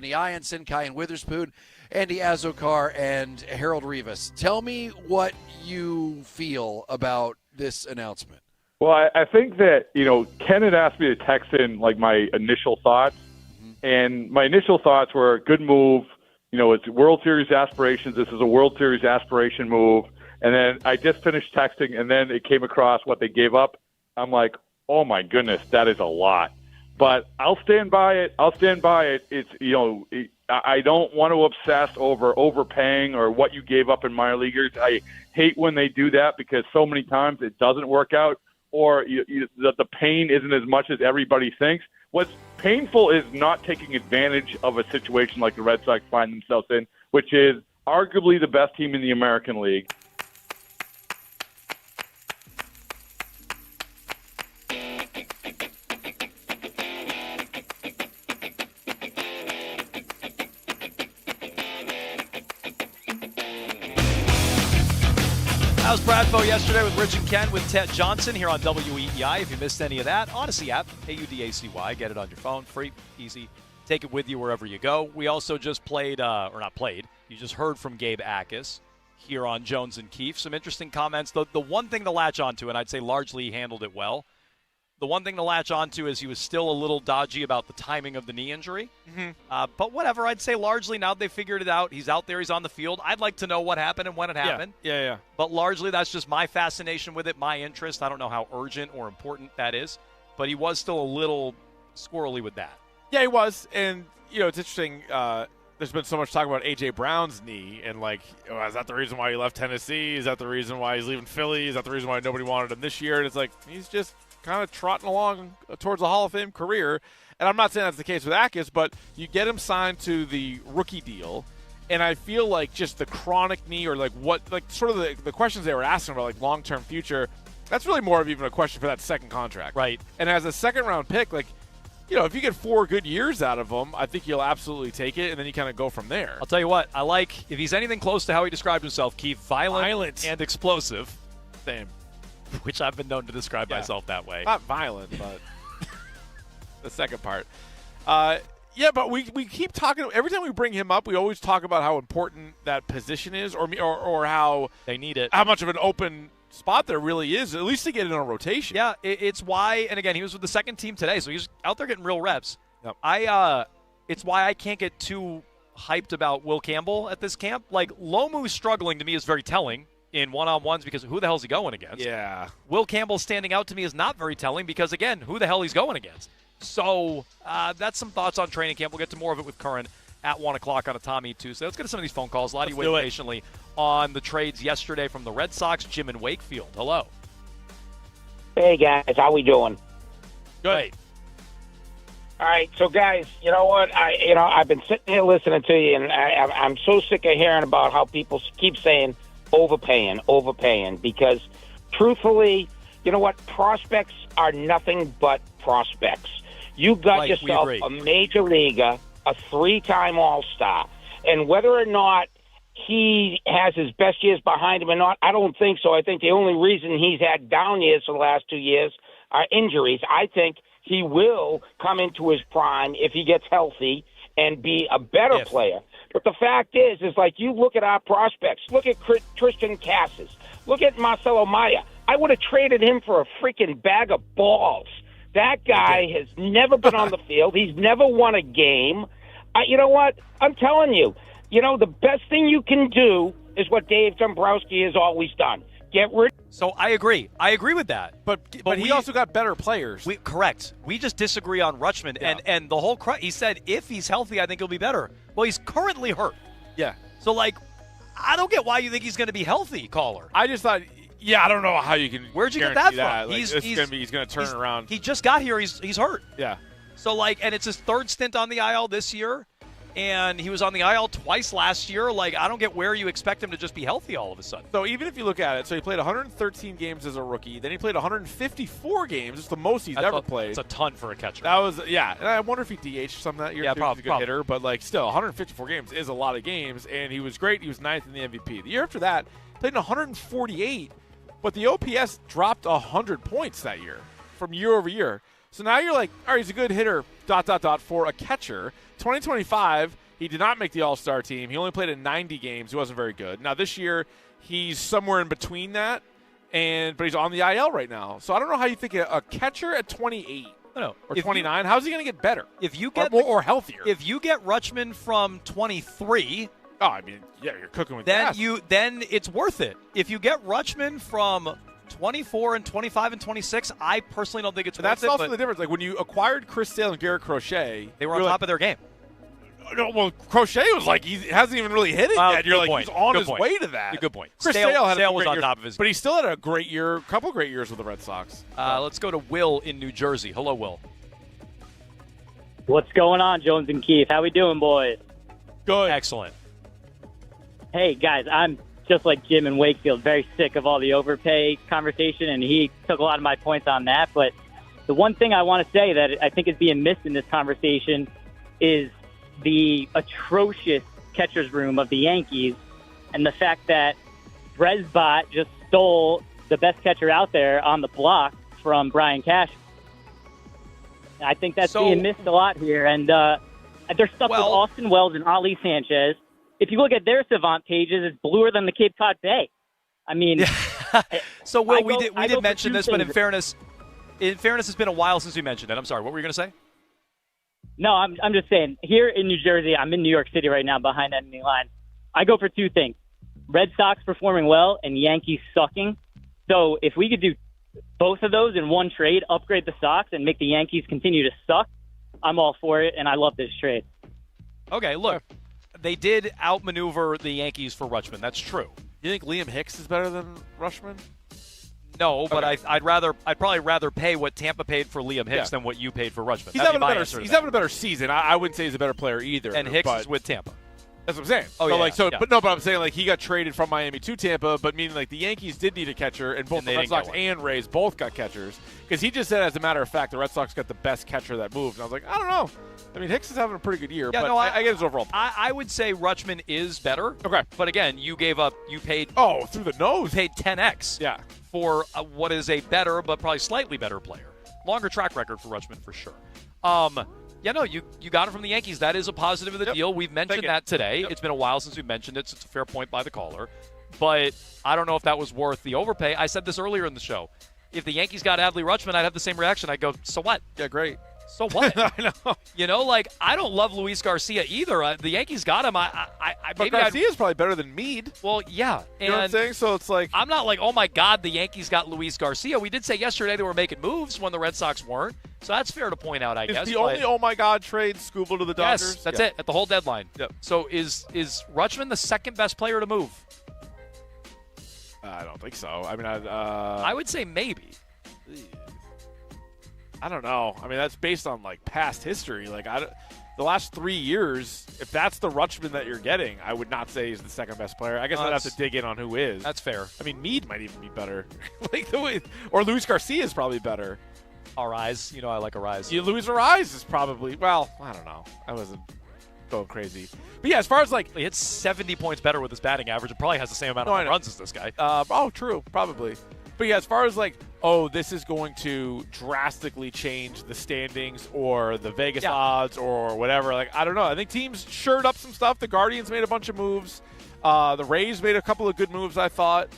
Ian Sinkai and Witherspoon, Andy Azokar and Harold Rivas. Tell me what you feel about this announcement. Well, I think that, Ken had asked me to text in, my initial thoughts. And my initial thoughts were, good move. It's World Series aspirations. This is a World Series aspiration move. And then I just finished texting, and then it came across what they gave up. I'm like, oh, my goodness, that is a lot. But I'll stand by it. It's, I don't want to obsess over overpaying or what you gave up in minor leaguers. I hate when they do that because so many times it doesn't work out, or that the pain isn't as much as everybody thinks. What's painful is not taking advantage of a situation like the Red Sox find themselves in, which is arguably the best team in the American League. That was Bradfo yesterday with Rich and Ken with Ted Johnson here on WEEI. If you missed any of that, Odyssey app, AUDACY. Get it on your phone, free, easy. Take it with you wherever you go. We also just played, you just heard from Gabe Akis here on Jones and Keefe. Some interesting comments. The one thing to latch onto, and I'd say largely he handled it well, the one thing to latch onto is he was still a little dodgy about the timing of the knee injury. But whatever, I'd say largely now they figured it out. He's out there. He's on the field. I'd like to know what happened and when it happened. Yeah. But largely that's just my fascination with it, my interest. I don't know how urgent or important that is. But he was still a little squirrely with that. Yeah, he was. And, it's interesting. There's been so much talk about A.J. Brown's knee. And, is that the reason why he left Tennessee? Is that the reason why he's leaving Philly? Is that the reason why nobody wanted him this year? And it's like he's just kind of trotting along towards a Hall of Fame career. And I'm not saying that's the case with Akis, but you get him signed to the rookie deal, and I feel like just the chronic knee or sort of the questions they were asking about long-term future, that's really more of even a question for that second contract. Right. And as a second-round pick, if you get 4 good years out of him, I think you'll absolutely take it, and then you kind of go from there. I'll tell you what, I like, if he's anything close to how he described himself, Keith, violent and explosive. Same. Which I've been known to describe myself that way. Not violent, but the second part. But we keep talking. Every time we bring him up, we always talk about how important that position is, or how they need it, how much of an open spot there really is, at least to get in a rotation. Yeah, it's why. And again, he was with the second team today, so he's out there getting real reps. Yep. It's why I can't get too hyped about Will Campbell at this camp. Lomu struggling to me is very telling in one-on-ones because who the hell is he going against? Yeah. Will Campbell standing out to me is not very telling because, again, who the hell he's going against? So that's some thoughts on training camp. We'll get to more of it with Curran at 1 o'clock on a Tommy Tuesday. Let's get to some of these phone calls. A lot of you waiting patiently on the trades yesterday from the Red Sox. Jim in Wakefield. Hello. Hey, guys. How we doing? Good. All right. So, guys, you know what? I've been sitting here listening to you, and I'm so sick of hearing about how people keep saying overpaying, because truthfully, you know what? Prospects are nothing but prospects. You got yourself a major leaguer, a 3-time All-Star, and whether or not he has his best years behind him or not, I don't think so. I think the only reason he's had down years for the last 2 years are injuries. I think he will come into his prime if he gets healthy and be a better player. But the fact is you look at our prospects. Look at Tristan Casas. Look at Marcelo Maya. I would have traded him for a freaking bag of balls. That guy has never been on the field. He's never won a game. You know what? I'm telling you, the best thing you can do is what Dave Dombrowski has always done. Get rid. So I agree. I agree with that. But he also got better players. Correct. We just disagree on Rutschman. Yeah. And the whole he said if he's healthy, I think he'll be better. Well, he's currently hurt. Yeah. So, I don't get why you think he's going to be healthy, caller. I just thought, I don't know how you can. Where'd you get that from? He's going to turn around. He just got here. He's hurt. Yeah. So, and it's his third stint on the IL this year. And he was on the IL twice last year. I don't get where you expect him to just be healthy all of a sudden. So even if you look at it, he played 113 games as a rookie. Then he played 154 games. It's the most he's ever played. It's a ton for a catcher. That was, And I wonder if he DH'd some that year. Yeah, too. probably. He's a good hitter. But, still, 154 games is a lot of games. And he was great. He was 9th in the MVP. The year after that, he played in 148. But the OPS dropped 100 points that year from year over year. So now you're all right, he's a good hitter, for a catcher. 2025, he did not make the All-Star team. He only played in 90 games. He wasn't very good. Now, this year, he's somewhere in between that, but he's on the IL right now. So I don't know how you think a catcher at 28 or 29, how's he going to get better? If you get or healthier? If you get Rutschman from 23, I mean, yeah, you're cooking with then gas. then it's worth it. If you get Rutschman from 24 and 25 and 26, I personally don't think it's worth it. That's also the difference. Like when you acquired Chris Sale and Garrett Crochet, they were on top of their game. No, well, Crochet was like he hasn't even really hit it yet. You're like he's on his way to that. Good point. Chris Sale was on top of his game. But he still had a great year, couple great years with the Red Sox. Let's go to Will in New Jersey. Hello, Will. What's going on, Jones and Keith? How we doing, boys? Good. Excellent. Hey, guys, I'm just like Jim in Wakefield, very sick of all the overpay conversation, and he took a lot of my points on that. But the one thing I want to say that I think is being missed in this conversation is the atrocious catcher's room of the Yankees and the fact that Bresbot just stole the best catcher out there on the block from Brian Cash. I think that's being missed a lot here. And there's stuff with Austin Wells and Ali Sanchez. If you look at their Savant pages, it's bluer than the Cape Cod Bay. I mean, so Will, we did mention this, but in fairness, it's been a while since we mentioned it. I'm sorry. What were you going to say? No, I'm just saying. Here in New Jersey, I'm in New York City right now, behind enemy line. I go for two things: Red Sox performing well and Yankees sucking. So if we could do both of those in one trade, upgrade the Sox and make the Yankees continue to suck, I'm all for it, and I love this trade. Okay, look, they did outmaneuver the Yankees for Rutschman. That's true. You think Liam Hicks is better than Rutschman? No, but I'd probably rather pay what Tampa paid for Liam Hicks than what you paid for Rutschman. He's having a better season. I wouldn't say he's a better player either. And Hicks is with Tampa. That's what I'm saying. But I'm saying like he got traded from Miami to Tampa, but meaning like the Yankees did need a catcher, and both the Red Sox and Rays both got catchers. Because he just said, as a matter of fact, the Red Sox got the best catcher that moved. And I was like, I don't know. I mean, Hicks is having a pretty good year, but I get his overall point. I would say Rutschman is better. Okay. But again, you paid. Oh, through the nose. You paid 10x. Yeah. For what is a better, but probably slightly better player. Longer track record for Rutschman for sure. You got it from the Yankees. That is a positive of the deal. We've mentioned that today. It's been a while since we mentioned it, so it's a fair point by the caller. But I don't know if that was worth the overpay. I said this earlier in the show. If the Yankees got Adley Rutschman, I'd have the same reaction. I'd go, so what? Yeah, great. So what? I know. I don't love Luis Garcia either. The Yankees got him. But Garcia's probably better than Meade. Well, yeah. You know what I'm saying? So it's like, I'm not like, oh my God, the Yankees got Luis Garcia. We did say yesterday they were making moves when the Red Sox weren't. So that's fair to point out, I guess. Is the only oh my God trade Scooble to the Dodgers? Yes, that's it, at the whole deadline. Yep. So is Rutschman the second best player to move? I don't think so. I mean, I would say maybe. I don't know. I mean, that's based on like past history. Like the last 3 years, if that's the Rutschman that you're getting, I would not say he's the second best player. I guess I'd have to dig in on who is. That's fair. I mean, Meade might even be better. Or Luis Garcia is probably better. Arise, I like Arise. Luis Arise is probably, well, I don't know. I wasn't going crazy. But yeah, as far as like, he hits 70 points better with his batting average. It probably has the same amount of runs as this guy. True, probably. But yeah, as far as like, this is going to drastically change the standings or the Vegas odds or whatever. Like, I don't know. I think teams shored up some stuff. The Guardians made a bunch of moves. The Rays made a couple of good moves, I thought.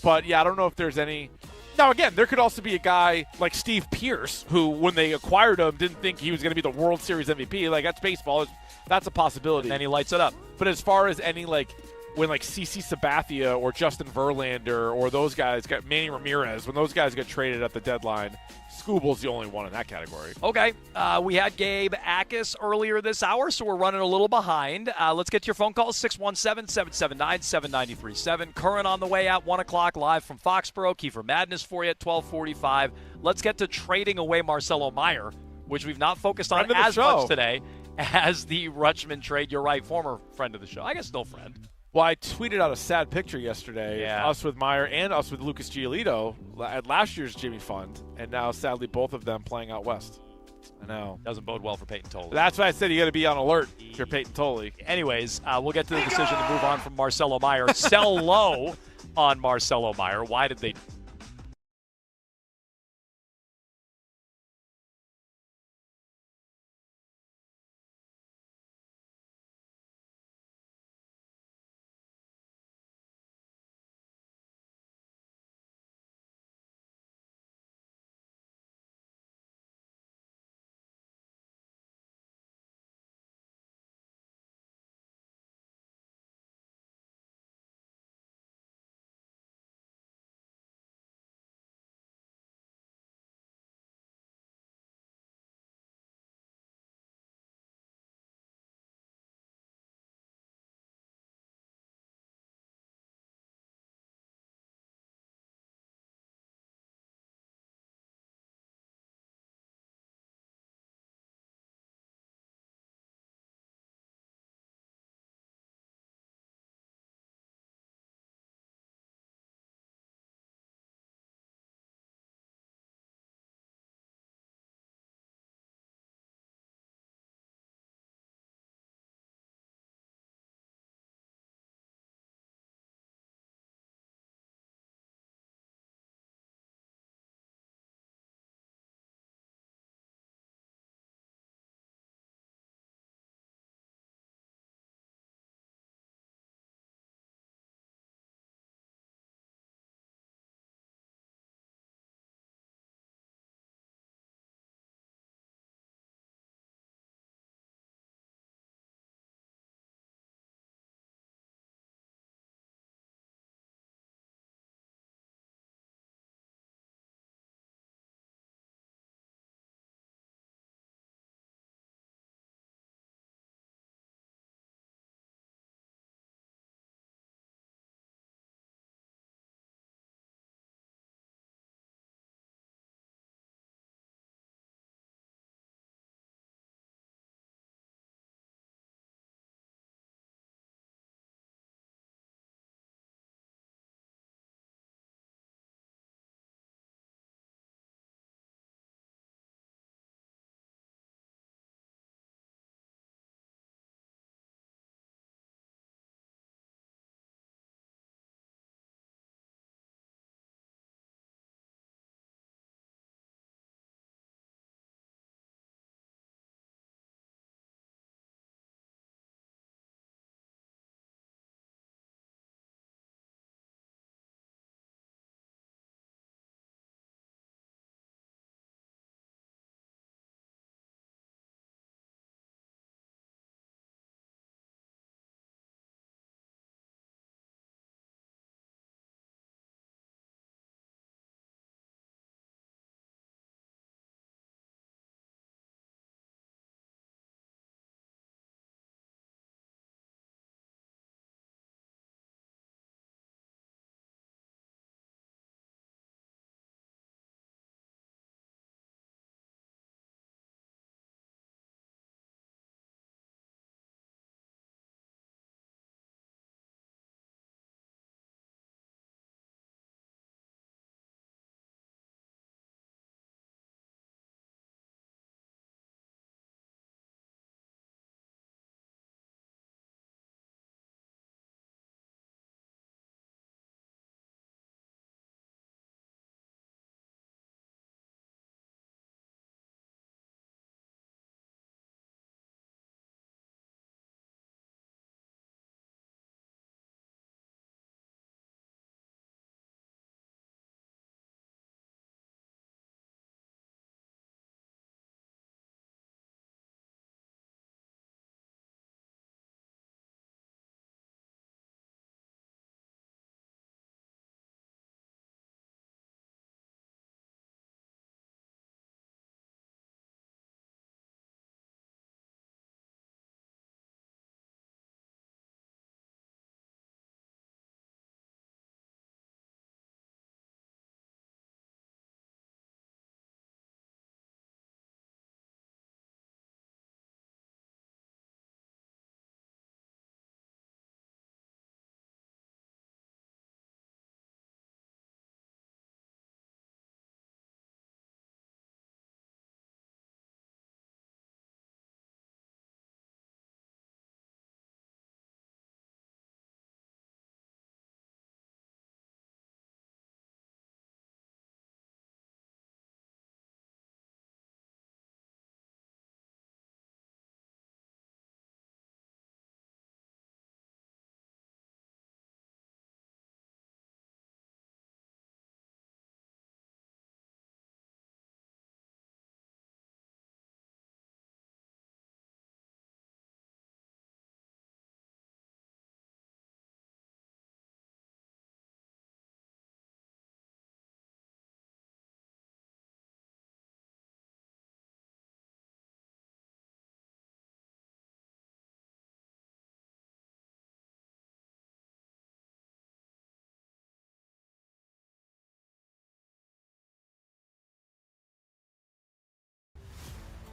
But yeah, I don't know if there's any. Now, again, there could also be a guy like Steve Pearce who, when they acquired him, didn't think he was going to be the World Series MVP. Like, that's baseball. That's a possibility. And then he lights it up. But as far as any, like, when like CC Sabathia or Justin Verlander or those guys got Manny Ramirez, when those guys get traded at the deadline, Scooble's the only one in that category. Okay. We had Gabe Akis earlier this hour, so we're running a little behind. Let's get to your phone calls, 617-779-7937. Current on the way at 1 o'clock live from Foxborough. Kiefer Madness for you at 12:45. Let's get to trading away Marcelo Meyer, which we've not focused on as much today as the Rutschman trade. You're right, former friend of the show. I guess still friend. Well, I tweeted out a sad picture yesterday, us with Meyer and us with Lucas Giolito at last year's Jimmy Fund, and now sadly both of them playing out west. I know. Doesn't bode well for Peyton Tolley. That's why I said you got to be on alert if you're Peyton Tolley. Anyways, we'll get to the decision to move on from Marcelo Meyer. Sell low on Marcelo Meyer. Why did they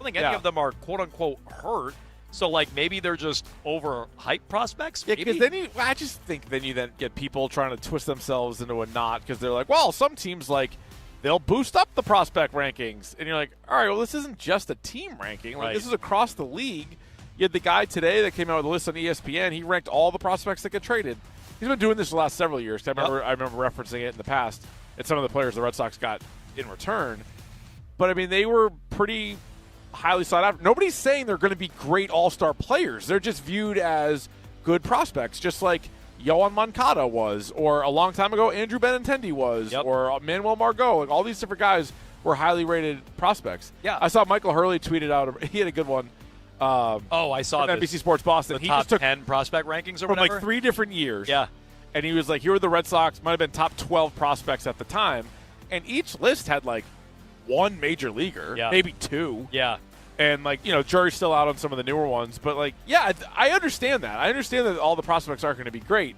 think any of them are quote-unquote hurt. So, like, maybe they're just overhyped prospects? Yeah, because I just think then you get people trying to twist themselves into a knot because they're like, well, some teams, like, they'll boost up the prospect rankings. And you're like, all right, well, this isn't just a team ranking. Like, this is across the league. You had the guy today that came out with a list on ESPN. He ranked all the prospects that get traded. He's been doing this the last several years. I remember referencing it in the past and some of the players the Red Sox got in return. But, I mean, they were pretty highly sought after. Nobody's saying they're going to be great all-star players. They're just viewed as good prospects, just like Yohan Moncada was, or a long time ago Andrew Benintendi was, or Manuel Margot. Like, all these different guys were highly rated prospects. Yeah. I saw Michael Hurley tweeted out. He had a good one. I saw this. NBC Sports Boston. The top 10 prospect rankings or from whatever? like 3 different years. Yeah. And he was like, here were the Red Sox, might have been top 12 prospects at the time. And each list had like 1 major leaguer, maybe 2. Yeah. And, like, you know, jury's still out on some of the newer ones. But, like, yeah, I understand that. I understand that all the prospects aren't going to be great.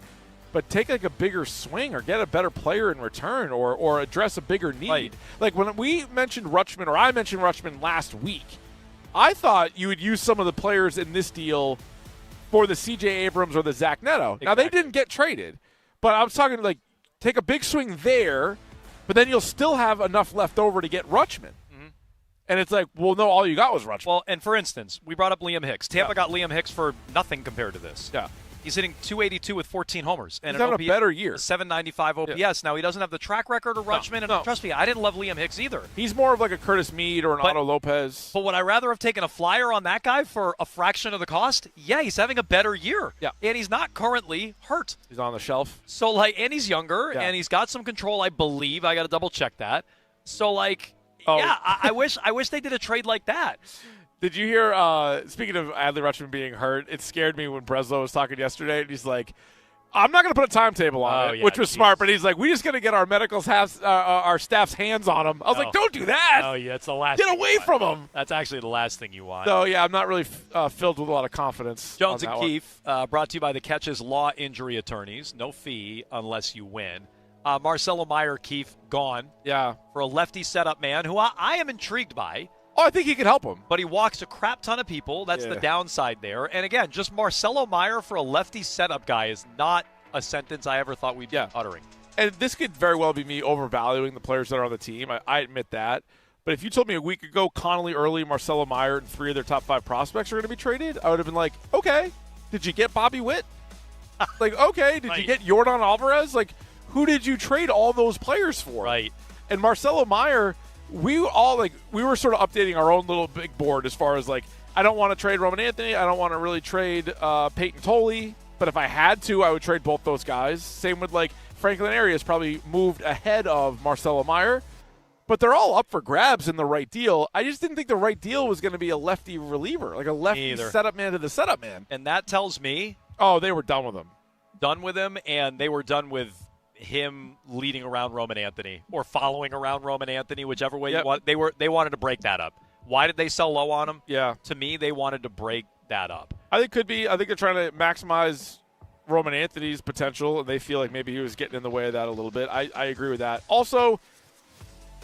But take, like, a bigger swing or get a better player in return or address a bigger need. Right. Like, when we mentioned Rutschman, or I mentioned Rutschman last week, I thought you would use some of the players in this deal for the C.J. Abrams or the Zach Neto. Exactly. Now, they didn't get traded. But I was talking, like, take a big swing there, but then you'll still have enough left over to get Rutschman. And it's like, well, no, all you got was Rutschman. Well, and for instance, we brought up Liam Hicks. Tampa got Liam Hicks for nothing compared to this. Yeah. He's hitting .282 with 14 homers. And he's having a better year. 795 OPS. Yeah. Now, he doesn't have the track record of Rutschman. And trust me, I didn't love Liam Hicks either. He's more of like a Curtis Meade or an Otto Lopez. But would I rather have taken a flyer on that guy for a fraction of the cost? Yeah, he's having a better year. Yeah. And he's not currently hurt. He's on the shelf. So, like, and he's younger, and he's got some control, I believe. I got to double check that. So, like, yeah, I wish they did a trade like that. Did you hear, speaking of Adley Rutschman being hurt, it scared me when Breslow was talking yesterday, and he's like, I'm not going to put a timetable on it, which was smart, but he's like, we just got to get our staff's hands on him. I was like, don't do that. Oh, yeah, it's the last Get away from him. That's actually the last thing you want. So, yeah, I'm not really filled with a lot of confidence. Jones and Keefe, brought to you by the Catches Law Injury Attorneys. No fee unless you win. Marcelo Meyer, Keefe, gone. Yeah. For a lefty setup man who I am intrigued by. Oh, I think he can help him. But he walks a crap ton of people. That's the downside there. And again, just Marcelo Meyer for a lefty setup guy is not a sentence I ever thought we'd be uttering. And this could very well be me overvaluing the players that are on the team. I admit that. But if you told me a week ago Connolly, Early, Marcelo Meyer, and 3 of their top 5 prospects are going to be traded, I would have been like, okay. Did you get Bobby Witt? Like, okay. Did you get Yordan Alvarez? Like, who did you trade all those players for? Right. And Marcelo Meyer, we were sort of updating our own little big board as far as, like, I don't want to trade Roman Anthony. I don't want to really trade Peyton Tolley. But if I had to, I would trade both those guys. Same with, like, Franklin Arias probably moved ahead of Marcelo Meyer. But they're all up for grabs in the right deal. I just didn't think the right deal was going to be a lefty reliever, like a lefty setup man to the setup man. And that tells me... Oh, they were done with him. Done with him, and they were done with him leading around Roman Anthony or following around Roman Anthony, whichever way you want. They wanted to break that up. Why did they sell low on him? Yeah. To me, they wanted to break that up. I think they're trying to maximize Roman Anthony's potential, and they feel like maybe he was getting in the way of that a little bit. I agree with that. Also,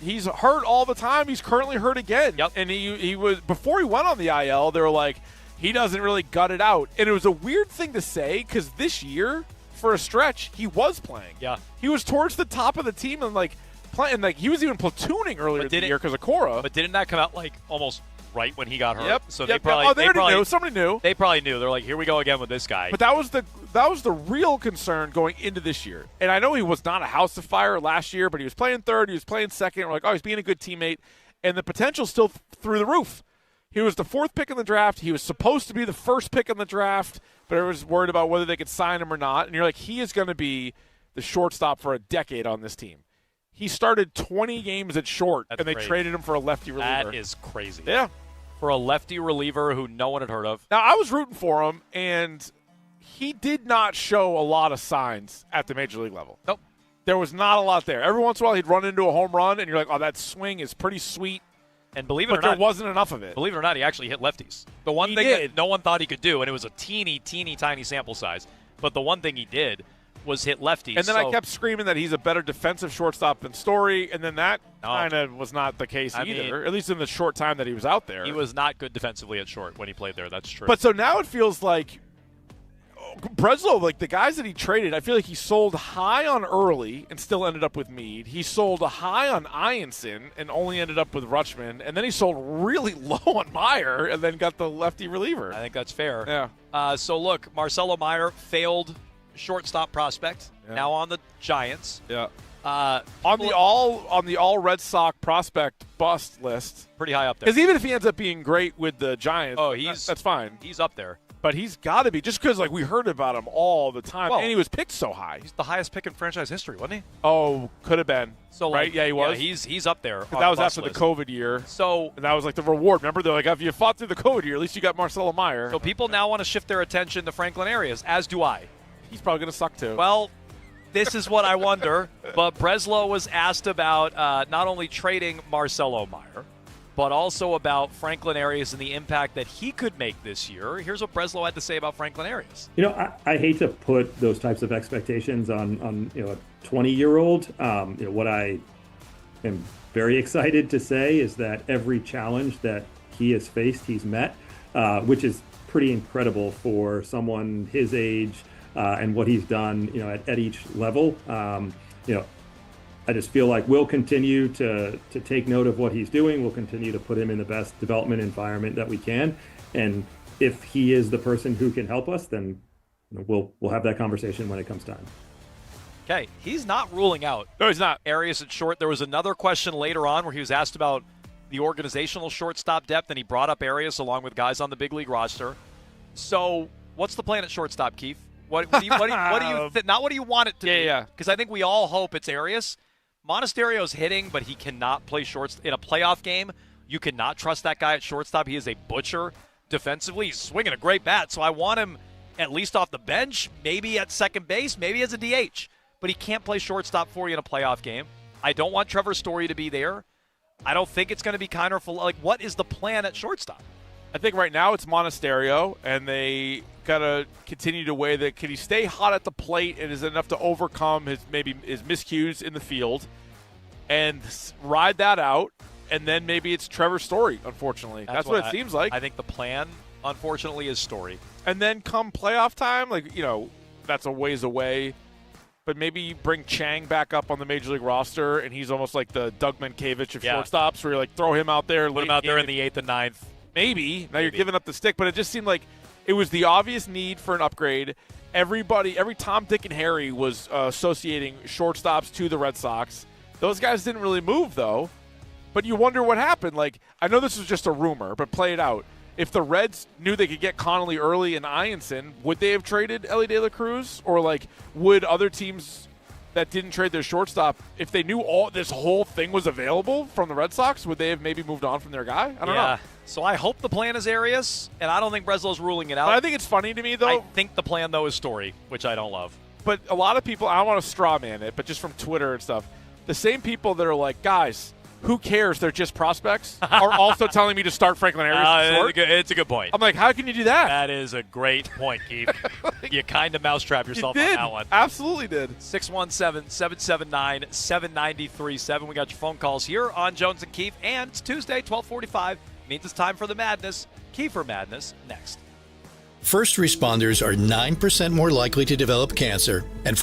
he's hurt all the time. He's currently hurt again. Yep. And he was, before he went on the IL, they were like, he doesn't really gut it out. And it was a weird thing to say because this year, for a stretch, he was playing. Yeah. He was towards the top of the team and, like, playing. Like, he was even platooning earlier in the year because of Cora. But didn't that come out, like, almost right when he got hurt? Yep. So yep. they probably knew. Somebody knew. They probably knew. They're like, here we go again with this guy. But that was the real concern going into this year. And I know he was not a house of fire last year, but he was playing third, he was playing second. We're like, oh, he's being a good teammate. And the potential's still through the roof. He was the 4th pick in the draft. He was supposed to be the 1st pick in the draft, but I was worried about whether they could sign him or not. And you're like, he is going to be the shortstop for a decade on this team. He started 20 games at short, and they traded him for a lefty reliever. That is crazy. Yeah. For a lefty reliever who no one had heard of. Now, I was rooting for him, and he did not show a lot of signs at the major league level. Nope. There was not a lot there. Every once in a while, he'd run into a home run, and you're like, oh, that swing is pretty sweet. And believe it or not, there wasn't enough of it. Believe it or not, he actually hit lefties. The one thing that no one thought he could do, and it was a teeny, teeny, tiny sample size, but the one thing he did was hit lefty. And then I kept screaming that he's a better defensive shortstop than Story, and then that kind of was not the case either, at least in the short time that he was out there. He was not good defensively at short when he played there. That's true. But so now it feels like Breslow, like the guys that he traded, I feel like he sold high on Early and still ended up with Meade. He sold high on Ianson and only ended up with Rutschman. And then he sold really low on Meyer and then got the lefty reliever. I think that's fair. Yeah. So look, Marcelo Meyer, failed shortstop prospect, now on the Giants. Yeah. On the all Red Sox prospect bust list, pretty high up there. Because even if he ends up being great with the Giants, that's fine. He's up there. But he's got to be, just because we heard about him all the time, and he was picked so high. He's the highest pick in franchise history, wasn't he? Oh, could have been. So right? Yeah, he was. Yeah, he's up there. That was after the COVID year. And that was like the reward. Remember, they're like, if you fought through the COVID year, at least you got Marcelo Meyer. So people now want to shift their attention to Franklin Arias, as do I. He's probably going to suck too. Well, this is what I wonder. But Breslow was asked about not only trading Marcelo Meyer, but also about Franklin Arias and the impact that he could make this year. Here's what Breslow had to say about Franklin Arias. I hate to put those types of expectations on a 20-year-old. What I am very excited to say is that every challenge that he has faced, he's met, which is pretty incredible for someone his age and what he's done, at each level. I just feel like we'll continue to take note of what he's doing. We'll continue to put him in the best development environment that we can. And if he is the person who can help us, then we'll have that conversation when it comes time. Okay, he's not ruling out. No, he's not. Arias at short. There was another question later on where he was asked about the organizational shortstop depth, and he brought up Arias along with guys on the big league roster. So what's the plan at shortstop, Keith? What do you not what do you want it to be? Yeah. Because I think we all hope it's Arias. Monasterio's hitting, but he cannot play shorts in a playoff game. You cannot trust that guy at shortstop. He is a butcher defensively. He's swinging a great bat, so I want him at least off the bench, maybe at second base, maybe as a DH. But he can't play shortstop for you in a playoff game. I don't want Trevor Story to be there. I don't think it's going to be Kiner Falefa. What is the plan at shortstop? I think right now it's Monasterio, and they got to continue to weigh that. Can he stay hot at the plate and is it enough to overcome his miscues in the field and ride that out? And then maybe it's Trevor Story, unfortunately. That's what it seems like. I think the plan, unfortunately, is Story. And then come playoff time, that's a ways away. But maybe you bring Chang back up on the Major League roster, and he's almost like the Doug Mankiewicz of shortstops, where you throw him out there. Put him out there in the 8th and 9th. Maybe. Now you're giving up the stick, but it just seemed like it was the obvious need for an upgrade. Every Tom, Dick, and Harry was associating shortstops to the Red Sox. Those guys didn't really move, though. But you wonder what happened. I know this was just a rumor, but play it out. If the Reds knew they could get Connolly early and Ianson, would they have traded Ellie De La Cruz? Or, would other teams that didn't trade their shortstop, if they knew this whole thing was available from the Red Sox, would they have maybe moved on from their guy? I don't know. So I hope the plan is Arias, and I don't think Breslow's ruling it out. But I think it's funny to me, though. I think the plan, though, is Story, which I don't love. But a lot of people, I don't want to straw man it, but just from Twitter and stuff, the same people that are like, guys, who cares? They're just prospects, are also telling me to start Franklin Arias. It's a good point. I'm like, how can you do that? That is a great point, Keith. You kind of mousetrap yourself on that one. Absolutely did. 617-779-7937. We got your phone calls here on Jones and Keith, and it's Tuesday, 12:45. Means it's time for the madness. Kiefer Madness next. First responders are 9% more likely to develop cancer, and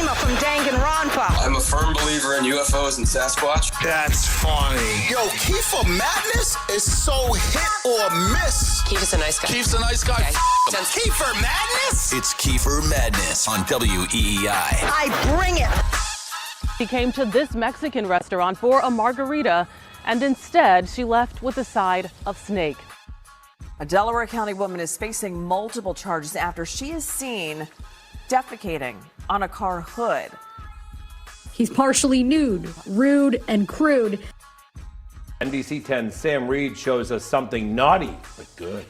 Fatima from Danganronpa. I'm a firm believer in UFOs and Sasquatch. That's funny. Yo, Kiefer Madness is so hit or miss. Kiefer's a nice guy. Kiefer's a nice guy. Okay. Kiefer Madness? It's Kiefer Madness on WEEI. I bring it. She came to this Mexican restaurant for a margarita, and instead she left with a side of snake. A Delaware County woman is facing multiple charges after she is seen defecating on a car hood. He's partially nude, rude, and crude. NBC 10's Sam Reed shows us something naughty but good.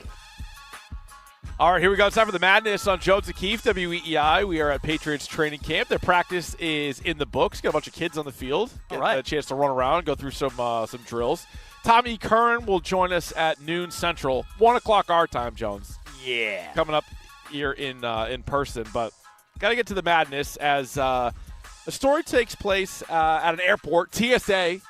All right, here we go. It's time for the madness on Jones and Keefe, WEEI. We are at Patriots training camp. Their practice is in the books. Got a bunch of kids on the field. Get a chance to run around, go through some drills. Tommy Curran will join us at noon Central, 1 o'clock our time, Jones. Yeah. Coming up here in person. But got to get to the madness as a story takes place at an airport. TSA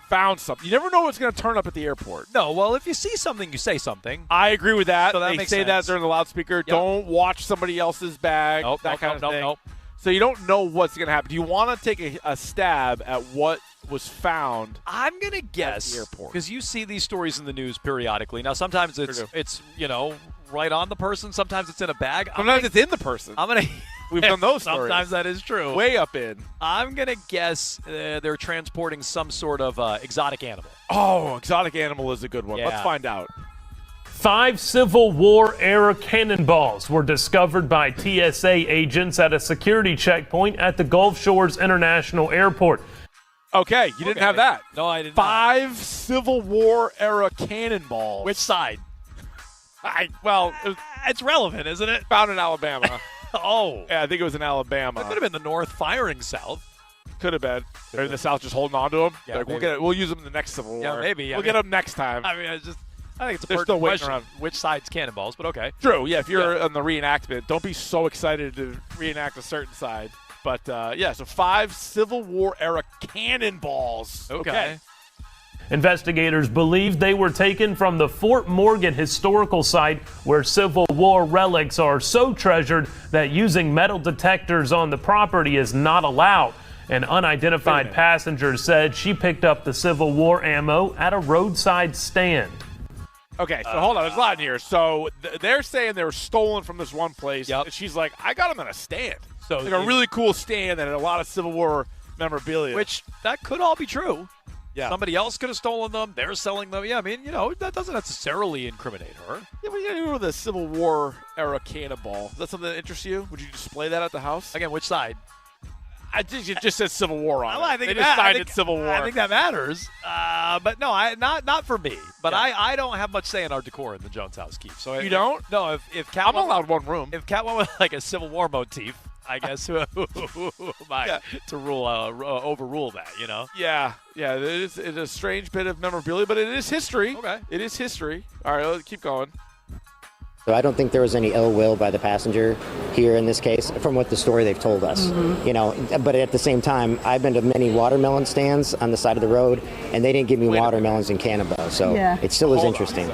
found something. You never know what's going to turn up at the airport. No, well, if you see something, you say something. I agree with that. So that they makes say sense. that during the loudspeaker. Yep. Don't watch somebody else's bag. That kind of thing. So you don't know what's going to happen. Do you want to take a stab at what was found? I'm going to guess, because you see these stories in the news periodically. Now, sometimes it's right on the person. Sometimes it's in a bag. Sometimes it's in the person. I'm going to... We've done those stories. Sometimes that is true. Way up in. I'm going to guess they're transporting some sort of exotic animal. Oh, exotic animal is a good one. Yeah. Let's find out. 5 Civil War-era cannonballs were discovered by TSA agents at a security checkpoint at the Gulf Shores International Airport. Okay, you didn't have that. No, I didn't. 5 Civil War-era cannonballs. Which side? It's relevant, isn't it? Found in Alabama. Oh. Yeah, I think it was in Alabama. It could have been the North firing South. Could have been. Or in the South just holding on to them. Yeah, we'll use them in the next Civil War. Yeah, maybe. We'll get them next time. I mean, I think it's a They're pertinent still waiting question. around. Which side's cannonballs, but okay. True, yeah. If you're on the reenactment, don't be so excited to reenact a certain side. But, so 5 Civil War-era cannonballs. Okay. Investigators believe they were taken from the Fort Morgan historical site where Civil War relics are so treasured that using metal detectors on the property is not allowed. An unidentified passenger said she picked up the Civil War ammo at a roadside stand. Okay, so hold on. There's a lot in here. So they're saying they were stolen from this one place. Yep. And she's like, I got them at a stand. So like a really cool stand that had a lot of Civil War memorabilia. Which, that could all be true. Yeah. Somebody else could have stolen them. They're selling them. Yeah, I mean, that doesn't necessarily incriminate her. Yeah, but you know the Civil War era cannonball. Is that something that interests you? Would you display that at the house? Again, which side? It just said Civil War on it. I think they just signed it Civil War. I think that matters. But no, not for me. But yeah. I don't have much say in our decor in the Jones house, Keith. So you don't? No, if Cat I'm allowed one room. If Cat went with like a Civil War motif, I guess who am I to overrule that, you know? Yeah. It's a strange bit of memorabilia, but it is history. Okay. It is history. All right, let's keep going. So I don't think there was any ill will by the passenger here in this case, from what the story they've told us. Mm-hmm. But at the same time, I've been to many watermelon stands on the side of the road, and they didn't give me watermelons in cannonball, so it still is interesting.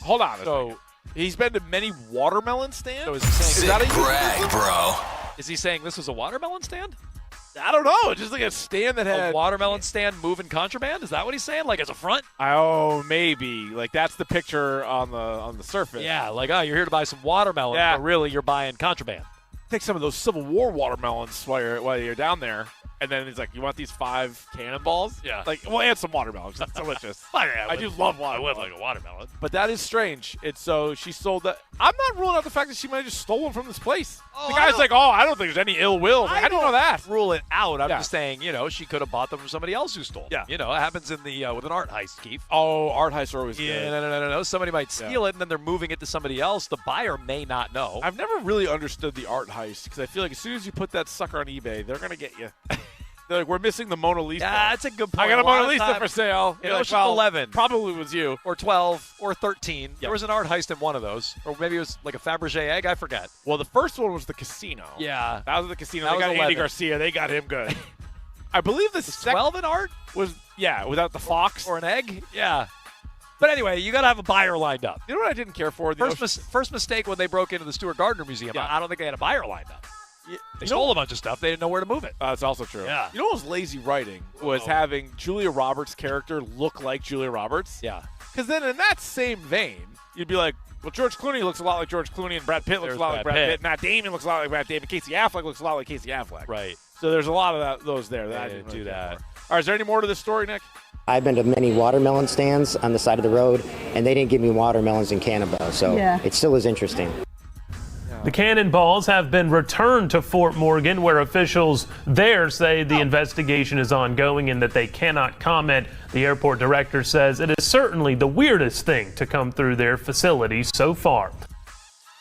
Hold on. So he's been to many watermelon stands? So is he saying Sick brag, bro. Is he saying this was a watermelon stand? I don't know. It's just like a stand that had a watermelon stand moving contraband. Is that what he's saying? Like as a front? Oh, maybe. Like that's the picture on the surface. Yeah. Like you're here to buy some watermelon, but really you're buying contraband. Take some of those Civil War watermelons while you're down there. And then he's like, you want these 5 cannonballs? Yeah. Like, well, and some watermelons. It's delicious. I do love watermelon. I would like a watermelon. But that is strange. It's so she sold that. I'm not ruling out the fact that she might have just stolen from this place. The guy's like, I don't think there's any ill will. Like, how do you know that? Rule it out. I'm just saying, she could have bought them from somebody else who stole them. Yeah. It happens in the with an art heist, Keith. Oh, art heists are always good. No. Somebody might steal it, and then they're moving it to somebody else. The buyer may not know. I've never really understood the art heist because I feel like as soon as you put that sucker on eBay, they're going to get you. They're like, we're missing the Mona Lisa. Yeah, that's a good point. I got a Mona Lisa for sale. It was 11. Probably was you. Or 12. Or 13. Yep. There was an art heist in one of those. Or maybe it was like a Fabergé egg. I forget. Well, the first one was the casino. Yeah. That was the casino. That they got 11. Andy Garcia. They got him good. I believe the 12 in art? Without the fox. Or an egg? Yeah. But anyway, you got to have a buyer lined up. You know what I didn't care for? First mistake when they broke into the Stuart Gardner Museum. I don't think they had a buyer lined up. They stole a bunch of stuff. They didn't know where to move it. That's also true. Yeah. You know what was lazy writing was having Julia Roberts' character look like Julia Roberts. Yeah. Because then in that same vein, you'd be like, well, George Clooney looks a lot like George Clooney, and Brad Pitt looks a lot like Brad Pitt. Matt Damon looks a lot like Matt Damon. Casey Affleck looks a lot like Casey Affleck. Right. So there's a lot of those there that I didn't do that. All right, is there any more to this story, Nick? I've been to many watermelon stands on the side of the road, and they didn't give me watermelons in Cannabis, so it still is interesting. The cannonballs have been returned to Fort Morgan, where officials there say the investigation is ongoing and that they cannot comment. The airport director says it is certainly the weirdest thing to come through their facility so far.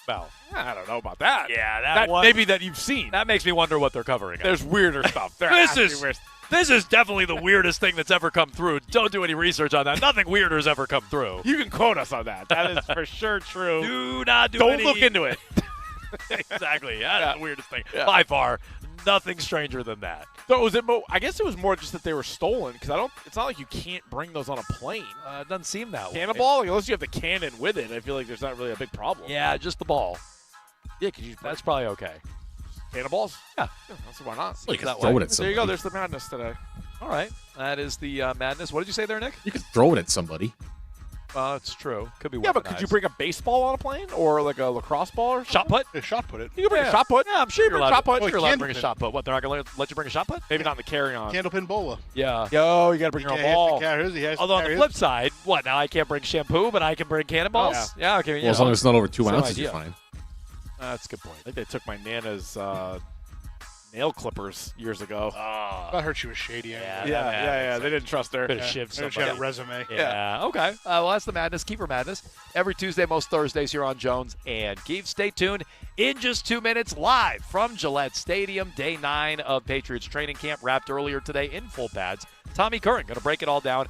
Well, I don't know about that. Yeah, that one, maybe that you've seen. That makes me wonder what they're covering. There's weirder stuff. This is definitely the weirdest thing that's ever come through. Don't do any research on that. Nothing weirder has ever come through. You can quote us on that. That is for sure true. Do not do Don't look into it. Exactly. That's the weirdest thing. By far, nothing stranger than that. So was it? I guess it was more just that they were stolen because it's not like you can't bring those on a plane. It doesn't seem that way. Cannonball, unless you have the cannon with it, I feel like there's not really a big problem. Yeah, just the ball. Yeah, that's probably okay. Cannonballs? Yeah. That's why not. You can throw it at somebody. There you go. There's the madness today. All right. That is the madness. What did you say there, Nick? You can throw it at somebody. It's true. Could be. Yeah, but could you bring a baseball on a plane or like a lacrosse ball or shot put? Shot put it. You can bring a shot put. Yeah, I'm sure you're allowed. Shot put. You're allowed to bring a shot put. What? They're not going to let you bring a shot put? Maybe not in the carry-on. Candlepin bola. Yeah. Yo, you got to bring your own ball. Although on the flip side, what? Now I can't bring shampoo, but I can bring cannonballs. Yeah. Okay. Well, as long as it's not over 2 ounces, you're fine. That's a good point. I think they took my Nana's nail clippers years ago. That hurt you was shady. Yeah. They didn't trust her. Could have shivved somebody. She had a resume. Yeah. Okay. Well, that's the madness. Keeper Madness. Every Tuesday, most Thursdays here on Jones and Keefe. Stay tuned. In just 2 minutes, live from Gillette Stadium, day 9 of Patriots training camp, wrapped earlier today in full pads. Tommy Curran going to break it all down.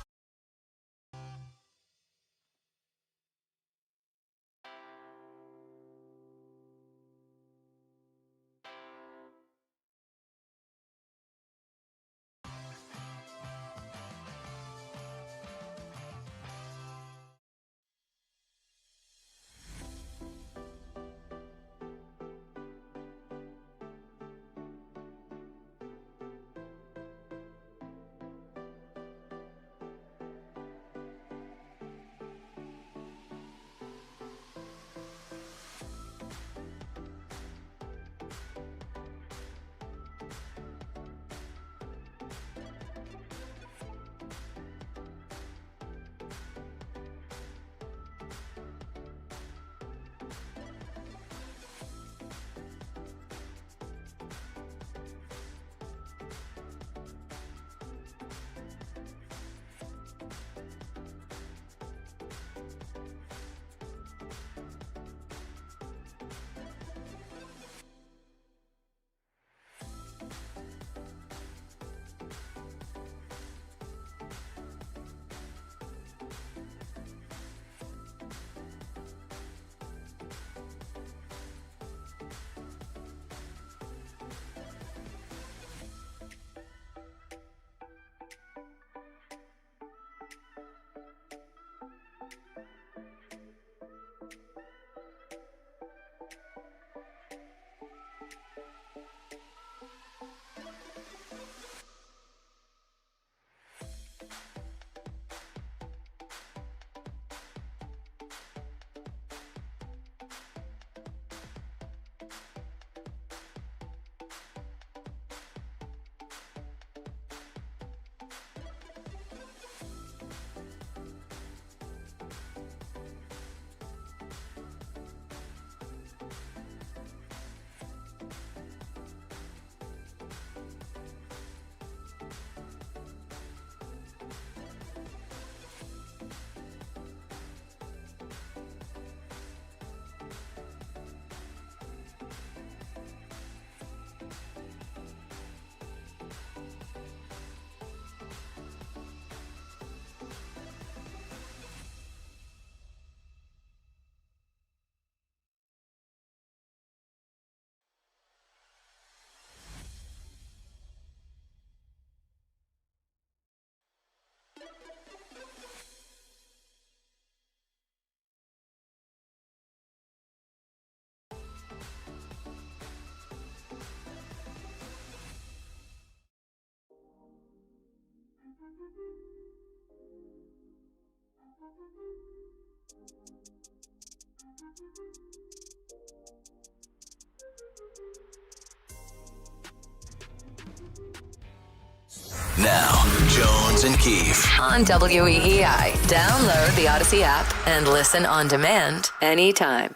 Now, Jones and Keefe on WEEI. Download the Odyssey app and listen on demand anytime.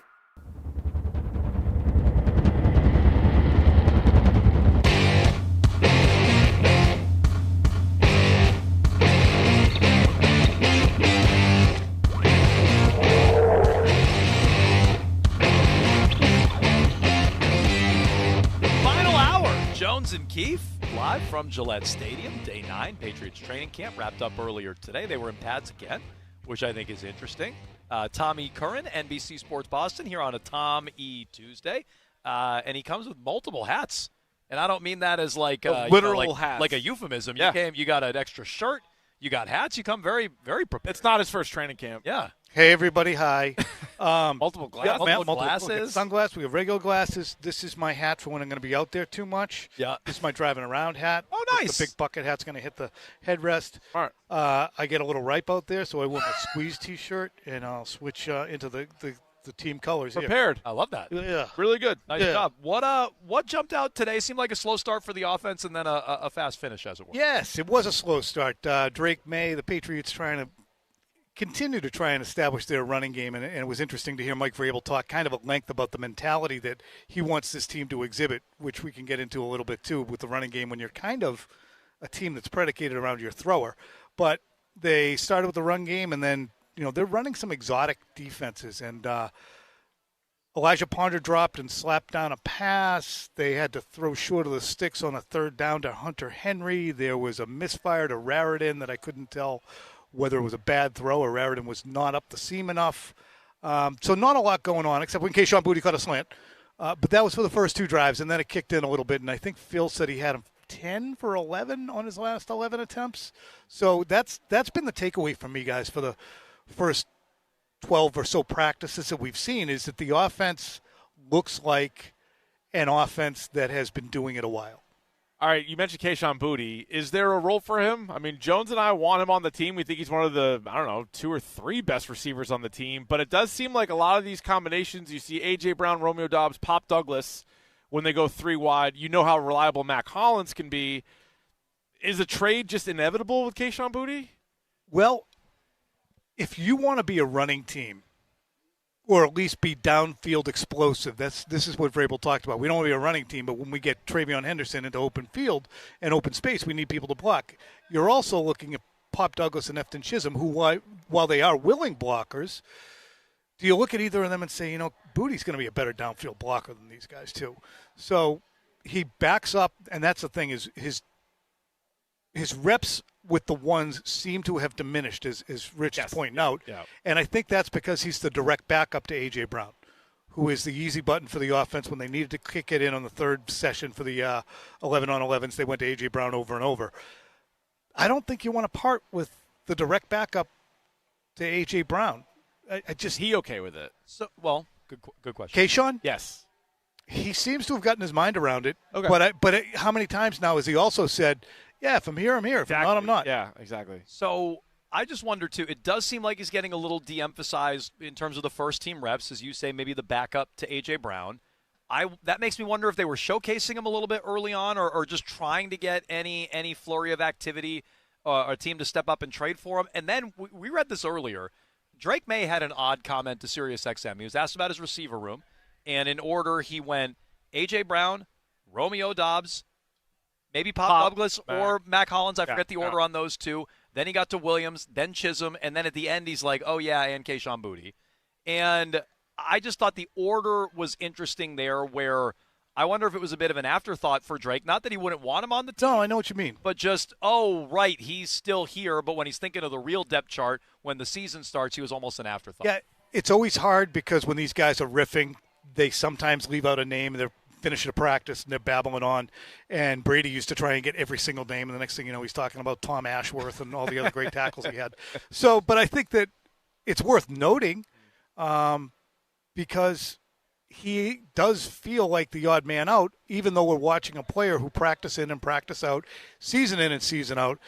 Final hour, Jones and Keefe. Live from Gillette Stadium, Day 9, Patriots training camp wrapped up earlier today. They were in pads again, which I think is interesting. Tom E. Curran, NBC Sports Boston, here on a Tom E. Tuesday. And he comes with multiple hats. And I don't mean that as like literal hats. Like a euphemism. Yeah. You got an extra shirt, you got hats, you come very, very prepared. It's not his first training camp. Yeah. Hey, everybody. Hi. Multiple glasses. Multiple Glasses. Sunglasses. We have regular glasses. This is my hat for when I'm going to be out there too much. Yeah. This is my driving around hat. Oh, nice. The big bucket hat's going to hit the headrest. All right. I get a little ripe out there, so I wear my squeeze T-shirt, and I'll switch into the team colors. Prepared. I love that. Yeah. Really good. Nice job. What jumped out today? Seemed like a slow start for the offense and then a fast finish, as it were. Yes, it was a slow start. Drake May, the Patriots trying to continue to try and establish their running game, and it was interesting to hear Mike Vrabel talk kind of at length about the mentality that he wants this team to exhibit, which we can get into a little bit too with the running game when you're kind of a team that's predicated around your thrower. But they started with the run game, and then they're running some exotic defenses, and Elijah Ponder dropped and slapped down a pass. They had to throw short of the sticks on a third down to Hunter Henry. There was a misfire to Raritan that I couldn't tell whether it was a bad throw or Raritan was not up the seam enough. So not a lot going on, except when Kayshon Boutte caught a slant. But that was for the first two drives, and then it kicked in a little bit. And I think Phil said he had him 10 for 11 on his last 11 attempts. So that's been the takeaway from me, guys, for the first 12 or so practices that we've seen, is that the offense looks like an offense that has been doing it a while. All right, you mentioned Kayshon Boutte. Is there a role for him? I mean, Jones and I want him on the team. We think he's one of the, 2 or 3 best receivers on the team. But it does seem like a lot of these combinations, you see A.J. Brown, Romeo Doubs, Pop Douglas, when they go 3 wide. You know how reliable Mac Hollins can be. Is a trade just inevitable with Kayshon Boutte? Well, if you want to be a running team, or at least be downfield explosive, this is what Vrabel talked about. We don't want to be a running team, but when we get Travion Henderson into open field and open space, we need people to block. You're also looking at Pop Douglas and Efton Chisholm, who, while they are willing blockers, do you look at either of them and say, Boutte's going to be a better downfield blocker than these guys too? So he backs up, and that's the thing, is his reps with the ones seem to have diminished, as Rich is pointing out. Yeah. And I think that's because he's the direct backup to A.J. Brown, who is the easy button for the offense. When they needed to kick it in on the third session for the 11-on-11s, they went to A.J. Brown over and over. I don't think you want to part with the direct backup to A.J. Brown. Is he okay with it? So, well, good question. Kayshon? Yes. He seems to have gotten his mind around it. Okay. But how many times now has he also said, yeah, if I'm here, I'm here. If I'm not, I'm not. Yeah, exactly. So I just wonder, too, it does seem like he's getting a little de-emphasized in terms of the first-team reps, as you say, maybe the backup to A.J. Brown. That makes me wonder if they were showcasing him a little bit early on or just trying to get any flurry of activity or a team to step up and trade for him. And then we read this earlier. Drake May had an odd comment to SiriusXM. He was asked about his receiver room, and in order he went A.J. Brown, Romeo Doubs, maybe Pop Douglas or Mac Hollins. I forget the order on those two. Then he got to Williams, then Chisholm, and then at the end he's like, oh, yeah, and Kayshon Boutte. And I just thought the order was interesting there, where I wonder if it was a bit of an afterthought for Drake. Not that he wouldn't want him on the team. No, I know what you mean. But just, oh, right, he's still here. But when he's thinking of the real depth chart, when the season starts, he was almost an afterthought. Yeah, it's always hard because when these guys are riffing, they sometimes leave out a name and they're finishing a practice and they're babbling on. And Brady used to try and get every single name, and the next thing you know, he's talking about Tom Ashworth and all the other great tackles he had. So, but I think that it's worth noting because he does feel like the odd man out, even though we're watching a player who practice in and practice out, season in and season out,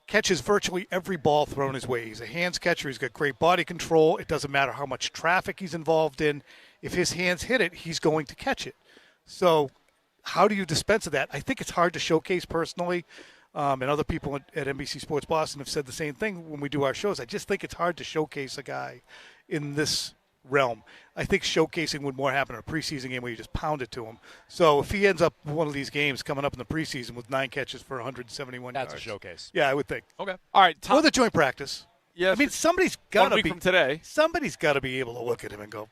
catches virtually every ball thrown his way. He's a hands catcher. He's got great body control. It doesn't matter how much traffic he's involved in. If his hands hit it, he's going to catch it. So how do you dispense of that? I think it's hard to showcase personally, and other people at NBC Sports Boston have said the same thing when we do our shows. I just think it's hard to showcase a guy in this realm. I think showcasing would more happen in a preseason game where you just pound it to him. So if he ends up one of these games coming up in the preseason with 9 catches for 171 yards. That's a showcase. Yeah, I would think. Okay. All right. Or the joint practice. Yes. I mean, somebody's got to be from today. Somebody's got to be able to look at him and go,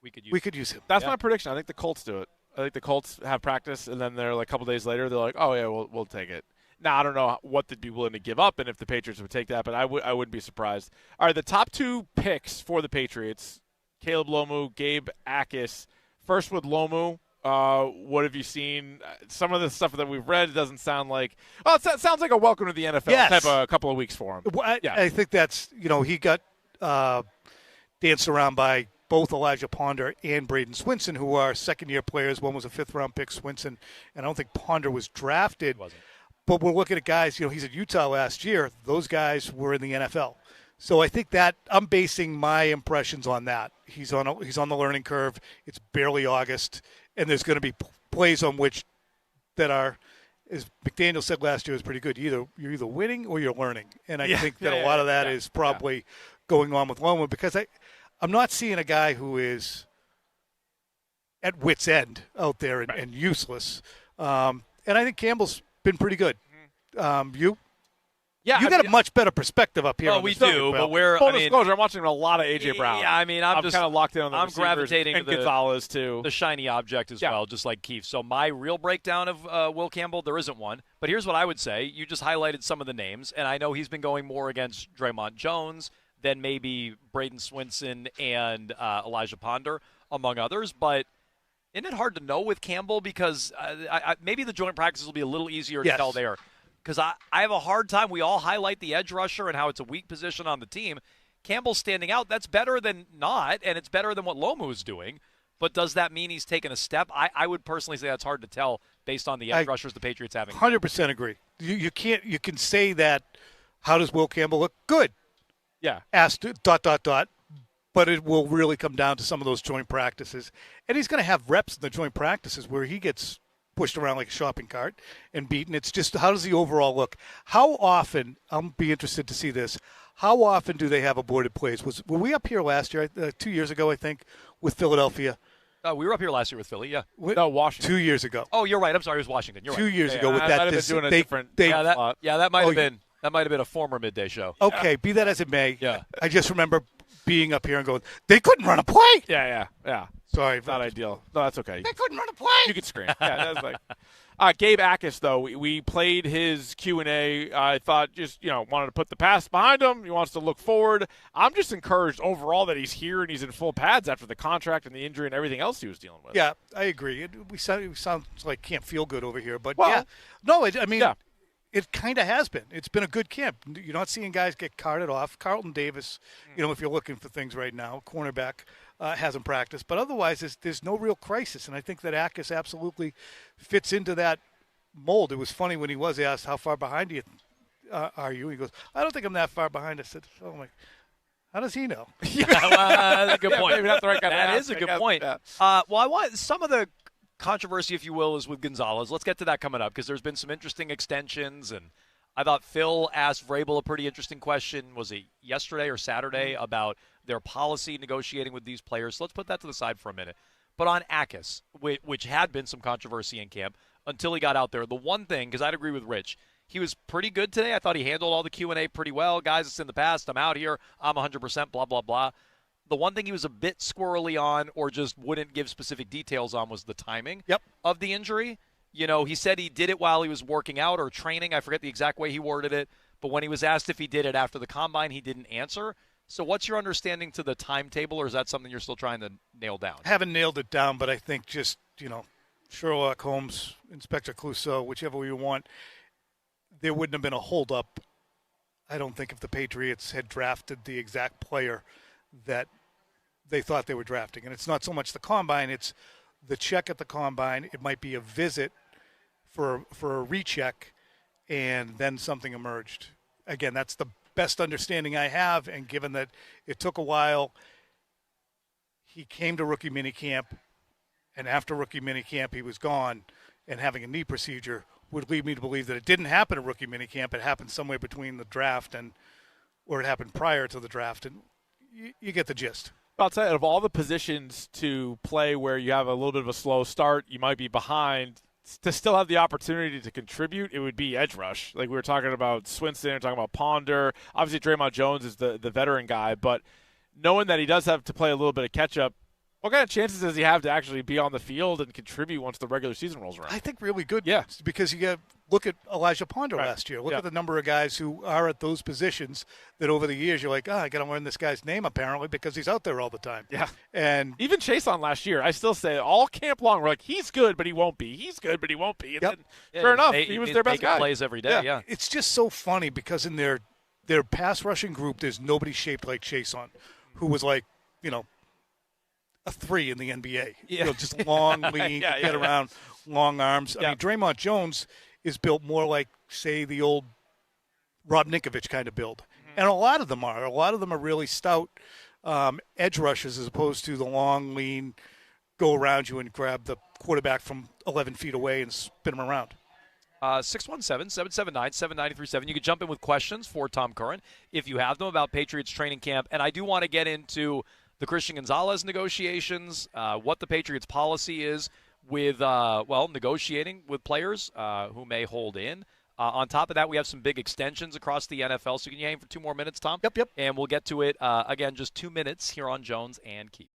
we could use him. That's my prediction. I think the Colts do it. I think the Colts have practice, and then they're like a couple days later, they're like, oh, yeah, we'll take it. Now, I don't know what they'd be willing to give up and if the Patriots would take that, but I wouldn't be surprised. All right, the top 2 picks for the Patriots, Caleb Lomu, Gabe Akis. First with Lomu, what have you seen? Some of the stuff that we've read doesn't sound like – well, it sounds like a welcome to the NFL type of a couple of weeks for him. Well, I think that's – he got danced around by both Elijah Ponder and Braden Swinson, who are second-year players. One was a fifth-round pick, Swinson, and I don't think Ponder was drafted. But we're looking at guys, he's at Utah last year. Those guys were in the NFL. So I think that I'm basing my impressions on that. He's on the learning curve. It's barely August, and there's going to be plays on which that are, as McDaniel said last year, is pretty good. You're either winning or you're learning, and I think that a lot of that is probably going on with Loma, because I'm not seeing a guy who is at wit's end out there and useless. And I think Campbell's been pretty good. You got a much better perspective up here. Well, we do, but full disclosure, I'm watching a lot of A.J. Brown. Yeah, I mean, I'm just kind of locked in on the I'm receivers gravitating and to Gonzalez too. The shiny object as well, just like Keefe. So my real breakdown of Will Campbell, there isn't one. But here's what I would say. You just highlighted some of the names, and I know he's been going more against Draymond Jones than maybe Braden Swinson and Elijah Ponder, among others. But isn't it hard to know with Campbell, because maybe the joint practices will be a little easier to tell there. Because I have a hard time. We all highlight the edge rusher and how it's a weak position on the team. Campbell's standing out. That's better than not, and it's better than what Lomu is doing. But does that mean he's taken a step? I would personally say that's hard to tell based on the edge rushers the Patriots having. 100% agree. You can't. You can say that. How does Will Campbell look? Good. Yeah. Asked ... But it will really come down to some of those joint practices, and he's going to have reps in the joint practices where he gets pushed around like a shopping cart and beaten. It's just, how does the overall look? How often, I'll be interested to see this, how often do they have aborted plays? Were we up here last year, 2 years ago, I think, with Philadelphia? We were up here last year with Philly, yeah. No, Washington. 2 years ago. Oh, you're right. I'm sorry, it was Washington. You're right. 2 years ago with I that. might have been doing a different slot. That might have been. That might have been a former midday show. Okay, be that as it may. Yeah. I just remember being up here and going, they couldn't run a play. Yeah. Sorry. Not ideal. No, that's okay. They couldn't run a play. You could scream. Yeah, that's like. Gabe Akis, though, we played his Q&A. I thought wanted to put the past behind him. He wants to look forward. I'm just encouraged overall that he's here and he's in full pads after the contract and the injury and everything else he was dealing with. Yeah, I agree. We sound like can't feel good over here, but it kind of has been. It's been a good camp. You're not seeing guys get carted off. Carlton Davis, if you're looking for things right now, cornerback, hasn't practiced. But otherwise, there's no real crisis. And I think that Akis absolutely fits into that mold. It was funny when he was asked, how far behind are you? He goes, I don't think I'm that far behind. I said, oh, my. How does he know? That's a good point. Maybe not the right guy to That ask, is a I good guess. point. Yeah. I want some of the controversy, if you will, is with Gonzalez. Let's get to that coming up, because there's been some interesting extensions, and I thought Phil asked Vrabel a pretty interesting question. Was it yesterday or Saturday about their policy negotiating with these players? So let's put that to the side for a minute. But on Akis, which had been some controversy in camp until he got out there, the one thing, because I'd agree with Rich, he was pretty good today. I thought he handled all the Q&A pretty well. Guys, it's in the past. I'm out here. I'm 100%, blah, blah, blah. The one thing he was a bit squirrely on, or just wouldn't give specific details on, was the timing of the injury. He said he did it while he was working out or training. I forget the exact way he worded it. But when he was asked if he did it after the combine, he didn't answer. So what's your understanding to the timetable, or is that something you're still trying to nail down? I haven't nailed it down, but I think just, Sherlock Holmes, Inspector Clouseau, whichever you want, there wouldn't have been a holdup, I don't think, if the Patriots had drafted the exact player that they thought they were drafting. And it's not so much the combine, it's the check at the combine. It might be a visit for a recheck, and then something emerged. again, that's the best understanding I have. And given that it took a while, he came to rookie minicamp, and after rookie minicamp, he was gone and having a knee procedure would lead me to believe that it didn't happen at rookie minicamp. It happened somewhere between the draft or it happened prior to the draft. And you get the gist. I'll tell you, of all the positions to play where you have a little bit of a slow start, you might be behind, to still have the opportunity to contribute, it would be edge rush. Like we were talking about Swinson, we're talking about Ponder. Obviously, Draymond Jones is the veteran guy, but knowing that he does have to play a little bit of catch-up, what kind of chances does he have to actually be on the field and contribute once the regular season rolls around? I think really good. Yeah. Because look at Elijah Ponder last year. Look at the number of guys who are at those positions that over the years you're like, I got to learn this guy's name apparently because he's out there all the time. Yeah. And even Chase on last year, I still say all camp long, we're like, he's good, but he won't be. He's good, but he won't be. And then, sure enough, he was their best guy. Plays every day, yeah. It's just so funny because in their pass rushing group, there's nobody shaped like Chase on, who was like, a 3 in the NBA. Yeah. Just long, lean, get around, long arms. I mean, Draymond Jones is built more like, say, the old Rob Ninkovich kind of build. Mm-hmm. And a lot of them are. A lot of them are really stout edge rushers as opposed to the long, lean, go around you and grab the quarterback from 11 feet away and spin him around. 617-779-7937. You can jump in with questions for Tom Curran if you have them about Patriots training camp. And I do want to get into the Christian Gonzalez negotiations, what the Patriots' policy is with, negotiating with players who may hold in. On top of that, we have some big extensions across the NFL. So can you hang for 2 more minutes, Tom? Yep. And we'll get to it, again, just 2 minutes here on Jones and Keith.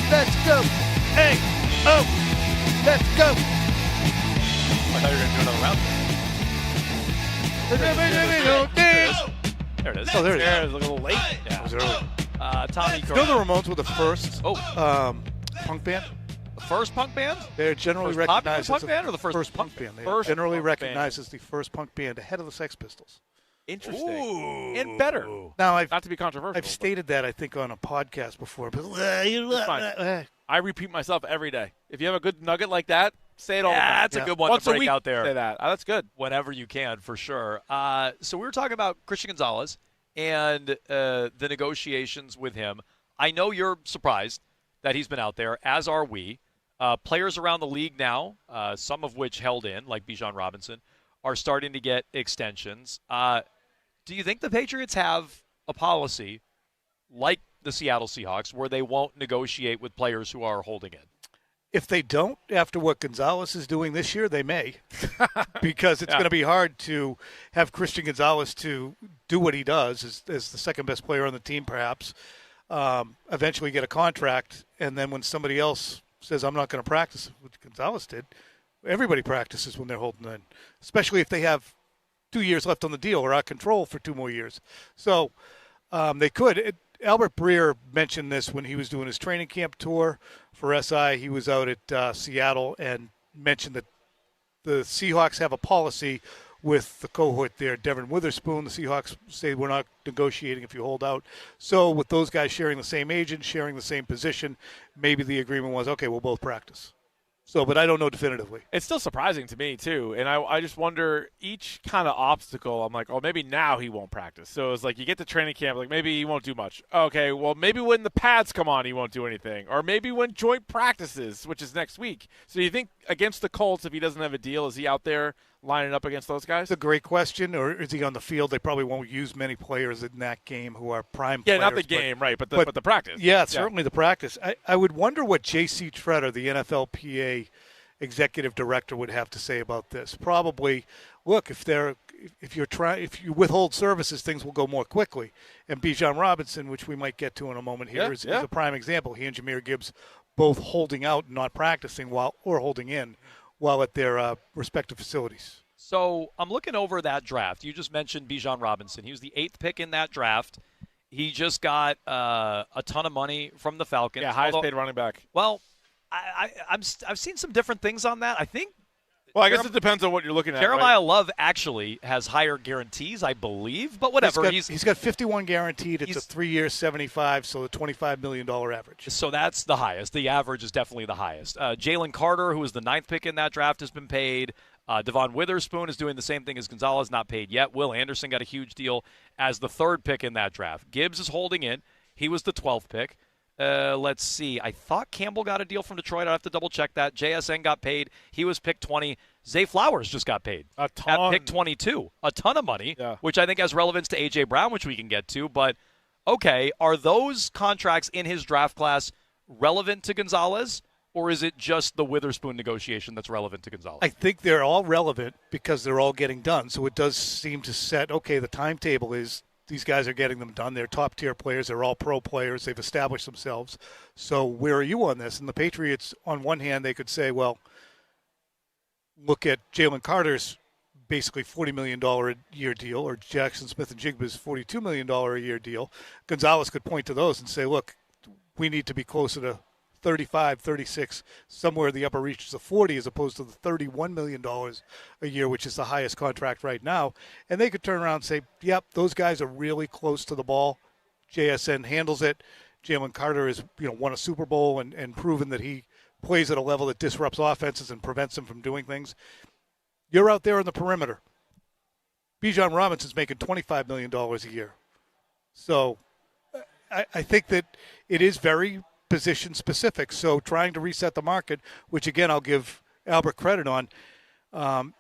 Let's go. Hey, let's go. I thought you were going to do another round. There it is. Oh, there it is. It was a little late. Yeah. It was early. Tommy You know the Ramones were the first punk band? The first punk band? They're generally First popular recognized punk as band or the first punk band. They're First generally punk recognized as the first punk band ahead of the Sex Pistols. Interesting. Ooh. And better. Now, Not to be controversial. I've stated that, I think, on a podcast before. But It's fine. I repeat myself every day. If you have a good nugget like that, say it all the time. That's a good one Once to a break week, out there. Say that. That's good. Whenever you can, for sure. So we were talking about Christian Gonzalez and the negotiations with him. I know you're surprised that he's been out there, as are we. Players around the league now, some of which held in, like Bijan Robinson, are starting to get extensions. Do you think the Patriots have a policy like the Seattle Seahawks where they won't negotiate with players who are holding in? If they don't, after what Gonzalez is doing this year, they may. Because it's going to be hard to have Christian Gonzalez to do what he does as the second best player on the team, perhaps, eventually get a contract. And then when somebody else says, I'm not going to practice, which Gonzalez did, everybody practices when they're holding in, especially if they have 2 years left on the deal or out of control for 2 more years. So they could. Albert Breer mentioned this when he was doing his training camp tour for SI. He was out at Seattle and mentioned that the Seahawks have a policy with the cohort there, Devin Witherspoon. The Seahawks say we're not negotiating if you hold out. So with those guys sharing the same agent, sharing the same position, maybe the agreement was, okay, we'll both practice. So, but I don't know definitively. It's still surprising to me, too. And I just wonder, each kind of obstacle, I'm like, oh, maybe now he won't practice. So it's like you get to training camp, like maybe he won't do much. Okay, well, maybe when the pads come on, he won't do anything. Or maybe when joint practices, which is next week. So you think against the Colts, if he doesn't have a deal, is he out there lining up against those guys? It's a great question. Or is he on the field? They probably won't use many players in that game who are prime players. Yeah, not the game, right, but the practice. Yeah, certainly the practice. I would wonder what J.C. Tretter, the NFLPA executive director, would have to say about this. Probably, look, if you withhold services, things will go more quickly. And Bijan Robinson, which we might get to in a moment here, is a prime example. He and Jahmyr Gibbs both holding out and not practicing or holding in while at their respective facilities. So I'm looking over that draft. You just mentioned Bijan Robinson. He was the 8th pick in that draft. He just got a ton of money from the Falcons. Yeah, highest paid running back. Well, I've seen some different things on that. I think. Well, I guess it depends on what you're looking at. Jeremiah Love actually has higher guarantees, I believe, but whatever. He's got 51 guaranteed. It's a 3-year, 75, so a $25 million average. So that's the highest. The average is definitely the highest. Jalen Carter, who was the 9th pick in that draft, has been paid. Devon Witherspoon is doing the same thing as Gonzalez, not paid yet. Will Anderson got a huge deal as the 3rd pick in that draft. Gibbs is holding in. He was the 12th pick. Let's see. I thought Campbell got a deal from Detroit. I'll have to double-check that. JSN got paid. He was pick 20. Zay Flowers just got paid. A ton. At pick 22. A ton of money, which I think has relevance to A.J. Brown, which we can get to. But, okay, are those contracts in his draft class relevant to Gonzalez, or is it just the Witherspoon negotiation that's relevant to Gonzalez? I think they're all relevant because they're all getting done. So it does seem to set, okay, the timetable is these guys are getting them done. They're top-tier players. They're all pro players. They've established themselves. So where are you on this? And the Patriots, on one hand, they could say, well, look at Jalen Carter's basically $40 million a year deal, or Jackson Smith and Jigba's $42 million a year deal. Gonzalez could point to those and say, look, we need to be closer to 35, 36, somewhere in the upper reaches of 40 as opposed to the $31 million a year, which is the highest contract right now. And they could turn around and say, yep, those guys are really close to the ball. JSN handles it. Jalen Carter has won a Super Bowl and proven that he plays at a level that disrupts offenses and prevents them from doing things. You're out there on the perimeter. Bijan Robinson's making $25 million a year. So I think that it is very position specific. So trying to reset the market, which again I'll give Albert credit on,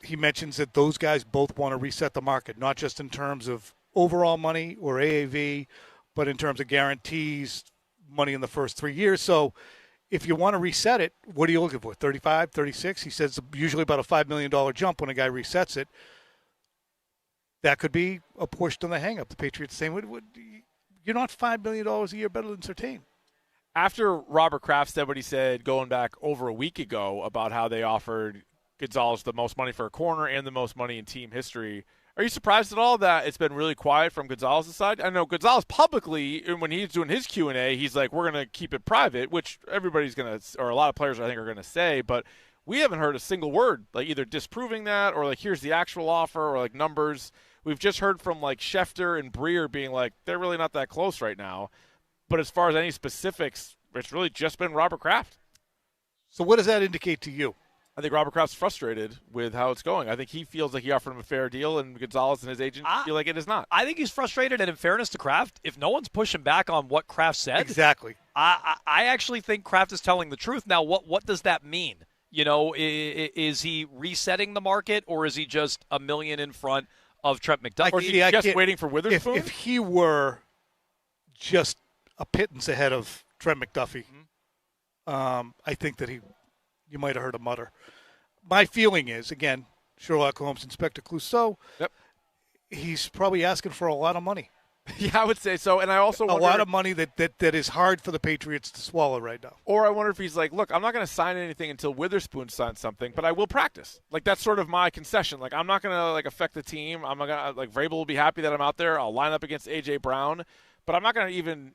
he mentions that those guys both want to reset the market, not just in terms of overall money or AAV, but in terms of guarantees, money in the first 3 years. So if you want to reset it, what are you looking for? 35, 36? He says usually about a $5 million jump when a guy resets it. That could be a push to the hang-up. The Patriots saying, you're not $5 million a year better than Surtain. After Robert Kraft said what he said going back over a week ago about how they offered Gonzalez the most money for a corner and the most money in team history, are you surprised at all that it's been really quiet from Gonzalez's side? I know Gonzalez publicly, when he's doing his Q&A, he's like, we're going to keep it private, which everybody's going to, or a lot of players I think are going to say, but we haven't heard a single word, like either disproving that or like here's the actual offer or like numbers. We've just heard from like Schefter and Breer being like, they're really not that close right now. But as far as any specifics, it's really just been Robert Kraft. So what does that indicate to you? I think Robert Kraft's frustrated with how it's going. I think he feels like he offered him a fair deal, and Gonzalez and his agent feel like it is not. I think he's frustrated, and in fairness to Kraft, if no one's pushing back on what Kraft said, exactly, I actually think Kraft is telling the truth. Now, what does that mean? You know, is he resetting the market, or is he just $1 million in front of Trent McDuffie? Or is he just waiting for Witherspoon? If he were just a pittance ahead of Trent McDuffie, I think that you might have heard a mutter. My feeling is, again, Sherlock Holmes, Inspector Clouseau, he's probably asking for a lot of money. Yeah, I would say so. And I also wonder, a lot of money that is hard for the Patriots to swallow right now. Or I wonder if he's like, look, I'm not going to sign anything until Witherspoon signs something, but I will practice. Like, that's sort of my concession. Like, I'm not going to, like, affect the team. I'm not going to, like, Vrabel will be happy that I'm out there. I'll line up against A.J. Brown. But I'm not going to even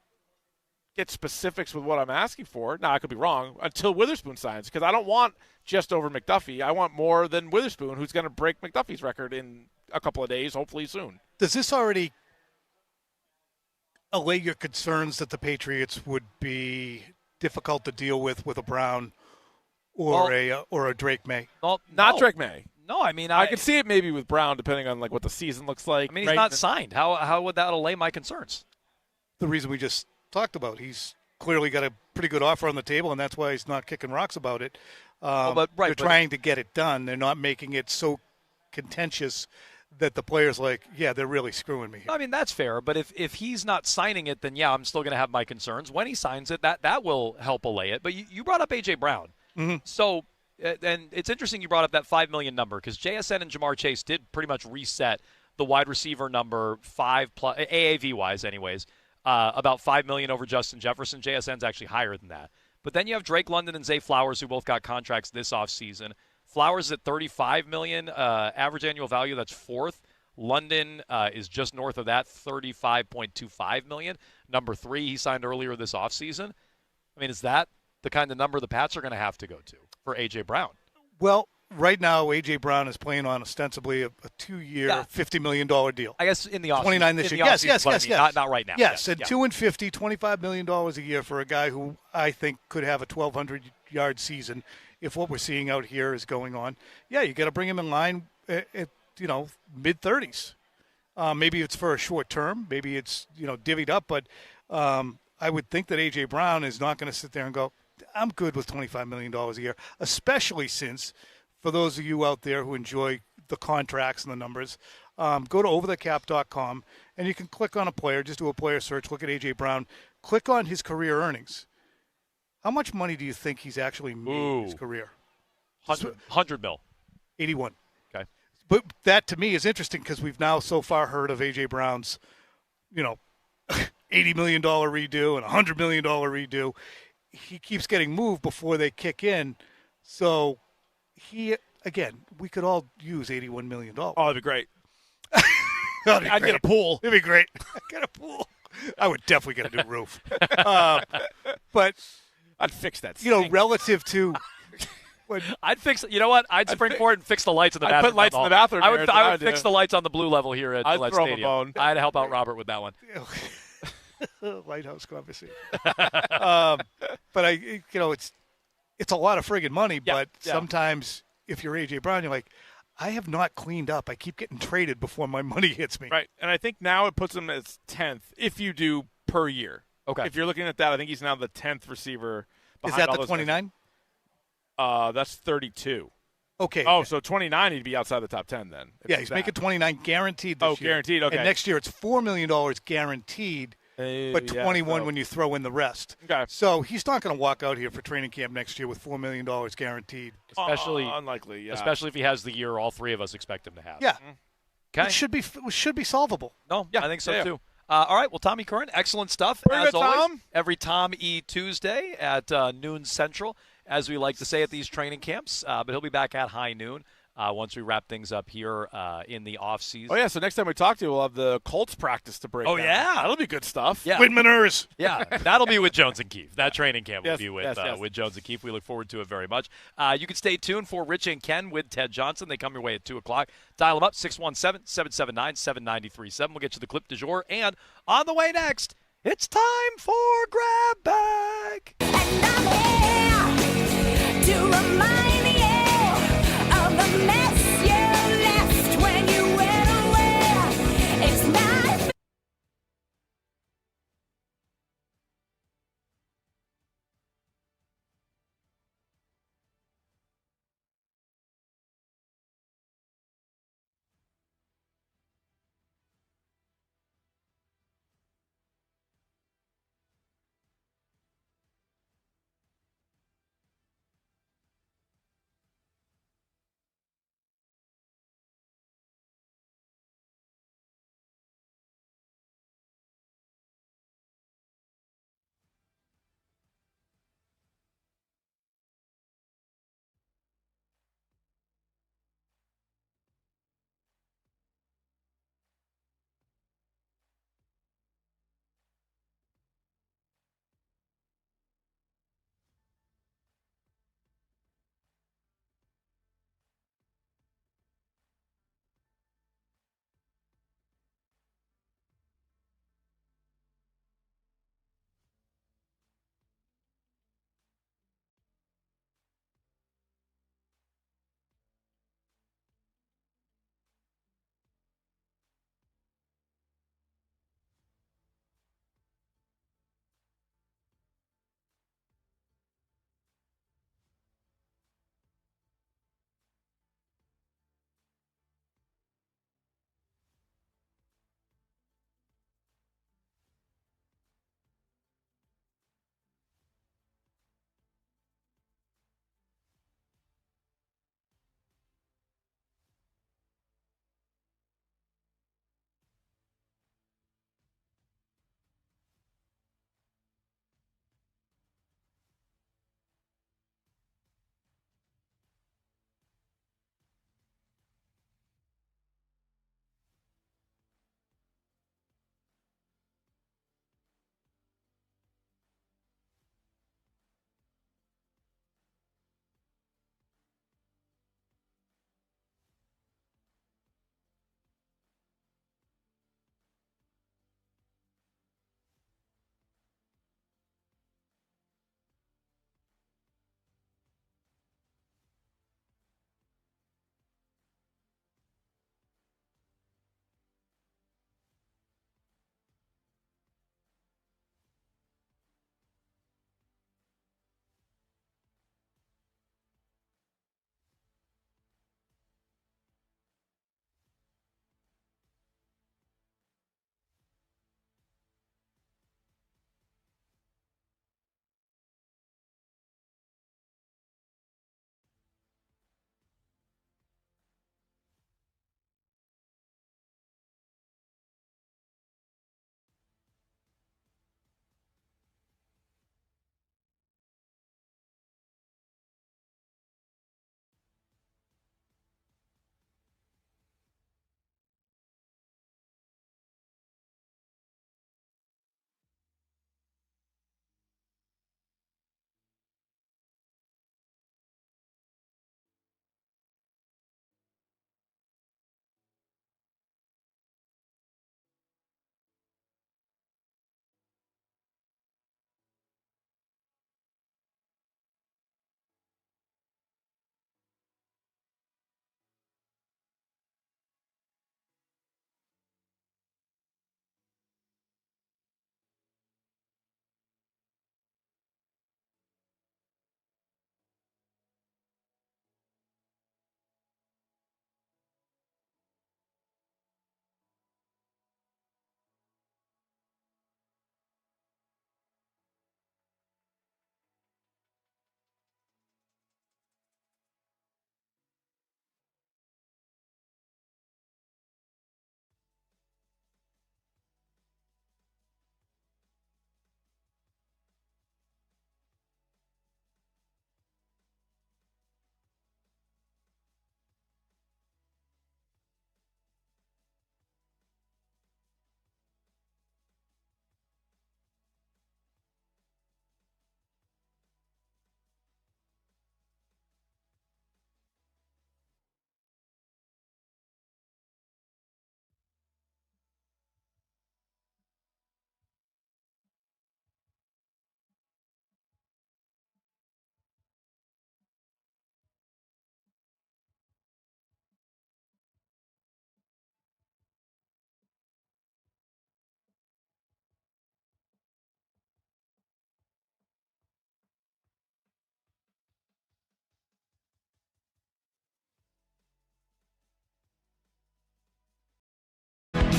get specifics with what I'm asking for. Now, I could be wrong, until Witherspoon signs, because I don't want just over McDuffie. I want more than Witherspoon, who's going to break McDuffie's record in a couple of days, hopefully soon. Does this already allay your concerns that the Patriots would be difficult to deal with a Brown or a Drake May? Well, not Drake May. No, I mean I could see it maybe with Brown, depending on like what the season looks like. I mean, he's not signed. How would that allay my concerns? The reason we just talked about. He's clearly got a pretty good offer on the table, and that's why he's not kicking rocks about it. They're trying to get it done. They're not making it so contentious that the player's like, yeah, they're really screwing me here. I mean, that's fair, but if he's not signing it, then, yeah, I'm still going to have my concerns. When he signs it, that will help allay it. But you brought up A.J. Brown. Mm-hmm. So, and it's interesting you brought up that $5 million number, because JSN and Jamar Chase did pretty much reset the wide receiver number 5+, AAV-wise anyways, about $5 million over Justin Jefferson. JSN's actually higher than that. But then you have Drake London and Zay Flowers, who both got contracts this offseason. Flowers at $35 million, average annual value, that's fourth. London is just north of that, $35.25 million. Number 3, he signed earlier this offseason. I mean, is that the kind of number the Pats are going to have to go to for A.J. Brown? Well, right now, A.J. Brown is playing on ostensibly a 2-year, $50 million deal. I guess in the offseason. 29 this year. Yes. Not right now. Yes, and 2 and 50, $25 million a year for a guy who I think could have a 1,200-yard season if what we're seeing out here is going on. Yeah, you got to bring him in line at mid-30s. Maybe it's for a short term. Maybe it's, divvied up. But I would think that A.J. Brown is not going to sit there and go, I'm good with $25 million a year, especially since, for those of you out there who enjoy the contracts and the numbers, go to overthecap.com, and you can click on a player, just do a player search, look at A.J. Brown, click on his career earnings. How much money do you think he's actually made in his career? 100 mil. 81. Okay. But that, to me, is interesting because we've now so far heard of A.J. Brown's, $80 million redo and $100 million redo. He keeps getting moved before they kick in. So we could all use $81 million. Oh, that'd be great. I'd get a pool. It'd be great. I'd get a pool. I would definitely get a new roof. But I'd fix that. Relative to I'd fix. You know what? I'd spring forward and fix the lights in the bathroom. I'd put lights in the bathrough. I would fix the lights on the blue level here at Gillette throw him Stadium. a bone. I'd help out Robert with that one. Lighthouse conversation. But it's a lot of friggin' money. But sometimes if you're A.J. Brown, you're like, I have not cleaned up. I keep getting traded before my money hits me. Right, and I think now it puts him as 10th if you do per year. Okay. If you're looking at that, I think he's now the 10th receiver. Is that the 29? That's 32. Okay. Oh, so 29 he'd be outside the top 10 then. Yeah, he's making 29 guaranteed this year. Oh, guaranteed, okay. And next year it's $4 million guaranteed, but 21 when you throw in the rest. Okay. So he's not going to walk out here for training camp next year with $4 million guaranteed. Especially unlikely, yeah. Especially if he has the year all three of us expect him to have. Yeah. Okay. Which should be solvable. No, I think so too. All right, well, Tommy Curran, excellent stuff. Very as good, always, Tom. Every Tom E. Tuesday at noon Central, as we like to say at these training camps. But he'll be back at high noon once we wrap things up here in the offseason. Oh, yeah, so next time we talk to you, we'll have the Colts practice to break down. Yeah. That'll be good stuff. Yeah. Windminers. Yeah, that'll be with Jones and Keefe. That training camp will Yes, be with yes. with Jones and Keefe. We look forward to it very much. You can stay tuned for Rich and Ken with Ted Johnson. They come your way at 2 o'clock. Dial them up, 617-779-7937. We'll get you the clip du jour. And on the way next, it's time for Grab Bag. And I'm here to remind you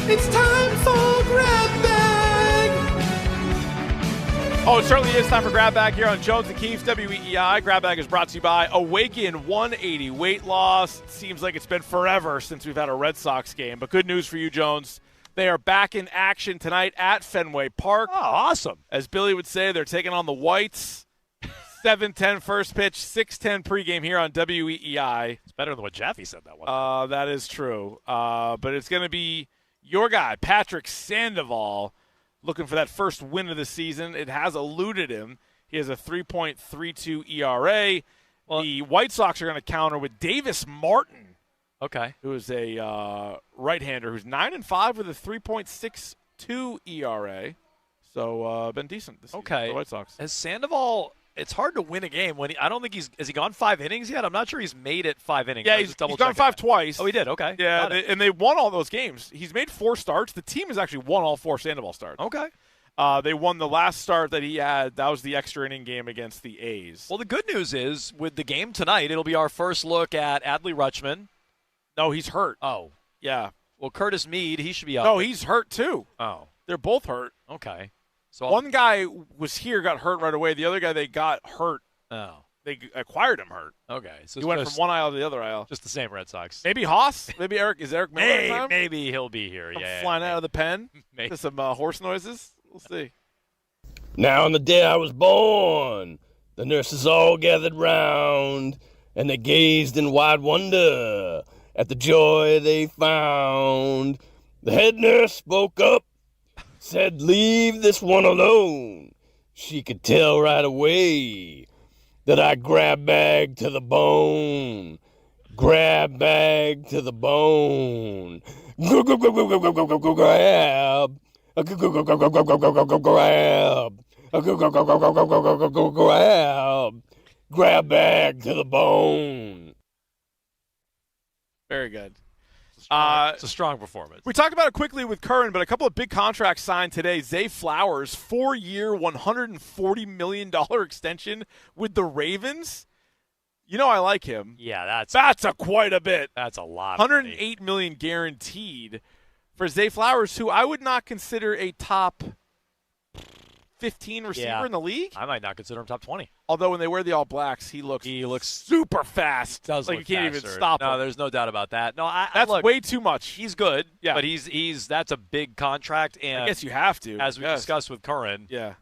It's time for Grab Bag. Oh, it certainly is time for Grab Bag here on Jones and Keefe, WEEI. Grab Bag is brought to you by Awaken 180 Weight Loss. It seems like it's been forever since we've had a Red Sox game, but good news for you, Jones. They are back in action tonight at Fenway Park. Oh, awesome. As Billy would say, they're taking on the Whites. 7:10 first pitch, 6:10 pregame here on WEEI. It's better than what Jaffe said that one. That is true. But it's going to be your guy, Patrick Sandoval, looking for that first win of the season. It has eluded him. He has a 3.32 ERA. Well, the White Sox are going to counter with Davis Martin. Okay. Who is a right-hander who's 9-5 with a 3.62 ERA. So been decent this season for the White Sox. Has Sandoval, it's hard to win a game when I don't think has he gone 5 innings yet? I'm not sure he's made it 5 innings. Yeah, he's gone 5 twice. Oh, he did? Okay. Yeah, and they won all those games. He's made 4 starts. The team has actually won all 4 Sandoval starts. Okay. They won the last start that he had. That was the extra inning game against the A's. Well, the good news is with the game tonight, it'll be our first look at Adley Rutschman. No, he's hurt. Oh. Yeah. Well, Curtis Meade, he should be up. No, he's hurt too. Oh. They're both hurt. Okay. So one guy was here, got hurt right away. The other guy, they got hurt. Oh. They acquired him hurt. Okay. So he went from one aisle to the other aisle. Just the same Red Sox. Maybe Haas? Maybe Eric? Is Eric Miller? Maybe he'll be here. Flying out of the pen Maybe. to some horse noises. We'll see. Now on the day I was born, the nurses all gathered round, and they gazed in wide wonder at the joy they found. The head nurse spoke up, said, "Leave this one alone." She could tell right away that I grab bag to the bone. Grab bag to the bone. Grab. Grab. Grab bag to the bone. Very good. It's a strong performance. We talked about it quickly with Curran, but a couple of big contracts signed today. Zay Flowers, 4-year, $140 million extension with the Ravens. You know I like him. Yeah, that's quite a bit. That's a lot. $108 million guaranteed for Zay Flowers, who I would not consider a top 15 receiver in the league. I might not consider him top 20. Although when they wear the All Blacks, he looks super fast. Does like look you can't faster. even stop him. No, there's no doubt about that. No, that's way too much. He's good. Yeah, but he's that's a big contract. And I guess you have to, as we discussed with Curran. Yeah.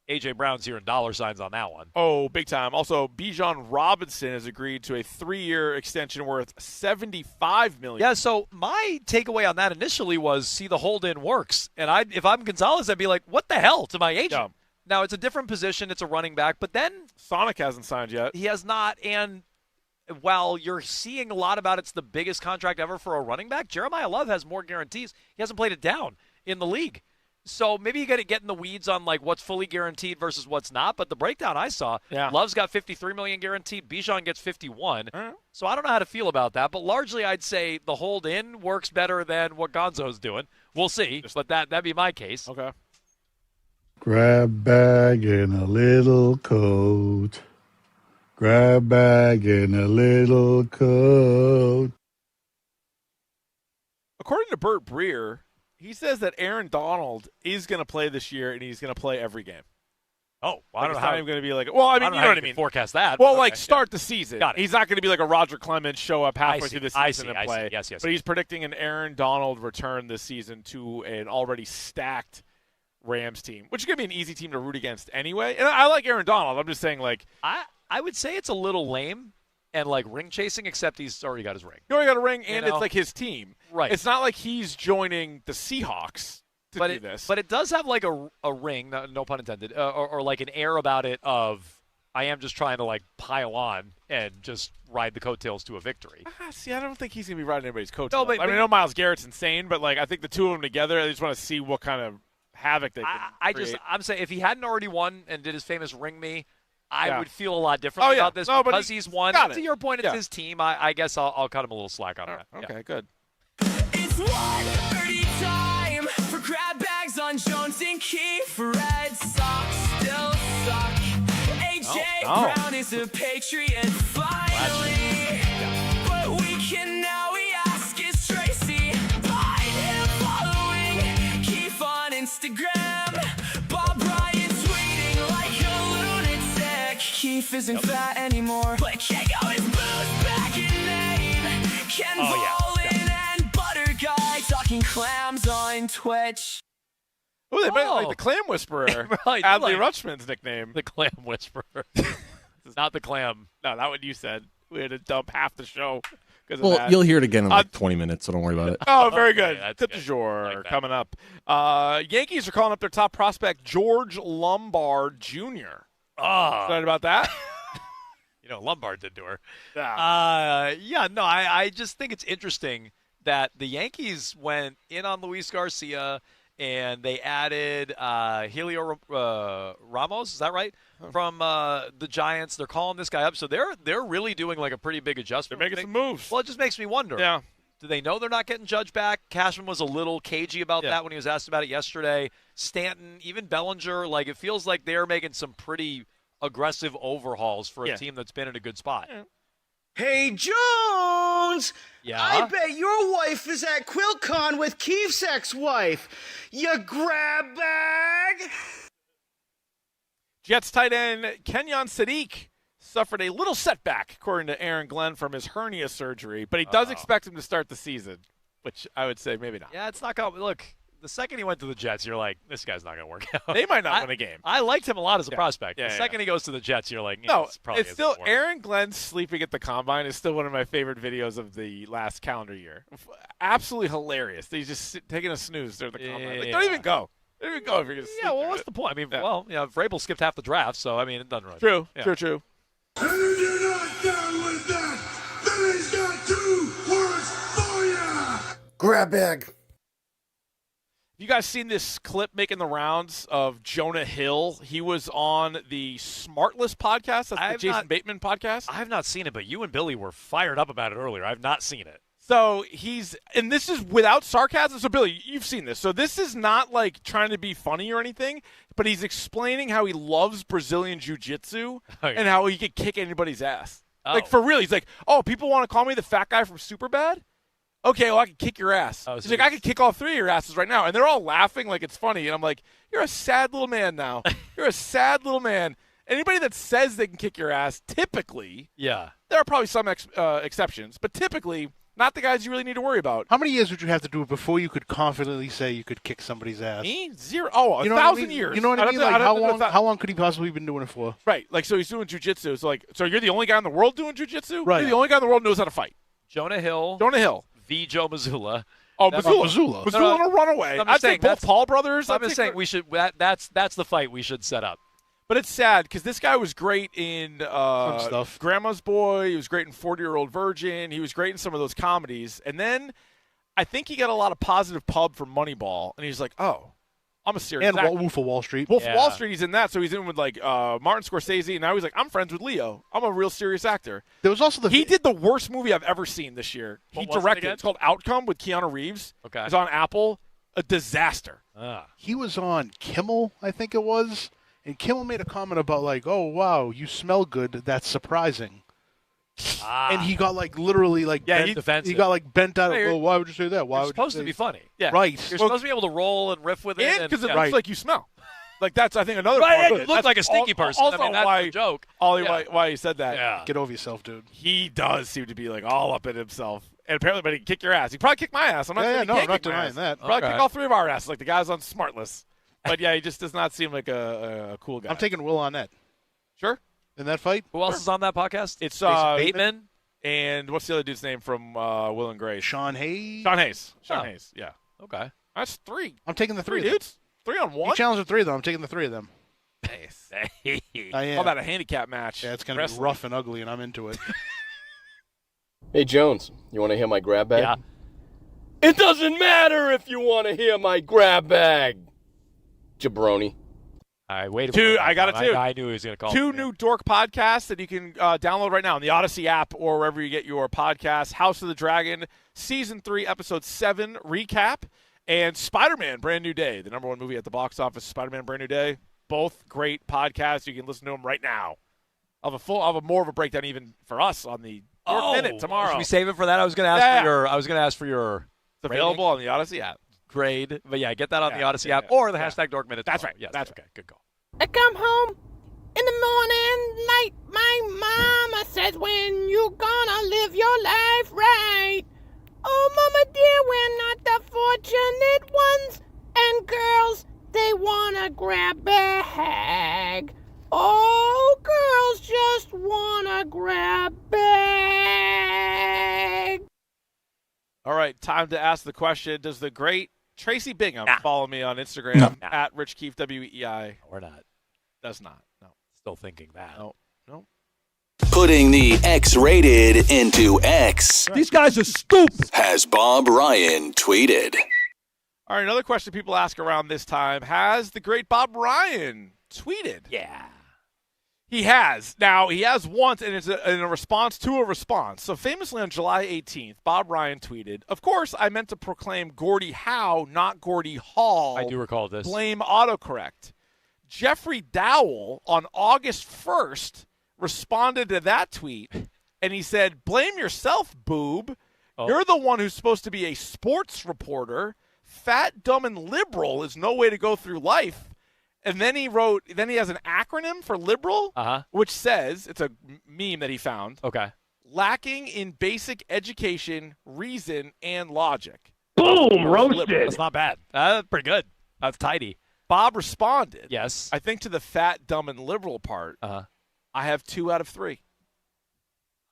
A.J. Brown's here in dollar signs on that one. Oh, big time. Also, Bijan Robinson has agreed to a 3-year extension worth $75 million. Yeah, so my takeaway on that initially was, see, the hold-in works. And if I'm Gonzalez, I'd be like, what the hell to my agent? Yeah. Now, it's a different position. It's a running back. But then Sonic hasn't signed yet. He has not. And while you're seeing a lot about it's the biggest contract ever for a running back, Jeremiah Love has more guarantees. He hasn't played it down in the league. So maybe you got to get in the weeds on like what's fully guaranteed versus what's not. But the breakdown I saw, Love's got $53 million guaranteed. Bijan gets $51. So I don't know how to feel about that. But largely, I'd say the hold in works better than what Gonzo's doing. We'll see. But that'd be my case. Okay. Grab bag in a little coat. Grab bag in a little coat. According to Bert Breer, he says that Aaron Donald is going to play this year, and he's going to play every game. Oh, well, I don't know how I'm going to be like. Well, I mean, I you know what I mean. Forecast that. Well, okay, like start the season. Got it. He's not going to be like a Roger Clemens, show up halfway through the season and play. Yes. But he's predicting an Aaron Donald return this season to an already stacked Rams team, which is going to be an easy team to root against anyway. And I like Aaron Donald. I'm just saying, like, I would say it's a little lame and like ring chasing, except he's already got his ring. He already got a ring, and it's like his team. Right. It's not like he's joining the Seahawks. But it does have like a ring, no pun intended, or like an air about it of I am just trying to like pile on and just ride the coattails to a victory. See, I don't think he's going to be riding anybody's No, coattails. but I mean, I know Myles Garrett's insane, but like I think the two of them together, I just want to see what kind of havoc they can create. I'm saying if he hadn't already won and did his famous ring me, I would feel a lot differently about this because he's won. To your point, it's his team. I guess I'll cut him a little slack on that. Okay, good. It's 1:30 time for grab bags on Jones and Keefe. Red Sox still suck. A.J. Brown is a Patriot finally. But we can now ask, is Tracy behind him following? wife isn't fat anymore. But Keiko is boost back in name. Ken Bolin and Butter Guy talking clams on Twitch. Oh, they made like the Clam Whisperer. Right, Adley Rutschman's nickname. The Clam Whisperer. This is not the clam. No, not what you said. We had to dump half the show because of Well, that. you'll hear it again in like 20 minutes, so don't worry about it. Oh, very good. that's Tip good. du jour Like that. coming up. Yankees are calling up their top prospect, George Lombard Jr. Oh. Excited about that? Lombard did to her. Yeah. No, I just think it's interesting that the Yankees went in on Luis Garcia and they added Helio Ramos. Is that right? From the Giants. They're calling this guy up. So they're really doing like a pretty big adjustment. They're making some moves. Well, it just makes me wonder. Yeah. Do they know they're not getting Judge back? Cashman was a little cagey about that when he was asked about it yesterday. Stanton, even Bellinger, like it feels like they're making some pretty aggressive overhauls for a team that's been in a good spot. Yeah. Hey, Jones! Yeah? I bet your wife is at QuiltCon with Keith's ex-wife. You grab bag! Jets tight end Kenyon Sadiq suffered a little setback, according to Aaron Glenn, from his hernia surgery, but he does expect him to start the season, which I would say maybe not. Yeah, it's not going to – look, the second he went to the Jets, you're like, this guy's not going to work out. They might not win a game. I liked him a lot as a prospect. Yeah, the second he goes to the Jets, you're like, no, this probably it's still isn't work. Aaron Glenn sleeping at the combine is still one of my favorite videos of the last calendar year. Absolutely hilarious. He's just taking a snooze during the combine. Like, don't even go. Don't even go if you're going to sleep. Yeah, well, what's the point? I mean, Vrabel skipped half the draft, so, I mean, it doesn't really True, matter. true. And if you're not down with that, then he's got 2 words for you. Grab bag. You guys seen this clip making the rounds of Jonah Hill? He was on the Smartless podcast. That's the Jason Bateman podcast. I have not seen it, but you and Billy were fired up about it earlier. I have not seen it. So and this is without sarcasm. So Billy, you've seen this. So this is not like trying to be funny or anything, but he's explaining how he loves Brazilian jiu-jitsu and how he could kick anybody's ass. Like for real. He's like, oh, people want to call me the fat guy from Superbad? Okay, well, I can kick your ass. He's like, I can kick all 3 of your asses right now. And they're all laughing like it's funny. And I'm like, you're a sad little man now. You're a sad little man. Anybody that says they can kick your ass, typically, there are probably some exceptions, but typically not the guys you really need to worry about. How many years would you have to do it before you could confidently say you could kick somebody's ass? Me? 0. Oh, 1,000 years. You know what I mean? Like how long could he possibly have been doing it for? Right. Like, so he's doing jiu-jitsu. So you're the only guy in the world doing jiu-jitsu? Right. You're the only guy in the world who knows how to fight. Jonah Hill. The Joe Mazzulla. Oh, Mazzulla. Mazzulla in a runaway. I'm I'd say saying both Paul brothers. I'm just saying we should. That's the fight we should set up. But it's sad because this guy was great in stuff. Grandma's Boy. He was great in 40-Year-Old Virgin. He was great in some of those comedies. And then I think he got a lot of positive pub from Moneyball. And he's like, oh, I'm a serious actor. And Wolf of Wall Street. Wolf of Wall Street, he's in that. So he's in with like Martin Scorsese. And now he's like, I'm friends with Leo. I'm a real serious actor. There was also He did the worst movie I've ever seen this year. He directed it. It's called Outcome with Keanu Reeves. Okay. It's on Apple. A disaster. He was on Kimmel, I think it was. And Kimmel made a comment about like, oh, wow, you smell good. That's surprising. And he got like literally like he got like bent out. Well, why would you say that? Why You're would supposed you to be funny. Yeah. Right. You're supposed to be able to roll and riff with it. And because it yeah. looks like you smell. Like that's, I think, another Right, part. it looked like a stinky person. Also, I mean, that's why the joke. Ollie, Yeah. why he said that. Yeah. Get over yourself, dude. He does seem to be like all up in himself. And apparently, but he can kick your ass. He probably kicked my ass. I'm not saying he no, can't I'm not kick my denying ass. that. Probably Okay. kick all 3 of our asses, like the guys on Smartless. But yeah, he just does not seem like a cool guy. I'm taking Will on that. Sure. In that fight? Who else is on that podcast? It's Jason Bateman. And what's the other dude's name from Will and Grace? Sean Hayes. Sean Hayes. Oh. Sean Hayes. Yeah. Okay. That's 3. I'm taking the 3 of them. dudes. 3 on 1. You challenged the 3 of them. I'm taking the 3 of them. Nice. I am. Call that a handicap match. Yeah, it's going to be rough and ugly, and I'm into it. Hey, Jones, you want to hear my grab bag? Yeah. It doesn't matter if you want to hear my grab bag, jabroni. I waited. I got it too. I knew he was going to call. 2 new dork podcasts that you can download right now on the Odyssey app or wherever you get your podcasts. House of the Dragon, Season 3, Episode 7 recap, and Spider-Man: Brand New Day, the #1 movie at the box office. Spider-Man: Brand New Day, both great podcasts. You can listen to them right now. I'll have more of a breakdown even for us on the Dork Minute tomorrow. Should we save it for that? I was going to ask for your. I was going to ask for your. It's available on the Odyssey app. Grade, but yeah, get that on the Odyssey app or the hashtag Dork Minute. That's right. Yes, That's okay. Good call. I come home in the morning light, my mama says, when you gonna live your life right? Oh, mama dear, we're not the fortunate ones. And girls, they wanna grab bag. Oh, girls just wanna grab bag. All right, time to ask the question. Does the great Tracy Bingham follow me on Instagram at Rich Keefe WEEI? We're not. Does not. No. Still thinking that. No. Putting the X-rated into X. These guys are stupid. Has Bob Ryan tweeted. All right, another question people ask around this time. Has the great Bob Ryan tweeted? Yeah. He has. Now, he has once, and it's in a response to a response. So famously on July 18th, Bob Ryan tweeted, "Of course, I meant to proclaim Gordie Howe, not Gordie Hall. I do recall this. Blame autocorrect." Jeffrey Dowell on August 1st responded to that tweet, and he said, "Blame yourself, boob. You're the one who's supposed to be a sports reporter. Fat, dumb, and liberal is no way to go through life." And then he has an acronym for liberal, which says, it's a meme that he found. Okay. Lacking in basic education, reason, and logic. Boom, roasted. That's not bad. That's pretty good. That's tidy. Bob responded. Yes. I think to the fat, dumb, and liberal part, I have 2 out of 3.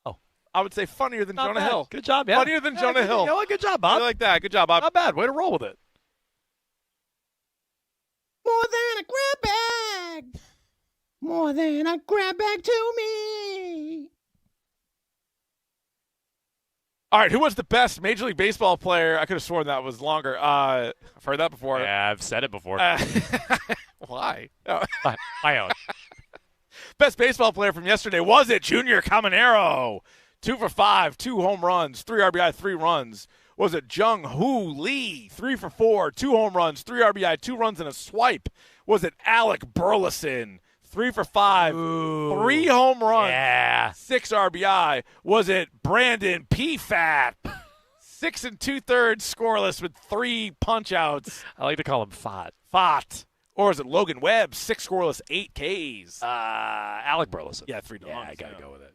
Oh. I would say funnier than Not Jonah bad. Hill. Good job, yeah. Funnier than Jonah Hill. You know what? Good job, Bob. I like that. Good job, Bob. Not bad. Way to roll with it. More than a grab bag. More than a grab bag to me. All right, who was the best Major League Baseball player? I could have sworn that was longer. I've heard that before. Yeah, I've said it before. Why? Oh. I own. Best baseball player from yesterday, was it Junior Caminero? 2 for 5, 2 home runs, 3 RBI, 3 runs. Was it Jung Hoo Lee? 3 for 4, 2 home runs, 3 RBI, 2 runs, and a swipe. Was it Alec Burleson? 3 for 5, 3 home runs, 6 RBI. Was it Brandon Pfaadt? 6 2/3 scoreless with 3 punch-outs. I like to call him Fat. Fat. Or is it Logan Webb? 6 scoreless, 8 Ks. Alec Burleson. Yeah, 3 Yeah, I got to go with it.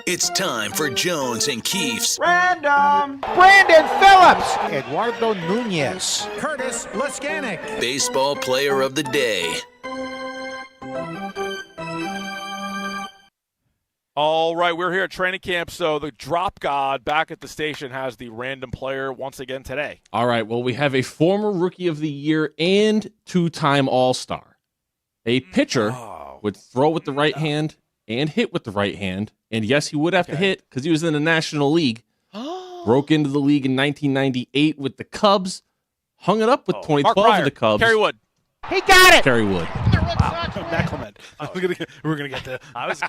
It's time for Jones and Keefe's Random. Brandon Phillips. Eduardo Nunez. Curtis Laskanik. Baseball Player of the Day. All right, we're here at training camp, so the drop god back at the station has the random player once again today. All right, well, we have a former Rookie of the Year and 2-time All-Star. A pitcher would throw with the right hand and hit with the right hand. And yes, he would have to hit because he was in the National League. Broke into the league in 1998 with the Cubs. Hung it up with 2012 with the Cubs. Kerry Wood. He got it. Kerry Wood. Matt Clement. We're gonna get to. I was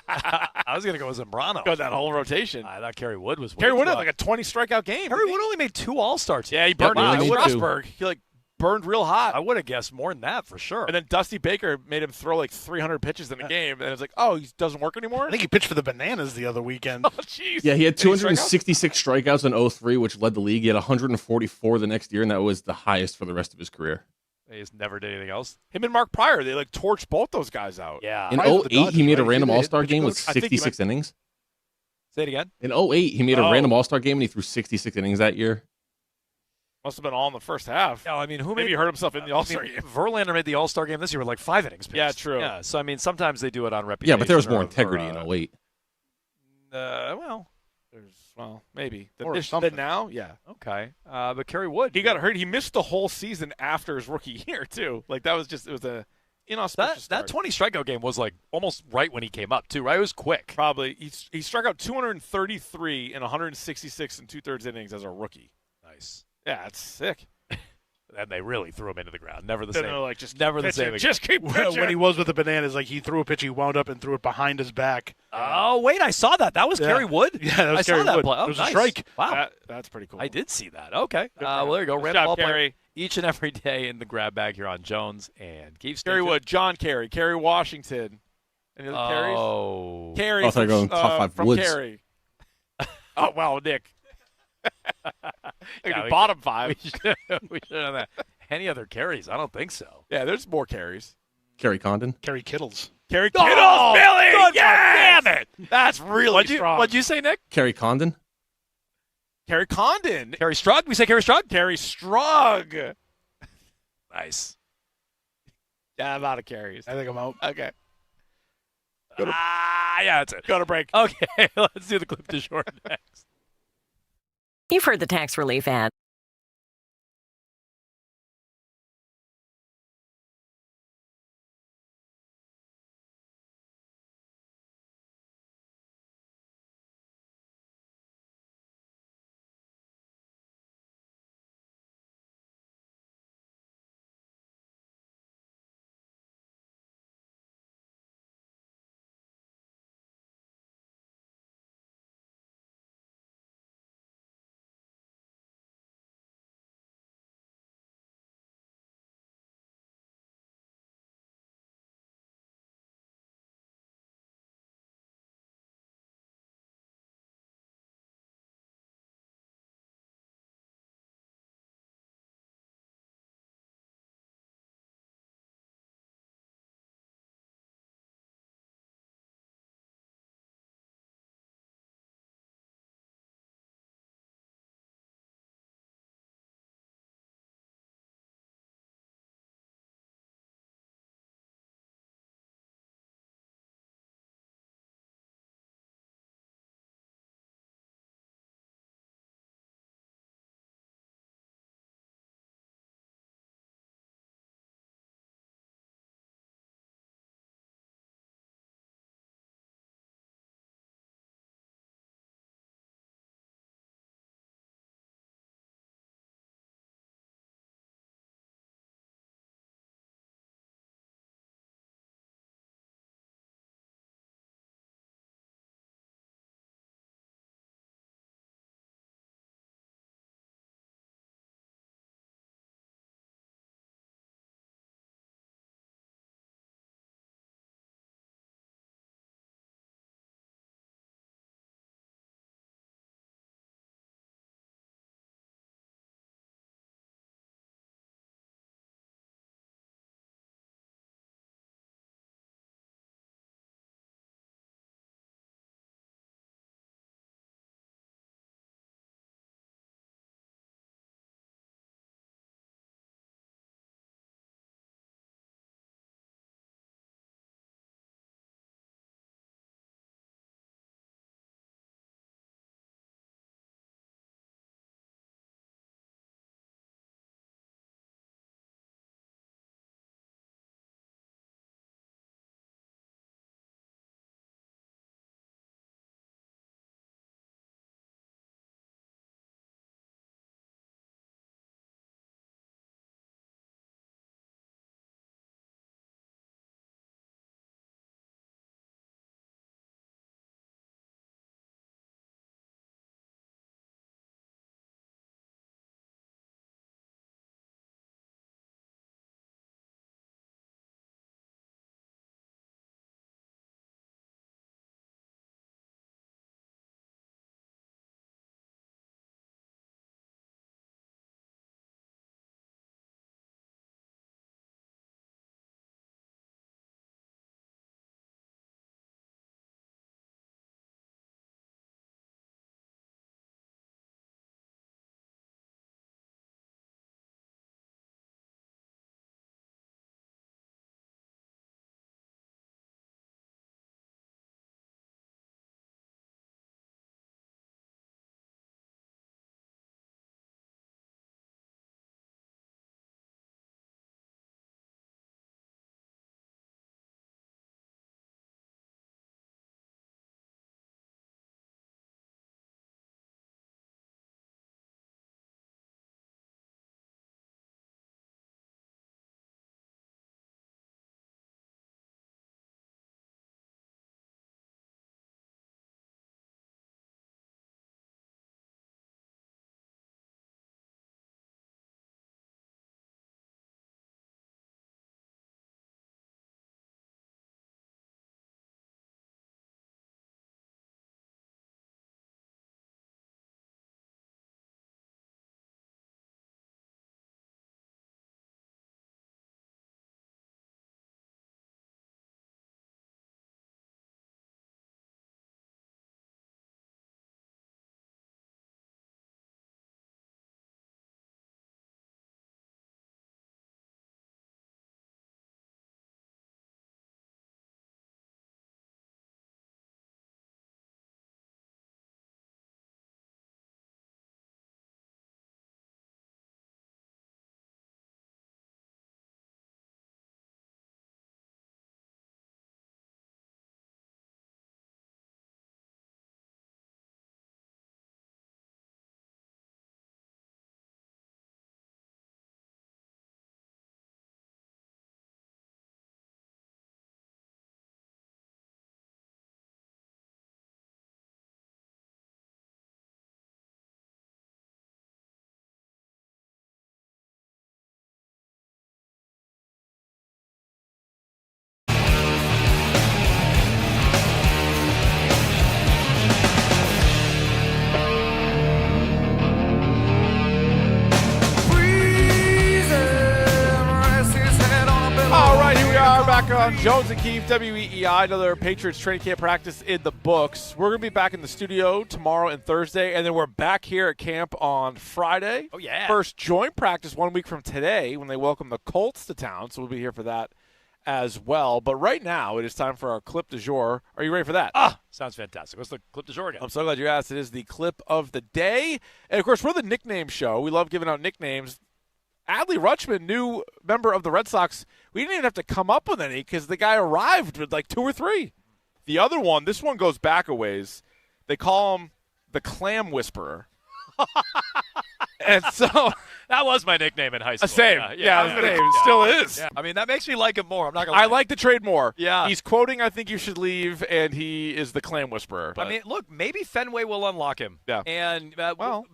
gonna go with Zambrano. Go that whole rotation. I thought Kerry Wood was. Kerry Wood had like a 20 strikeout game. Kerry Wood only made 2 All-Stars. Yeah, he burned only made 2. Strasburg. He burned real hot. I would have guessed more than that for sure. And then Dusty Baker made him throw like 300 pitches in a game, and it's like, oh, he doesn't work anymore. I think he pitched for the Bananas the other weekend. Oh, jeez. Yeah, he had 266 strikeouts in 03, which led the league. He had 144 the next year, and that was the highest for the rest of his career. He just never did anything else. Him and Mark Pryor, they torched both those guys out. Yeah. In 08, he made a random All-Star game with 66 innings. Say it again. In 08, he made a random All-Star game, and he threw 66 innings that year. Must have been all in the first half. Yeah, I mean, Maybe he hurt himself in the All-Star game. Verlander made the All-Star game this year with like 5 innings pitched. Yeah, true. Yeah, so I mean, sometimes they do it on reputation. Yeah, but there was more integrity in 08. Maybe. Something. Now, yeah. Okay. But Kerry Wood. He got hurt. He missed the whole season after his rookie year, too. It was a inauspicious That 20 strikeout game was like almost right when he came up, too, right? It was quick. Probably. He struck out 233 in 166 2/3 innings as a rookie. Nice. Yeah, it's sick. And they really threw him into the ground. Never the same. They're like, just never the pitching. same again. Just keep pitching. When he was with the Bananas, he threw a pitch, he wound up and threw it behind his back. Oh, wait, I saw that. That was Kerry Wood? Yeah, that was I Kerry saw that Wood. play. Oh, it was nice. a strike. Wow. That's pretty cool. I did see that. Okay. Well, there you go. Good Random job, ball player Kerry. each and every day in the grab bag here on Jones and Keefe. Kerry Wood, John Kerry, Kerry Washington. Any other Kerrys? Oh. Kerry I thought from, going top 5 from Woods. Kerry. Oh, wow, Nick. Yeah, bottom 5. We should have done that. Any other carries? I don't think so. Yeah, there's more carries. Kerry Condon. Kerry Kittles. Kerry Kittles, Billy! Good Yes! one. Damn it! That's really strong. What'd you say, Nick? Kerry Condon. Kerry Condon. Kerry Strug? We say Kerry Strug? Kerry Strug. Nice. Yeah, I'm out of carries. I think I'm out. Okay. Yeah, that's it. Go to break. Okay, let's do the clip to short next. You've heard the tax relief ad. back on Jones and Keefe, WEEI, another Patriots training camp practice in the books. We're going to be back in the studio tomorrow and Thursday, and then we're back here at camp on Friday. Oh, yeah. First joint practice 1 week from today when they welcome the Colts to town, so we'll be here for that as well. But right now, it is time for our clip du jour. Are you ready for that? Sounds fantastic. What's the clip du jour again? I'm so glad you asked. It is the clip of the day. And, of course, we're the nickname show. We love giving out nicknames. Adley Rutschman, new member of the Red Sox, we didn't even have to come up with any because the guy arrived with like 2 or 3. The other one, this one goes back a ways. They call him the Clam Whisperer. And so that was my nickname in high school. Same. Yeah, same. Still is. Yeah. I mean, that makes me like him more. I'm not going to I like the trade more. Yeah. He's quoting I think you should leave, and he is the Clam Whisperer. I mean, look, maybe Fenway will unlock him. Yeah. And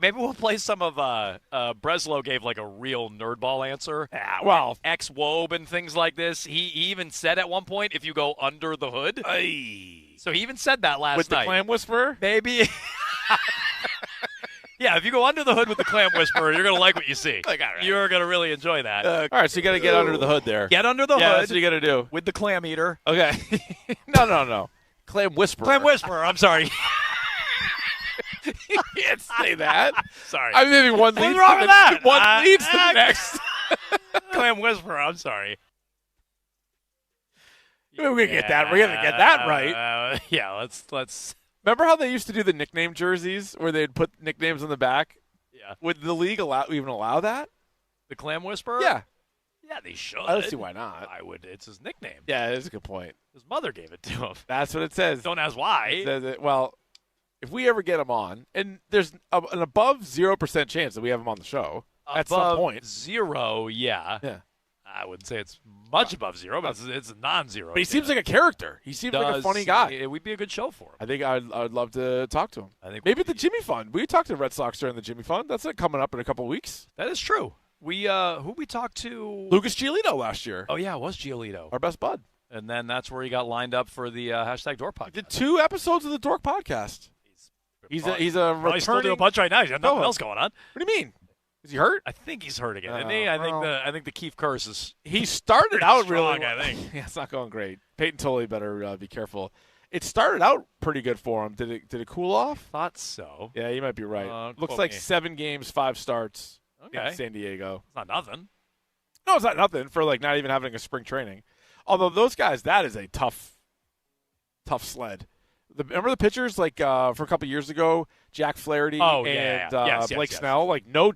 maybe we'll play some of Breslow gave like a real nerdball answer. Yeah, well. Ex-Wobe and things like this. He even said at one point, if you go under the hood. So he even said that last night. With the Clam Whisperer? Maybe. Yeah, if you go under the hood with the Clam Whisperer, you're going to like what you see. You're going to really enjoy that. All right, so you got to get under the hood there. Get under the hood. That's what you got to do. With the Clam Eater. Okay. No. Clam Whisperer. Clam Whisperer, I'm sorry. You can't say that. Sorry. I mean, maybe one leads What's wrong with that? One leads to the next. Clam Whisperer, I'm sorry. We're going to get that. We're going to get that right. Yeah, let's. Remember how they used to do the nickname jerseys where they'd put nicknames on the back? Yeah. Would the league even allow that? The Clam Whisperer? Yeah. Yeah, they should. I don't see why not. I would. It's his nickname. Yeah, that's a good point. His mother gave it to him. That's what it says. Don't ask why. It says it, well, if we ever get him on, and there's an above 0% chance that we have him on the show at some point. 0, yeah. Yeah. I wouldn't say it's much above 0, but it's non-zero. But he seems like a character. He seems like a funny guy. It would be a good show for him. I think I'd love to talk to him. I think maybe at the Jimmy Fund. We talked to the Red Sox during the Jimmy Fund. That's coming up in a couple of weeks. That is true. We who we talked to? Lucas Giolito last year. Oh yeah, it was Giolito, our best bud. And then that's where he got lined up for the hashtag Dork podcast. He did 2 episodes of the Dork podcast. He's a returning. Still doing a bunch right now. He's got nothing else going on. What do you mean? Is he hurt? I think he's hurt again. I think the Keefe curse is. He started out strong, really. I think. Yeah, it's not going great. Peyton Tully better be careful. It started out pretty good for him. Did it cool off? Thought so. Yeah, you might be right. Looks quote like me. 7 games, 5 starts. Okay. In San Diego. It's not nothing. No, it's not nothing for like not even having a spring training. Although those guys, that is a tough sled. Remember the pitchers like for a couple years ago, Jack Flaherty and Blake Snell, like no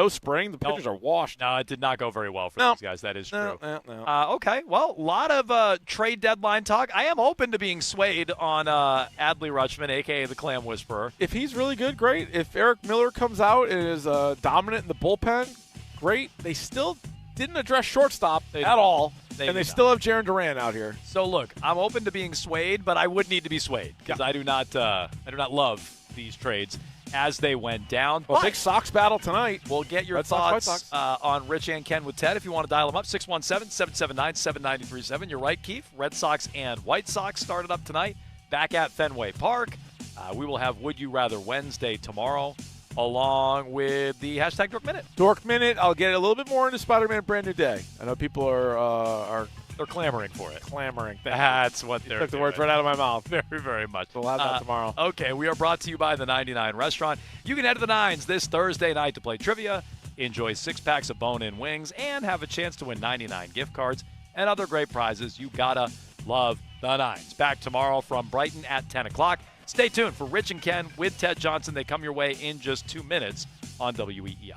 spring. The pitchers are washed. No, it did not go very well for these guys. That is true. No. Okay, well, a lot of trade deadline talk. I am open to being swayed on Adley Rutschman, a.k.a. the Clam Whisperer. If he's really good, great. If Eric Miller comes out and is dominant in the bullpen, great. They still didn't address shortstop at all, and they still have Jarren Duran out here. So look, I'm open to being swayed, but I would need to be swayed because I do not love these trades as they went down. Well, big Sox battle tonight. We'll get your Red Sox, thoughts on Rich and Ken with Ted if you want to dial them up, 617-779-7937. You're right, Keith. Red Sox and White Sox started up tonight back at Fenway Park. We will have Would You Rather Wednesday tomorrow, along with the hashtag Dork Minute. Dork Minute. I'll get a little bit more into Spider-Man Brand New Day. I know people are they're clamoring for it. Clamoring. That's what they're Took the words right out of my mouth. Very, very much. We'll have that tomorrow. Okay, we are brought to you by the 99 Restaurant. You can head to the 9s this Thursday night to play trivia, enjoy 6 packs of bone-in wings, and have a chance to win 99 gift cards and other great prizes. You gotta love the 9s. Back tomorrow from Brighton at 10 o'clock. Stay tuned for Rich and Ken with Ted Johnson. They come your way in just 2 minutes on WEEI.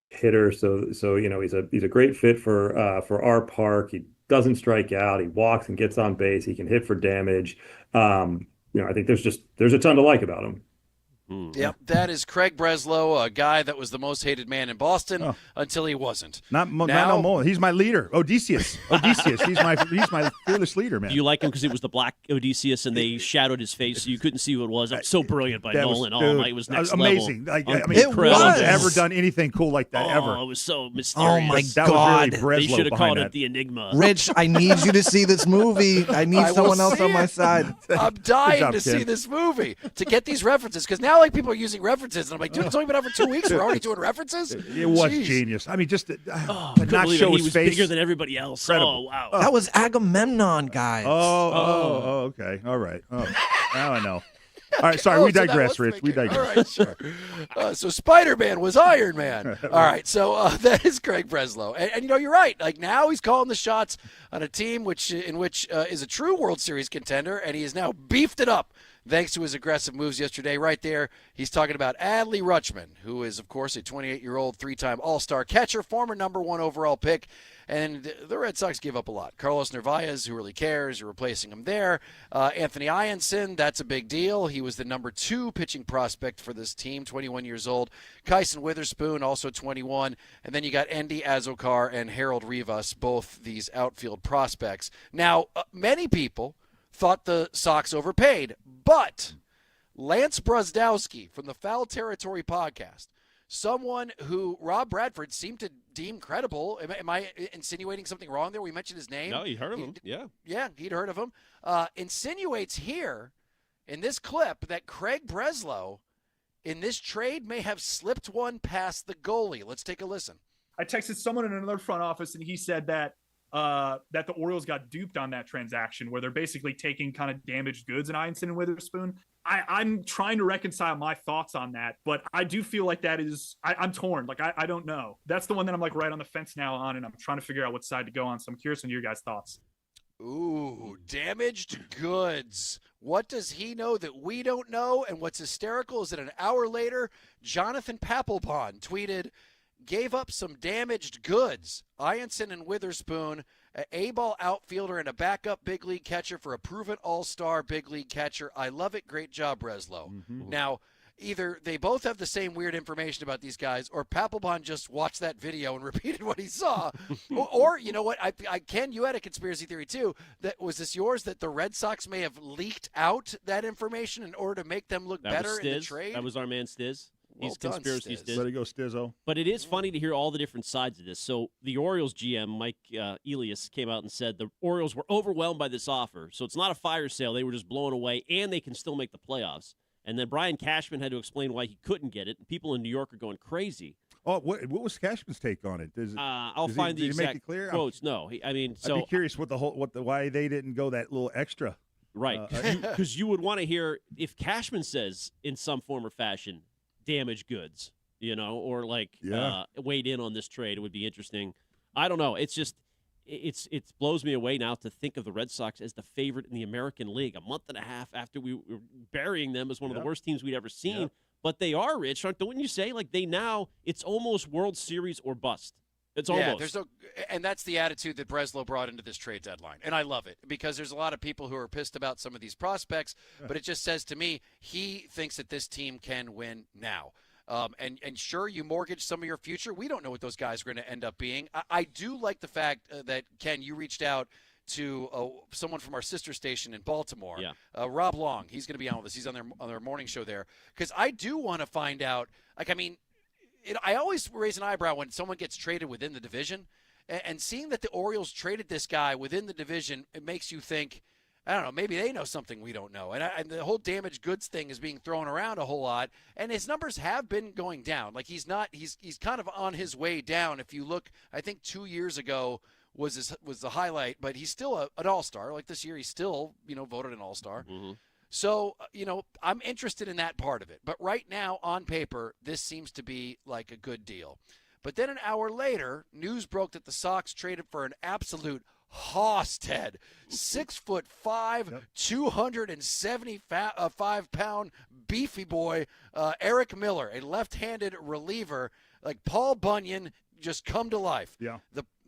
hitter. So he's a great fit for our park. He doesn't strike out. He walks and gets on base. He can hit for damage. I think there's a ton to like about him. Yep, that is Craig Breslow, a guy that was the most hated man in Boston until he wasn't. Not no more. He's my leader, Odysseus. He's my fearless leader, man. Do you like him because it was the black Odysseus and they shadowed his face so you couldn't see who it was? That was so brilliant by Nolan. It was next amazing. level. No one's ever done anything cool like that ever. It was so mysterious. Oh my that God! Was really they should have called that. it the Enigma. Rich, I need you to see this movie. I need someone else on my side. I'm dying to see this movie to get these references because now people are using references. And I'm like, dude, it's only been out for 2 weeks. We're already doing references? It was genius. I mean, just to not show his face. He was bigger than everybody else. Incredible. Oh, wow. That was Agamemnon, guys. Oh, okay. All right. Oh, now I know. All right, sorry, we digress, Rich. We digress. All right, sure. So Spider-Man was Iron Man. All right, so that is Craig Breslow. And you're right. Like, now he's calling the shots on a team in which is a true World Series contender, and he has now beefed it up thanks to his aggressive moves yesterday. Right there, he's talking about Adley Rutschman, who is, of course, a 28-year-old three-time All-Star catcher, former #1 overall pick. And the Red Sox give up a lot. Carlos Narvaez, who really cares, you're replacing him there. Anthony Ianson, that's a big deal. He was the #2 pitching prospect for this team, 21 years old. Kyson Witherspoon, also 21. And then you got Endy Azokar and Harold Rivas, both these outfield prospects. Now, many people thought the Sox overpaid, but Lance Brusdowski from the Foul Territory podcast, someone who Rob Bradford seemed to deem credible. Am I insinuating something wrong there? We mentioned his name. No, you heard of him. Yeah. Yeah, he'd heard of him. Insinuates here in this clip that Craig Breslow in this trade may have slipped one past the goalie. Let's take a listen. I texted someone in another front office, and he said that the Orioles got duped on that transaction where they're basically taking kind of damaged goods in Ianson and Witherspoon. I'm trying to reconcile my thoughts on that, but I do feel like that is I'm torn. Like, I don't know. That's the one that I'm like right on the fence now on, and I'm trying to figure out what side to go on. So I'm curious on your guys' thoughts. Ooh, damaged goods. What does he know that we don't know? And what's hysterical is that an hour later, Jonathan Papelbon tweeted, gave up some damaged goods. Ianson and Witherspoon, an A-ball outfielder and a backup big league catcher for a proven all-star big league catcher. I love it. Great job, Breslow. Mm-hmm. Now, either they both have the same weird information about these guys, or Papelbon just watched that video and repeated what he saw. or you know what? Ken, you had a conspiracy theory too. Was this yours, that the Red Sox may have leaked out that information in order to make them look better in the trade? That was our man Stiz. He's Well done, conspiracy Stiz. Stiz. Let it go, Stizzo. But it is funny to hear all the different sides of this. So the Orioles GM, Mike Elias, came out and said the Orioles were overwhelmed by this offer. So it's not a fire sale. They were just blown away, and they can still make the playoffs. And then Brian Cashman had to explain why he couldn't get it. And people in New York are going crazy. Oh, what was Cashman's take on it? I'll find the exact make it clear? quotes. No, I'd be curious why they didn't go that little extra. Right, because you would want to hear if Cashman says in some form or fashion, damaged goods, or weighed in on this trade. It would be interesting. I don't know. It's just it blows me away now to think of the Red Sox as the favorite in the American League a month and a half after we were burying them as one of the worst teams we'd ever seen. Yep. But they are, Rich. Don't you say? Like, it's almost World Series or bust. It's almost. And that's the attitude that Breslow brought into this trade deadline. And I love it because there's a lot of people who are pissed about some of these prospects, but it just says to me, he thinks that this team can win now. And sure, you mortgage some of your future. We don't know what those guys are going to end up being. I do like the fact that, Ken, you reached out to someone from our sister station in Baltimore, Rob Long. He's going to be on with us. He's on their morning show there. Because I do want to find out, I always raise an eyebrow when someone gets traded within the division. And seeing that the Orioles traded this guy within the division, it makes you think, I don't know, maybe they know something we don't know. And the whole damaged goods thing is being thrown around a whole lot. And his numbers have been going down. Like, he's kind of on his way down. If you look, I think 2 years ago was the highlight, but he's still an all-star. Like, this year he's still, voted an all-star. Mm-hmm. So, I'm interested in that part of it. But right now, on paper, this seems to be like a good deal. But then an hour later, news broke that the Sox traded for an absolute Hossted, 6'5", 275-pound beefy boy, Eric Miller, a left-handed reliever. like Paul Bunyan just come to life. Yeah.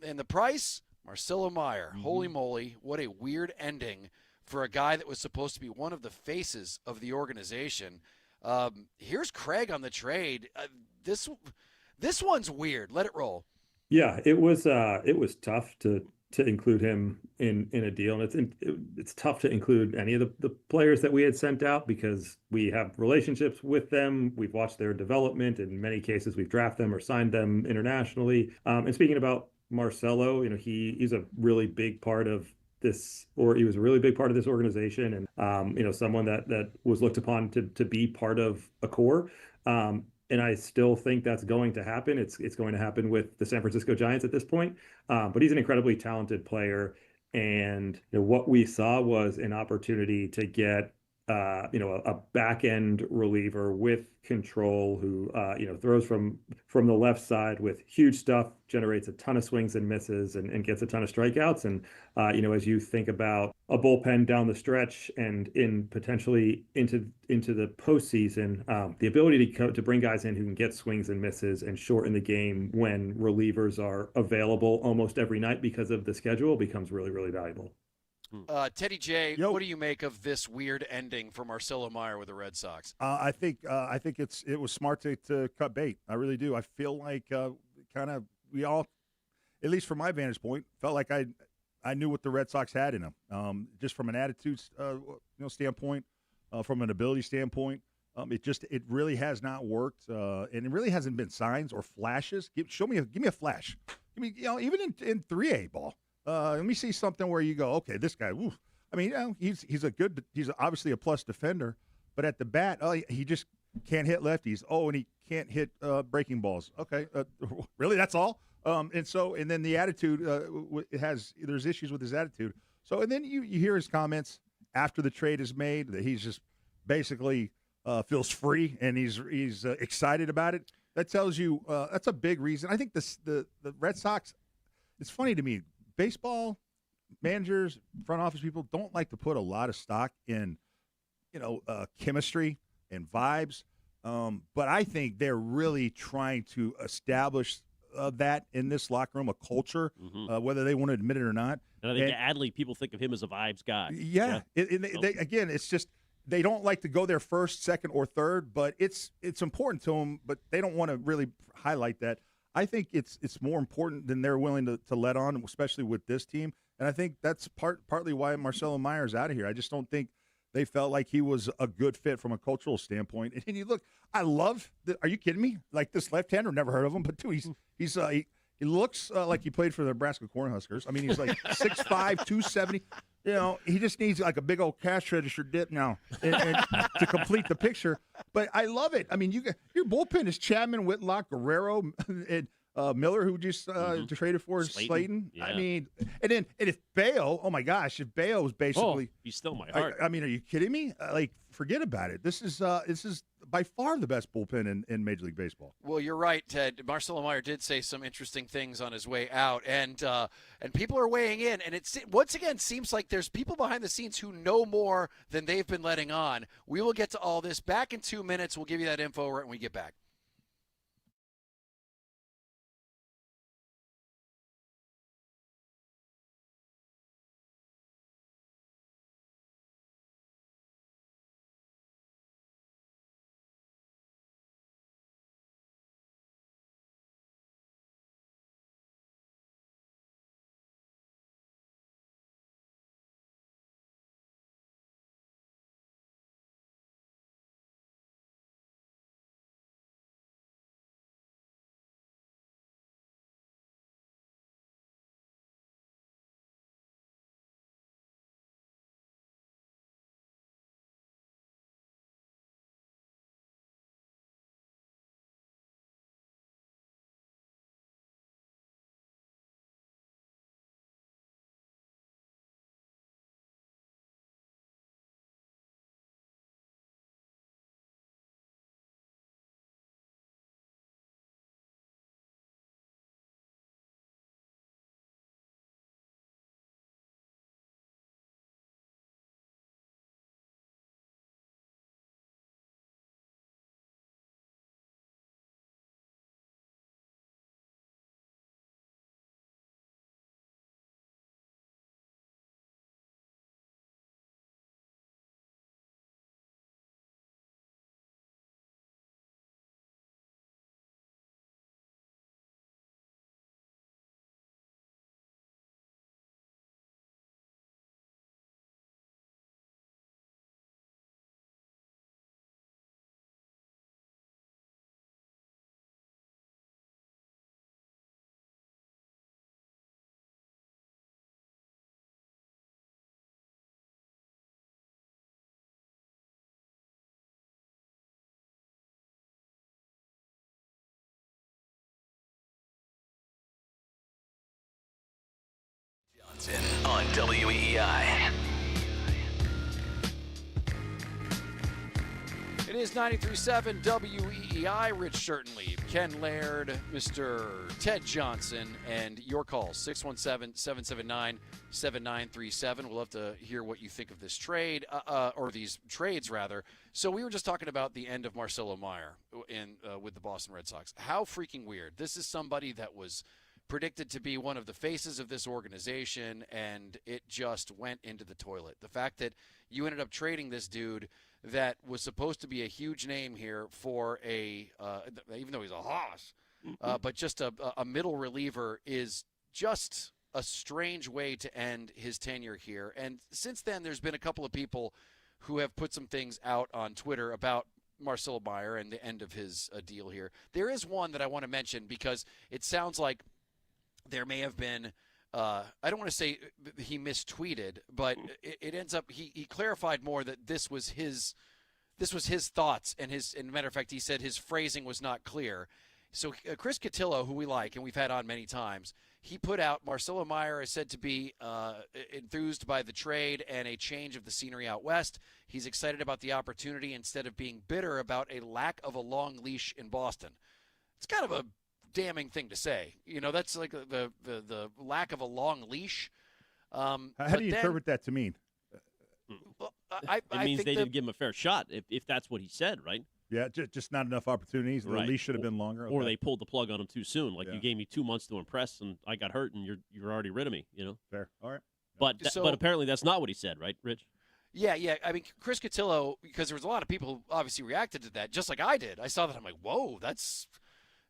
And the price, Marcelo Meyer. Holy moly, what a weird ending for a guy that was supposed to be one of the faces of the organization. Here's Craig on the trade. This one's weird. Let it roll. Yeah, it was tough to include him in a deal, and it's tough to include any of the players that we had sent out because we have relationships with them. We've watched their development. In many cases, we've drafted them or signed them internationally. And speaking about Marcelo, he's a really big part of this, or he was a really big part of this organization, and someone that was looked upon to be part of a core. And I still think that's going to happen. It's going to happen with the San Francisco Giants at this point. But he's an incredibly talented player. And what we saw was an opportunity to get a back end reliever with control who throws from the left side with huge stuff, generates a ton of swings and misses, and gets a ton of strikeouts. And as you think about a bullpen down the stretch and in potentially into the postseason, the ability to bring guys in who can get swings and misses and shorten the game when relievers are available almost every night because of the schedule becomes really, really valuable. Teddy J, what do you make of this weird ending for Marcelo Meyer with the Red Sox? I think it was smart to cut bait. I really do. I feel like we all, at least from my vantage point, felt like I knew what the Red Sox had in them. Just from an attitude standpoint, from an ability standpoint, it really has not worked, and it really hasn't been signs or flashes. Give me a flash. Give me even in 3A ball. Let me see something where you go, okay, this guy, woof. I mean, he's obviously a plus defender, but at the bat, he just can't hit lefties. Oh, and he can't hit breaking balls. Okay, really, that's all. And then the attitude, there's issues with his attitude. So, and then you hear his comments after the trade is made that he's just basically feels free and he's excited about it. That tells you that's a big reason. I think the Red Sox. It's funny to me. Baseball managers, front office people don't like to put a lot of stock in, chemistry and vibes. But I think they're really trying to establish that in this locker room, a culture, whether they want to admit it or not. And I think Adley, people think of him as a vibes guy. Yeah. Again, it's just they don't like to go there first, second, or third, but it's important to them, but they don't want to really highlight that. I think it's more important than they're willing to let on, especially with this team. And I think that's partly why Marcelo Meyer's out of here. I just don't think they felt like he was a good fit from a cultural standpoint. And you look, I love. Are you kidding me? Like this left-hander, never heard of him, but dude, he looks like he played for the Nebraska Cornhuskers. I mean, he's like 6'5", 270. He just needs like a big old cash register dip now and to complete the picture. But I love it. I mean, your bullpen is Chapman, Whitlock, Guerrero, and Miller, who just traded for Slayton. Yeah. I mean, and if Bayo, oh my gosh, if Bayo was basically, he's still my heart. I mean, are you kidding me? Forget about it. This is by far the best bullpen in Major League Baseball. Well, you're right, Ted. Marcelo Meyer did say some interesting things on his way out, and people are weighing in. And it once again seems like there's people behind the scenes who know more than they've been letting on. We will get to all this back in 2 minutes. We'll give you that info right when we get back. on WEEI. It is 93.7 WEEI. Rich Shirtenleaf, Ken Laird, Mr. Ted Johnson, and your calls, 617-779-7937. We'll have to hear what you think of this trade, or these trades, rather. So we were just talking about the end of Marcelo Meyer with the Boston Red Sox. How freaking weird. This is somebody that was predicted to be one of the faces of this organization, and it just went into the toilet. The fact that you ended up trading this dude that was supposed to be a huge name here for even though he's a hoss, but just a middle reliever is just a strange way to end his tenure here. And since then, there's been a couple of people who have put some things out on Twitter about Marcelo Meyer and the end of his deal here. There is one that I want to mention because it sounds like there may have been I don't want to say he mistweeted, but it ends up he clarified more that this was his thoughts and matter of fact, he said his phrasing was not clear. So Chris Cotillo, who we like and we've had on many times, he put out Marcelo Meyer is said to be enthused by the trade and a change of the scenery out west. He's excited about the opportunity instead of being bitter about a lack of a long leash in Boston. It's kind of a damning thing to say. That's like the lack of a long leash. How do you interpret that to mean? It means they didn't give him a fair shot, if that's what he said, right? Yeah, just not enough opportunities. The Right. leash should have been longer. Or Okay. they pulled the plug on him too soon. Like, Yeah. you gave me 2 months to impress, and I got hurt, and you're already rid of me, Fair. All right. But but apparently that's not what he said, right, Rich? Yeah. I mean, Chris Cotillo, because there was a lot of people who obviously reacted to that, just like I did. I saw that. I'm like, whoa, that's...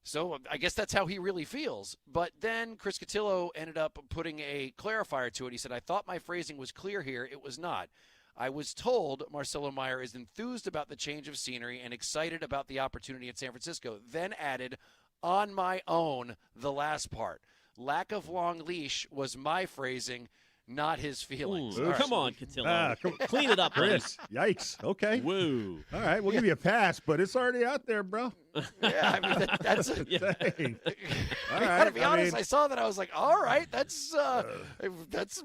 So I guess that's how he really feels. But then Chris Cotillo ended up putting a clarifier to it. He said, I thought my phrasing was clear here. It was not. I was told Marcelo Meyer is enthused about the change of scenery and excited about the opportunity at San Francisco. Then added, on my own, the last part. Lack of long leash was my phrasing, not his feelings. Ooh, come on, Cotillo. Clean it up, Chris. Yikes. Okay. Woo. All right, we'll give you a pass, but it's already out there, bro. Yeah, I mean, that's a, Dang. All I right. gotta be honest. I saw that. I was like, all right, that's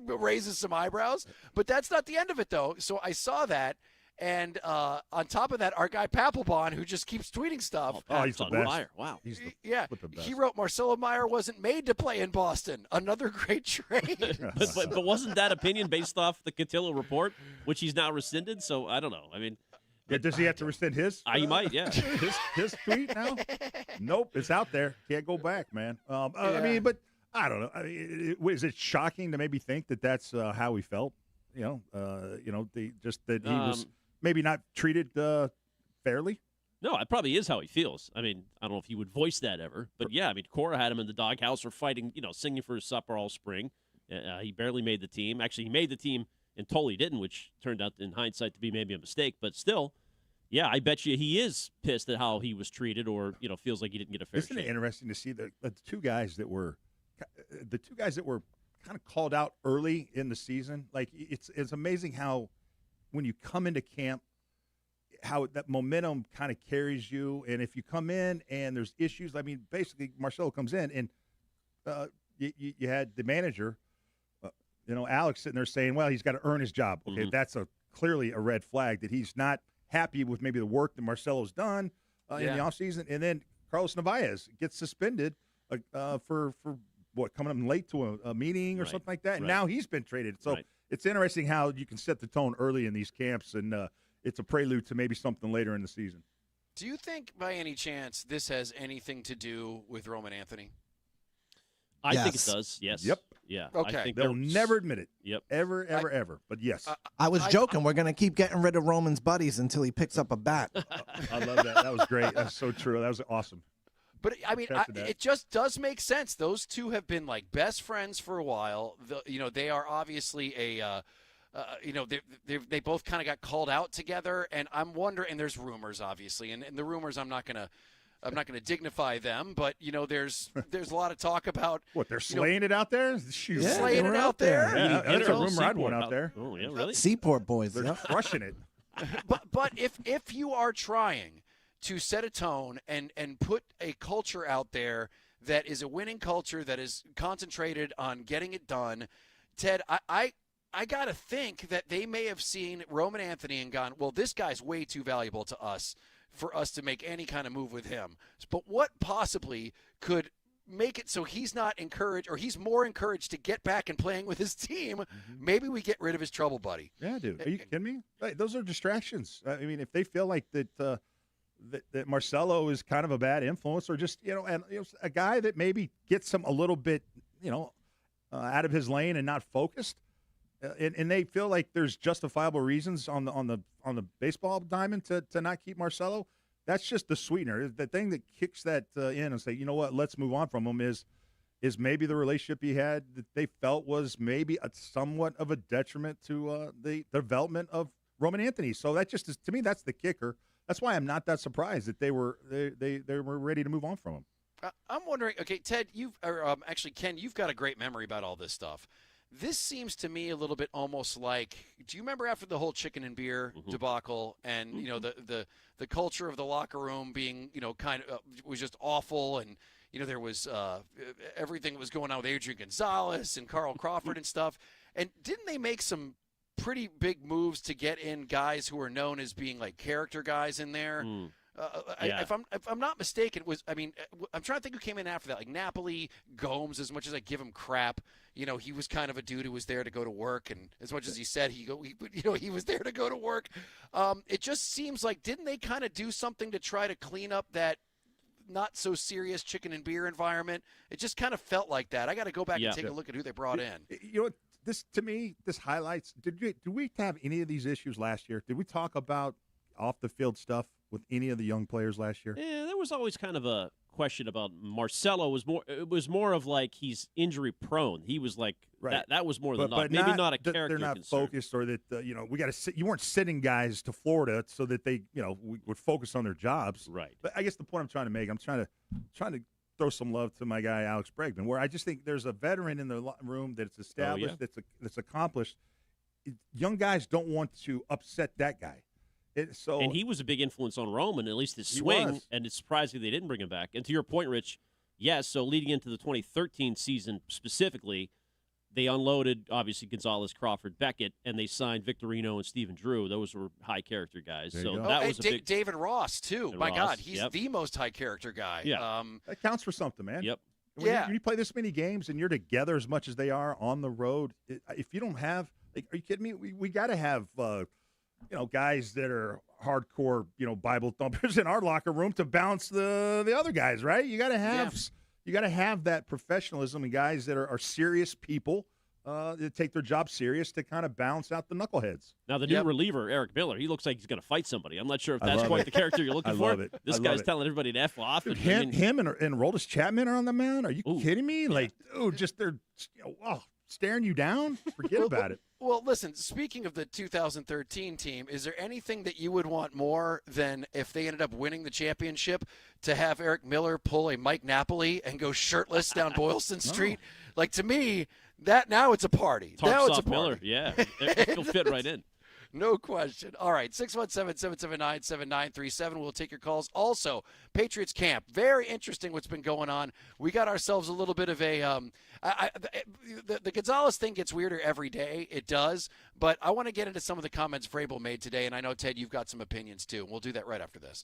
raises some eyebrows. But that's not the end of it, though. So I saw that, and on top of that, our guy Papelbon, who just keeps tweeting stuff. Oh, he's the best. Fire. Wow. He's Yeah, the best. he wrote Marcelo Meyer wasn't made to play in Boston. Another great trade. but wasn't that opinion based off the Cotillo report, which he's now rescinded? So I don't know. I mean, Yeah, does he have to rescind his? he might, yeah. his tweet now? Nope, it's out there. Can't go back, man. I mean, but I don't know. I mean, is it shocking to maybe think that that's how he felt? He was maybe not treated fairly. No, it probably is how he feels. I mean, I don't know if he would voice that ever, but yeah, I mean, Cora had him in the doghouse for fighting, singing for his supper all spring. He barely made the team. Actually, he made the team and totally didn't, which turned out in hindsight to be maybe a mistake. But still, yeah, I bet you he is pissed at how he was treated, or feels like he didn't get a fair Isn't it shake. interesting to see the two guys that were kind of called out early in the season? Like it's amazing how when you come into camp, how that momentum kind of carries you, and if you come in and there's issues, I mean, basically Marcelo comes in and you had the manager. Alex sitting there saying, well, he's got to earn his job. Okay, that's clearly a red flag that he's not happy with maybe the work that Marcelo's done in the offseason. And then Carlos Narvaez gets suspended for what, coming up late to a meeting or something like that. And now he's been traded. So it's interesting how you can set the tone early in these camps, and it's a prelude to maybe something later in the season. Do you think by any chance this has anything to do with Roman Anthony? I think it does, yes. Yep. Yeah. Okay. I think They'll never admit it. Yep. Ever. But yes. I was joking. We're going to keep getting rid of Roman's buddies until he picks up a bat. I love that. That was great. That's so true. That was awesome. But, I mean, it just does make sense. Those two have been, like, best friends for a while. They are obviously they both kind of got called out together. And I'm wondering, and there's rumors, obviously. And the rumors, I'm not going to dignify them, but there's a lot of talk about what they're slaying it out there. Shoot. Yeah, slaying it out there. Yeah, that's a rumor. I'd Seaport want out there. Oh yeah, really? Seaport boys. They're crushing it. But if you are trying to set a tone and put a culture out there that is a winning culture that is concentrated on getting it done, Ted, I got to think that they may have seen Roman Anthony and gone, well, this guy's way too valuable to us for us to make any kind of move with him. But what possibly could make it so he's not encouraged, or he's more encouraged to get back and playing with his team? Maybe we get rid of his trouble buddy. Yeah, dude. Are you kidding me? Right, those are distractions. I mean, if they feel like that that Marcelo is kind of a bad influence, or just a guy that maybe gets him a little bit out of his lane and not focused, and they feel like there's justifiable reasons on the baseball diamond to not keep Marcelo. That's just the sweetener. The thing that kicks that in and say, you know what, let's move on from him is maybe the relationship he had that they felt was maybe somewhat of a detriment to the development of Roman Anthony. So that just is, to me, that's the kicker. That's why I'm not that surprised that they were ready to move on from him. I'm wondering, okay, Ted, actually Ken, you've got a great memory about all this stuff. This seems to me a little bit almost like, do you remember after the whole chicken and beer debacle, and the culture of the locker room being kind of was just awful, and there was everything that was going on with Adrian Gonzalez and Carl Crawford and stuff, and didn't they make some pretty big moves to get in guys who are known as being like character guys in there? If I'm not mistaken, I'm trying to think who came in after that, like Napoli, Gomes. As much as I give him crap, he was kind of a dude who was there to go to work, and as much as he said he was there to go to work, it just seems like, didn't they kind of do something to try to clean up that not so serious chicken and beer environment? It just kind of felt like that. I got to go back and take a look at who they brought in. You know what? To me, this highlights. Did we have any of these issues last year? Did we talk about off the field stuff with any of the young players last year? Yeah, there was always kind of a question about Marcelo. It was more of like he's injury prone. He was like that was more than but maybe not a character. They're not concern. focused, or that we got to sit. You weren't sitting guys to Florida so that they we would focus on their jobs. Right. But I guess the point I'm trying to make, I'm trying to throw some love to my guy Alex Bregman, where I just think there's a veteran in the room that's established, that's accomplished. Young guys don't want to upset that guy. And he was a big influence on Roman, at least his swing, and it's surprising they didn't bring him back. And to your point, Rich, yes, so leading into the 2013 season specifically, they unloaded, obviously, Gonzalez, Crawford, Beckett, and they signed Victorino and Stephen Drew. Those were high-character guys. So that was a big... David Ross, too. My God, he's the most high-character guy. Yeah. That counts for something, man. Yep. When you play this many games and you're together as much as they are on the road, if you don't have – are you kidding me? We got to have guys that are hardcore, Bible thumpers in our locker room to balance the other guys, right? You got to have that professionalism, and guys that are serious people that take their job serious to kind of balance out the knuckleheads. Now the new reliever, Eric Miller, he looks like he's going to fight somebody. I'm not sure if that's quite the character you're looking for. This guy's telling everybody to F off. Dude, him and Aroldis Chapman are on the mound. Are you kidding me? Like, just they're staring you down. Forget about it. Well, listen, speaking of the 2013 team, is there anything that you would want more than if they ended up winning the championship to have Eric Miller pull a Mike Napoli and go shirtless down Boylston Street? Like, to me, that now it's a party. Now it's a party. Miller, yeah. He'll fit right in. No question. All right, 617-779-7937. We'll take your calls. Also, Patriots camp. Very interesting what's been going on. We got ourselves a little bit of a the Gonzalez thing gets weirder every day. It does. But I want to get into some of the comments Vrabel made today, and I know, Ted, you've got some opinions too. We'll do that right after this.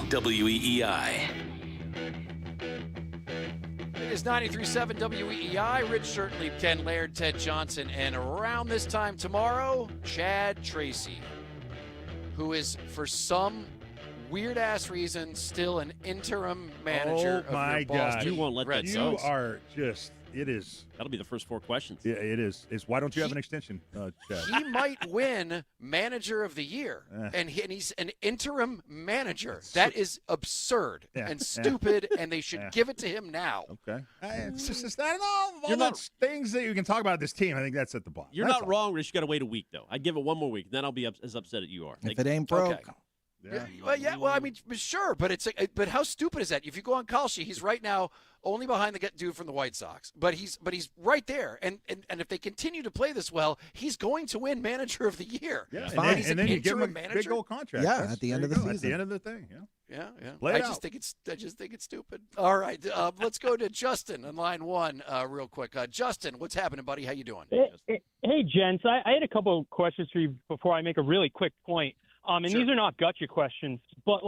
WEEI. It is 93.7 WEEI. Rich Certainly, Ken Laird, Ted Johnson, and around this time tomorrow, Chad Tracy, who is, for some weird-ass reason, still an interim manager of your Boston You won't let Red that Sox. go. You are just, it is. That'll be the first 4 questions. Yeah, it is. It's why don't you have an extension, Chad? He might win Manager of the Year, and he's an interim manager. That is absurd and stupid, and they should give it to him now. Okay. It's just I don't know. All those things that you can talk about this team, I think that's at the bottom. You're That's not all. wrong, Rich. You got to wait a week, though. I'd give it one more week. Then I'll be as upset as you are. If it ain't broke. Okay. Well, I mean, sure, but but how stupid is that? If you go on Kalshi, he's right now only behind the dude from the White Sox, but he's right there, and if they continue to play this well, he's going to win Manager of the Year. Yeah, Fine. and then you give him a big old contract. Yeah, at the end of the season. At the end of the thing. Yeah. Play I it just out. think it's stupid. All right, let's go to Justin on line 1 real quick. Justin, what's happening, buddy? How you doing? Hey, gents. I had a couple of questions for you before I make a really quick point. And these are not gotcha questions, but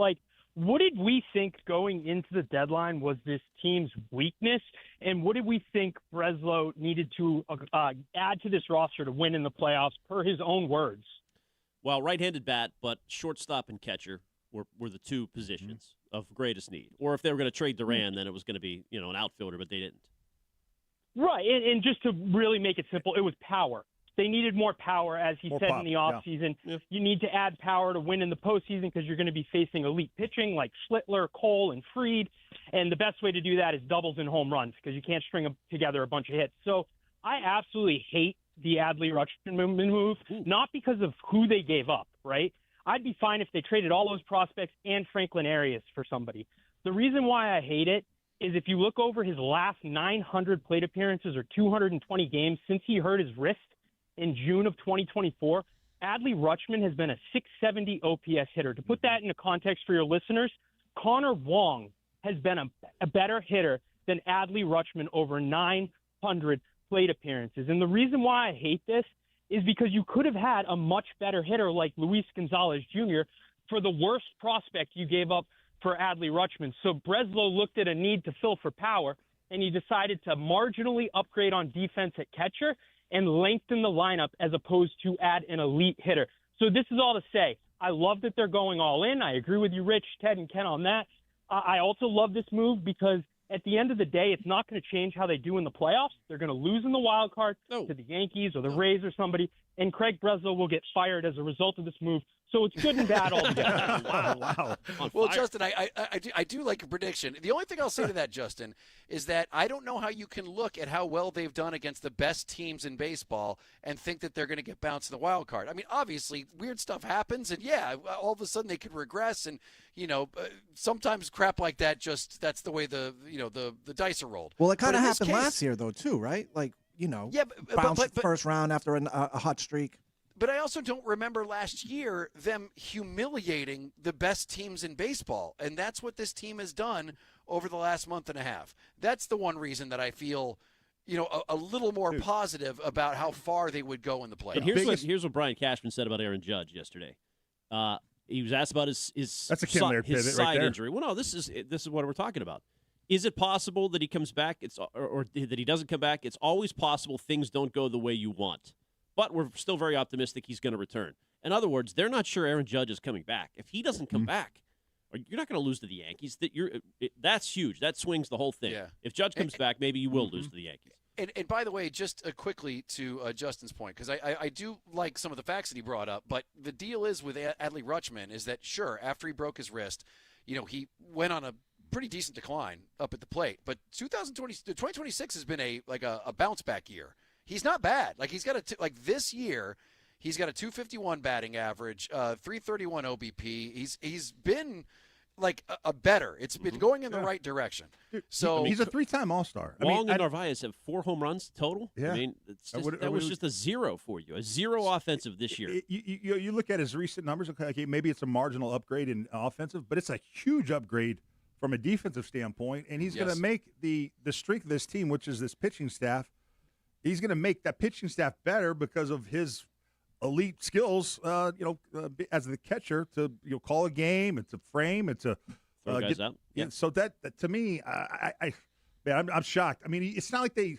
what did we think going into the deadline was this team's weakness, and what did we think Breslow needed to add to this roster to win in the playoffs, per his own words? Well, right-handed bat, but shortstop and catcher were the 2 positions of greatest need. Or if they were going to trade Duran, then it was going to be an outfielder, but they didn't. Right, and just to really make it simple, it was power. They needed more power, as he said in the offseason. Yeah. You need to add power to win in the postseason because you're going to be facing elite pitching like Schlittler, Cole, and Fried. And the best way to do that is doubles and home runs because you can't string together a bunch of hits. So I absolutely hate the Adley Rutschman move, not because of who they gave up, right? I'd be fine if they traded all those prospects and Franklin Arias for somebody. The reason why I hate it is if you look over his last 900 plate appearances or 220 games since he hurt his wrist, in June of 2024, Adley Rutschman has been a 670 OPS hitter. To put that into context for your listeners, Connor Wong has been a better hitter than Adley Rutschman over 900 plate appearances. And the reason why I hate this is because you could have had a much better hitter like Luis Gonzalez Jr. for the worst prospect you gave up for Adley Rutschman. So Breslow looked at a need to fill for power, and he decided to marginally upgrade on defense at catcher and lengthen the lineup as opposed to add an elite hitter. So this is all to say, I love that they're going all in. I agree with you, Rich, Ted, and Ken on that. I also love this move because at the end of the day, it's not going to change how they do in the playoffs. They're going to lose in the wild card to the Yankees or the Rays or somebody, and Craig Breslow will get fired as a result of this move. So it's good and bad altogether. Wow. Well, Justin, I do like your prediction. The only thing I'll say to that, Justin, is that I don't know how you can look at how well they've done against the best teams in baseball and think that they're going to get bounced in the wild card. I mean, obviously, weird stuff happens, and all of a sudden they could regress, and sometimes crap like that that's the way the dice are rolled. Well, it kind of But in this happened case- last year, though, too, right? But first round after a hot streak. But I also don't remember last year them humiliating the best teams in baseball. And that's what this team has done over the last month and a half. That's the one reason that I feel, a little more positive about how far they would go in the playoffs. And here's what Brian Cashman said about Aaron Judge yesterday. He was asked about his That's a Kim Laird pivot side right there. injury. Well, no, this is what we're talking about. Is it possible that he comes back? Or that he doesn't come back? It's always possible things don't go the way you want. But we're still very optimistic he's going to return. In other words, they're not sure Aaron Judge is coming back. If he doesn't come back, you're not going to lose to the Yankees. That's huge. That swings the whole thing. Yeah. If Judge comes back, maybe you will lose to the Yankees. And by the way, just quickly to Justin's point, because I do like some of the facts that he brought up, but the deal is with Adley Rutschman is that, sure, after he broke his wrist, he went on a pretty decent decline up at the plate. But 2026 has been a bounce back year. He's not bad. He's got this year, he's got a 251 batting average, 331 OBP. He's been a better. It's been going in the right direction. So he's a 3-time All-Star. Wong and Narvaez have 4 home runs total. Yeah. I mean, that was just a zero for you. A zero offensive this year. You look at his recent numbers. Okay, maybe it's a marginal upgrade in offensive, but it's a huge upgrade from a defensive standpoint. And he's going to make the strength of this team, which is this pitching staff. He's going to make that pitching staff better because of his elite skills, as the catcher to call a game, and to frame, and to Throw guys out. Yeah. So that to me, I'm shocked. I mean, it's not like they.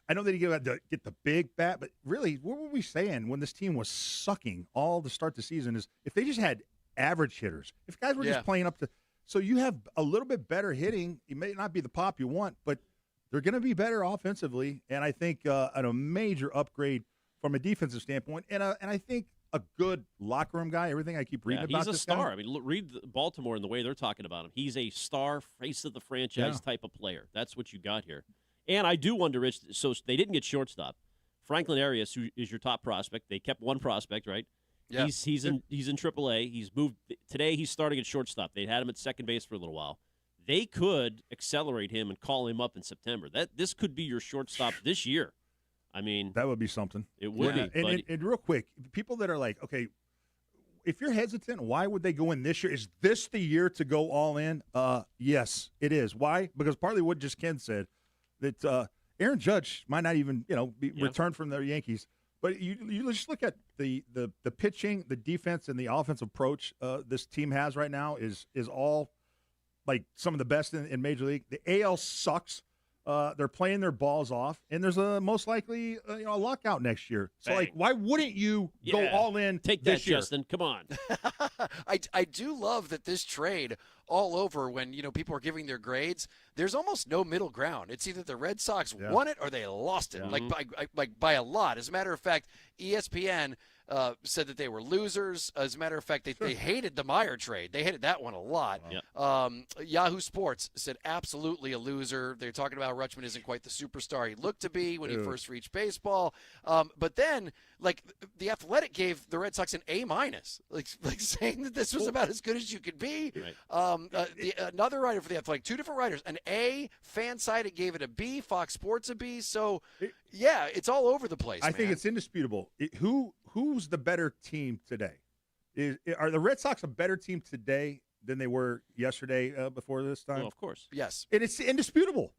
I know they get the big bat, but really, what were we saying when this team was sucking all to start the season? Is if they just had average hitters, if guys were just playing up to, so you have a little bit better hitting. It may not be the pop you want, but they're going to be better offensively, and I think a major upgrade from a defensive standpoint, and I think a good locker room guy. Everything I keep reading about he's a this star. guy. I mean, read Baltimore and the way they're talking about him. He's a star, face of the franchise type of player. That's what you got here. And I do wonder, Rich, so they didn't get shortstop. Franklin Arias, who is your top prospect, they kept one prospect, right? Yeah. He's in AAA. He's moved today. He's starting at shortstop. They had him at second base for a little while. They could accelerate him and call him up in September. This could be your shortstop this year. I mean, that would be something. It would be. And real quick, people that are like, okay, if you're hesitant, why would they go in this year? Is this the year to go all in? Yes, it is. Why? Because partly what just Ken said, that Aaron Judge might not even be returned from the Yankees. But you just look at the pitching, the defense, and the offensive approach this team has right now is all like some of the best in Major League. The AL sucks. They're playing their balls off, and there's most likely a lockout next year. So, like, why wouldn't you go all in Take this that, year? Justin. Come on. I do love that this trade all over when people are giving their grades. There's almost no middle ground. It's either the Red Sox won it or they lost it, like by a lot. As a matter of fact, ESPN said that they were losers. As a matter of fact, they hated the Meyer trade. They hated that one a lot. Yahoo Sports said absolutely a loser. They're talking about Rutschman isn't quite the superstar he looked to be when he first reached baseball. But then, like, the Athletic gave the Red Sox an A-, like saying that this was about as good as you could be. Another writer for the Athletic, two different writers, an A, Fansided gave it a B, Fox Sports a B. So, yeah, it's all over the place. I think it's indisputable. Who's the better team today? Are the Red Sox a better team today than they were yesterday before this time? Well, of course. Yes. And it's indisputable.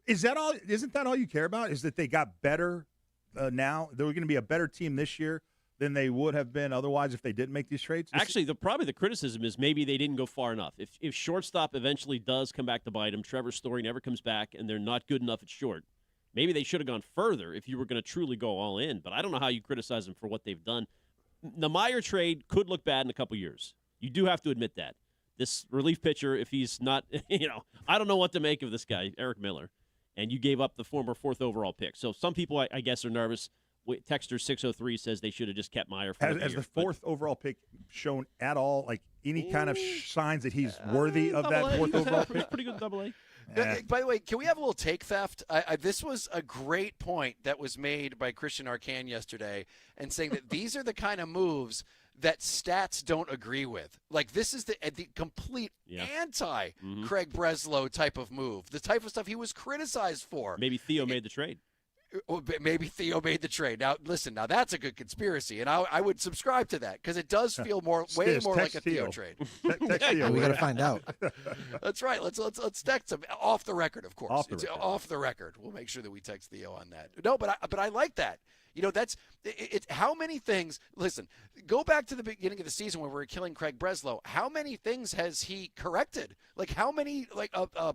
Is that all? Isn't that all you care about? Is that they got better now? They're going to be a better team this year than they would have been otherwise if they didn't make these trades? Actually, probably the criticism is maybe they didn't go far enough. If shortstop eventually does come back to bite them, Trevor Story never comes back, and they're not good enough at short, maybe they should have gone further if you were going to truly go all in. But I don't know how you criticize them for what they've done. The Meyer trade could look bad in a couple years. You do have to admit that. This relief pitcher, if he's not, I don't know what to make of this guy, Eric Miller. And you gave up the former 4th overall pick. So some people, I guess, are nervous. Texter 603 says they should have just kept Meyer for Has the 4th overall pick shown at all, like, any kind of signs that he's worthy of that 4th overall pick? Pretty good double-A. By the way, can we have a little take theft? This was a great point that was made by Christian Arcane yesterday, and saying that these are the kind of moves that stats don't agree with. Like, this is the complete anti-Craig Breslow type of move, the type of stuff he was criticized for. Maybe Theo made the trade. Maybe Theo made the trade. Now, listen, that's a good conspiracy, and I would subscribe to that because it does feel way more like a Theo trade. Text Theo. We got to find out. That's right. Let's text him off the record, of course. Off the record. We'll make sure that we text Theo on that. No, but I like that. That's it. How many things? Listen, go back to the beginning of the season when we were killing Craig Breslow. How many things has he corrected? Like, how many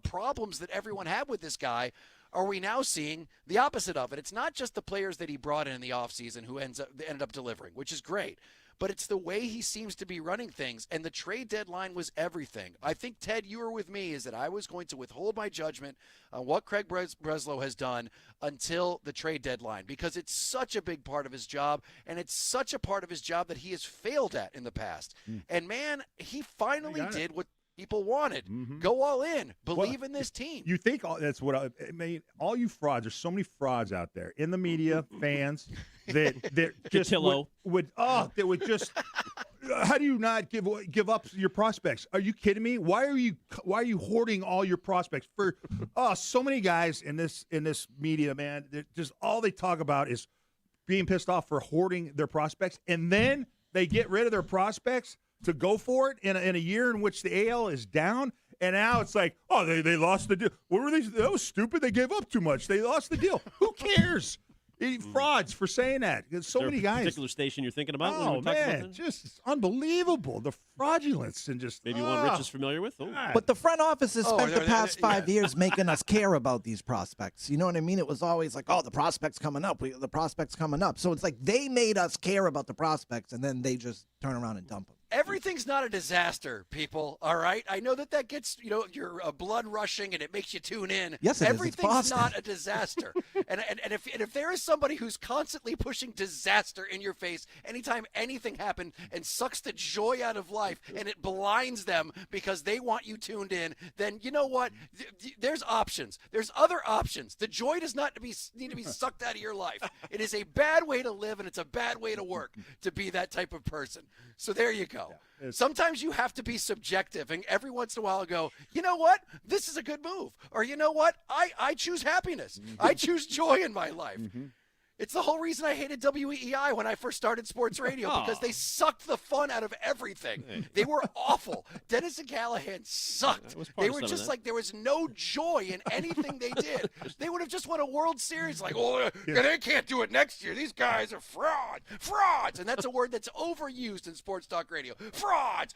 problems that everyone had with this guy are we now seeing the opposite of it? It's not just the players that he brought in the offseason who ended up delivering, which is great. But it's the way he seems to be running things, and the trade deadline was everything. I think, Ted, you were with me, is that I was going to withhold my judgment on what Craig Breslow has done until the trade deadline, because it's such a big part of his job, and it's such a part of his job that he has failed at in the past. And, man, he finally did what people wanted. Go all in. Believe in this team. You think that's what I mean? All you frauds. There's so many frauds out there in the media, fans that just would just. How do you not give up your prospects? Are you kidding me? Why are you hoarding all your prospects for? So many guys in this media, man. Just all they talk about is being pissed off for hoarding their prospects, and then they get rid of their prospects to go for it in a year in which the AL is down, and now it's like, they lost the deal. What were they? That was stupid. They gave up too much. They lost the deal. Who cares? Frauds for saying that. There's so Is there many a guys. particular station you're thinking about? when Oh we're talking about man, that? just it's unbelievable. The fraudulence and just Maybe one Rich is familiar with. Oh. But the front office has Oh, spent the they're- past yeah. 5 years making us care about these prospects. You know what I mean? It was always like, oh, the prospect's coming up. The prospect's coming up. So it's like they made us care about the prospects, and then they just turn around and dump them. Everything's not a disaster, people. All right, I know that gets your blood rushing and it makes you tune in. Yes, it is. It's Everything's Boston. not a disaster. and if there is somebody who's constantly pushing disaster in your face anytime anything happens and sucks the joy out of life and it blinds them because they want you tuned in, then you know what? There's options. There's other options. The joy does not need to be sucked out of your life. It is a bad way to live and it's a bad way to work to be that type of person. So there you go. Sometimes you have to be subjective and every once in a while go, you know what? This is a good move. Or you know what? I choose happiness. I choose joy in my life. It's the whole reason I hated WEEI when I first started sports radio because they sucked the fun out of everything. They were awful. Dennis and Callahan sucked. They were just like there was no joy in anything they did. They would have just won a World Series like, oh, they can't do it next year. These guys are frauds. And that's a word that's overused in sports talk radio. Frauds.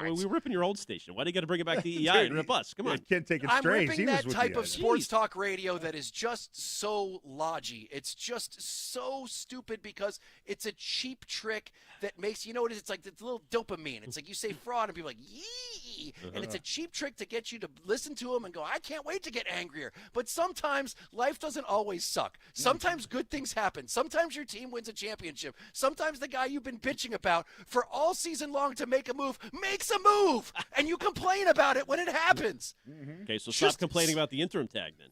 Well, we were ripping your old station. Why do you got to bring it back to EI and rip us? Come on. Can't take it I'm straight. ripping that type of sports talk radio that is just so lodgy. It's just so stupid because it's a cheap trick that makes, you know what it is? It's like the little dopamine. It's like you say fraud and people are like, yee! And it's a cheap trick to get you to listen to them and go, I can't wait to get angrier. But sometimes life doesn't always suck. Sometimes good things happen. Sometimes your team wins a championship. Sometimes the guy you've been bitching about for all season long to make a move makes a move. And you complain about it when it happens. Okay, so stop complaining about the interim tag then.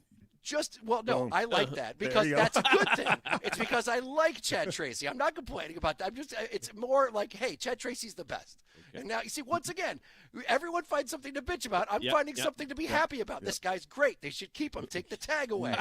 No, I like that because that's a good thing. It's because I like Chad Tracy. I'm not complaining about that. It's more like, hey, Chad Tracy's the best. Okay. And now, you see, once again, everyone finds something to bitch about. I'm finding something to be happy about. This guy's great. They should keep him. Take the tag away.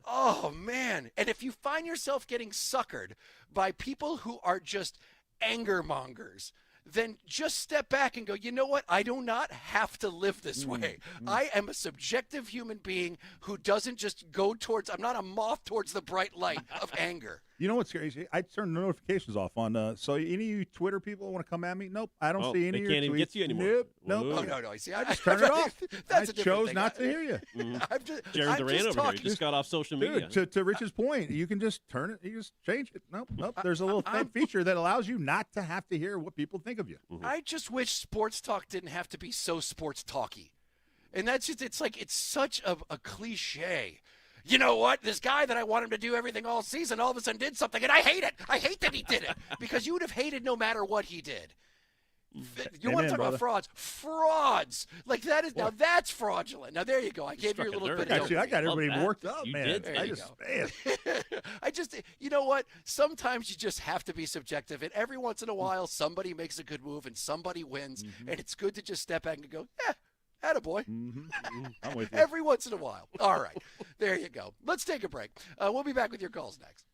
Oh, man. And if you find yourself getting suckered by people who are just anger mongers, then just step back and go, you know what? I do not have to live this way. I am a subjective human being who doesn't just go towards, I'm not a moth towards the bright light of anger. You know what's crazy? I turned the notifications off on. So any of you Twitter people want to come at me? Nope, I don't see any of your tweets. They can't even get to you anymore. Nope. Oh, no. See, I just turned it off. That's I a different chose thing. not to hear you. Jared Duran over here just got off social media. To Rich's point, you can just turn it. You just change it. Nope. There's a little feature that allows you not to have to hear what people think of you. I just wish sports talk didn't have to be so sports talky. And that's just, it's like, it's such a cliche. You know what? This guy that I want him to do everything all season all of a sudden did something, and I hate it. I hate that he did it because you would have hated no matter what he did. You want to talk about frauds? Frauds. Like that is now that's fraudulent. Now there you go. I gave you a little bit. I got everybody worked up, You man. did. I just, you know what? Sometimes you just have to be subjective, and every once in a while, somebody makes a good move and somebody wins, and it's good to just step back and go, attaboy. I'm with you. Every once in a while. All right. There you go. Let's take a break. We'll be back with your calls next.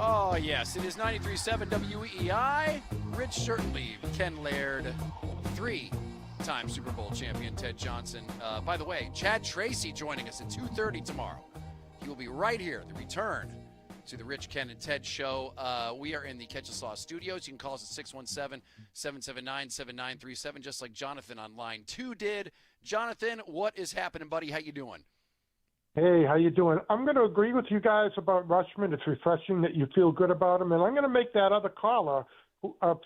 Oh, yes. It is 93.7 WEEI. Rich Shirtleaf, Ken Laird, 3-time Super Bowl champion Ted Johnson. By the way, Chad Tracy joining us at 2:30 tomorrow. He will be right here, the return to the Rich, Ken, and Ted show. We are in the Catch Us Law studios. You can call us at 617-779-7937, just like Jonathan on line 2 did. Jonathan, what is happening, buddy? How you doing? Hey, how you doing? I'm going to agree with you guys about Rutschman. It's refreshing that you feel good about him, and I'm going to make that other caller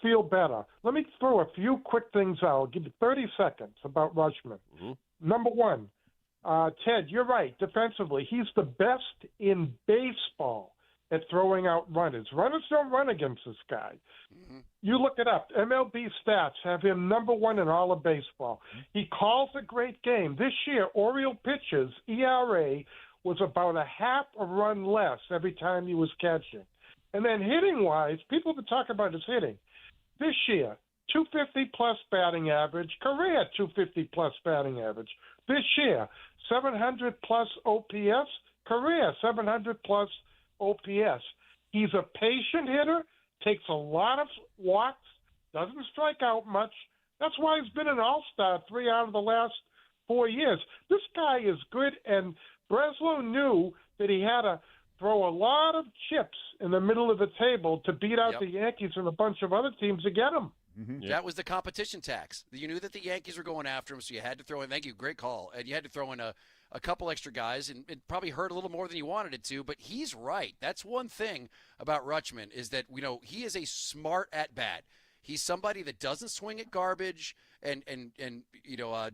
feel better. Let me throw a few quick things out. I'll give you 30 seconds about Rutschman. Mm-hmm. Number one, Ted, you're right. Defensively, he's the best in baseball at throwing out runners. Runners don't run against this guy. Mm-hmm. You look it up. MLB stats have him number one in all of baseball. He calls a great game. This year, Oriole pitchers' ERA was about a half a run less every time he was catching. And then hitting-wise, people have been talking about his hitting. This year, 250-plus batting average, career 250-plus batting average. This year, 700-plus OPS, career 700-plus OPS. He's a patient hitter, takes a lot of walks, doesn't strike out much. That's why he's been an all-star 3 out of the last 4 years. This guy is good, and Breslow knew that he had to throw a lot of chips in the middle of the table to beat out the Yankees and a bunch of other teams to get him. Mm-hmm. That was the competition tax. You knew that the Yankees were going after him, so you had to throw in. Thank you, great call. And you had to throw in a couple extra guys, and it probably hurt a little more than you wanted it to. But he's right. That's one thing about Rutschman is that he is a smart at bat. He's somebody that doesn't swing at garbage, and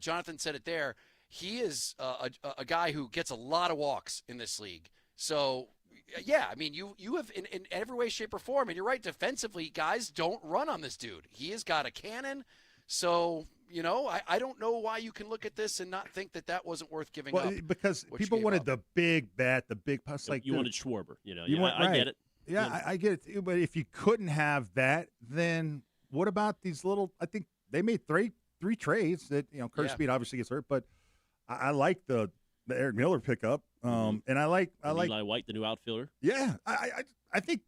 Jonathan said it there. He is a guy who gets a lot of walks in this league. So. Yeah, I mean, you have in every way, shape, or form, and you're right, defensively, guys don't run on this dude. He has got a cannon, so, I don't know why you can look at this and not think that wasn't worth giving up. Because people wanted the big bat, the big pass. Like you wanted Schwarber, I get it. Yeah, I get it, too, but if you couldn't have that, then what about these little – I think they made three trades that, Curtis Speed obviously gets hurt, but I like the Eric Miller pickup. And I like Eli White, the new outfielder. Yeah, I think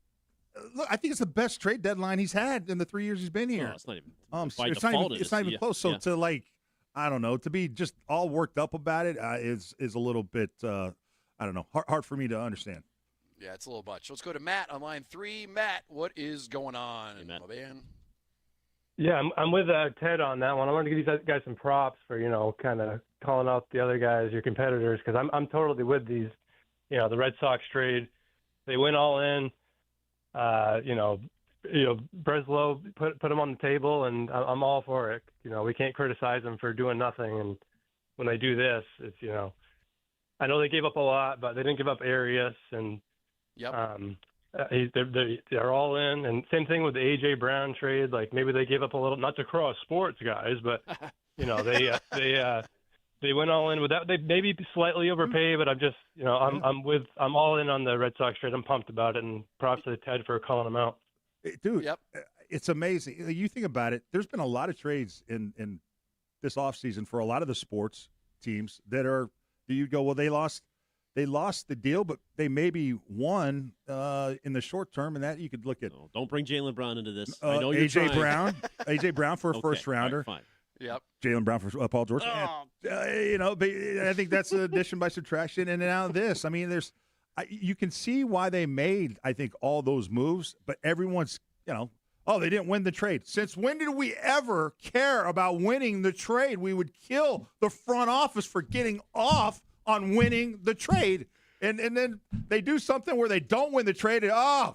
look, I think it's the best trade deadline he's had in the 3 years he's been here. No, it's not even. It's not even close. So to I don't know, to be just all worked up about it is a little bit I don't know, hard for me to understand. Yeah, it's a little much. Let's go to Matt on line 3. Matt, what is going on, Matt? my man? Yeah, I'm with Ted on that one. I wanted to give you guys some props for kind of calling out the other guys, your competitors, because I'm totally with these. The Red Sox trade, they went all in. Breslow put them on the table, and I'm all for it. We can't criticize them for doing nothing, and when they do this, it's I know they gave up a lot, but they didn't give up Arias, and they're all in. And same thing with the A.J. Brown trade. Like maybe they gave up a little, not to cross sports guys, but they went all in with that. They maybe slightly overpaid, but I'm just I'm all in on the Red Sox trade. I'm pumped about it, and props to Ted for calling them out. Dude, it's amazing. You think about it. There's been a lot of trades in this offseason for a lot of the sports teams that you go, well, they lost the deal, but they maybe won in the short term, and that you could look at. No, don't bring Jaylen Brown into this. I know you're AJ trying. AJ Brown for a first rounder. Right, fine. Yep. Jaylen Brown for Paul George. But I think that's addition by subtraction. And now this. I mean, you can see why they made, I think, all those moves, but everyone's, they didn't win the trade. Since when did we ever care about winning the trade? We would kill the front office for getting off on winning the trade. And then they do something where they don't win the trade. And,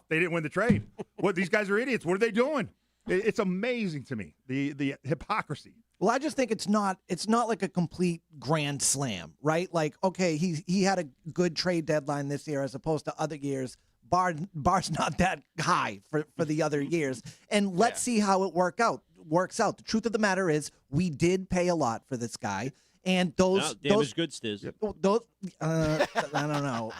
they didn't win the trade. What, these guys are idiots. What are they doing? It's amazing to me, the hypocrisy. Well, I just think it's not like a complete grand slam, right? Like, okay, he had a good trade deadline this year as opposed to other years. Bar's not that high for the other years. And let's see how it works out. The truth of the matter is we did pay a lot for this guy. And damaged goods, Stiz. I don't know.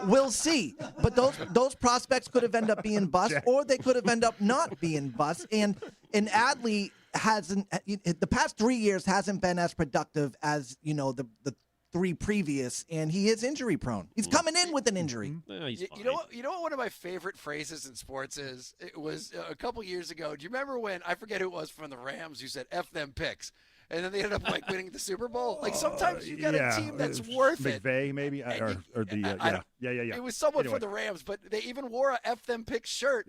We'll see. But those prospects could have ended up being bust, or they could have ended up not being bust. And Adley hasn't. The past 3 years hasn't been as productive as the 3 previous, and he is injury prone. He's coming in with an injury. You know what? You know what? One of my favorite phrases in sports is. It was a couple years ago. Do you remember when I forget who it was from the Rams who said "F them picks," and then they ended up like winning the Super Bowl? Like sometimes you get a team that's worth it. McVay, maybe, or the yeah. It was someone Anyway. for the Rams, but they even wore a "F them picks" shirt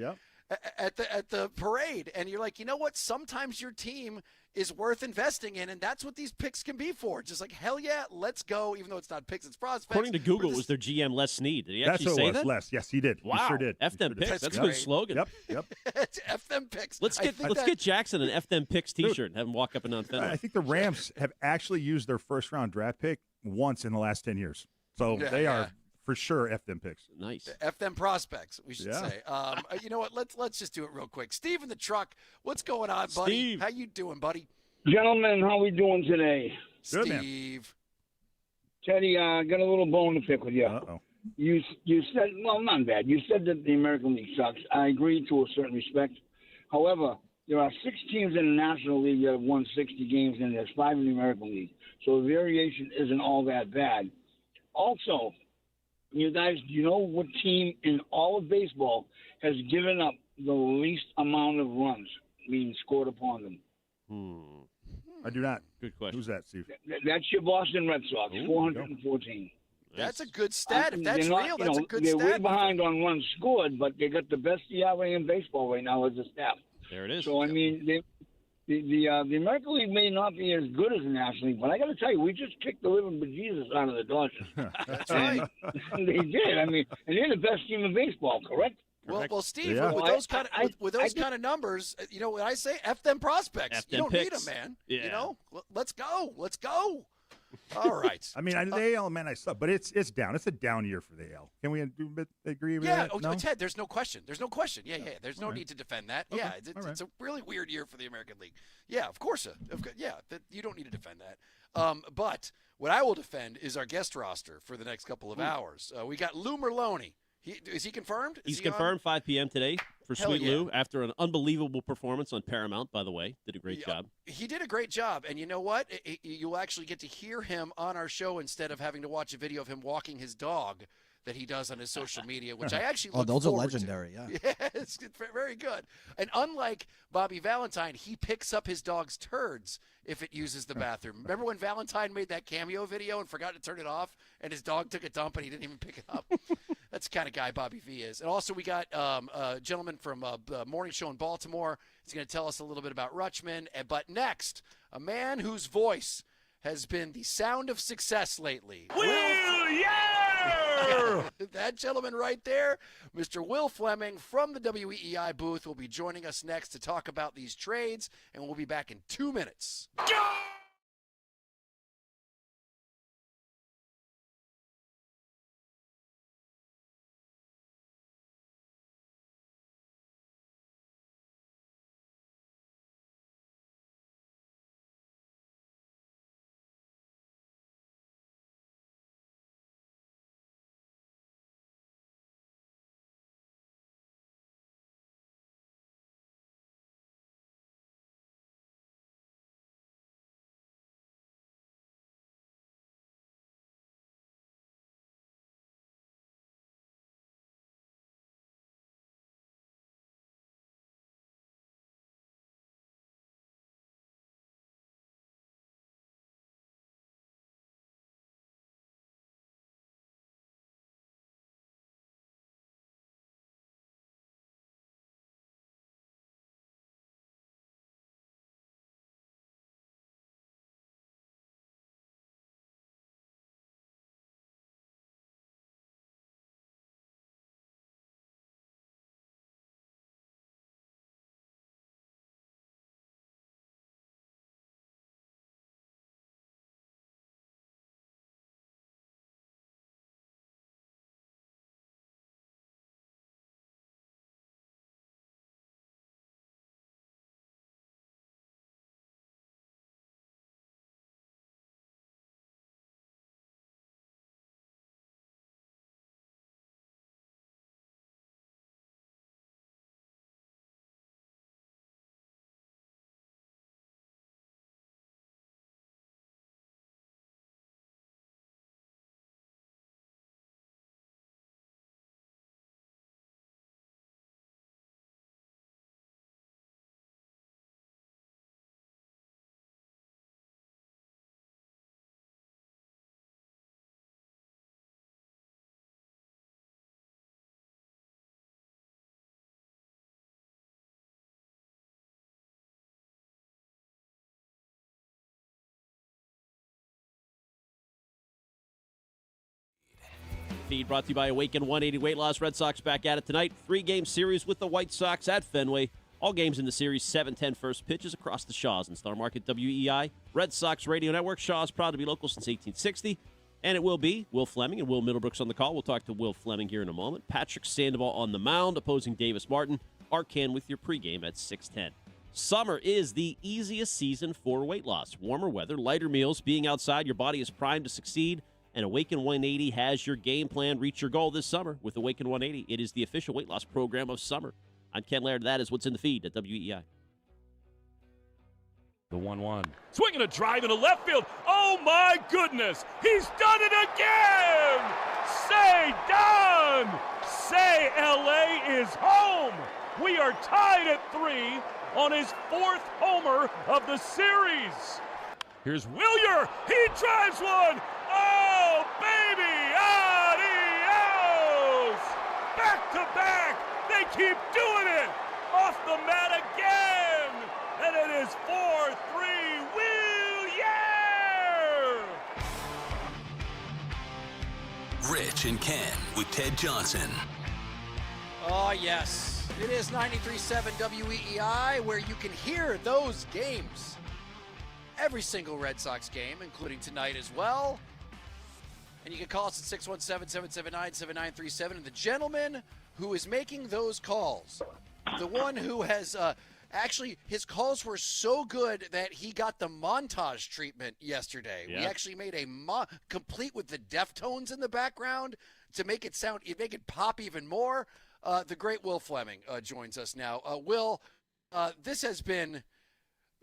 at the parade, and you're like, you know what? Sometimes your team is worth investing in, and that's what these picks can be for. Just like, hell yeah, let's go, even though it's not picks, it's prospects. According to Google, it was their GM Les Snead. Did he That's actually what say it was, that? Les. Yes, he did. Wow. He sure did. F them He sure did. picks. That's a good slogan. Yep. F them picks. Let's get Jackson an F them picks T-shirt and have him walk up and down Fenway. I think the Rams have actually used their first-round draft pick once in the last 10 years. So they are for sure F them picks. Nice. F them prospects, we should Yeah. say. You know what? Let's just do it real quick. Steve in the truck, what's going on, buddy? Steve. How you doing, buddy? Gentlemen, how we doing today? Good, man. Steve. Teddy, got a little bone to pick with you. Uh-oh. You said, well, not bad. You said that the American League sucks. I agree to a certain respect. However, there are 6 teams in the National League that have won 60 games, and there's 5 in the American League. So the variation isn't all that bad. Also, you guys, do you know what team in all of baseball has given up the least amount of runs being scored upon them? I do not. Good question. Who's that, Steve? That's your Boston Red Sox, Ooh, 414. That's a good stat. If that's They're not- real, you that's know, a good they're way stat. behind on runs scored, but they got the best ERA in baseball right now as a staff. There it is. So I mean, the American League may not be as good as the National League, but I got to tell you, we just kicked the living bejesus out of the Dodgers. That's right. They did. I mean, and they're the best team in baseball, correct? Well, Steve, Yeah. with those kind of with those kind of numbers, you know what I say? F them prospects. F You them don't need picks. them, man. Yeah. You know, let's go. Let's go. All right. I mean, the AL, man, I suck, but it's down. It's a down year for the AL. Can we agree with Yeah, that? No? Ted, there's no question. There's no question. Yeah. There's no need to defend that. Okay, Yeah, all right. it's a really weird year for the American League. Yeah, of course. You don't need to defend that. But what I will defend is our guest roster for the next couple of hours. We got Lou Merlone. Is he confirmed? He's he on? confirmed 5 p.m. today for Hell Sweet yeah. Lou after an unbelievable performance on Paramount, by the way. Did a great job. He did a great job, and you know what? You'll actually get to hear him on our show instead of having to watch a video of him walking his dog that he does on his social media, which I actually look those are forward to. legendary, yeah. Yeah, it's very good. And unlike Bobby Valentine, he picks up his dog's turds if it uses the bathroom. Remember when Valentine made that cameo video and forgot to turn it off, and his dog took a dump and he didn't even pick it up? That's the kind of guy Bobby V is. And also we got a gentleman from the morning show in Baltimore. He's going to tell us a little bit about Rutschman. But next, a man whose voice has been the sound of success lately. That gentleman right there, Mr. Will Fleming from the WEEI booth, will be joining us next to talk about these trades, and we'll be back in 2 minutes. feed brought to you by Awaken 180 Weight Loss. Red Sox back at it tonight. 3-game series with the White Sox at Fenway. All games in the series, 7:10 first pitches across the Shaws and Star Market WEEI. Red Sox Radio Network. Shaws proud to be local since 1860. And it will be Will Fleming and Will Middlebrooks on the call. We'll talk to Will Fleming here in a moment. Patrick Sandoval on the mound, opposing Davis Martin. Arcan with your pregame at 6:10. Summer is the easiest season for weight loss. Warmer weather, lighter meals, being outside, your body is primed to succeed. And Awaken 180 has your game plan. Reach your goal this summer with Awaken 180. It is the official weight loss program of summer. I'm Ken Laird. That is what's in the feed at WEEI. The 1-1. Swinging a drive into left field. Oh, my goodness. He's done it again. Say done. Say L.A. is home. We are tied at 3 on his 4th homer of the series. Here's Willier. He drives one. Oh, baby. Adios. Back to back. They keep doing it. Off the mat again. And it is 4-3. Willier. Rich and Ken with Ted Johnson. Oh, yes. It is 93.7 WEEI, where you can hear those games. Every single Red Sox game, including tonight as well. And you can call us at 617-779-7937. And the gentleman who is making those calls, the one who has actually, his calls were so good that he got the montage treatment yesterday. Yeah. We actually made a complete with the Deftones in the background to make it pop even more. The great Will Fleming joins us now. Will, this has been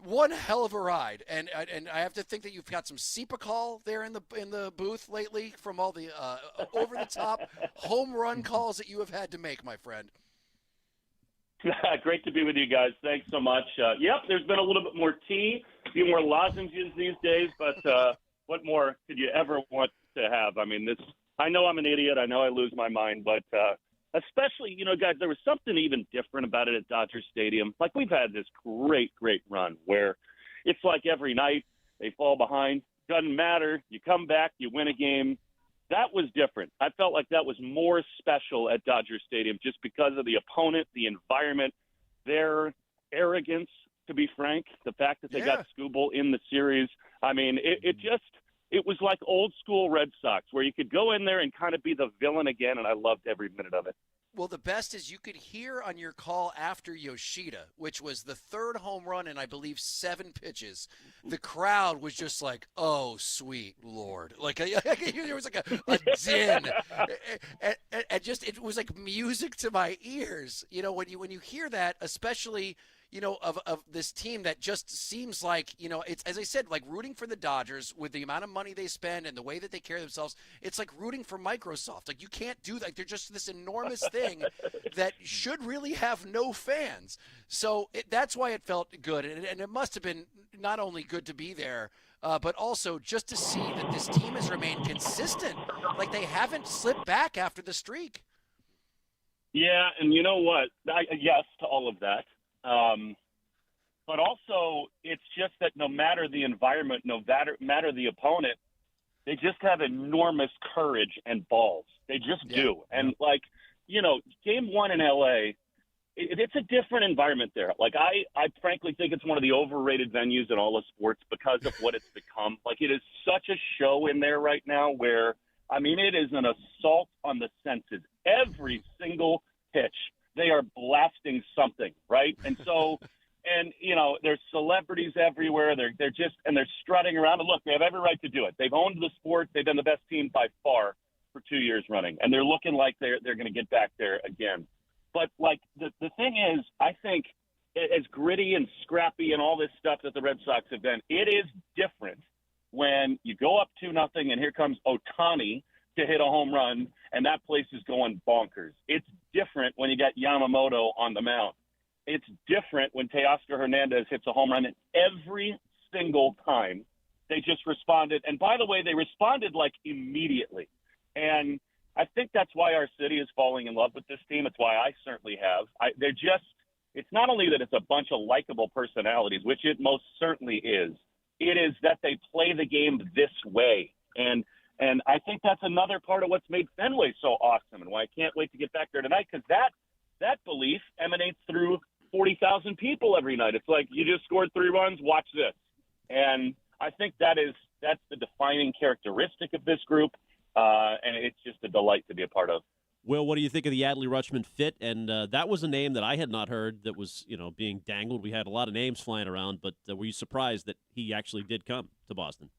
one hell of a ride, and I have to think that you've got some Seepacol there in the booth lately from all the over the top home run calls that you have had to make, my friend. Great to be with you guys. Thanks so much. Yep, there's been a little bit more tea, a few more lozenges these days, but what more could you ever want to have? I mean, I know I'm an idiot. I know I lose my mind, but especially, guys, there was something even different about it at Dodger Stadium. Like, we've had this great run where it's like every night they fall behind. Doesn't matter. You come back, you win a game. That was different. I felt like that was more special at Dodger Stadium just because of the opponent, the environment, their arrogance, to be frank, the fact that they got Skubal in the series. I mean, it was like old school Red Sox where you could go in there and kind of be the villain again, and I loved every minute of it. Well, the best is you could hear on your call after Yoshida, which was the 3rd home run in, I believe, 7 pitches. The crowd was just like, "Oh, sweet Lord!" Like there was like a din, and just it was like music to my ears. When you hear that, especially. Of this team that just seems like, it's, as I said, like rooting for the Dodgers with the amount of money they spend and the way that they carry themselves. It's like rooting for Microsoft. Like, you can't do that. They're just this enormous thing that should really have no fans. So that's why it felt good. And it must have been not only good to be there, but also just to see that this team has remained consistent. Like, they haven't slipped back after the streak. Yeah, and you know what? Yes to all of that. But also, it's just that no matter the environment, no matter the opponent, they just have enormous courage and balls. They just do. And, Game 1 in L.A., it's a different environment there. Like, I frankly think it's one of the overrated venues in all of sports because of what it's become. Like, it is such a show in there right now where, I mean, it is an assault on the senses. Every single pitch, they are blasting something, right? And so, there's celebrities everywhere. They're strutting around. And look, they have every right to do it. They've owned the sport. They've been the best team by far for 2 years running, and they're looking like they're going to get back there again. But the thing is, I think as gritty and scrappy and all this stuff that the Red Sox have been, it is different when you go up 2-0 and here comes Ohtani to hit a home run, and that place is going bonkers. It's different when you got Yamamoto on the mound. It's different when Teoscar Hernandez hits a home run, and every single time they just responded. And by the way, they responded like immediately. And I think that's why our city is falling in love with this team. It's why I certainly have. It's not only that it's a bunch of likable personalities, which it most certainly is. It is that they play the game this way. And And I think that's another part of what's made Fenway so awesome and why I can't wait to get back there tonight, because that belief emanates through 40,000 people every night. It's like, you just scored 3 runs, watch this. And I think that's the defining characteristic of this group, and it's just a delight to be a part of. Will, what do you think of the Adley Rutschman fit? And that was a name that I had not heard that was, being dangled. We had a lot of names flying around, but were you surprised that he actually did come to Boston?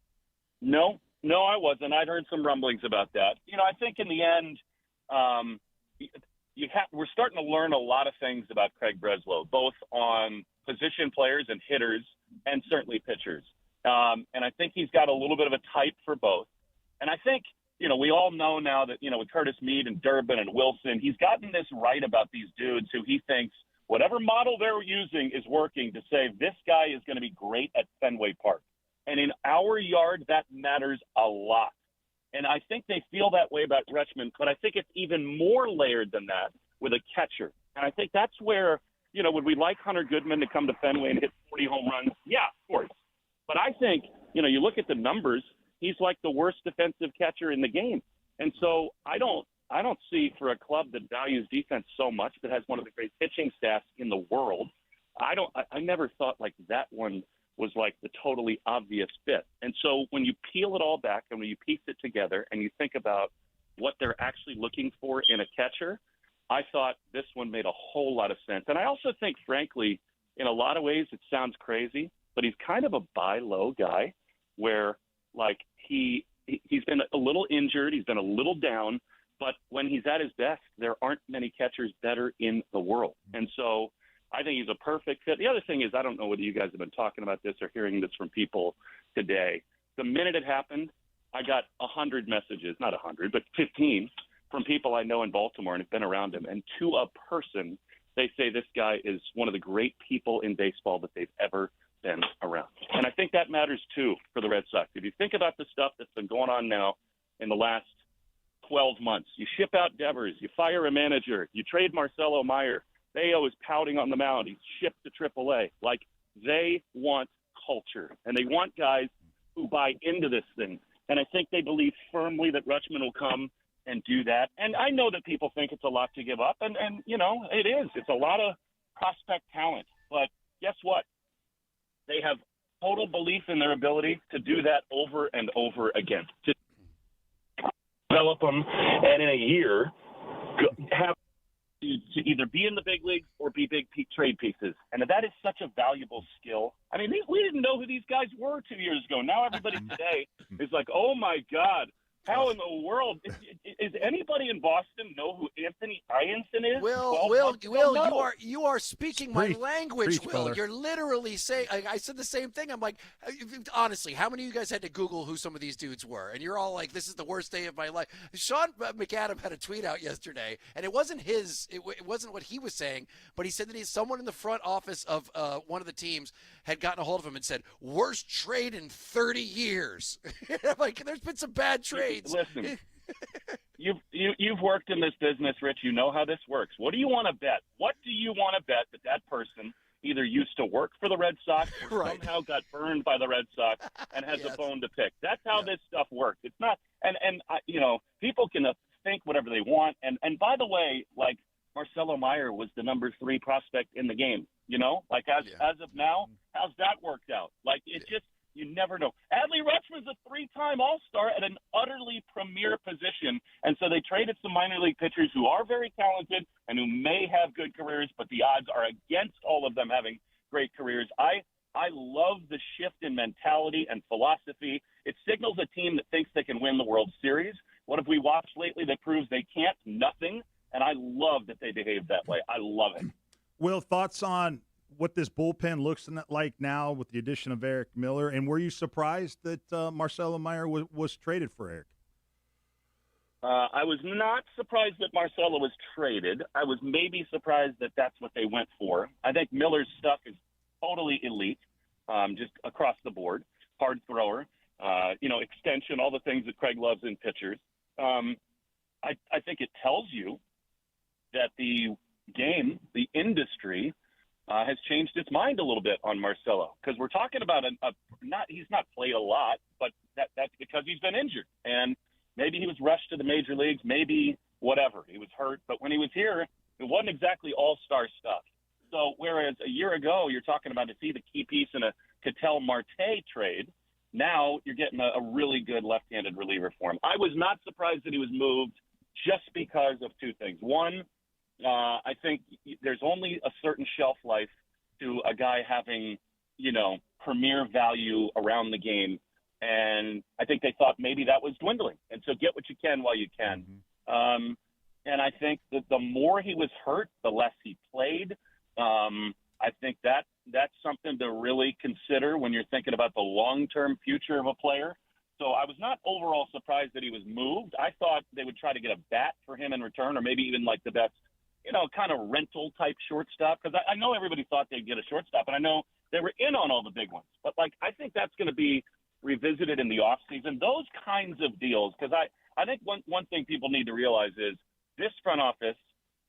No, I wasn't. I'd heard some rumblings about that. I think in the end, we're starting to learn a lot of things about Craig Breslow, both on position players and hitters, and certainly pitchers. And I think he's got a little bit of a type for both. And I think, we all know now that, with Curtis Mead and Durbin and Wilson, he's gotten this right about these dudes who he thinks whatever model they're using is working to say this guy is going to be great at Fenway Park. And in our yard, that matters a lot. And I think they feel that way about Rutschman, but I think it's even more layered than that with a catcher. And I think that's where, would we like Hunter Goodman to come to Fenway and hit 40 home runs? Yeah, of course. But I think, you look at the numbers, he's like the worst defensive catcher in the game. And so I don't see, for a club that values defense so much, that has one of the great pitching staffs in the world, I never thought like that one was like the totally obvious fit. And so when you peel it all back and when you piece it together and you think about what they're actually looking for in a catcher, I thought this one made a whole lot of sense. And I also think, frankly, in a lot of ways it sounds crazy, but he's kind of a buy low guy where, like, he's been a little injured, he's been a little down, but when he's at his best, there aren't many catchers better in the world. And so I think he's a perfect fit. The other thing is, I don't know whether you guys have been talking about this or hearing this from people today. The minute it happened, I got 100 messages, not 100, but 15 from people I know in Baltimore and have been around him. And to a person, they say this guy is one of the great people in baseball that they've ever been around. And I think that matters, too, for the Red Sox. If you think about the stuff that's been going on now in the last 12 months, you ship out Devers, you fire a manager, you trade Marcelo Meyer, Bayo is pouting on the mound, he's shipped to AAA. Like, they want culture, and they want guys who buy into this thing. And I think they believe firmly that Rutschman will come and do that. And I know that people think it's a lot to give up, and it is. It's a lot of prospect talent. But guess what? They have total belief in their ability to do that over and over again, to develop them, and in a year have to either be in the big leagues or be big trade pieces. And that is such a valuable skill. I mean, we didn't know who these guys were 2 years ago. Now everybody today is like, oh, my God. How in the world is anybody in Boston know who Anthony Ianson is? Will, you are speaking my language, Will. Brother. You're literally saying. I said the same thing. I'm like, honestly, how many of you guys had to Google who some of these dudes were? And you're all like, this is the worst day of my life. Sean McAdam had a tweet out yesterday, and it wasn't his. It wasn't what he was saying, but he said that someone in the front office of one of the teams had gotten a hold of him and said, worst trade in 30 years. I'm like, there's been some bad trades. Listen, you've worked in this business, Rich. You know how this works. What do you want to bet? What do you want to bet that person either used to work for the Red Sox or somehow got burned by the Red Sox and has a bone to pick? That's how this stuff works. It's not, and people can think whatever they want. And by the way, like, Marcelo Meyer was the number 3 prospect in the game. Like as of now, how's that worked out? Like, you never know. Adley Rutschman's a 3-time All-Star at an utterly premier position, and so they traded some minor league pitchers who are very talented and who may have good careers, but the odds are against all of them having great careers. I love the shift in mentality and philosophy. It signals a team that thinks they can win the World Series. What have we watched lately that proves they can't? Nothing. And I love that they behave that way. I love it. Will, thoughts on what this bullpen looks like now with the addition of Eric Miller, and were you surprised that Marcelo Meyer was traded for Eric? I was not surprised that Marcelo was traded. I was maybe surprised that that's what they went for. I think Miller's stuff is totally elite, just across the board. Hard thrower, extension, all the things that Craig loves in pitchers. I think it tells you that the game, the industry, has changed its mind a little bit on Marcelo, because we're talking about he's not played a lot, but that's because he's been injured. And Maybe he was rushed to the major leagues. Maybe whatever. He was hurt. But when he was here, it wasn't exactly all-star stuff. So whereas a year ago you're talking about, is he the key piece in a Ketel Marte trade, now you're getting a really good left-handed reliever for him. I was not surprised that he was moved just because of two things. One, I think there's only a certain shelf life to a guy having, premier value around the game. And I think they thought maybe that was dwindling. And so get what you can while you can. And I think that the more he was hurt, the less he played. I think that's something to really consider when you're thinking about the long-term future of a player. So I was not overall surprised that he was moved. I thought they would try to get a bat for him in return, or maybe even like the best, kind of rental type shortstop. Because I know everybody thought they'd get a shortstop, and I know they were in on all the big ones. But I think that's going to be revisited in the offseason. Those kinds of deals, because I think one thing people need to realize is this front office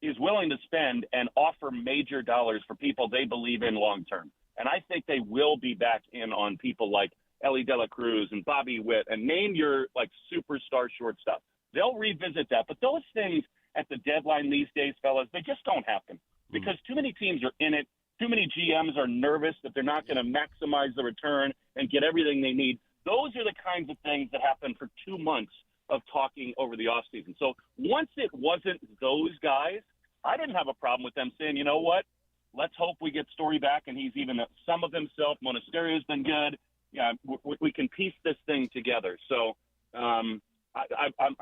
is willing to spend and offer major dollars for people they believe in long term. And I think they will be back in on people like Ellie De La Cruz and Bobby Witt, and name your superstar shortstop. They'll revisit that. But those things at the deadline these days, fellas, they just don't happen because too many teams are in it. Too many GMs are nervous that they're not going to maximize the return and get everything they need. Those are the kinds of things that happen for 2 months of talking over the offseason. So once it wasn't those guys, I didn't have a problem with them saying, you know what, let's hope we get Story back and he's even some of himself. Monasterio's been good. Yeah, we can piece this thing together. So I'm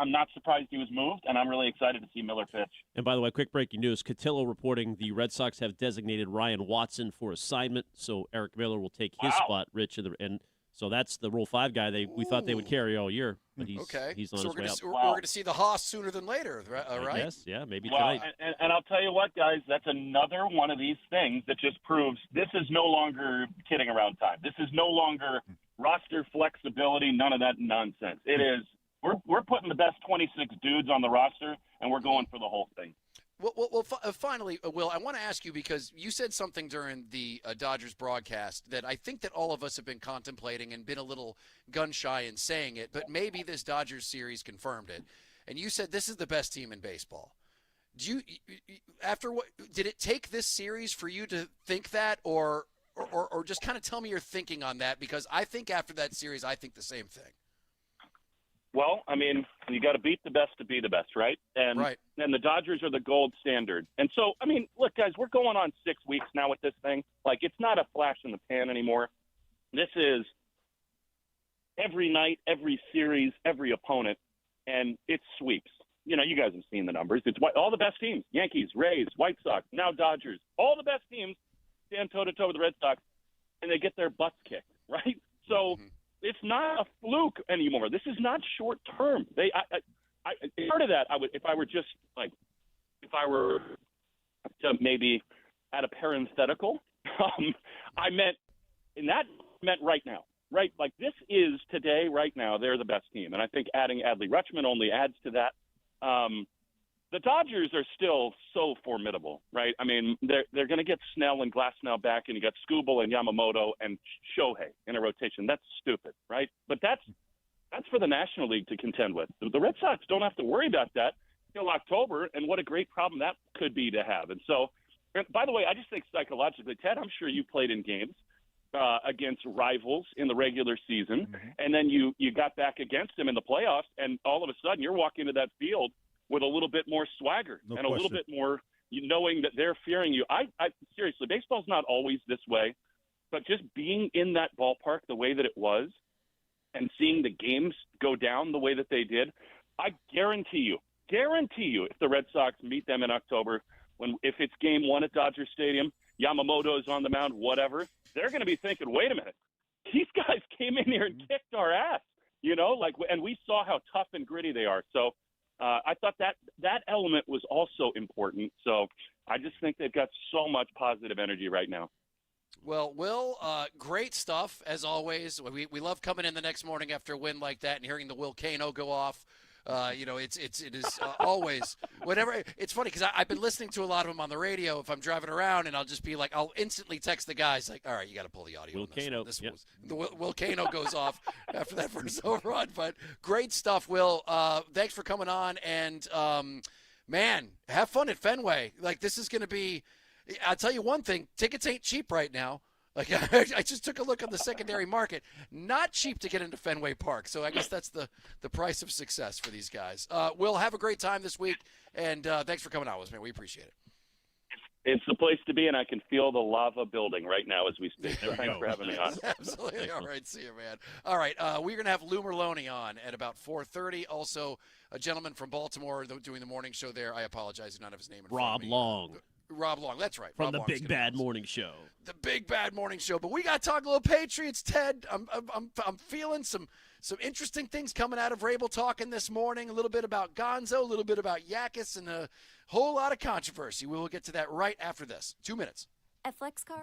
not surprised he was moved, and I'm really excited to see Miller pitch. And by the way, quick breaking news. Cotillo reporting the Red Sox have designated Ryan Watson for assignment, so Eric Miller will take his spot, Rich, and so that's the Rule 5 guy we thought they would carry all year, but he's on his way up. We're going to see the Haas sooner than later, right? Yes, yeah, maybe tonight. And I'll tell you what, guys, that's another one of these things that just proves this is no longer kidding around time. This is no longer roster flexibility, none of that nonsense. It is we're putting the best 26 dudes on the roster, and we're going for the whole thing. Well, finally, Will, I want to ask you because you said something during the Dodgers broadcast that I think that all of us have been contemplating and been a little gun-shy in saying it, but maybe this Dodgers series confirmed it. And you said this is the best team in baseball. Did it take this series for you to think that, or just kind of tell me your thinking on that? Because I think after that series, I think the same thing. Well, I mean, you got to beat the best to be the best, right? And the Dodgers are the gold standard. And so, I mean, look, guys, we're going on 6 weeks now with this thing. It's not a flash in the pan anymore. This is every night, every series, every opponent, and it's sweeps. You guys have seen the numbers. It's all the best teams, Yankees, Rays, White Sox, now Dodgers. All the best teams stand toe-to-toe with the Red Sox, and they get their butts kicked, right? So it's not a fluke anymore. This is not short term. Part of that, if I were to maybe add a parenthetical, I meant right now, right? This is today, right now, they're the best team. And I think adding Adley Rutschman only adds to that. The Dodgers are still so formidable, right? I mean, they're going to get Snell and Glasnow back, and you got Skubal and Yamamoto and Shohei in a rotation. That's stupid, right? But that's for the National League to contend with. The Red Sox don't have to worry about that till October, and what a great problem that could be to have. And so, by the way, I just think psychologically, Ted, I'm sure you played in games against rivals in the regular season, and then you got back against them in the playoffs, and all of a sudden you're walking into that field with a little bit more swagger and a little bit more knowing that they're fearing you. I seriously, baseball's not always this way, but just being in that ballpark the way that it was and seeing the games go down the way that they did, I guarantee you, if the Red Sox meet them in October, if it's game 1 at Dodger Stadium, Yamamoto is on the mound, whatever, they're going to be thinking, wait a minute, these guys came in here and kicked our ass, and we saw how tough and gritty they are. So, I thought that element was also important. So I just think they've got so much positive energy right now. Well, Will, great stuff, as always. We love coming in the next morning after a win like that and hearing the Will Cano go off. It is always whatever. It's funny because I've been listening to a lot of them on the radio if I'm driving around, and I'll just be like, I'll instantly text the guys like, all right, you got to pull the audio. Volcano. The volcano goes off after that first overrun. But great stuff, Will. Thanks for coming on, and man, have fun at Fenway. Like, this is going to be. I'll tell you one thing: tickets ain't cheap right now. Like, I just took a look on the secondary market. Not cheap to get into Fenway Park. So I guess that's the price of success for these guys. Will, have a great time this week, and thanks for coming out with us, man. We appreciate it. It's the place to be, and I can feel the lava building right now as we speak. So thanks for having me on. Absolutely. All right. See you, man. All right. We're going to have Lou Merlone on at about 4:30. Also, a gentleman from Baltimore doing the morning show there. I apologize. I do not have his name in front of me. Rob Long, that's right. From the Big Bad Morning Show. The Big Bad Morning Show. But we got to talk a little Patriots, Ted. I'm feeling some interesting things coming out of Rabel talking this morning. A little bit about Gonzo, a little bit about Yakis, and a whole lot of controversy. We will get to that right after this. 2 minutes. At FlexCar,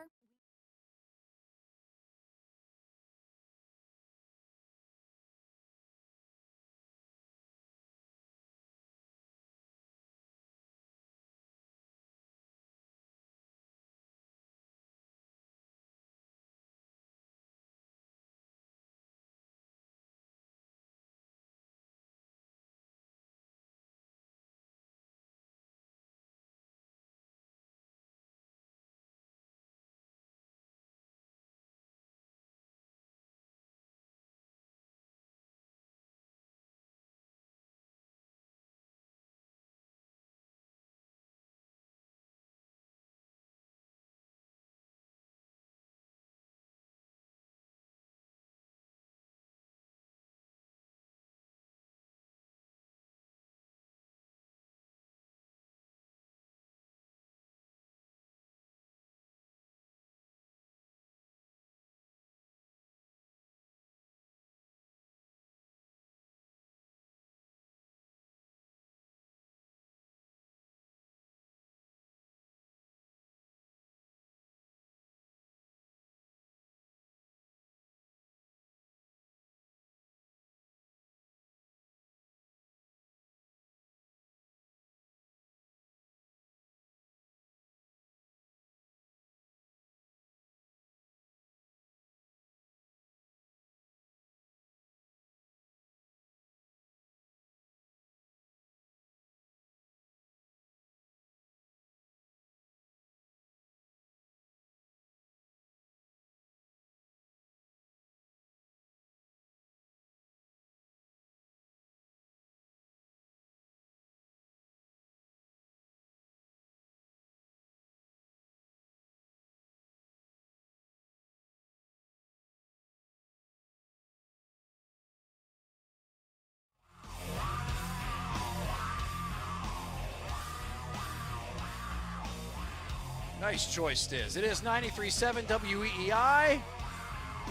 Nice choice, Stiz. It is 93.7 WEEI.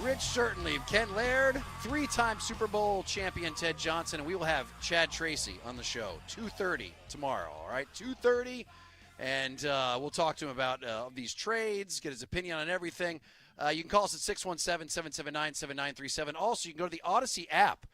Rich Certainly, Ken Laird, three-time Super Bowl champion Ted Johnson, and we will have Chad Tracy on the show, 2:30 tomorrow, all right? 2:30, and we'll talk to him about these trades, get his opinion on everything. You can call us at 617-779-7937. Also, you can go to the Odyssey app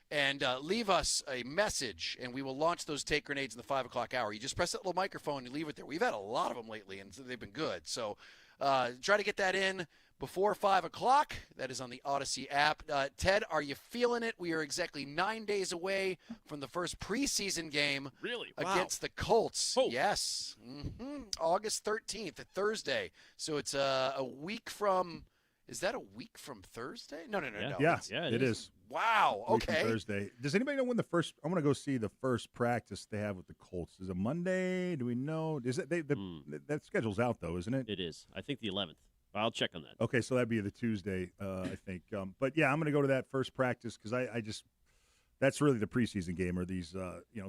and leave us a message, and we will launch those take grenades in the 5 o'clock hour. You just press that little microphone and leave it there. We've had a lot of them lately, and they've been good. So try to get that in before 5 o'clock. That is on the Odyssey app. Ted, are you feeling it? We are exactly 9 days away from the first preseason game against the Colts. Oh. Yes. August 13th, Thursday. So it's a week from – is that a week from Thursday? No. Yeah, it is. Wow. Okay. Thursday. Does anybody know when the first? I want to go see the first practice they have with the Colts. Is it Monday? Do we know? Is it that schedule's out though, isn't it? It is. I think the 11th. I'll check on that. Okay, so that'd be the Tuesday, I think. But yeah, I'm going to go to that first practice because I just that's really the preseason game or these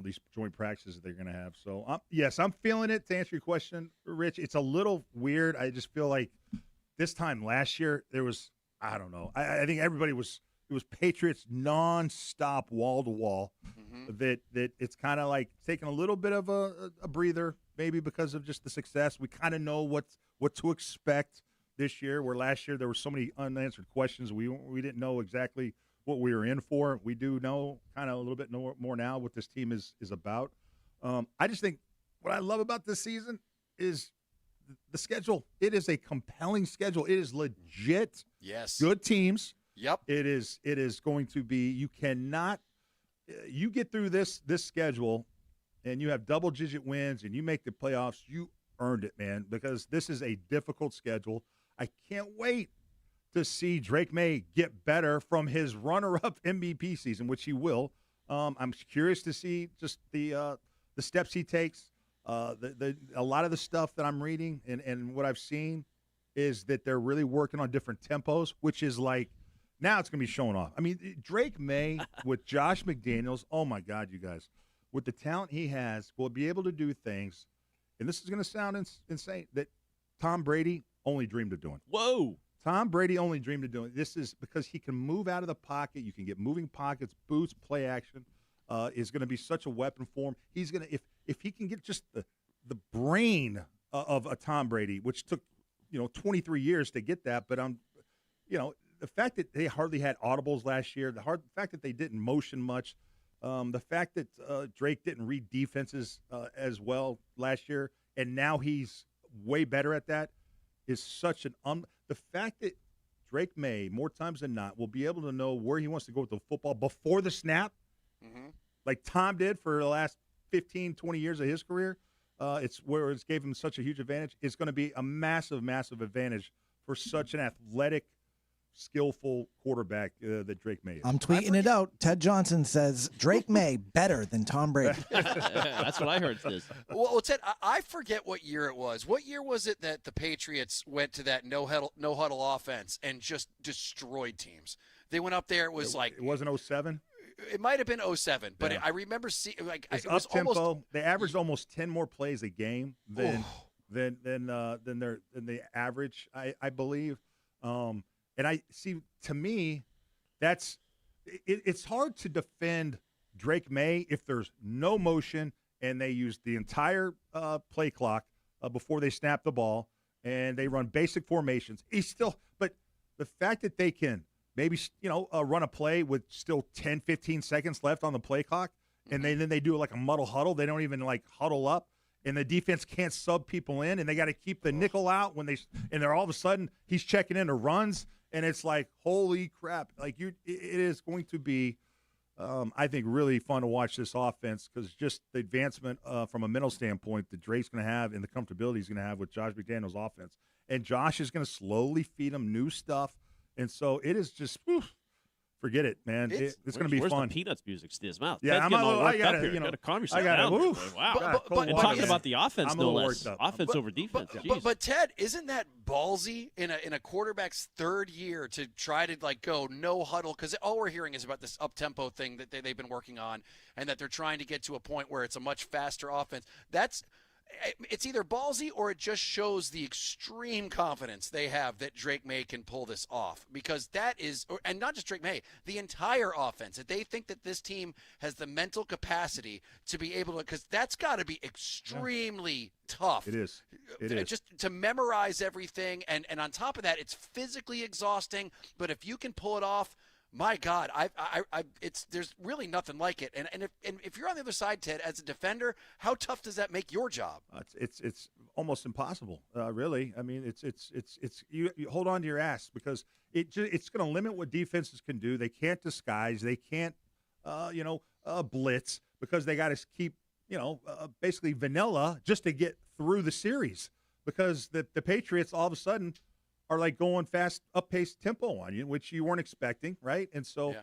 these joint practices that they're going to have. So yes, I'm feeling it. To answer your question, Rich, it's a little weird. I just feel like this time last year there was I don't know. I think everybody was. It was Patriots nonstop, wall to wall. That it's kind of like taking a little bit of a breather, maybe because of just the success. We kind of know what to expect this year. Where last year there were so many unanswered questions, we didn't know exactly what we were in for. We do know kind of a little bit more now what this team is about. I just think what I love about this season is the schedule. It is a compelling schedule. It is legit. Yes. Good teams. Yep. It is going to be. You cannot. You get through this schedule, and you have double-digit wins, and you make the playoffs. You earned it, man, because this is a difficult schedule. I can't wait to see Drake May get better from his runner-up MVP season, which he will. I'm curious to see just the steps he takes. A lot of the stuff that I'm reading and what I've seen is that they're really working on different tempos, which is like now it's going to be showing off. I mean, Drake May with Josh McDaniels, oh, my God, you guys, with the talent he has, will be able to do things, and this is going to sound insane, that Tom Brady only dreamed of doing. Whoa. Tom Brady only dreamed of doing. This is because he can move out of the pocket. You can get moving pockets, boots, play action. Is going to be such a weapon for him. He's going to if he can get just the brain of a Tom Brady, which took 23 years to get that. But the fact that they hardly had audibles last year, the fact that they didn't motion much, the fact that Drake didn't read defenses as well last year, and now he's way better at that, is such an the fact that Drake May, more times than not, will be able to know where he wants to go with the football before the snap, like Tom did for the last 15, 20 years of his career. It's where it's gave him such a huge advantage. It's going to be a massive, massive advantage for such an athletic, skillful quarterback that Drake May is. I'm tweeting it out. Ted Johnson says Drake May better than Tom Brady. That's what I heard. Well, Ted, I forget what year it was. What year was it that the Patriots went to that no huddle offense and just destroyed teams? They went up there. It was like it wasn't 07. It might have been 07, but I remember seeing it was up tempo. almost. They averaged almost 10 more plays a game than the average, I believe. And I see, to me, it's hard to defend Drake May if there's no motion and they use the entire play clock before they snap the ball and they run basic formations. But the fact that they can maybe run a play with still 10, 15 seconds left on the play clock, and then they do like a muddle huddle. They don't even huddle up, and the defense can't sub people in, and they got to keep the nickel out and they're all of a sudden he's checking into runs. And it's like, holy crap! It is going to be, I think, really fun to watch this offense because just the advancement from a mental standpoint that Drake's going to have and the comfortability he's going to have with Josh McDaniels' offense, and Josh is going to slowly feed him new stuff, and so it is just, forget it, man. It's going to be where's fun. the Peanuts music, Stiz? Mouth. Yeah, I got to calm yourself down. Wow. But talking about the offense, no less. up. Offense over defense. But Ted, isn't that ballsy in a quarterback's third year to try to go no huddle? Because all we're hearing is about this up tempo thing that they've been working on, and that they're trying to get to a point where it's a much faster offense. It's either ballsy or it just shows the extreme confidence they have that Drake May can pull this off, because that is, and not just Drake May, the entire offense, that they think that this team has the mental capacity to be able to, because that's got to be extremely tough. It is. It is. Just to memorize everything, and on top of that, it's physically exhausting, but if you can pull it off, my God, there's really nothing like it. And if you're on the other side, Ted, as a defender, how tough does that make your job? It's almost impossible, really. I mean, it's you hold on to your ass because it's going to limit what defenses can do. They can't disguise. They can't, blitz because they got to keep, basically vanilla just to get through the series because the Patriots all of a sudden are going fast, up-paced tempo on you, which you weren't expecting, right? And so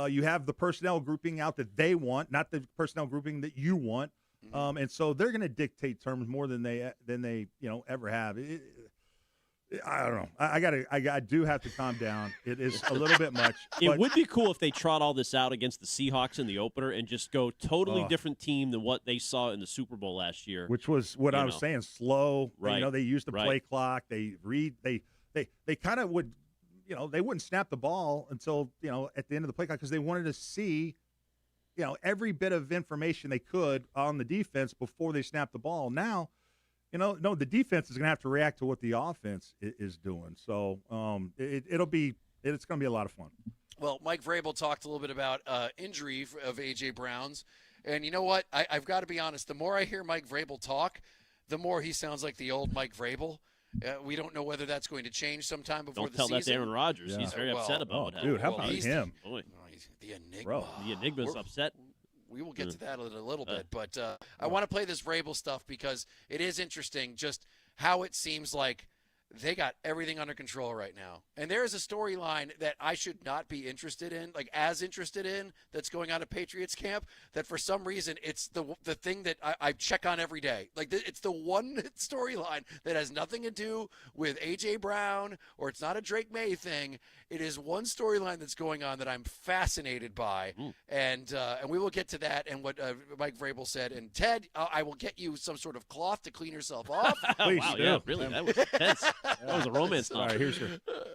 you have the personnel grouping out that they want, not the personnel grouping that you want, and so they're going to dictate terms more than they ever have. I don't know. I do have to calm down. It is a little bit much. It would be cool if they trot all this out against the Seahawks in the opener and just go totally different team than what they saw in the Super Bowl last year, which was what I was saying. Slow, right? They used the play clock. They read. They kind of would, they wouldn't snap the ball until, at the end of the play clock because they wanted to see, every bit of information they could on the defense before they snap the ball. Now, no, the defense is going to have to react to what the offense is doing. So it's going to be a lot of fun. Well, Mike Vrabel talked a little bit about injury of A.J. Brown's. And you know what? I've got to be honest. The more I hear Mike Vrabel talk, the more he sounds like the old Mike Vrabel. We don't know whether that's going to change sometime before Don't the tell season. that to Aaron Rodgers. Yeah. He's very upset about what Dude, happened. how about him? Boy. The enigma. Bro. The Enigma's upset. We will get to that in a little bit, but I want to play this Vrabel stuff because it is interesting just how it seems like they got everything under control right now. And there is a storyline that I should not be interested in, like as interested in, that's going on at Patriots camp, that for some reason it's the thing that I check on every day. Like it's the one storyline that has nothing to do with A.J. Brown or it's not a Drake May thing. It is one storyline that's going on that I'm fascinated by. And we will get to that and what Mike Vrabel said. And Ted, I will get you some sort of cloth to clean yourself off. Please, Wow, yeah, really, that was intense. That was a romance All right, novel.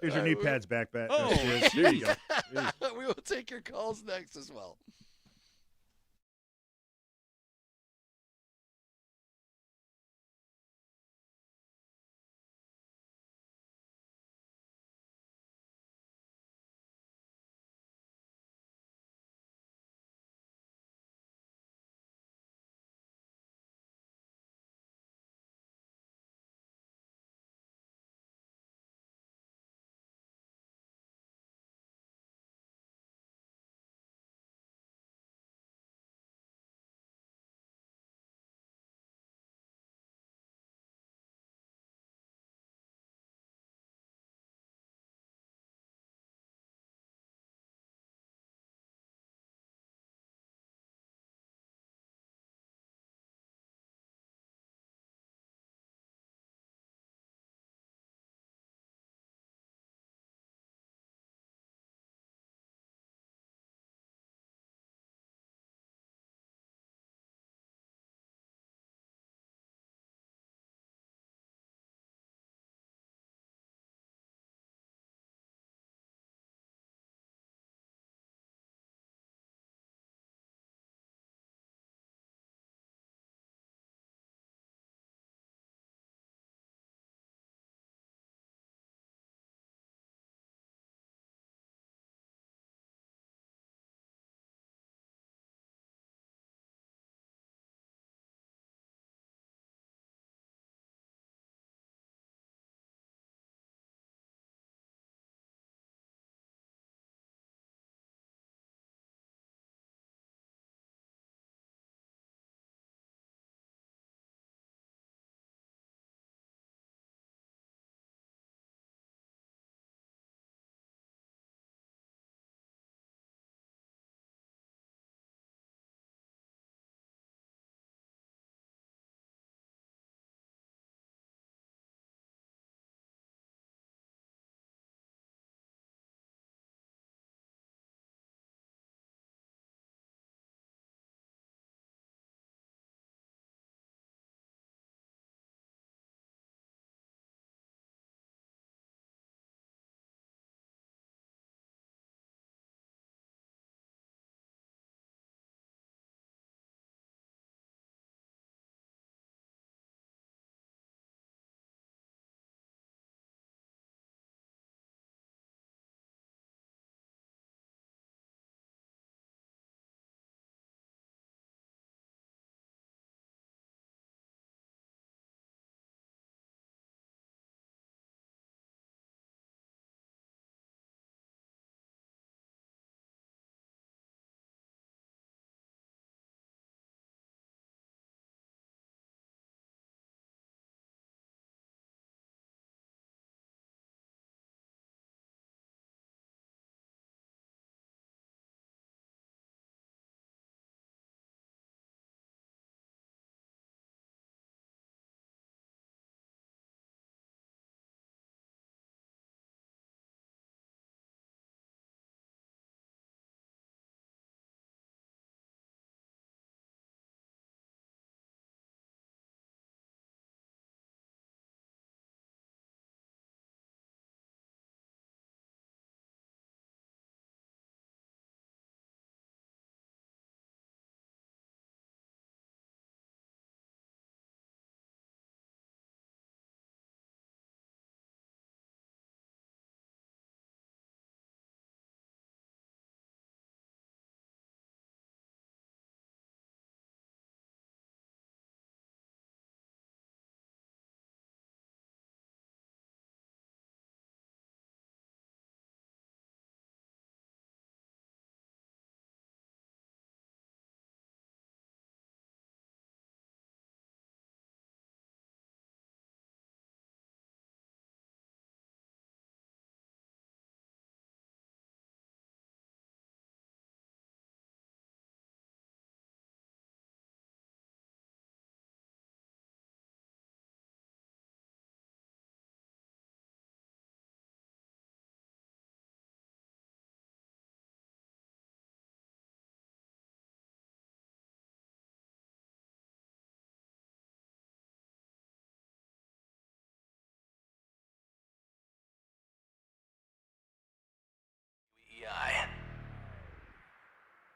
here's your knee pads back. Oh, there you go. We will take your calls next as well.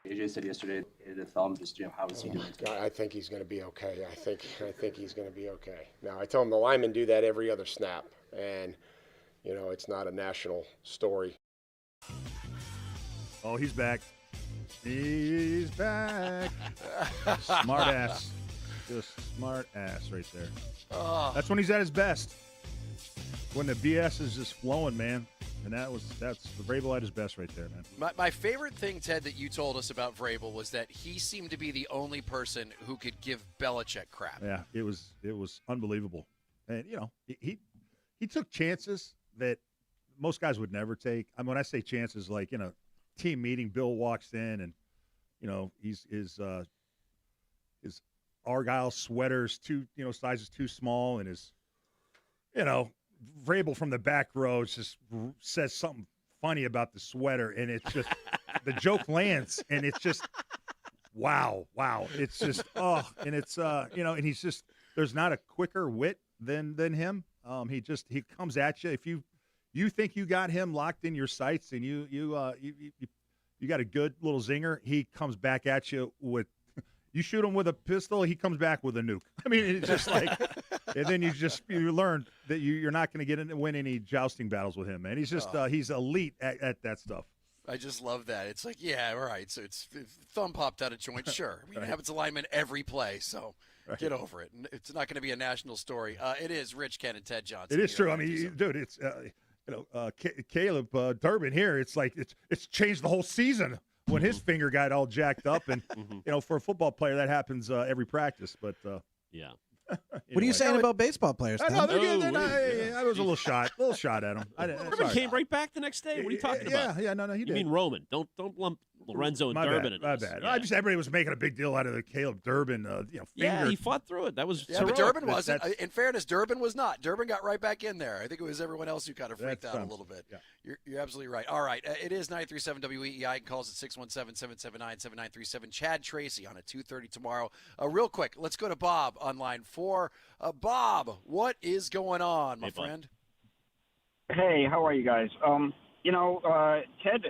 AJ said yesterday the thumb. Just how is he doing? I think he's going to be okay. I think he's going to be okay. Now I tell him the linemen do that every other snap, and it's not a national story. Oh, he's back. He's back. Smart ass. Just smart ass right there. That's when he's at his best. When the BS is just flowing, man. And that's Vrabel at his best right there, man. My favorite thing, Ted, that you told us about Vrabel was that he seemed to be the only person who could give Belichick crap. Yeah, it was unbelievable. And he took chances that most guys would never take. I mean, when I say chances, like team meeting, Bill walks in and his Argyle sweater's too sizes too small, and his Vrabel from the back row just says something funny about the sweater, and it's just the joke lands, and it's just wow. It's just and it's and he's just there's not a quicker wit than him. He comes at you if you think you got him locked in your sights, and you got a good little zinger. He comes back at you with. You shoot him with a pistol, he comes back with a nuke. I mean, it's just like, and then you learn that you're not going to win any jousting battles with him, man. He's just he's elite at that stuff. I just love that. It's like, yeah, right. So it's thumb popped out of joint. Sure, I mean, Right. it happens to linemen every play. So Right. get over it. It's not going to be a national story. It is Rich Ken and Ted Johnson. It is here true. I on mean, dude, it's Caleb Durbin here. It's like it's changed the whole season when his finger got all jacked up, and for a football player that happens every practice. But yeah. What are you saying about baseball players? I know Tom? I was a little shot at him. Roman came right back the next day. What are you talking about? Yeah, no, he You did. mean Roman? Don't lump Lorenzo and My Durbin bad, into this. my bad. Yeah. I just everybody was making a big deal out of the Caleb Durbin, finger. Yeah, he fought through it. That was Yeah, but heroic. Durbin wasn't. In fairness, Durbin was not. Durbin got right back in there. I think it was everyone else who kind of freaked out a little bit. Yeah. You're absolutely right. All right, it is 93.7 WEEI. You can call us at 617-779-7937. Chad Tracy on at 2:30 tomorrow. Real quick, let's go to Bob on line 4. Bob, what is going on, my friend? Hey, how are you guys? Ted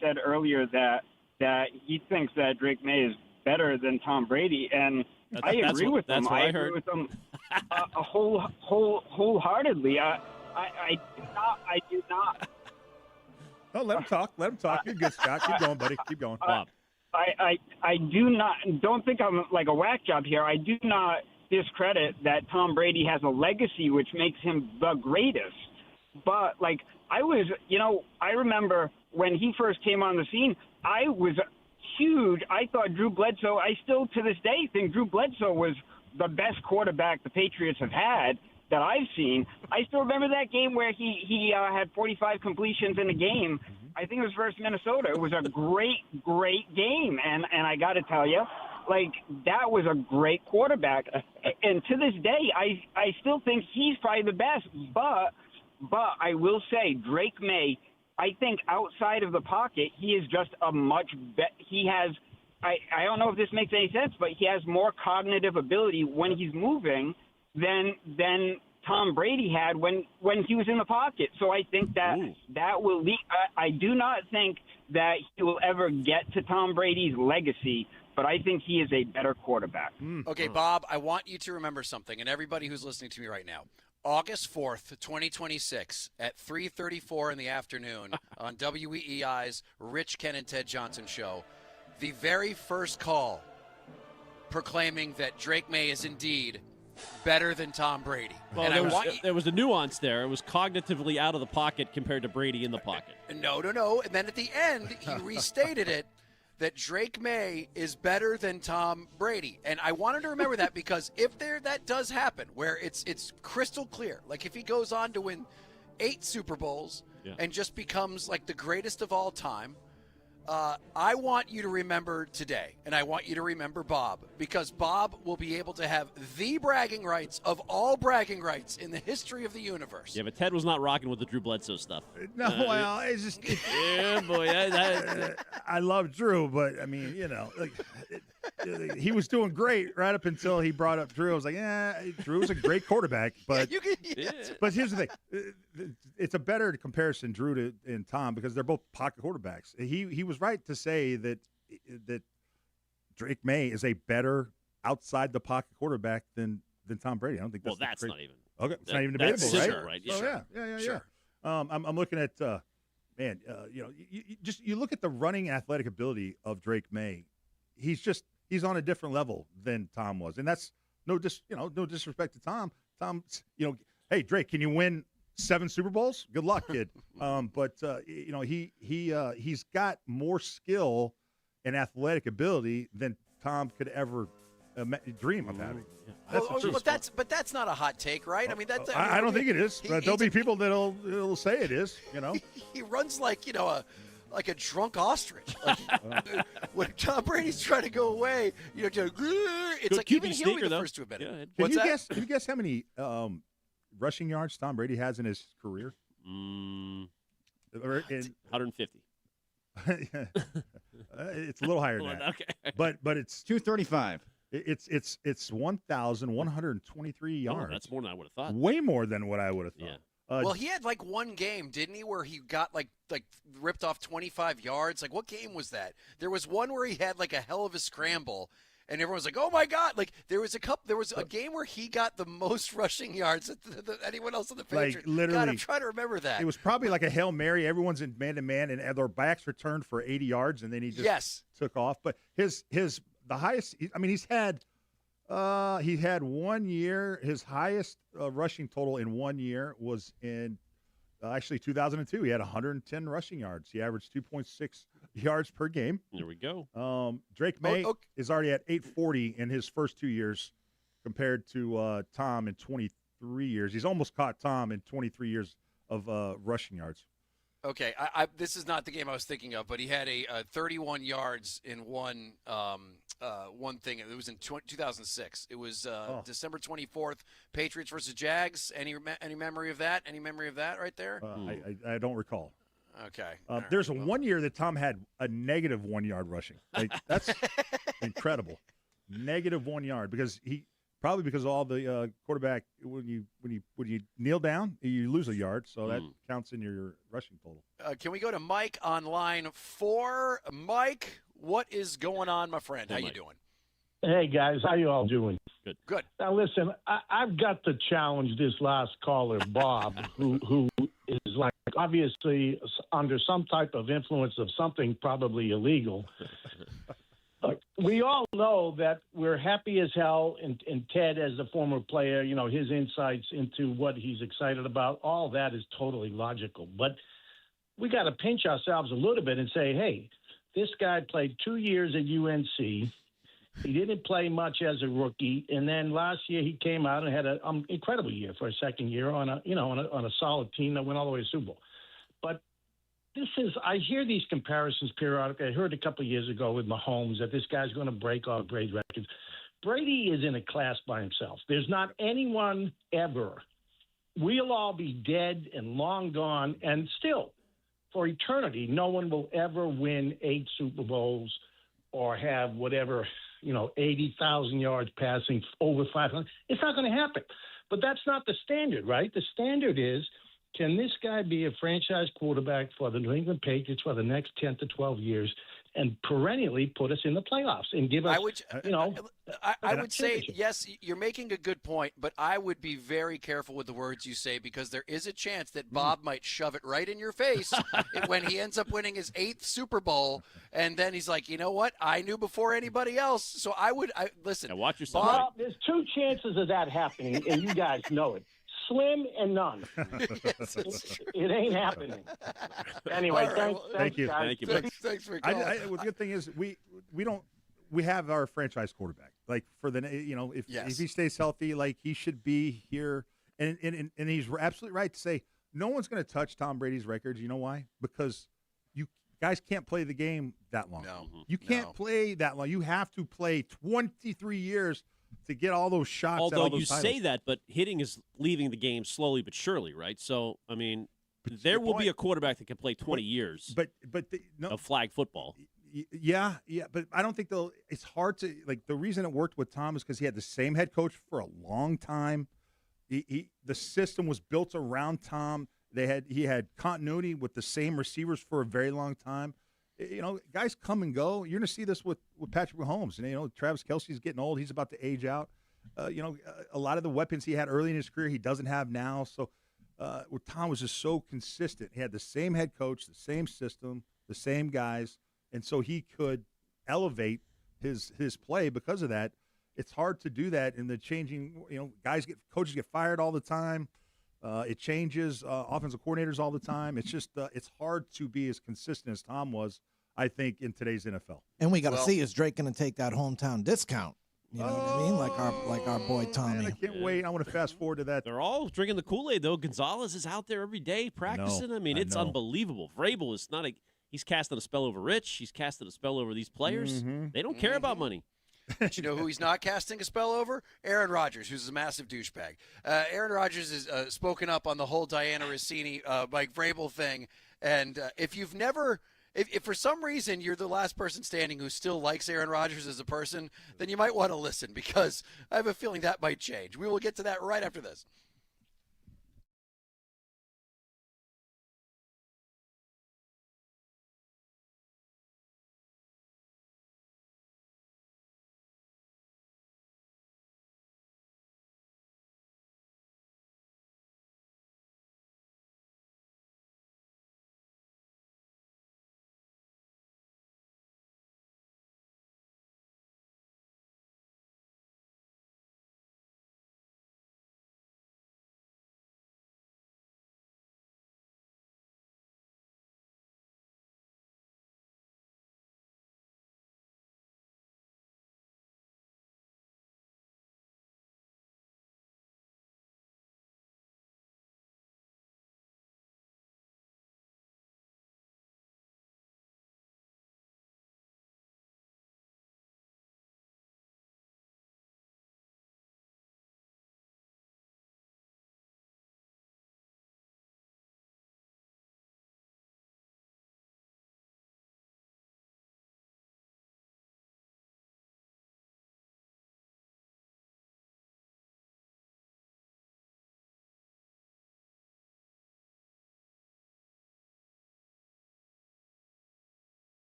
said earlier that he thinks that Drake May is better than Tom Brady, and I agree with him. I agree with him wholeheartedly. I do not. Oh, let him talk. You're good, Scott. Keep going, buddy. Keep going. Bob. I don't think I'm like a whack job here. I do not discredit that Tom Brady has a legacy which makes him the greatest. But I remember when he first came on the scene, I was huge. I thought Drew Bledsoe, I still to this day think Drew Bledsoe was the best quarterback the Patriots have had that I've seen. I still remember that game where he had 45 completions in a game. I think it was versus Minnesota. It was a great game. And I got to tell you, that was a great quarterback. And to this day, I still think he's probably the best. But I will say Drake May, I think outside of the pocket, he is just a much better. He has, I don't know if this makes any sense, but he has more cognitive ability when he's moving than Tom Brady had when he was in the pocket. So I think that will lead. I do not think that he will ever get to Tom Brady's legacy, but I think he is a better quarterback. Okay, Bob, I want you to remember something, and everybody who's listening to me right now. August 4th, 2026 at 3:34 in the afternoon on WEEI's Rich Ken and Ted Johnson show, the very first call proclaiming that Drake May is indeed better than Tom Brady. Well, And there was a nuance there. It was cognitively out of the pocket compared to Brady in the pocket. No. And then at the end, he restated it that Drake May is better than Tom Brady. And I wanted to remember that because if that does happen, where it's crystal clear, like if he goes on to win 8 Super Bowls and just becomes like the greatest of all time, I want you to remember today, and I want you to remember Bob, because Bob will be able to have the bragging rights of all bragging rights in the history of the universe. Yeah, but Ted was not rocking with the Drew Bledsoe stuff. No, well, it's just yeah, boy. I love Drew, but I mean, he was doing great right up until he brought up Drew. I was like, Drew's a great quarterback, but but here's the thing: it's a better comparison, Drew and Tom, because they're both pocket quarterbacks. He was right to say that that Drake May is a better outside the pocket quarterback than Tom Brady. I don't think. That's not even. Okay, it's not even debatable, simple, right? Yeah, So, yeah. I'm looking at you look at the running athletic ability of Drake May. He's on a different level than Tom was, and that's no disrespect to Tom. Tom's, hey Drake, can you win 7 Super Bowls? Good luck, kid. But he's got more skill and athletic ability than Tom could ever dream of having. But that's not a hot take, right? I mean, I don't think it is. But there'll be people that'll say it is. He runs like a drunk ostrich. Like, when Tom Brady's trying to go away, it's like even he'll be the first to admit it. Can you guess how many rushing yards Tom Brady has in his career? 150. It's a little higher than that. Okay. But it's 235. It's 1,123 yards. Oh, that's more than I would have thought. Way more than what I would have thought. Yeah. Well, he had like one game, didn't he, where he got like ripped off 25 yards? Like, what game was that? There was one where he had like a hell of a scramble, and everyone was like, "Oh my God!" Like there was a game where he got the most rushing yards than anyone else on the Patriots. Like literally, God, I'm trying to remember that. It was probably like a Hail Mary. Everyone's in man-to-man, and their backs returned for 80 yards, and then he just took off. But the highest. I mean, he had 1 year. His highest rushing total in 1 year was in actually 2002. He had 110 rushing yards. He averaged 2.6 yards per game. There we go. Drake May is already at 840 in his first 2 years, compared to Tom in 23 years. He's almost caught Tom in 23 years of rushing yards. Okay, this is not the game I was thinking of, but he had a 31 yards in one thing. It was in 2006. It was December 24th, Patriots versus Jags. Any memory of that? Any memory of that right there? I don't recall. Okay. There's 1 year that Tom had a negative 1 yard rushing. Like, that's incredible. Negative 1 yard because because all the quarterback when you kneel down you lose a yard, so that counts in your rushing total. Can we go to Mike on line 4? Mike, what is going on, my friend? How you doing? Hey guys, how you all doing? Good. Now listen, I've got to challenge this last caller, Bob, who is like obviously under some type of influence of something probably illegal. We all know that we're happy as hell, and Ted, as a former player, his insights into what he's excited about, all that is totally logical. But we got to pinch ourselves a little bit and say, hey, this guy played 2 years at UNC. He didn't play much as a rookie, and then last year he came out and had an incredible year for a second year on a solid team that went all the way to Super Bowl. But I hear these comparisons periodically. I heard a couple of years ago with Mahomes that this guy's going to break all Brady's records. Brady is in a class by himself. There's not anyone ever. We'll all be dead and long gone, and still, for eternity, no one will ever win 8 Super Bowls or have whatever, 80,000 yards passing, over 500. It's not going to happen. But that's not the standard, right? The standard is, can this guy be a franchise quarterback for the New England Patriots for the next 10 to 12 years and perennially put us in the playoffs and give us, I would say, yes, you're making a good point, but I would be very careful with the words you say because there is a chance that Bob might shove it right in your face when he ends up winning his 8th Super Bowl, and then he's like, you know what? I knew before anybody else, so listen. Now watch yourself. Bob, there's 2 chances of that happening, and you guys know it. Slim and none. It ain't happening. Anyway, thank you. Guys. Thank you. Thanks for calling. The good thing is we have our franchise quarterback. Like for the if he stays healthy, like he should be here. And he's absolutely right to say no one's going to touch Tom Brady's records. You know why? Because you guys can't play the game that long. No, you can't play that long. You have to play 23 years to get all those shots. Although all those you titles. say that, but hitting is leaving the game slowly but surely, right? So, I mean, there will be a quarterback that can play 20 years of flag football. Yeah, but I don't think they'll – it's hard to – like the reason it worked with Tom is because he had the same head coach for a long time. The system was built around Tom. He had continuity with the same receivers for a very long time. Guys come and go. You're going to see this with Patrick Mahomes. And, Travis Kelce's getting old. He's about to age out. A lot of the weapons he had early in his career, he doesn't have now. So Tom was just so consistent. He had the same head coach, the same system, the same guys. And so he could elevate his play because of that. It's hard to do that in the changing, coaches get fired all the time. It changes offensive coordinators all the time. It's just it's hard to be as consistent as Tom was, I think, in today's NFL. And we got to see, is Drake going to take that hometown discount? You know what I mean? Like our boy Tommy. Man, I can't wait. I want to fast forward to that. They're all drinking the Kool-Aid, though. Gonzalez is out there every day practicing. It's unbelievable. Vrabel is not he's casting a spell over Rich. He's casting a spell over these players. Mm-hmm. They don't care about money. But you know who he's not casting a spell over? Aaron Rodgers, who's a massive douchebag. Aaron Rodgers is spoken up on the whole Diana Rossini, Mike Vrabel thing. And if you've never – if for some reason you're the last person standing who still likes Aaron Rodgers as a person, then you might want to listen, because I have a feeling that might change. We will get to that right after this.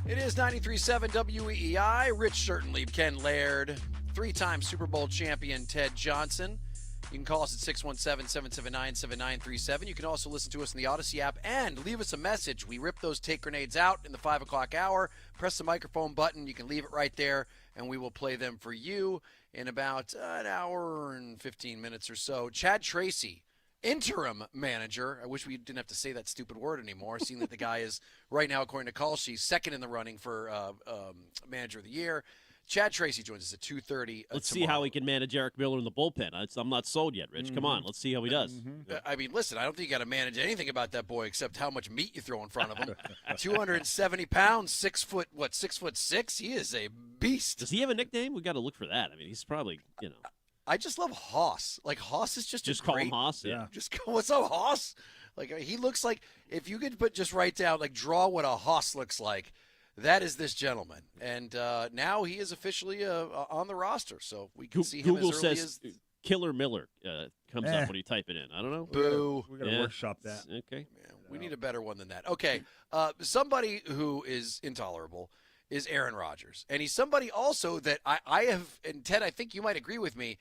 It is 93.7 WEEI. Rich certainly, Ken Laird, 3-time Super Bowl champion Ted Johnson. You can call us at 617-779-7937. You can also listen to us in the Odyssey app and leave us a message. We rip those take grenades out in the 5 o'clock hour. Press the microphone button. You can leave it right there, and we will play them for you in about an hour and 15 minutes or so. Chad Tracy, interim manager. I wish we didn't have to say that stupid word anymore, seeing that the guy is right now, according to Call Sheet, second in the running for manager of the year. Chad Tracy joins us at 2:30. Let's see how he can manage Eric Miller in the bullpen. I'm not sold yet, Rich. Come on, let's see how he does. I mean, listen, I don't think you got to manage anything about that boy except how much meat you throw in front of him. 270 pounds, 6 foot, 6'6"? He is a beast. Does he have a nickname? We got to look for that. I mean, he's probably, I just love Hoss. Like, Hoss is just call him Hoss. Yeah. Just go, what's up, Hoss? Like, he looks like, if you could just write down, like, draw what a Hoss looks like, that is this gentleman. And now he is officially on the roster, so we can see him Google as early says as... Killer Miller comes up when you type it in. I don't know. Boo. We got to workshop that. Okay. Yeah, we need a better one than that. Okay, somebody who is intolerable is Aaron Rodgers. And he's somebody also that I have, and Ted, I think you might agree with me,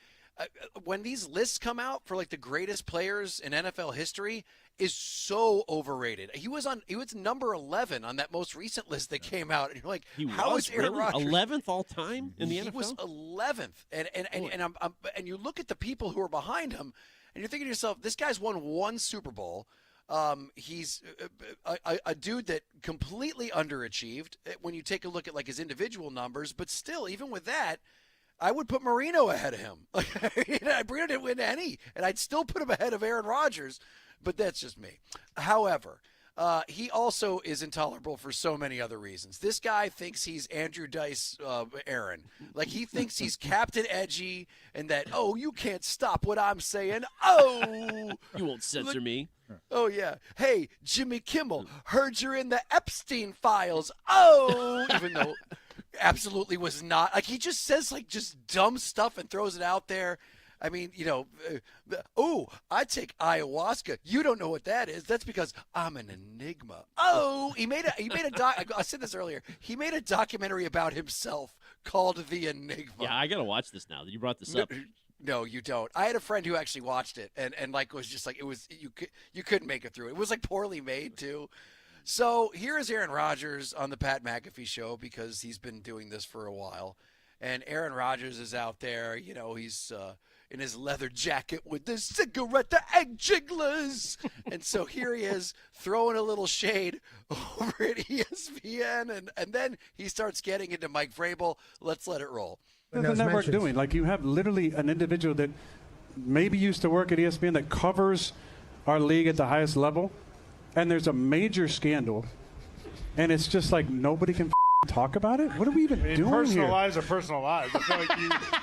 when these lists come out for like the greatest players in NFL history, is so overrated. He was number 11 on that most recent list that came out, and you're like, how is Aaron Rodgers 11th all time in the NFL? He was 11th, and you look at the people who are behind him, and you're thinking to yourself, this guy's won 1 Super Bowl. He's a dude that completely underachieved when you take a look at like his individual numbers, but still, even with that, I would put Marino ahead of him. Like, Marino didn't win any, and I'd still put him ahead of Aaron Rodgers, but that's just me. However, he also is intolerable for so many other reasons. This guy thinks he's Andrew Dice Aaron. Like, he thinks he's Captain Edgy and that, oh, you can't stop what I'm saying. Oh! You won't censor me. Oh, yeah. Hey, Jimmy Kimmel, heard you're in the Epstein files. Oh! Even though... absolutely was not. Like, he just says like just dumb stuff and throws it out there. I mean, I take ayahuasca. You don't know what that is. That's because I'm an enigma. Oh, he made a I said this earlier. He made a documentary about himself called The Enigma. Yeah, I got to watch this now that you brought this up. No, you don't. I had a friend who actually watched it and like was just like, it was, you couldn't make it through. It was like poorly made too. So here is Aaron Rodgers on the Pat McAfee show because he's been doing this for a while. And Aaron Rodgers is out there, he's in his leather jacket with the cigarette, the egg jigglers. And so here he is throwing a little shade over at ESPN. And then he starts getting into Mike Vrabel. Let's let it roll. What's the network doing? Like, you have literally an individual that maybe used to work at ESPN that covers our league at the highest level. And there's a major scandal, and it's just like nobody can talk about it. What are we even doing personal here? lives are personal lives. I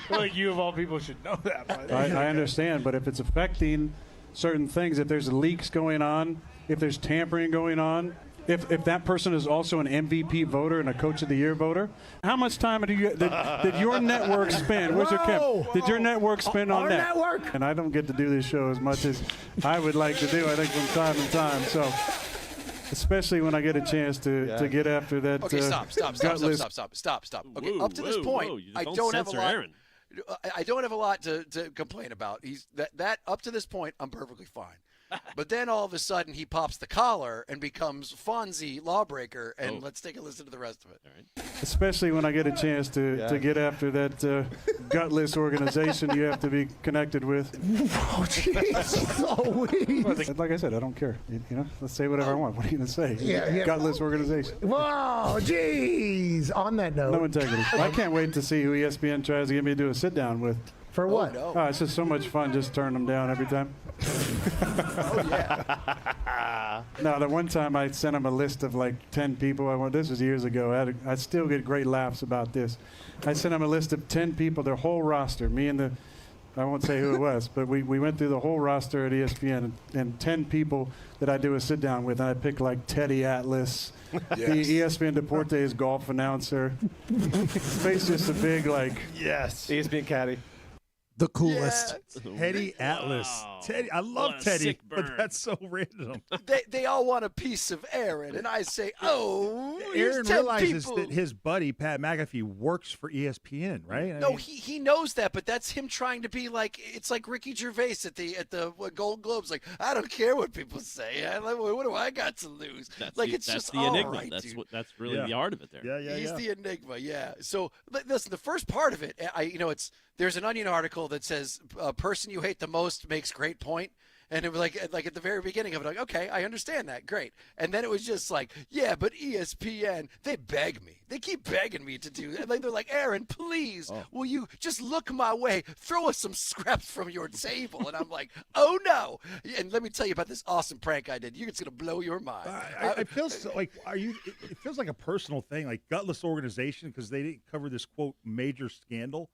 feel like you of all people should know that. But I understand, but if it's affecting certain things, if there's leaks going on, if there's tampering going on, if that person is also an MVP voter and a Coach of the Year voter, how much time did your network spend? Where's your Kev? Did your network spend on that? Network? And I don't get to do this show as much as I would like to do. I think from time to time. So, especially when I get a chance to get after that. Okay, stop. Okay, up to this point, I don't have a lot. Aaron. I don't have a lot to complain about. He's that up to this point, I'm perfectly fine. But then all of a sudden he pops the collar and becomes Fonzie Lawbreaker, and let's take a listen to the rest of it. All right. Especially when I get a chance to get after that gutless organization you have to be connected with. Oh, jeez. Like I said, I don't care. Let's say whatever I want. What are you going to say? Gutless organization. Whoa, jeez. On that note. No integrity. I can't wait to see who ESPN tries to get me to do a sit-down with. For what? Oh, no. Oh, it's just so much fun just turning them down every time. Oh, yeah. No, the one time I sent him a list of like 10 people. This was years ago. I still get great laughs about this. I sent him a list of 10 people, their whole roster. Me and I won't say who it was, but we went through the whole roster at ESPN and 10 people that I do a sit down with. And I picked like Teddy Atlas, the ESPN Deportes golf announcer. Face just a big like. Yes. ESPN caddy. The coolest. Teddy Atlas. Teddy, I love What a Teddy, sick but burn. that's so random. They all want a piece of Aaron, and I say, oh, here's Aaron 10 realizes people. that his buddy Pat McAfee works for ESPN, right? I No, mean, he knows that, but that's him trying to be like, it's like Ricky Gervais at the Golden Globes. Like, I don't care what people say. What do I got to lose? That's like, the, it's that's just the all enigma. right, That's dude. that's really the art of it there. He's the enigma, yeah. So listen, the first part of it, there's an Onion article that says person you hate the most makes great point. And it was like at the very beginning of it, like, okay, I understand that, great. And then it was just like, yeah, but ESPN, they beg me. They keep begging me to do that. Like, they're like, Aaron, please, will you just look my way? Throw us some scraps from your table. And I'm like, oh no. And let me tell you about this awesome prank I did. It's gonna blow your mind. I feel like it feels like a personal thing, like gutless organization because they didn't cover this quote major scandal.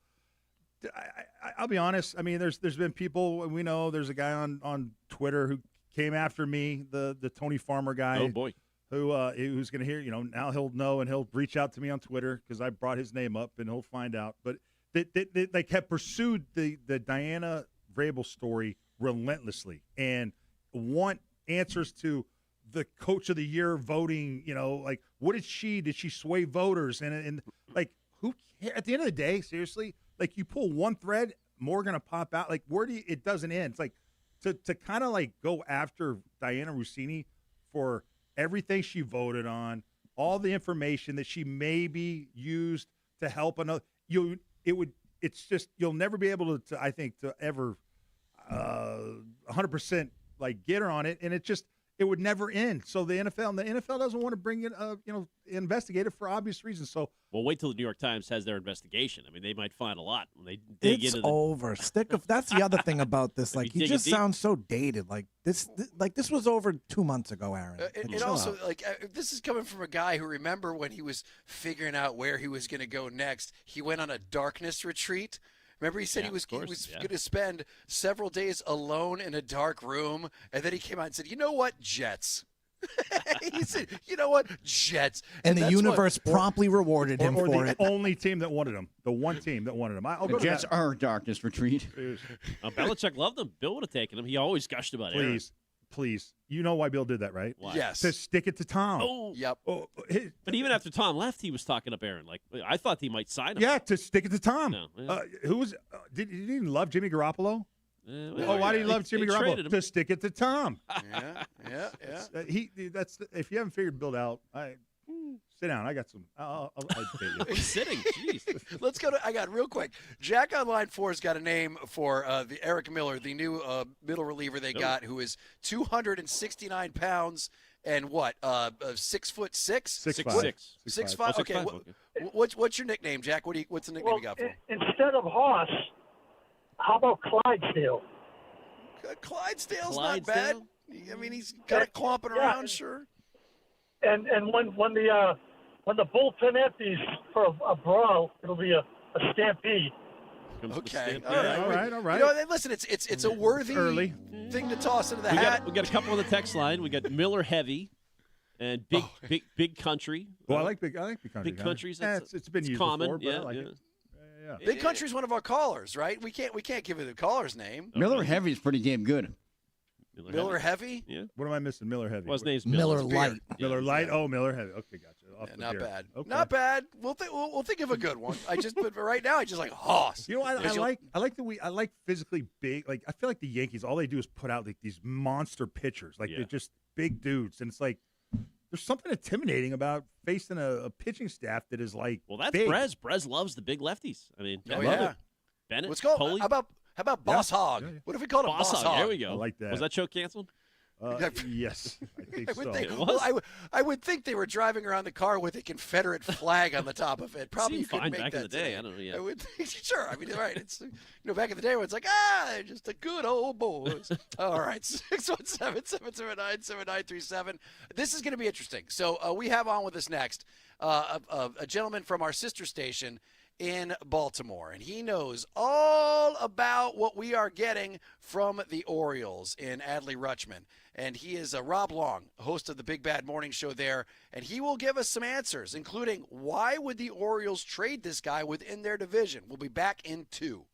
I'll be honest. I mean, there's been people we know. There's a guy on Twitter who came after me, the Tony Farmer guy. Oh boy, who's going to hear? Now he'll know and he'll reach out to me on Twitter because I brought his name up and he'll find out. But they have pursued the Diana Vrabel story relentlessly and want answers to the Coach of the Year voting. Like what did she sway voters and like who? At the end of the day, seriously. Like you pull one thread, more gonna pop out. Like it doesn't end. It's like to kind of like go after Diana Rossini for everything she voted on, all the information that she maybe used to help another. It's just you'll never be able to I think to ever 100% like get her on it, and it would never end. So the NFL doesn't want to bring in investigate it for obvious reasons. So. Well, wait till the New York Times has their investigation. I mean, they might find a lot when they dig It's into over. That's the other thing about this. Like, he just sounds so dated. Like this was over 2 months ago, Aaron. And also, this is coming from a guy who, remember when he was figuring out where he was going to go next, he went on a darkness retreat. Remember, he said he was going to spend several days alone in a dark room, and then he came out and said, "You know what, Jets." He said, "You know what, Jets." And the universe promptly rewarded him for it. The only team that wanted him. The one team that wanted him. The Jets are darkness retreat. Belichick loved him. Bill would have taken him. He always gushed about it. Please. You know why Bill did that, right? Why? Yes. To stick it to Tom. Oh, yep. But even after Tom left, he was talking up Aaron. Like I thought he might sign him. Yeah, to stick it to Tom. No, yeah. Who was? Did he even love Jimmy Garoppolo? Why did he love Jimmy Garoppolo? Him. To stick it to Tom. Yeah. If you haven't figured Bill out, sit down. I got some. I'll educate you. He's sitting. Jeez. Let's go to. I got real quick. Jack on line 4's got a name for the Eric Miller, the new middle reliever they got, who is 269 pounds and what? 6'6"? 6'5". Okay. What's your nickname, Jack? What's the nickname you got for him? Instead of Hoss, how about Clydesdale? Clydesdale's not bad. I mean, he's kind of clomping around, sure. And when the bullpen empties for a brawl, it'll be a stampede. Okay. All right. Listen, it's a worthy thing to toss into the hat. We got a couple on the text line. We got Miller Heavy and Big Country. Well, I like Big Country. Big Country's. It's been used common. before, but I like it. Yeah. Big Country's one of our callers, right? We can't give it the caller's name. Miller Heavy is pretty damn good. Miller Heavy? Yeah. What am I missing? Miller Heavy. Well, his name's Miller Light. Miller Light. Oh, Miller Heavy. Okay, gotcha. Not bad. Okay. Not bad. We'll think of a good one. But right now I just like Hoss. You know, I like physically big. Like I feel like the Yankees, all they do is put out like these monster pitchers. Like they're just big dudes, and it's like there's something intimidating about facing a pitching staff that is like. Well, that's big. Brez. Brez loves the big lefties. I mean, Bennett. What's called? Coley? How about Boss Hog? Yeah. What if we called him Boss Hog? There we go. I like that. Was that show canceled? Yes, I think so. I would think they were driving around the car with a Confederate flag on the top of it. Probably you could fine make back that in the day. I don't know. Yeah. I would think, sure. I mean, right. It's back in the day when it's like they're just the good old boys. All right, 617-779-7937. This is going to be interesting. So we have on with us next a gentleman from our sister station in Baltimore, and he knows all about what we are getting from the Orioles in Adley Rutschman. And he is Rob Long, host of the Big Bad Morning Show there, and he will give us some answers, including why would the Orioles trade this guy within their division. We'll be back in 2.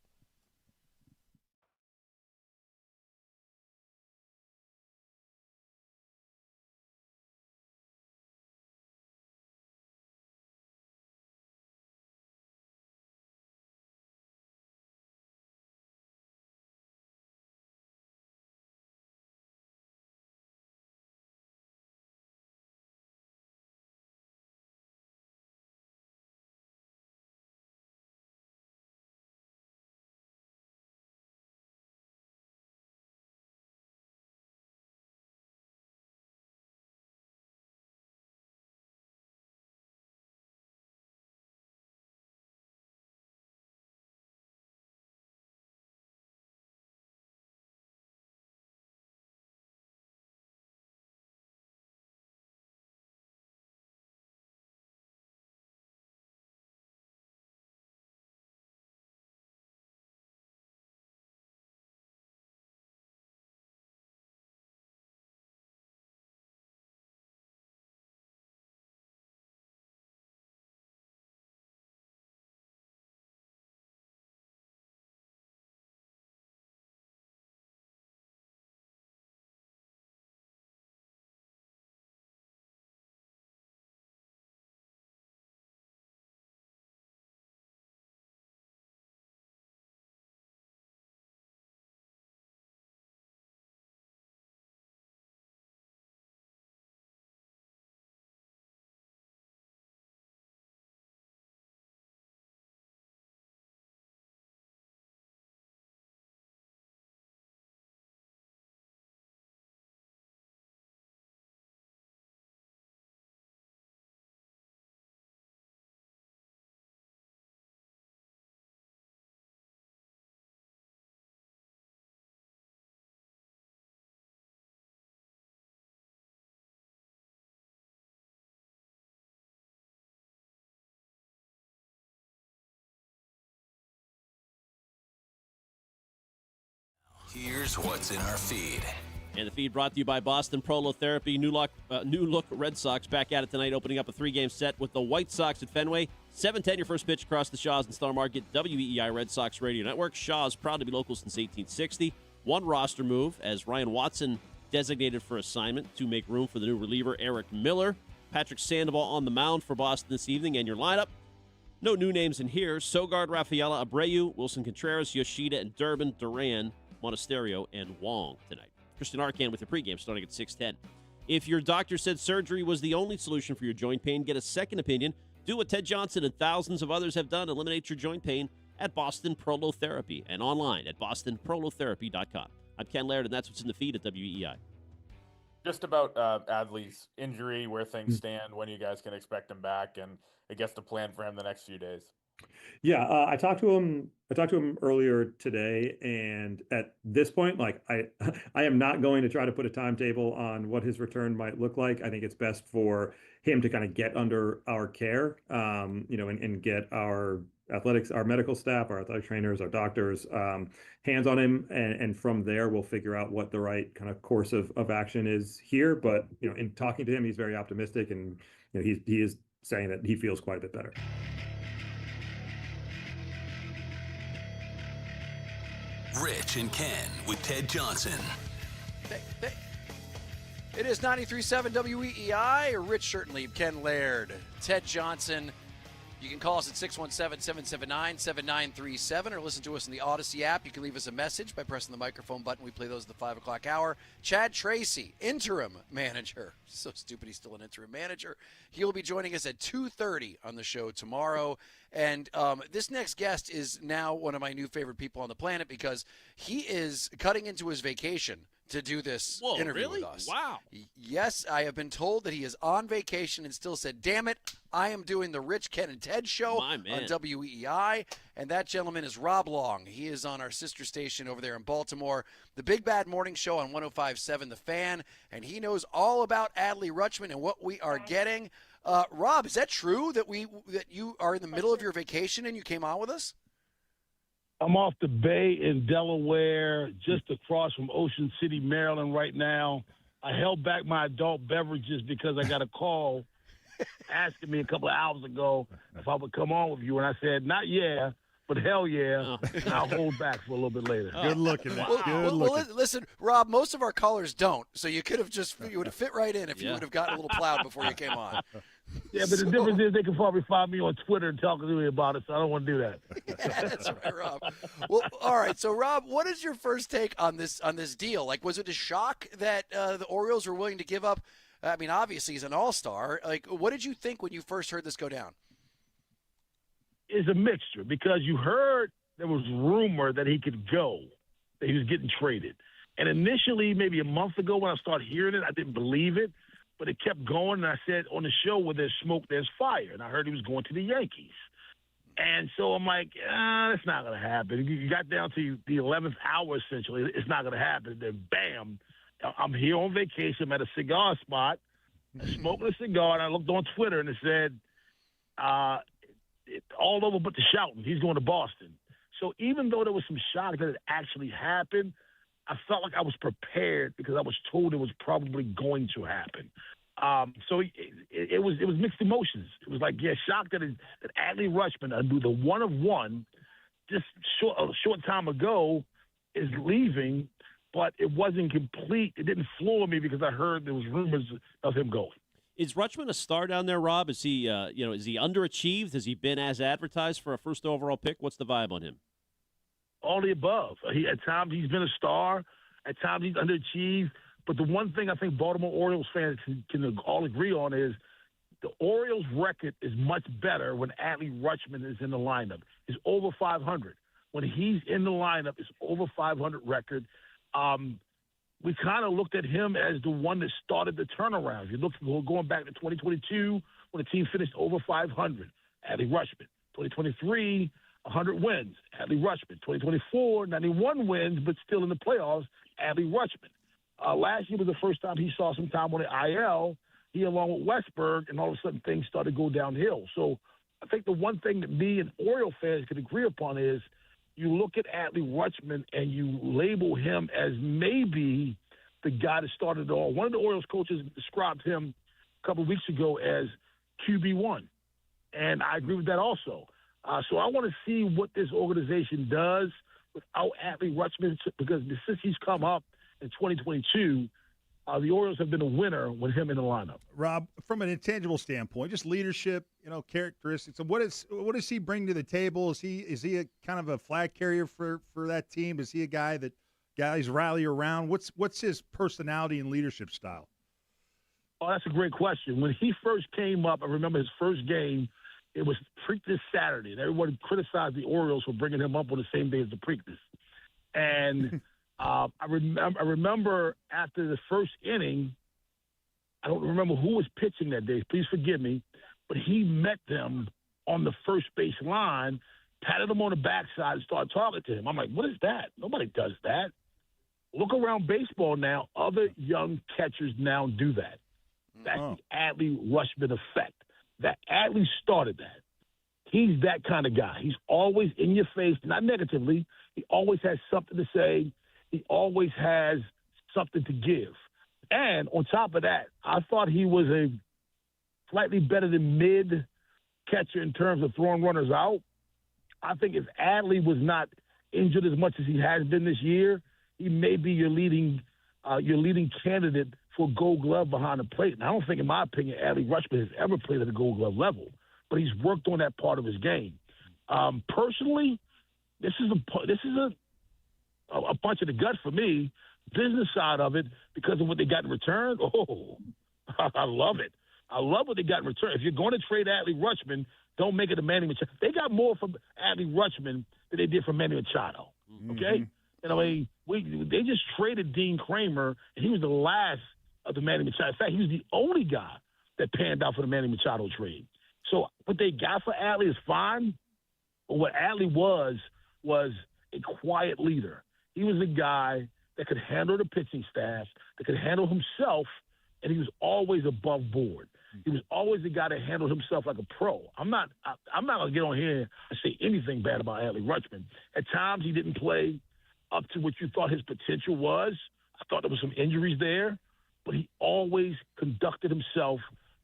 Here's what's in our feed. And the feed brought to you by Boston Prolotherapy. New look Red Sox back at it tonight, opening up a 3-game set with the White Sox at Fenway. 7:10, your first pitch across the Shaws and Star Market, WEEI Red Sox Radio Network. Shaws proud to be local since 1860. One roster move as Ryan Watson designated for assignment to make room for the new reliever Eric Miller. Patrick Sandoval on the mound for Boston this evening, and your lineup. No new names in here. Sogard, Rafaela, Abreu, Wilson Contreras, Yoshida, and Durbin, Duran, Monasterio, and Wong tonight. Christian Arcan with your pregame starting at 6:10. If your doctor said surgery was the only solution for your joint pain, get a second opinion. Do what Ted Johnson and thousands of others have done. Eliminate your joint pain at Boston Prolotherapy and online at bostonprolotherapy.com. I'm Ken Laird, and that's what's in the feed at WEEI. Just about Adley's injury, where things stand, when you guys can expect him back, and I guess the plan for him the next few days. Yeah, I talked to him earlier today, and at this point, like I am not going to try to put a timetable on what his return might look like. I think it's best for him to kind of get under our care, and get our athletics, our medical staff, our athletic trainers, our doctors, hands on him, and from there we'll figure out what the right kind of course of action is here. But in talking to him, he's very optimistic, and he is saying that he feels quite a bit better. Rich and Ken with Ted Johnson. It is 93.7 WEEI. Rich certainly, Ken Laird, Ted Johnson. You can call us at 617-779-7937 or listen to us in the Odyssey app. You can leave us a message by pressing the microphone button. We play those at the 5 o'clock hour. Chad Tracy, interim manager. So stupid he's still an interim manager. He'll be joining us at 2:30 on the show tomorrow. And this next guest is now one of my new favorite people on the planet because he is cutting into his vacation to do this interview with us. Wow. Yes, I have been told that he is on vacation and still said, damn it, I am doing the Rich, Ken, and Ted show on WEEI. And that gentleman is Rob Long. He is on our sister station over there in Baltimore, the Big Bad Morning Show on 105.7 The Fan. And he knows all about Adley Rutschman and what we are getting. Rob, is that true that you are in the middle of your vacation and you came on with us? I'm off the bay in Delaware, just across from Ocean City, Maryland right now. I held back my adult beverages because I got a call asking me a couple of hours ago if I would come on with you. And I said, not yeah, but hell yeah. And I'll hold back for a little bit later. Good looking, man. Well, listen, Rob, most of our callers don't. So you could have you would have fit right in if you would have gotten a little plowed before you came on. Yeah, but the difference is they can probably find me on Twitter and talk to me about it, so I don't want to do that. Yeah, that's right, Rob. Well, all right. So, Rob, what is your first take on this deal? Like, was it a shock that the Orioles were willing to give up? I mean, obviously he's an all-star. Like, what did you think when you first heard this go down? It's a mixture because you heard there was rumor that he could go, that he was getting traded. And initially, maybe a month ago when I started hearing it, I didn't believe it. But it kept going, and I said on the show, where there's smoke, there's fire. And I heard he was going to the Yankees. And so I'm like, that's not going to happen. You got down to the 11th hour, essentially. It's not going to happen. And then, bam, I'm here on vacation. I'm at a cigar spot, smoking a cigar, and I looked on Twitter, and it said, all over but the shouting, he's going to Boston. So even though there was some shock that it actually happened, I felt like I was prepared because I was told it was probably going to happen. So it was mixed emotions. It was like, yeah, shocked that Adley Rutschman, the one of one, just a short time ago, is leaving, but it wasn't complete. It didn't floor me because I heard there was rumors of him going. Is Rutschman a star down there, Rob? Is he, is he underachieved? Has he been as advertised for a first overall pick? What's the vibe on him? All the above. At times he's been a star. At times he's underachieved. But the one thing I think Baltimore Orioles fans can all agree on is the Orioles' record is much better when Adley Rutschman is in the lineup. It's over 500. When he's in the lineup, it's over 500 record. We kind of looked at him as the one that started the turnaround. If you look going back to 2022 when the team finished over 500, Adley Rutschman. 2023, 100 wins, Adley Rutschman. 2024, 91 wins, but still in the playoffs, Adley Rutschman. Last year was the first time he saw some time on the IL. He, along with Westberg, and all of a sudden things started to go downhill. So I think the one thing that me and Oriole fans could agree upon is you look at Adley Rutschman and you label him as maybe the guy that started it all. One of the Orioles coaches described him a couple of weeks ago as QB1, and I agree with that also. So I want to see what this organization does without Adley Rutschman, because since he's come up in 2022, the Orioles have been a winner with him in the lineup. Rob, from an intangible standpoint, just leadership, characteristics. What does he bring to the table? Is he a kind of a flag carrier for that team? Is he a guy that guys rally around? What's his personality and leadership style? Oh, that's a great question. When he first came up, I remember his first game. It was Preakness Saturday, and everyone criticized the Orioles for bringing him up on the same day as the Preakness. And I remember after the first inning, I don't remember who was pitching that day. Please forgive me, but he met them on the first base line, patted them on the backside, and started talking to him. I'm like, what is that? Nobody does that. Look around baseball now. Other young catchers now do that. That's the Adley Rutschman effect. That Adley started that. He's that kind of guy. He's always in your face, not negatively. He always has something to say. He always has something to give. And on top of that, I thought he was a slightly better than mid catcher in terms of throwing runners out. I think if Adley was not injured as much as he has been this year, he may be your leading candidate for a Gold Glove behind the plate. And I don't think, in my opinion, Adley Rutschman has ever played at a Gold Glove level, but he's worked on that part of his game. Personally, this is a punch in the gut for me. Business side of it, because of what they got in return. Oh, I love it. I love what they got in return. If you're going to trade Adley Rutschman, don't make it a Manny Machado. They got more from Adley Rutschman than they did from Manny Machado. Okay? And I mean, they just traded Dean Kramer, and he was the last of the Manny Machado. In fact, he was the only guy that panned out for the Manny Machado trade. So what they got for Adley is fine, but what Adley was a quiet leader. He was a guy that could handle the pitching staff, that could handle himself, and he was always above board. He was always the guy that handled himself like a pro. I'm not going to get on here and say anything bad about Adley Rutschman. At times he didn't play up to what you thought his potential was. I thought there was some injuries there, but he always conducted himself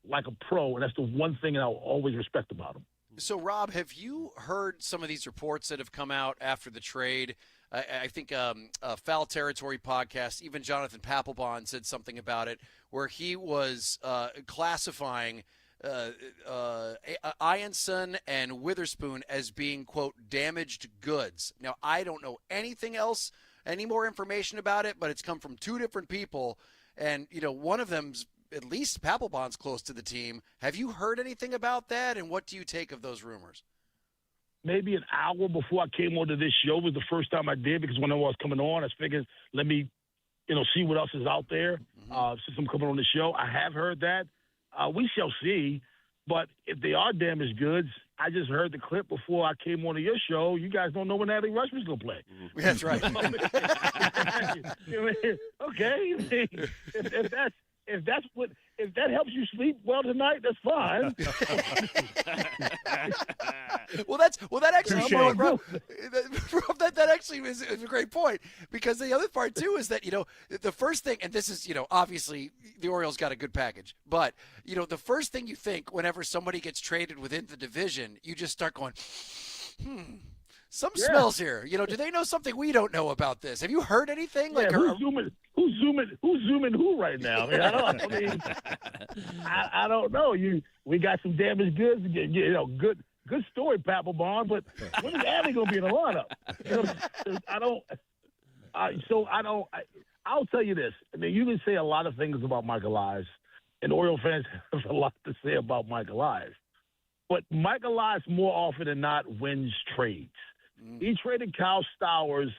like a pro, and that's the one thing that I'll always respect about him. So, Rob, have you heard some of these reports that have come out after the trade? I think a Foul Territory podcast, even Jonathan Papelbon said something about it, where he was classifying Ianson and Witherspoon as being, quote, damaged goods. Now, I don't know anything else, any more information about it, but it's come from two different people. And, one of them's, at least Papelbon's close to the team. Have you heard anything about that, and what do you take of those rumors? Maybe an hour before I came onto this show was the first time I did, because when I was coming on, I figured, let me, see what else is out there since I'm coming on the show. I have heard that. We shall see. But if they are damaged goods, I just heard the clip before I came on to your show. You guys don't know when Adley Rutschman's going to play. That's right. Okay. If that helps you sleep well tonight, that's fine. that actually is a great point, because the other part too is that the first thing, and this is obviously the Orioles got a good package, but the first thing you think whenever somebody gets traded within the division, you just start going, some smells here. Do they know something we don't know about this? Have you heard anything? Who's zooming who right now? I don't know. We got some damaged goods. Good story, Papelbon. But when is Adley going to be in the lineup? I'll tell you this. I mean, you can say a lot of things about Michael Elias, and Oriole fans have a lot to say about Michael Elias. But Michael Elias, more often than not, wins trades. He traded Kyle Stowers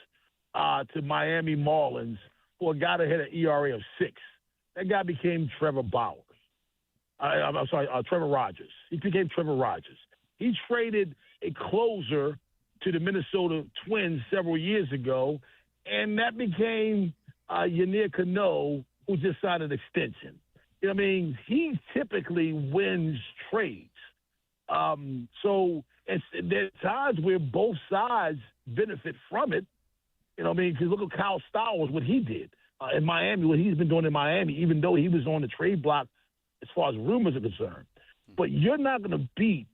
to Miami Marlins for a guy that had an ERA of 6. That guy became Trevor Bauer. Trevor Rogers. He became Trevor Rogers. He traded a closer to the Minnesota Twins several years ago, and that became Yannier Cano, who just signed an extension. He typically wins trades. So There's times where both sides benefit from it. You know what I mean? If you look at Kyle Stowers, what he did in Miami, what he's been doing in Miami, even though he was on the trade block as far as rumors are concerned. But you're not going to beat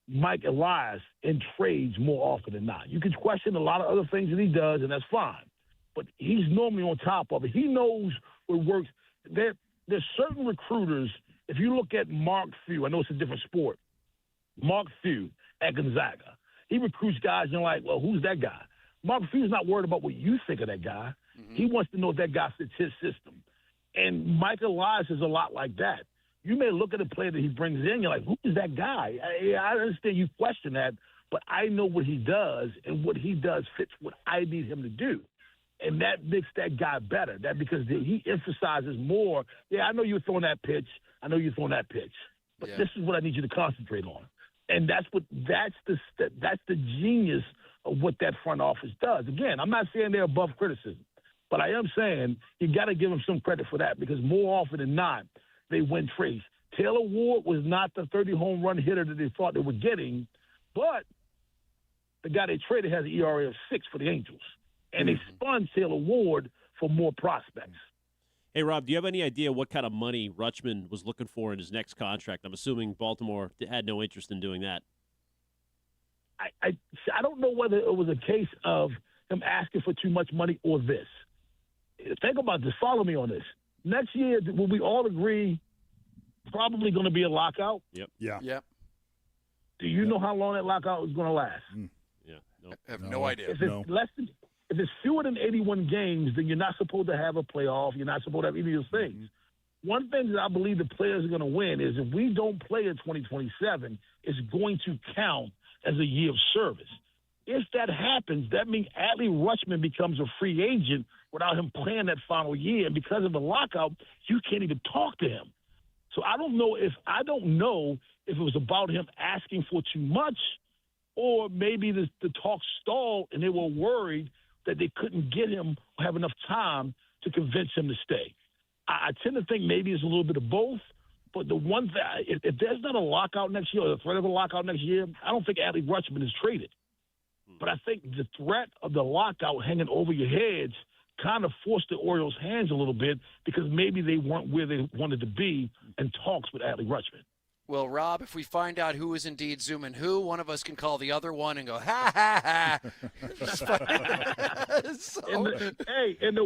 Mike Elias in trades more often than not. You can question a lot of other things that he does, and that's fine. But he's normally on top of it. He knows what works. There's certain recruiters. If you look at Mark Few, I know it's a different sport. Mark Few at Gonzaga. He recruits guys, and you're like, well, who's that guy? Mark Few's not worried about what you think of that guy. He wants to know if that guy fits his system. And Mike Elias is a lot like that. You may look at a player that he brings in, you're like, who is that guy? I understand you question that, but I know what he does, and what he does fits what I need him to do. And that makes that guy better. That because he emphasizes more, I know you're throwing that pitch. I know you're throwing that pitch. But this is what I need you to concentrate on. And that's the genius of what that front office does. Again, I'm not saying they're above criticism, but I am saying you got to give them some credit for that, because more often than not, they win trades. Taylor Ward was not the 30 home run hitter that they thought they were getting, but the guy they traded has an ERA of 6 for the Angels, and they spun Taylor Ward for more prospects. Hey, Rob, do you have any idea what kind of money Rutschman was looking for in his next contract? I'm assuming Baltimore had no interest in doing that. I don't know whether it was a case of him asking for too much money or this. Think about this. Follow me on this. Next year, will we all agree probably going to be a lockout? Yep. Yeah. Yep. Do you know how long that lockout is going to last? Yeah. Nope. I have no idea. If it's fewer than 81 games, then you're not supposed to have a playoff. You're not supposed to have any of those things. One thing that I believe the players are going to win is if we don't play in 2027, it's going to count as a year of service. If that happens, that means Adley Rutschman becomes a free agent without him playing that final year. And because of the lockout, you can't even talk to him. So I don't know if it was about him asking for too much, or maybe the talk stalled and they were worried that they couldn't get him or have enough time to convince him to stay. I tend to think maybe it's a little bit of both. But the one thing, if there's not a lockout next year or the threat of a lockout next year, I don't think Adley Rutschman is traded. But I think the threat of the lockout hanging over your heads kind of forced the Orioles' hands a little bit, because maybe they weren't where they wanted to be in talks with Adley Rutschman. Well, Rob, if we find out who is indeed zooming who, one of us can call the other one and go, ha, ha, ha. In the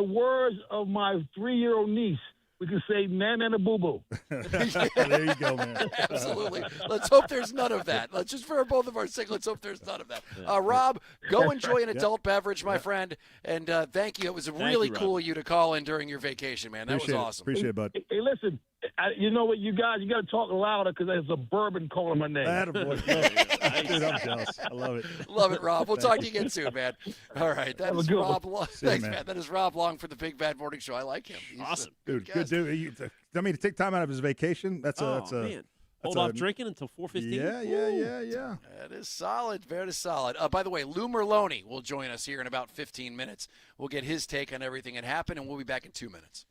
words of my 3-year-old niece, we can say nan and a boo-boo. There you go, man. Absolutely. Let's hope there's none of that. Let's just, for both of our sake, let's hope there's none of that. Rob, go enjoy an adult beverage, my friend, and thank you. It was really cool of you to call in during your vacation, man. That was awesome. Appreciate it, bud. Hey, listen, you know what, you guys, you got to talk louder because there's a bourbon calling my name. Attaboy. Dude, I'm jealous. I love it. Love it, Rob. We'll talk to you again soon, man. All right. That is Rob Long. Thanks, man. man. That is Rob Long for the Big Bad Morning Show. I like him. He's awesome. Dude, good dude. I mean, to take time out of his vacation, that's man. Hold off drinking until 4:15. Yeah. That is solid. Very solid. By the way, Lou Merloni will join us here in about 15 minutes. We'll get his take on everything that happened, and we'll be back in 2 minutes.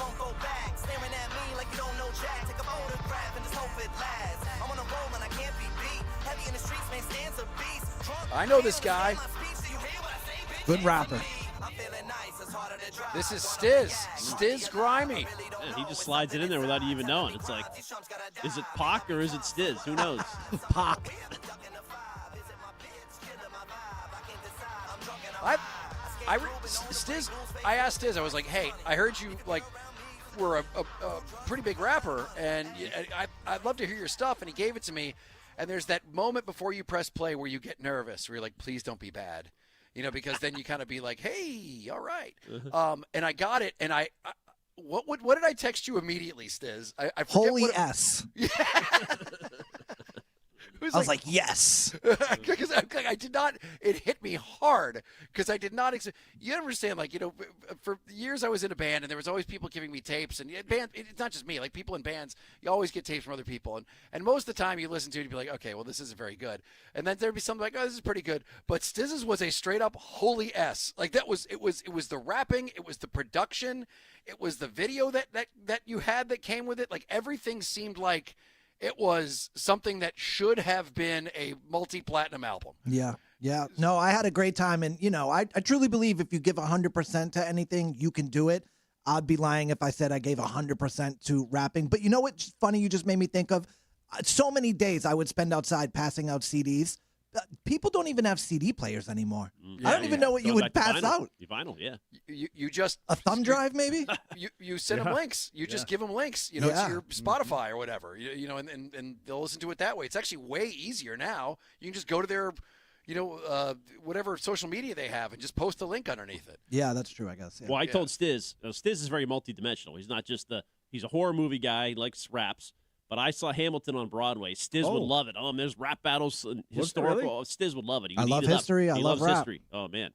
won't go back. Staring at me like you don't know Jack. Take a photograph and just hope it lasts. I'm on a roll and I can't be beat. Heavy in the streets, man, stands a beast. I know this guy. Good rapper. This is Stiz. Stiz Grimy. Yeah, he just slides it in there without you even knowing. It's like, is it Pac or is it Stiz? Who knows? Pac. Stiz, I asked Stiz, I was like, hey, I heard you were a pretty big rapper, and I'd love to hear your stuff. And he gave it to me. And there's that moment before you press play where you get nervous, where you're like, please don't be bad. Because then you kind of be like, hey, all right. And I got it. And what did I text you immediately, Stiz? I forget Holy what S. Yeah. I was like, yes. Because I did not, it hit me hard because I did not, you understand, for years I was in a band and there was always people giving me tapes, and it's not just me, people in bands, you always get tapes from other people. And most of the time you listen to it, you'd be like, okay, well, this isn't very good. And then there'd be something like, oh, this is pretty good. But Stiz's was a straight up holy S. It was the rapping, it was the production, it was the video that you had that came with it. Everything seemed like it was something that should have been a multi-platinum album. Yeah. Yeah. No, I had a great time. And, I truly believe if you give 100% to anything, you can do it. I'd be lying if I said I gave 100% to rapping. But you know what's funny? You just made me think of so many days I would spend outside passing out CDs. People don't even have CD players anymore. I don't even know what you would pass out. Vinyl, yeah. You just a thumb drive, maybe. You send them links. You just give them links. To your Spotify or whatever. And they'll listen to it that way. It's actually way easier now. You can just go to their, whatever social media they have and just post a link underneath it. Yeah, that's true. I guess. Yeah. Well, I told Stiz. Stiz is very multidimensional. He's not just he's a horror movie guy. He likes raps. But I saw Hamilton on Broadway. Stiz would love it. There's rap battles and historical. Really? Stiz would love it. I love history. I love rap. History. Oh man,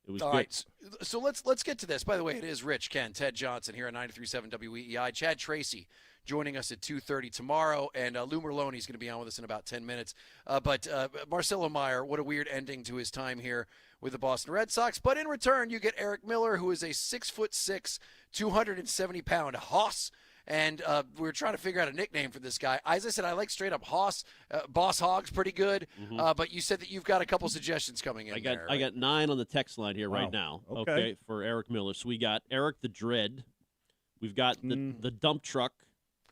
it was all good. Right. So let's get to this. By the way, it is Rich, Ken, Ted Johnson here on 93.7 WEEI. Chad Tracy joining us at 2:30 tomorrow, and Lou Merlone is going to be on with us in about 10 minutes. But Marcelo Meyer, what a weird ending to his time here with the Boston Red Sox. But in return, you get Eric Miller, who is a 6'6", 270-pound hoss. And we were trying to figure out a nickname for this guy. As I said, I like straight up Hoss. Boss Hogg's pretty good. But you said that you've got a couple suggestions coming in. I got 9 on the text line here right now. Okay, for Eric Miller. So we got Eric the Dread. We've got the Dump Truck.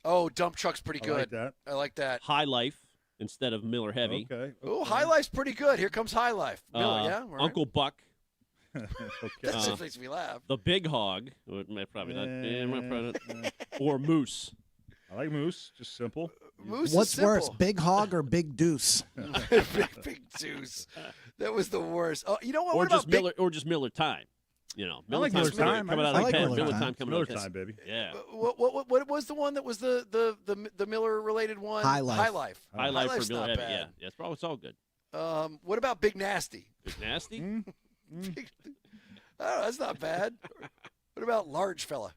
Oh, Dump Truck's pretty good. I like that. High Life instead of Miller Heavy. Okay. Oh, High Life's pretty good. Here comes High Life. Miller, yeah. Right. Uncle Buck. That just makes me laugh. The Big Hog. Probably not. Or Moose. I like Moose. Just simple. Moose What's is simple. worse, Big Hog or Big Deuce? big Deuce. That was the worst. Oh, you know what? Or what just about Miller. Or just Miller Time. I like Miller Time. Coming out I of like the pen. Miller Miller Time. Time coming Miller out of the Time, baby. Yeah. What was the one that was the Miller related one? High Life. High Life. High Life Life's for Miller not Heavy. bad. Yeah. It's all good. What about Big Nasty? Big Nasty. Oh, that's not bad. What about Large Fella?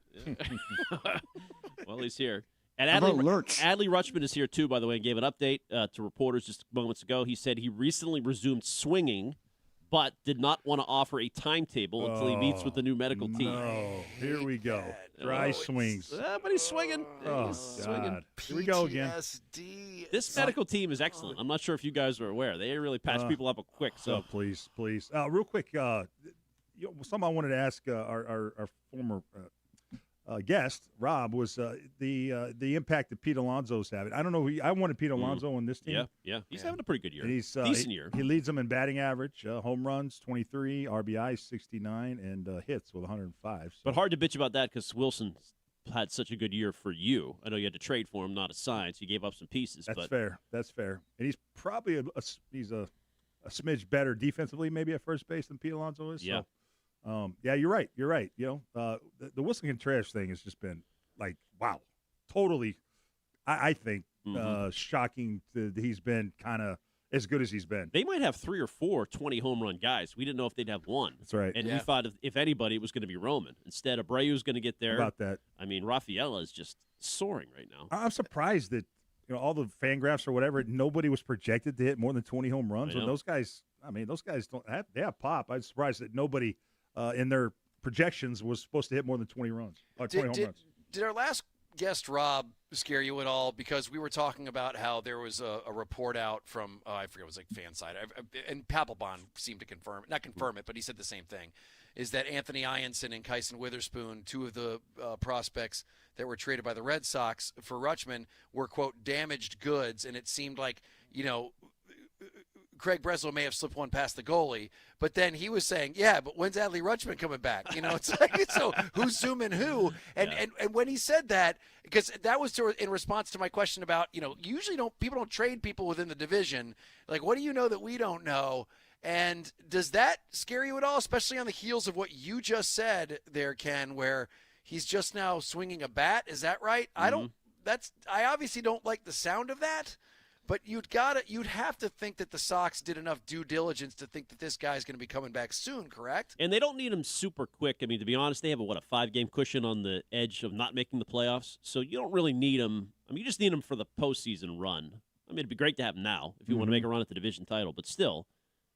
Well, he's here. And How about Lurch? Adley Rutschman is here, too, by the way, and gave an update to reporters just moments ago. He said he recently resumed swinging, but did not want to offer a timetable until he meets with the new medical team. No, here we go. Dry swings. But he's swinging. Oh, He's swinging. God. Here we go again. This medical team is excellent. I'm not sure if you guys are aware. They really patch people up quick. So please. Real quick, something I wanted to ask our former guest, Rob, was the impact that Pete Alonso's having. I don't know. I wanted Pete Alonso on this team. Yeah. He's having a pretty good year. And he's decent year. He leads them in batting average, home runs 23, RBI 69, and hits with 105. So. But hard to bitch about that because Wilson had such a good year for you. I know you had to trade for him, not assign, so you gave up some pieces. That's fair. And he's probably a smidge better defensively, maybe at first base than Pete Alonso is. Yeah. So, you're right. The Wilson Contreras thing has just been like, wow, totally. I think shocking that he's been kind of as good as he's been. They might have 3 or 4 20 home run guys. We didn't know if they'd have one. That's right. And we thought if anybody, it was going to be Roman. Instead, Abreu's going to get there. How about that? I mean, Rafaela is just soaring right now. I'm surprised that all the fan graphs or whatever, nobody was projected to hit more than 20 home runs. And those guys don't have, they have pop. I'm surprised that nobody in their projections was supposed to hit more than 20 runs. 20 home runs. did our last guest Rob scare you at all? Because we were talking about how there was a report out from I forget, it was like Fanside, and Papelbon seemed to not confirm it, but he said the same thing. Is that Anthony Ianson and Kyson Witherspoon, two of the prospects that were traded by the Red Sox for Rutschman, were, quote, damaged goods, and it seemed like, Craig Breslow may have slipped one past the goalie, but then he was saying, yeah, but when's Adley Rutschman coming back? It's like, so who's zooming who? And when he said that, because that was in response to my question about, usually people don't trade people within the division. Like, what do you know that we don't know? And does that scare you at all, especially on the heels of what you just said there, Ken, where he's just now swinging a bat? Is that right? Mm-hmm. I obviously don't like the sound of that, but you'd have to think that the Sox did enough due diligence to think that this guy's going to be coming back soon, correct? And they don't need him super quick. I mean, to be honest, they have a 5-game cushion on the edge of not making the playoffs, so you don't really need him. I mean, you just need him for the postseason run. I mean, it'd be great to have him now if you want to make a run at the division title, but still,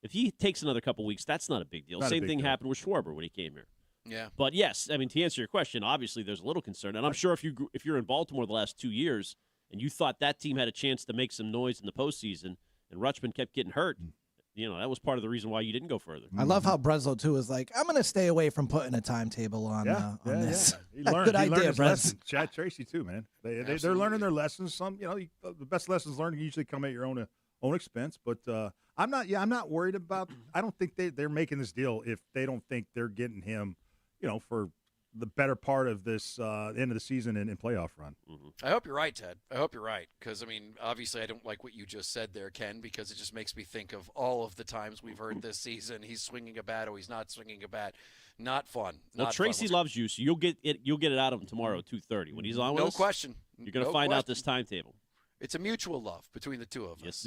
if he takes another couple weeks, that's not a big deal. Same thing happened with Schwarber when he came here. Yeah. But yes, I mean, to answer your question, obviously there's a little concern, and I'm sure if you're in Baltimore the last 2 years and you thought that team had a chance to make some noise in the postseason, and Rutschman kept getting hurt, that was part of the reason why you didn't go further. I love how Breslow too is like, I'm going to stay away from putting a timetable on this. He Good learned idea, his Brez. lesson. Chad Tracy too, man. They're learning their lessons. Some, the best lessons learned usually come at your own expense. But I'm not worried about. I don't think they're making this deal if they don't think they're getting him, for the better part of this end of the season and playoff run. I hope you're right, Ted. I hope you're right, because I mean, obviously, I don't like what you just said there, Ken, because it just makes me think of all of the times we've heard this season he's swinging a bat or he's not swinging a bat. Not fun. Well, Tracy loves you, so you'll get it out of him tomorrow at 2:30 when he's on with us. No question. You're going to find out this timetable. It's a mutual love between the two of us. Yes,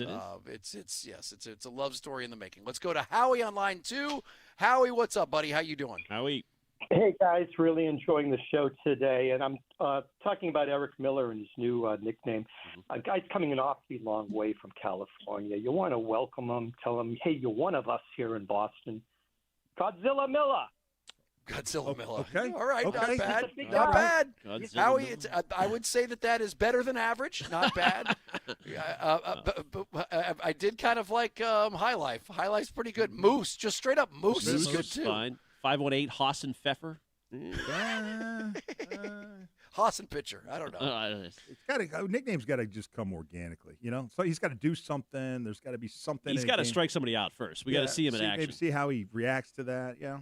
it is. It's a love story in the making. Let's go to Howie on line 2. Howie, what's up, buddy? How you doing? Howie. Hey, guys, really enjoying the show today. And I'm talking about Eric Miller and his new nickname. A guy's coming an awfully long way from California. You want to welcome him, tell him, hey, you're one of us here in Boston. Godzilla Miller. Godzilla Miller. Okay. All right. Okay. Not bad. Big Not guy. bad. Godzilla Howie, Miller. I would say that is better than average. Not bad. But I did kind of like High Life. High Life's pretty good. Moose, just straight up Moose is good too. Fine. 518 Hassan Pfeffer. Hassan pitcher. I don't know. Nickname's got to just come organically, So he's got to do something. There's got to be something. He's got to strike somebody out first. We got to see him in action. Maybe see how he reacts to that. Yeah.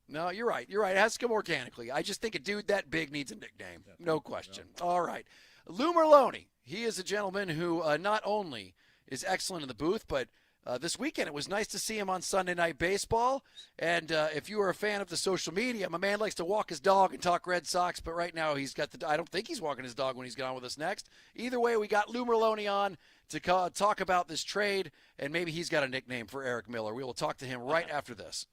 No, you're right. It has to come organically. I just think a dude that big needs a nickname. No question. All right. Lou Merlone. He is a gentleman who not only is excellent in the booth, but this weekend it was nice to see him on Sunday Night Baseball. And if you are a fan of the social media, my man likes to walk his dog and talk Red Sox, but right now I don't think he's walking his dog when he's on with us next. Either way, we got Lou Merlone on to talk about this trade, and maybe he's got a nickname for Eric Miller. We will talk to him right after this.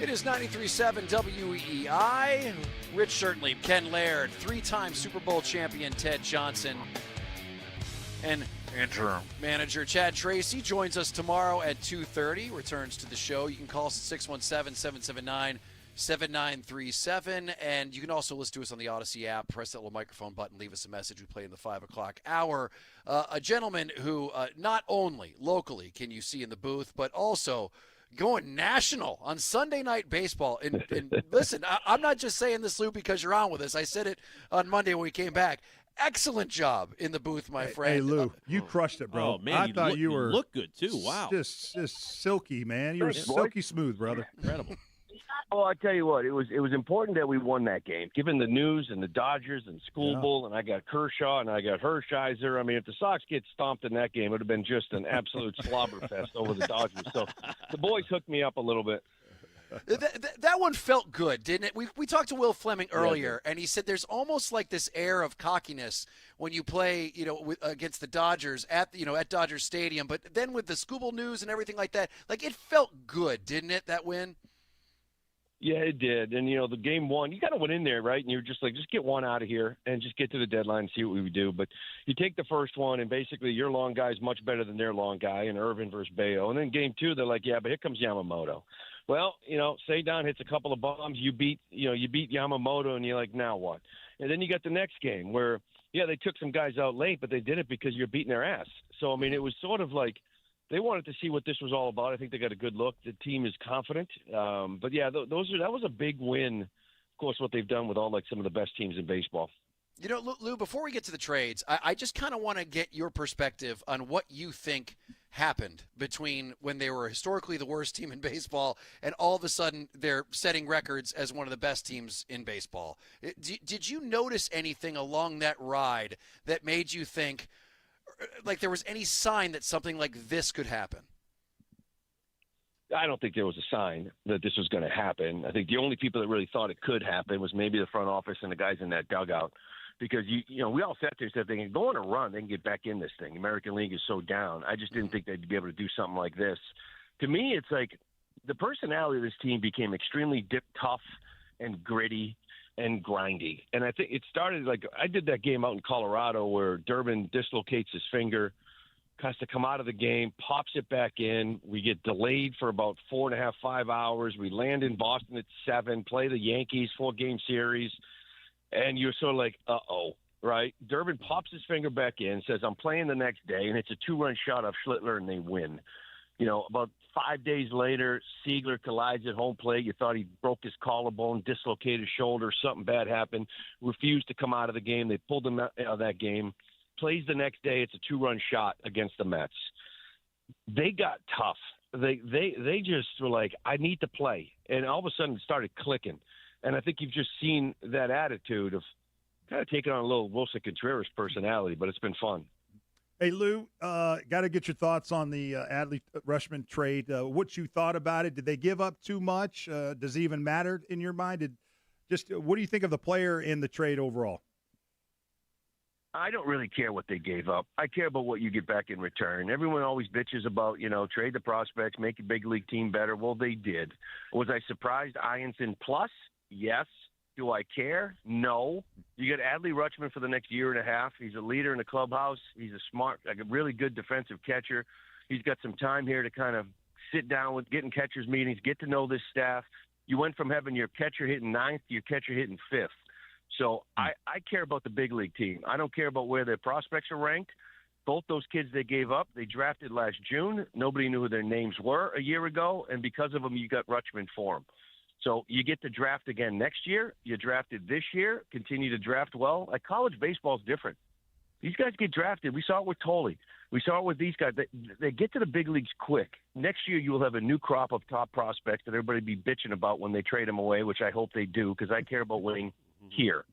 It is 93.7 WEEI. Rich Shirtley, Ken Laird, 3-time Super Bowl champion Ted Johnson, and interim manager Chad Tracy joins us tomorrow at 2:30. Returns to the show. You can call us at 617-779-7937, and you can also listen to us on the Odyssey app. Press that little microphone button, leave us a message. We play in the 5 o'clock hour. A gentleman who not only locally can you see in the booth, but also going national on Sunday Night Baseball. And listen, I'm not just saying this, Lou, because you're on with us. I said it on Monday when we came back. Excellent job in the booth, my friend. Hey, Lou, you crushed it, bro. Oh, man, I thought you were look good, too. Wow. Just silky, man. You were silky smooth, brother. Incredible. Oh, I tell you what, it was important that we won that game, given the news and the Dodgers and School Bowl, and I got Kershaw and I got Hershiser. I mean, if the Sox get stomped in that game, it would have been just an absolute slobber fest over the Dodgers. So the boys hooked me up a little bit. That one felt good, didn't it? We talked to Will Fleming earlier, and he said there's almost like this air of cockiness when you play, against the Dodgers at Dodger Stadium. But then with the School Bowl news and everything like that, like it felt good, didn't it? That win. Yeah, it did. And, the game one, you kind of went in there, right? And you're just like, just get one out of here and just get to the deadline and see what we would do. But you take the first one, and basically your long guy is much better than their long guy, and Irvin versus Bayo. And then game two, they're like, yeah, but here comes Yamamoto. Well, Seidon hits a couple of bombs. You beat Yamamoto, and you're like, now what? And then you got the next game where, yeah, they took some guys out late, but they did it because you're beating their ass. So, I mean, it was sort of like, they wanted to see what this was all about. I think they got a good look. The team is confident. But, yeah, that was a big win, of course, what they've done with some of the best teams in baseball. Lou, before we get to the trades, I just kind of want to get your perspective on what you think happened between when they were historically the worst team in baseball and all of a sudden they're setting records as one of the best teams in baseball. Did you notice anything along that ride that made you think like there was any sign that something like this could happen? I don't think there was a sign that this was going to happen. I think the only people that really thought it could happen was maybe the front office and the guys in that dugout. Because, we all sat there and said, they can go on a run, they can get back in this thing. The American League is so down. I just didn't think they'd be able to do something like this. To me, it's like the personality of this team became extremely tough and gritty and grindy. And I think it started like I did that game out in Colorado where Durbin dislocates his finger, has to come out of the game, pops it back in. We get delayed for about 4.5, 5 hours. We land in Boston at 7, play the Yankees 4-game series. And you're sort of like, uh-oh, right? Durbin pops his finger back in, says, I'm playing the next day, and it's a 2-run shot off Schlittler, and they win. About 5 days later, Siegler collides at home plate. You thought he broke his collarbone, dislocated his shoulder, something bad happened, refused to come out of the game. They pulled him out of that game. Plays the next day. It's a 2-run shot against the Mets. They got tough. They just were like, I need to play. And all of a sudden it started clicking. And I think you've just seen that attitude of kind of taking on a little Wilson Contreras personality, but it's been fun. Hey, Lou, got to get your thoughts on the Adley-Rutschman trade. What you thought about it? Did they give up too much? Does it even matter in your mind? What do you think of the player in the trade overall? I don't really care what they gave up. I care about what you get back in return. Everyone always bitches about, trade the prospects, make a big league team better. Well, they did. Was I surprised? Ianson plus? Yes. Do I care? No. You get Adley-Rutschman for the next year and a half. He's a leader in the clubhouse. He's a really good defensive catcher. He's got some time here to kind of sit down with getting catchers meetings, get to know this staff. You went from having your catcher hitting 9th to your catcher hitting 5th. So I care about the big league team. I don't care about where their prospects are ranked. Both those kids they gave up, they drafted last June. Nobody knew who their names were a year ago, and because of them, you got Rutschman for them. So you get to draft again next year. You drafted this year. Continue to draft well. Like college baseball is different. These guys get drafted. We saw it with Tolley. We saw it with these guys. They get to the big leagues quick. Next year you will have a new crop of top prospects that everybody be bitching about when they trade them away, which I hope they do because I care about winning here.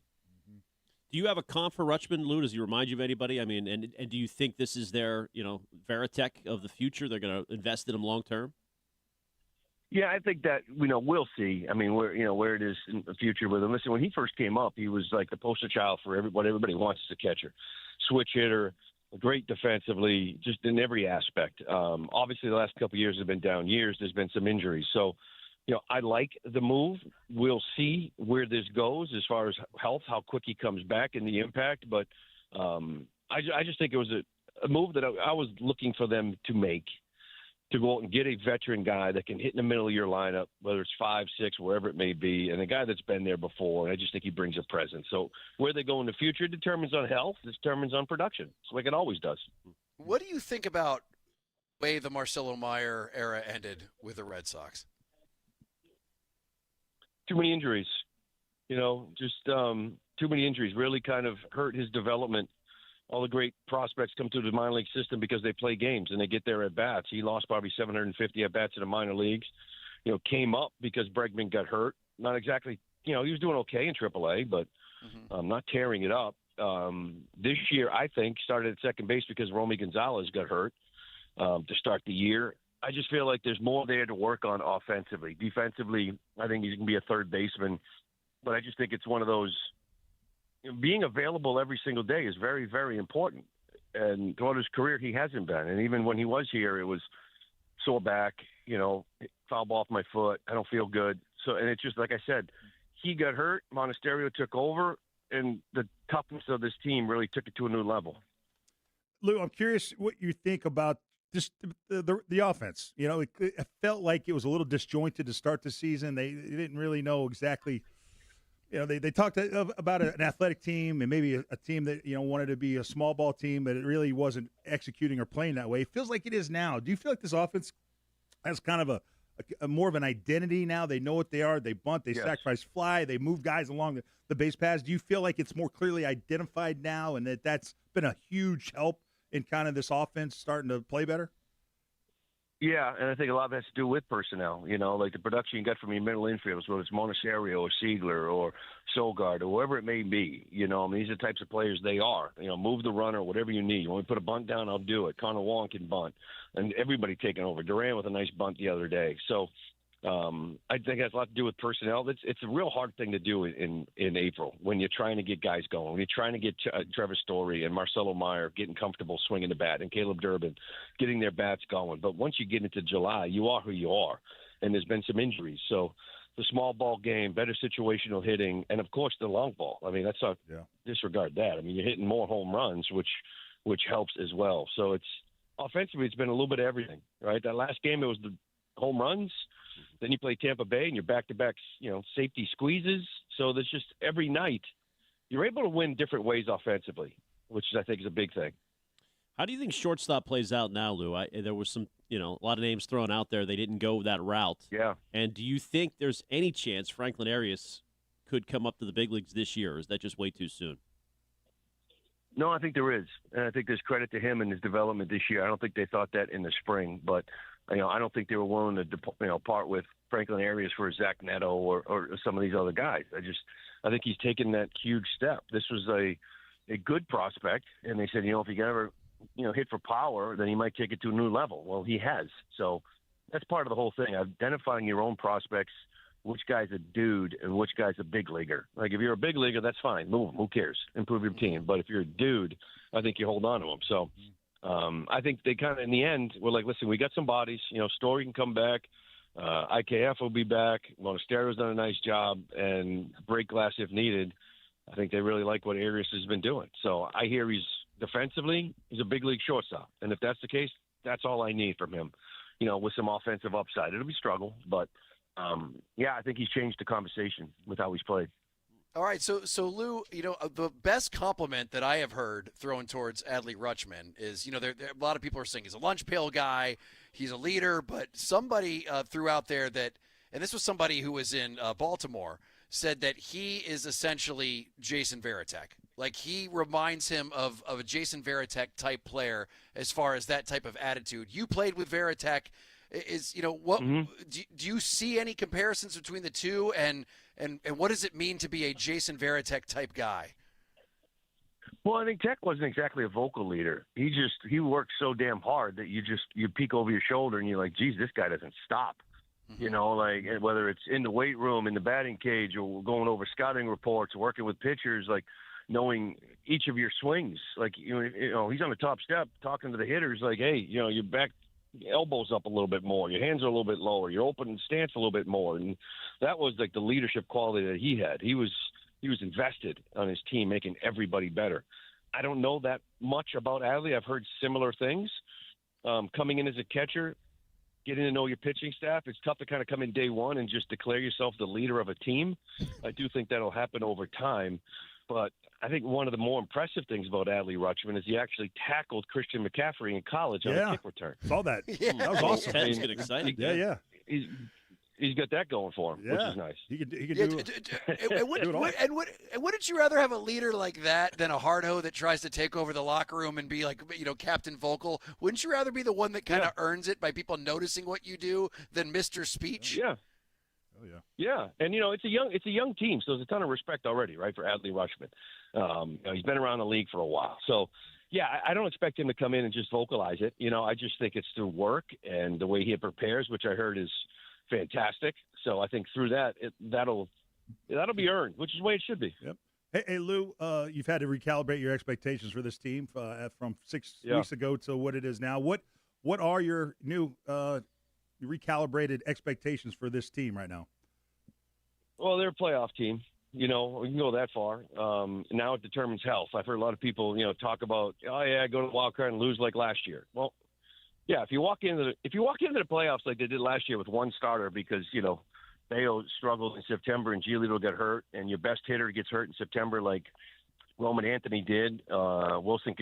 Do you have a comp for Rutschman, Lou? Does he remind you of anybody? I mean, and do you think this is their, Veritek of the future? They're going to invest in him long term? Yeah, I think that, we'll see. I mean, where it is in the future with him. Listen, when he first came up, he was like the poster child for what everybody wants as a catcher. Switch hitter, great defensively, just in every aspect. Obviously, the last couple of years have been down years. There's been some injuries. So I like the move. We'll see where this goes as far as health, how quick he comes back and the impact. But I just think it was a move that I was looking for them to make, to go out and get a veteran guy that can hit in the middle of your lineup, whether it's 5, 6, wherever it may be, and a guy that's been there before. And I just think he brings a presence. So where they go in the future determines on health, determines on production. It's like it always does. What do you think about the way the Marcelo Meyer era ended with the Red Sox? Too many injuries, just too many injuries really kind of hurt his development. All the great prospects come through the minor league system because they play games and they get their at-bats. He lost probably 750 at-bats in the minor leagues, came up because Bregman got hurt. Not exactly, he was doing okay in AAA, but not tearing it up. This year, I think, started at second base because Romy Gonzalez got hurt to start the year. I just feel like there's more there to work on offensively. Defensively, I think he's going to be a third baseman. But I just think it's one of those, being available every single day is very, very important. And throughout his career, he hasn't been. And even when he was here, it was sore back, foul ball off my foot. I don't feel good. So, and it's just like I said, he got hurt. Monasterio took over, and the toughness of this team really took it to a new level. Lou, I'm curious what you think about just the offense. It felt like it was a little disjointed to start the season. They didn't really know exactly. They talked about an athletic team and maybe a team that wanted to be a small ball team, but it really wasn't executing or playing that way. It feels like it is now. Do you feel like this offense has kind of a more of an identity now? They know what they are. They bunt. They sacrifice fly. They move guys along the base paths. Do you feel like it's more clearly identified now, and that's been a huge help in kind of this offense starting to play better? Yeah, and I think a lot of that has to do with personnel. Like the production you got from your middle infielders, whether it's Monasterio or Siegler or Sogard or whoever it may be. These are the types of players they are. Move the runner, whatever you need. When we put a bunt down, I'll do it. Connor Wong can bunt, and everybody taking over. Duran with a nice bunt the other day. So I think it has a lot to do with personnel. It's a real hard thing to do in April when you're trying to get guys going. When you're trying to get Trevor Story and Marcelo Meyer getting comfortable swinging the bat, and Caleb Durbin getting their bats going. But once you get into July, you are who you are, and there's been some injuries. So the small ball game, better situational hitting, and of course the long ball. I mean, let's not disregard that. I mean, you're hitting more home runs, which helps as well. So it's offensively, it's been a little bit of everything, right? That last game, it was the home runs. Then you play Tampa Bay, and you're back-to-back, safety squeezes. So there's just every night you're able to win different ways offensively, which I think is a big thing. How do you think shortstop plays out now, Lou? There was some, a lot of names thrown out there. They didn't go that route. Yeah. And do you think there's any chance Franklin Arias could come up to the big leagues this year, or is that just way too soon? No, I think there is. And I think there's credit to him and his development this year. I don't think they thought that in the spring, but I don't think they were willing to part with Franklin Arias for Zach Neto or some of these other guys. I think he's taken that huge step. This was a good prospect, and they said, if he can ever hit for power, then he might take it to a new level. Well, he has. So that's part of the whole thing, identifying your own prospects, which guy's a dude and which guy's a big leaguer. Like, if you're a big leaguer, that's fine. Move him. Who cares? Improve your team. But if you're a dude, I think you hold on to him. So I think they kind of, in the end, were like, listen, we got some bodies. Story can come back. IKF will be back. Monasterio's done a nice job. And break glass if needed. I think they really like what Arias has been doing. So I hear he's defensively, he's a big league shortstop. And if that's the case, that's all I need from him, with some offensive upside. It'll be struggle, but I think he's changed the conversation with how he's played. All right, so Lou, the best compliment that I have heard thrown towards Adley Rutschman is, a lot of people are saying he's a lunch pail guy, he's a leader, but somebody threw out there that, and this was somebody who was in Baltimore, said that he is essentially Jason Varitek. Like, he reminds him of a Jason Varitek type player as far as that type of attitude. You played with Varitek. What do you see any comparisons between the two, and what does it mean to be a Jason Varitek type guy? Well, I think Tech wasn't exactly a vocal leader. He worked so damn hard that you peek over your shoulder and you're like, geez, this guy doesn't stop. Like, whether it's in the weight room, in the batting cage, or going over scouting reports, working with pitchers, like knowing each of your swings. Like, he's on the top step talking to the hitters like, hey, you're back elbows up a little bit more, your hands are a little bit lower, you're opening stance a little bit more, and that was like the leadership quality that he had. He was invested on his team, making everybody better. I don't know that much about Adley. I've heard similar things. Coming in as a catcher, getting to know your pitching staff, it's tough to kind of come in day one and just declare yourself the leader of a team. I do think that'll happen over time, but I think one of the more impressive things about Adley Rutschman is he actually tackled Christian McCaffrey in college on a kick return. Saw that. Yeah. That was awesome. Ted's getting excited. Yeah. He's got that going for him, which is nice. He could Yeah, do wouldn't you rather have a leader like that than a hard-ho that tries to take over the locker room and be like, Captain Vocal? Wouldn't you rather be the one that kind of earns it by people noticing what you do than Mr. Speech? Yeah. Oh yeah. Yeah, and it's a young team, so there's a ton of respect already, right, for Adley Rutschman. He's been around the league for a while, so yeah, I don't expect him to come in and just vocalize it. I just think it's through work and the way he prepares, which I heard is fantastic. So I think through that, that'll be earned, which is the way it should be. Yep. Hey, Lou, you've had to recalibrate your expectations for this team from 6 weeks ago to what it is now. What are your new recalibrated expectations for this team right now? Well, they're a playoff team. We can go that far. Now it determines health. I've heard a lot of people, talk about, go to the wild card and lose like last year. Well, yeah, if you walk into the playoffs like they did last year with one starter because Bayo struggled in September and Giolito got hurt, and your best hitter gets hurt in September like Roman Anthony did. Wilson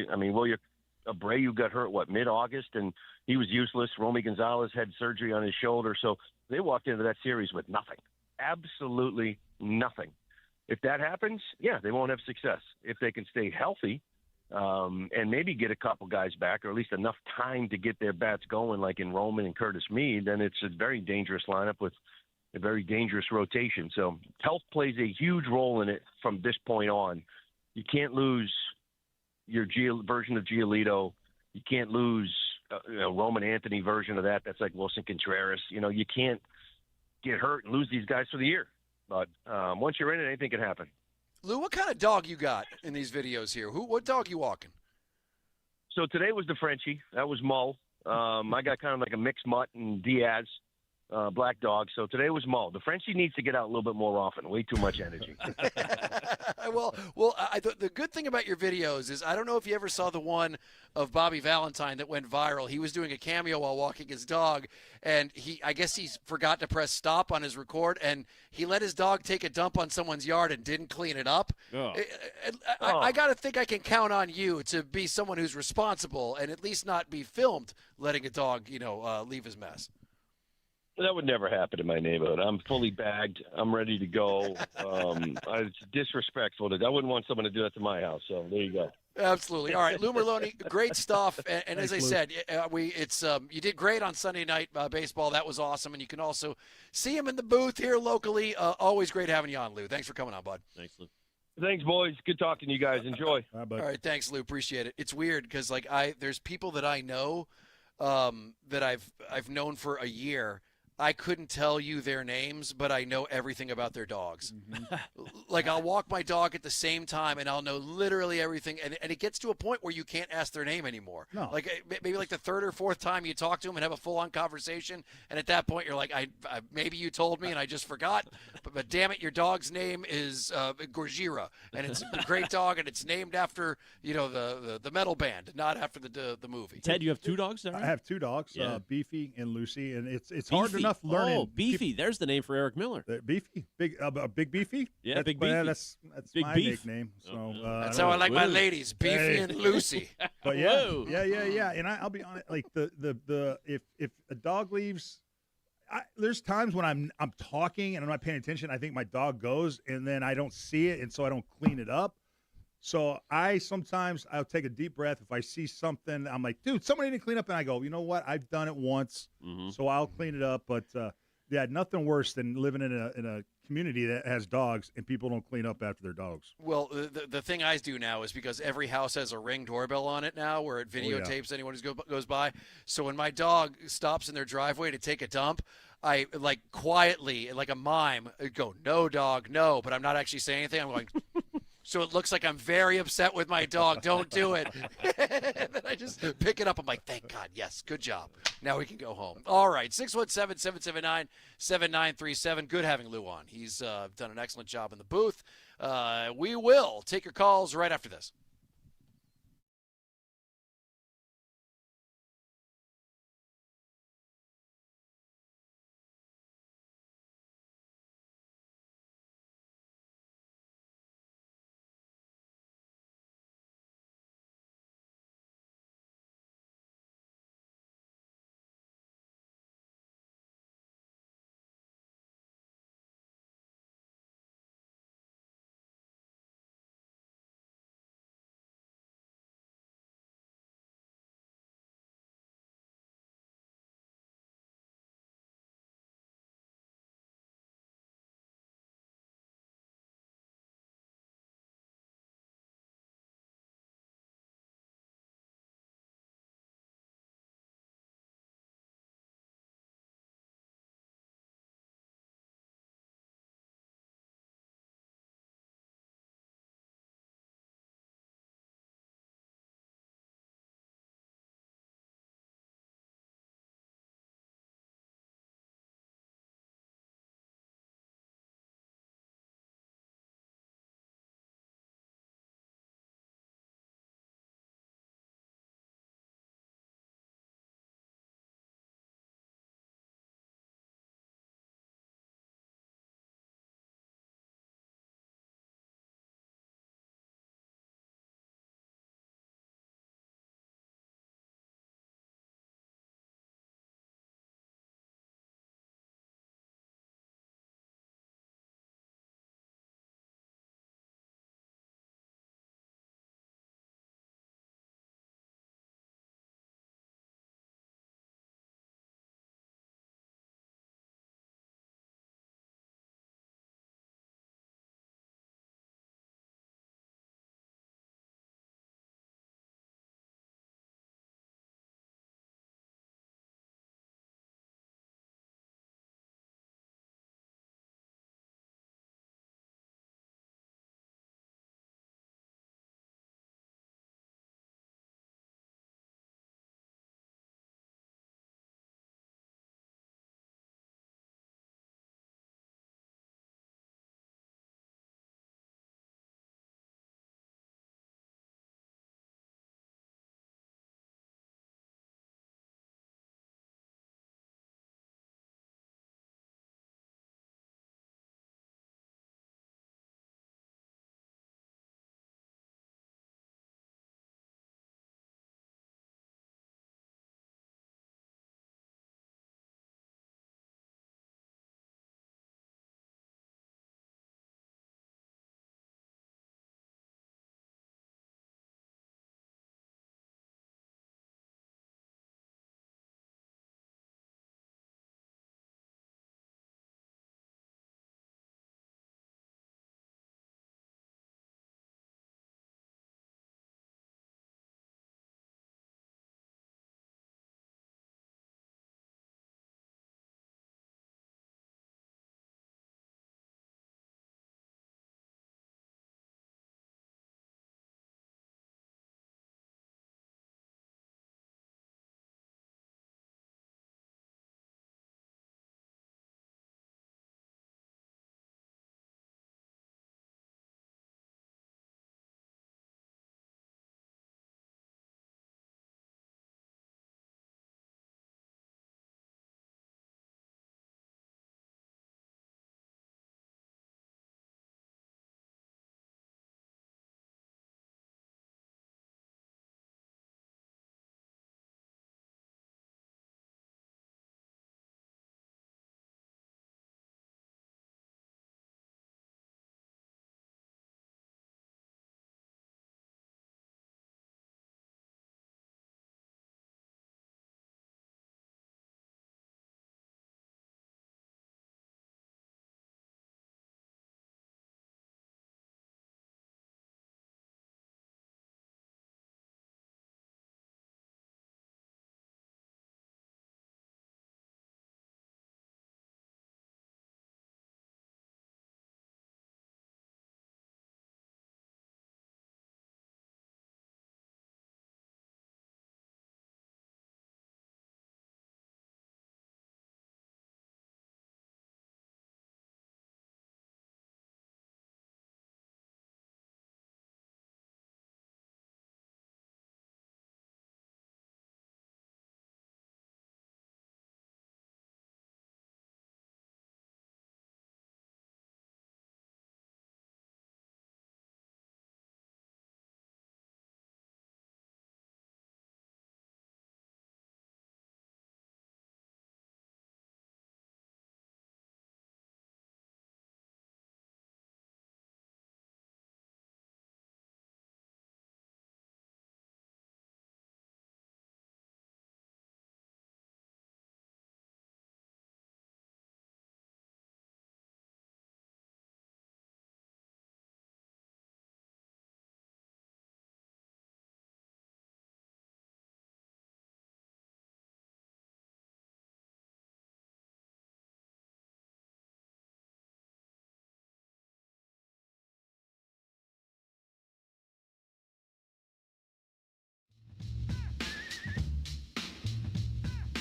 Abreu got hurt mid-August, and he was useless. Romy Gonzalez had surgery on his shoulder, so they walked into that series with nothing, absolutely nothing. If that happens, yeah, they won't have success. If they can stay healthy. And maybe get a couple guys back, or at least enough time to get their bats going, like in Roman and Curtis Mead, then it's a very dangerous lineup with a very dangerous rotation. So health plays a huge role in it from this point on. You can't lose your version of Giolito. You can't lose Roman Anthony version of that. That's like Wilson Contreras. You can't get hurt and lose these guys for the year. But once you're in it, anything can happen. Lou, what kind of dog you got in these videos here? What dog you walking? So today was the Frenchie. That was Mo. I got kind of like a mixed mutt and Diaz, black dog. So today was Mo. The Frenchie needs to get out a little bit more often. Way too much energy. The good thing about your videos is I don't know if you ever saw the one of Bobby Valentine that went viral. He was doing a cameo while walking his dog, and I guess he forgot to press stop on his record, and he let his dog take a dump on someone's yard and didn't clean it up. Oh. I got to think I can count on you to be someone who's responsible and at least not be filmed letting a dog, leave his mess. That would never happen in my neighborhood. I'm fully bagged. I'm ready to go. It's disrespectful. I wouldn't want someone to do that to my house. So there you go. Absolutely. All right, Lou Merloni, great stuff. And as I said, you did great on Sunday Night Baseball. That was awesome. And you can also see him in the booth here locally. Always great having you on, Lou. Thanks for coming on, bud. Thanks, Lou. Thanks, boys. Good talking to you guys. Enjoy. All right, bud. All right, thanks, Lou. Appreciate it. It's weird because there's people that I know that I've known for a year. I couldn't tell you their names, but I know everything about their dogs. Like, I'll walk my dog at the same time, and I'll know literally everything. And it gets to a point where you can't ask their name anymore. No. Like, maybe like the third or fourth time you talk to them and have a full-on conversation, and at that point you're like, maybe you told me and I just forgot, but damn it, your dog's name is Gorgira, and it's a great dog, and it's named after, the metal band, not after the movie. Ted, you have two dogs, I have two dogs, Beefy and Lucy, and it's hard Beefy. enough learning. Oh, Beefy. There's the name for Eric Miller. Beefy, big Beefy. Yeah, Big Beefy. That's Big my Beef. nickname. So that's how I like my ladies, Beefy and Lucy. But Whoa. yeah. And I'll be honest, like if a dog leaves, there's times when I'm talking and I'm not paying attention. I think my dog goes, and then I don't see it, and so I don't clean it up. So I'll take a deep breath. If I see something, I'm like, dude, somebody didn't clean up. And I go, you know what? I've done it once, so I'll clean it up. But, nothing worse than living in a community that has dogs and people don't clean up after their dogs. Well, the thing I do now is because every house has a Ring doorbell on it now where it videotapes anyone who goes by. So when my dog stops in their driveway to take a dump, I, like, quietly, like a mime, go, no, dog, no. But I'm not actually saying anything. I'm going... so it looks like I'm very upset with my dog. Don't do it. And then I just pick it up. I'm like, thank God. Yes, good job. Now we can go home. All right, 617-779-7937. Good having Lou on. He's done an excellent job in the booth. We will take your calls right after this.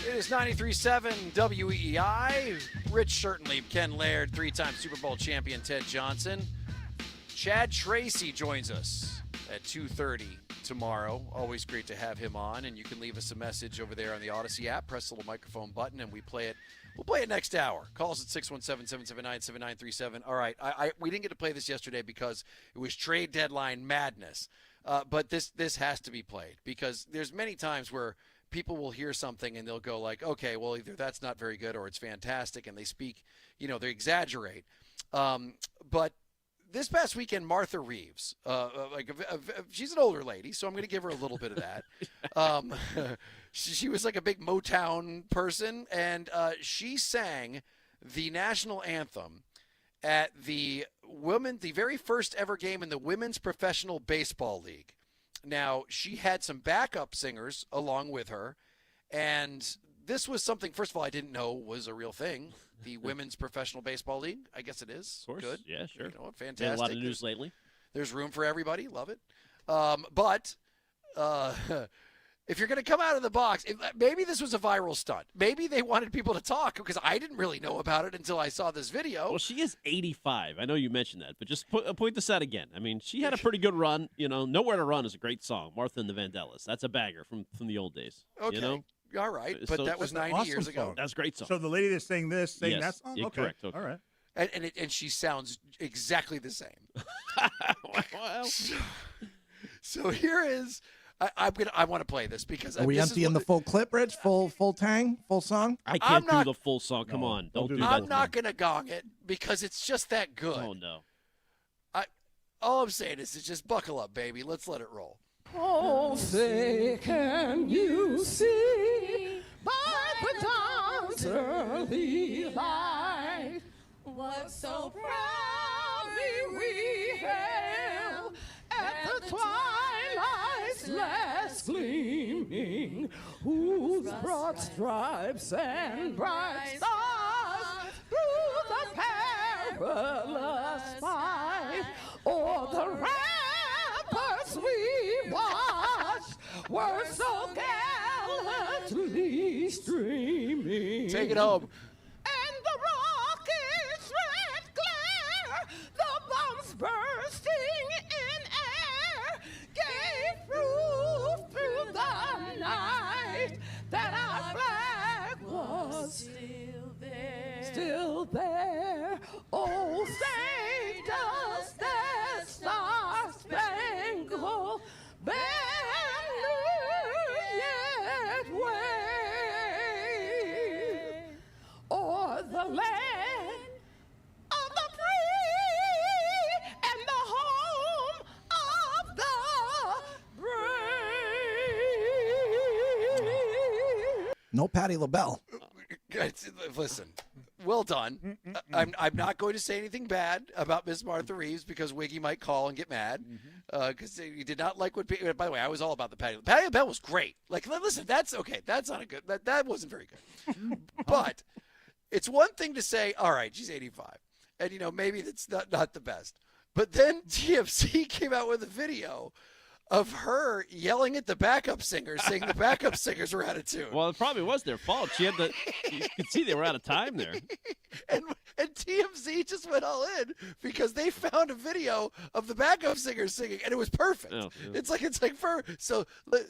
It is 93.7 WEEI. Rich Certainly, Ken Laird, three-time Super Bowl champion Ted Johnson. Chad Tracy joins us at 2:30 tomorrow. Always great to have him on, and you can leave us a message over there on the Odyssey app. Press the little microphone button, and we play it. We'll play it next hour. Call us at 617-779-7937. All right, we didn't get to play this yesterday because it was trade deadline madness. But this has to be played because there's many times where people will hear something and they'll go like, okay, well, either that's not very good or it's fantastic, and they speak, they exaggerate. But this past weekend, Martha Reeves, she's an older lady, so I'm going to give her a little bit of that. She was like a big Motown person, and she sang the national anthem at the very first ever game in the Women's Professional Baseball League. Now, she had some backup singers along with her, and this was something, first of all, I didn't know was a real thing. The Women's Professional Baseball League. I guess it is. Of course. Good. Yeah, sure. Fantastic. Been a lot of news lately. There's room for everybody. Love it. But if you're going to come out of the box, maybe this was a viral stunt. Maybe they wanted people to talk because I didn't really know about it until I saw this video. Well, she is 85. I know you mentioned that, but just point this out again. I mean, she had a pretty good run. Nowhere to Run is a great song. Martha and the Vandellas. That's a bagger from the old days. Okay. All right, but that was 90 years ago. That's a great song. So the lady that's saying this, saying that song? Yeah, Okay. correct. Okay. All right. And she sounds exactly the same. Well. So here is. I want to play this because Are we emptying the full clip, Rich? Full tang? Full song? I can't do the full song. Come on. Don't do that. I'm not going to gong it because it's just that good. Oh, no. All I'm saying is just buckle up, baby. Let's let it roll. Oh, say, can you see by the dawn's early light what so proudly we hailed at the twilight's last gleaming, whose broad stripes and bright stars through the perilous fight o'er the ramparts we watched were so gallantly streaming. Take it home. And the rocket's red glare, the bombs bursting in air, gave proof through the night that our flag was still there. Oh, say does that star-spangled banner yet wave o'er the land of the free and the home of the brave? No Patti LaBelle. Listen, well done. I'm not going to say anything bad about Miss Martha Reeves because Wiggy might call and get mad because he did not like what. By the way, I was all about the Patti. Patti LaBelle was great. Like, listen, that's okay. That's not a good. That wasn't very good. But it's one thing to say, all right, she's 85, and maybe that's not the best. But then TMZ came out with a video of her yelling at the backup singers, saying the backup singers were out of tune. Well, it probably was their fault. You could see they were out of time there. And TMZ just went all in because they found a video of the backup singers singing, and it was perfect. Oh, yeah. It's like so.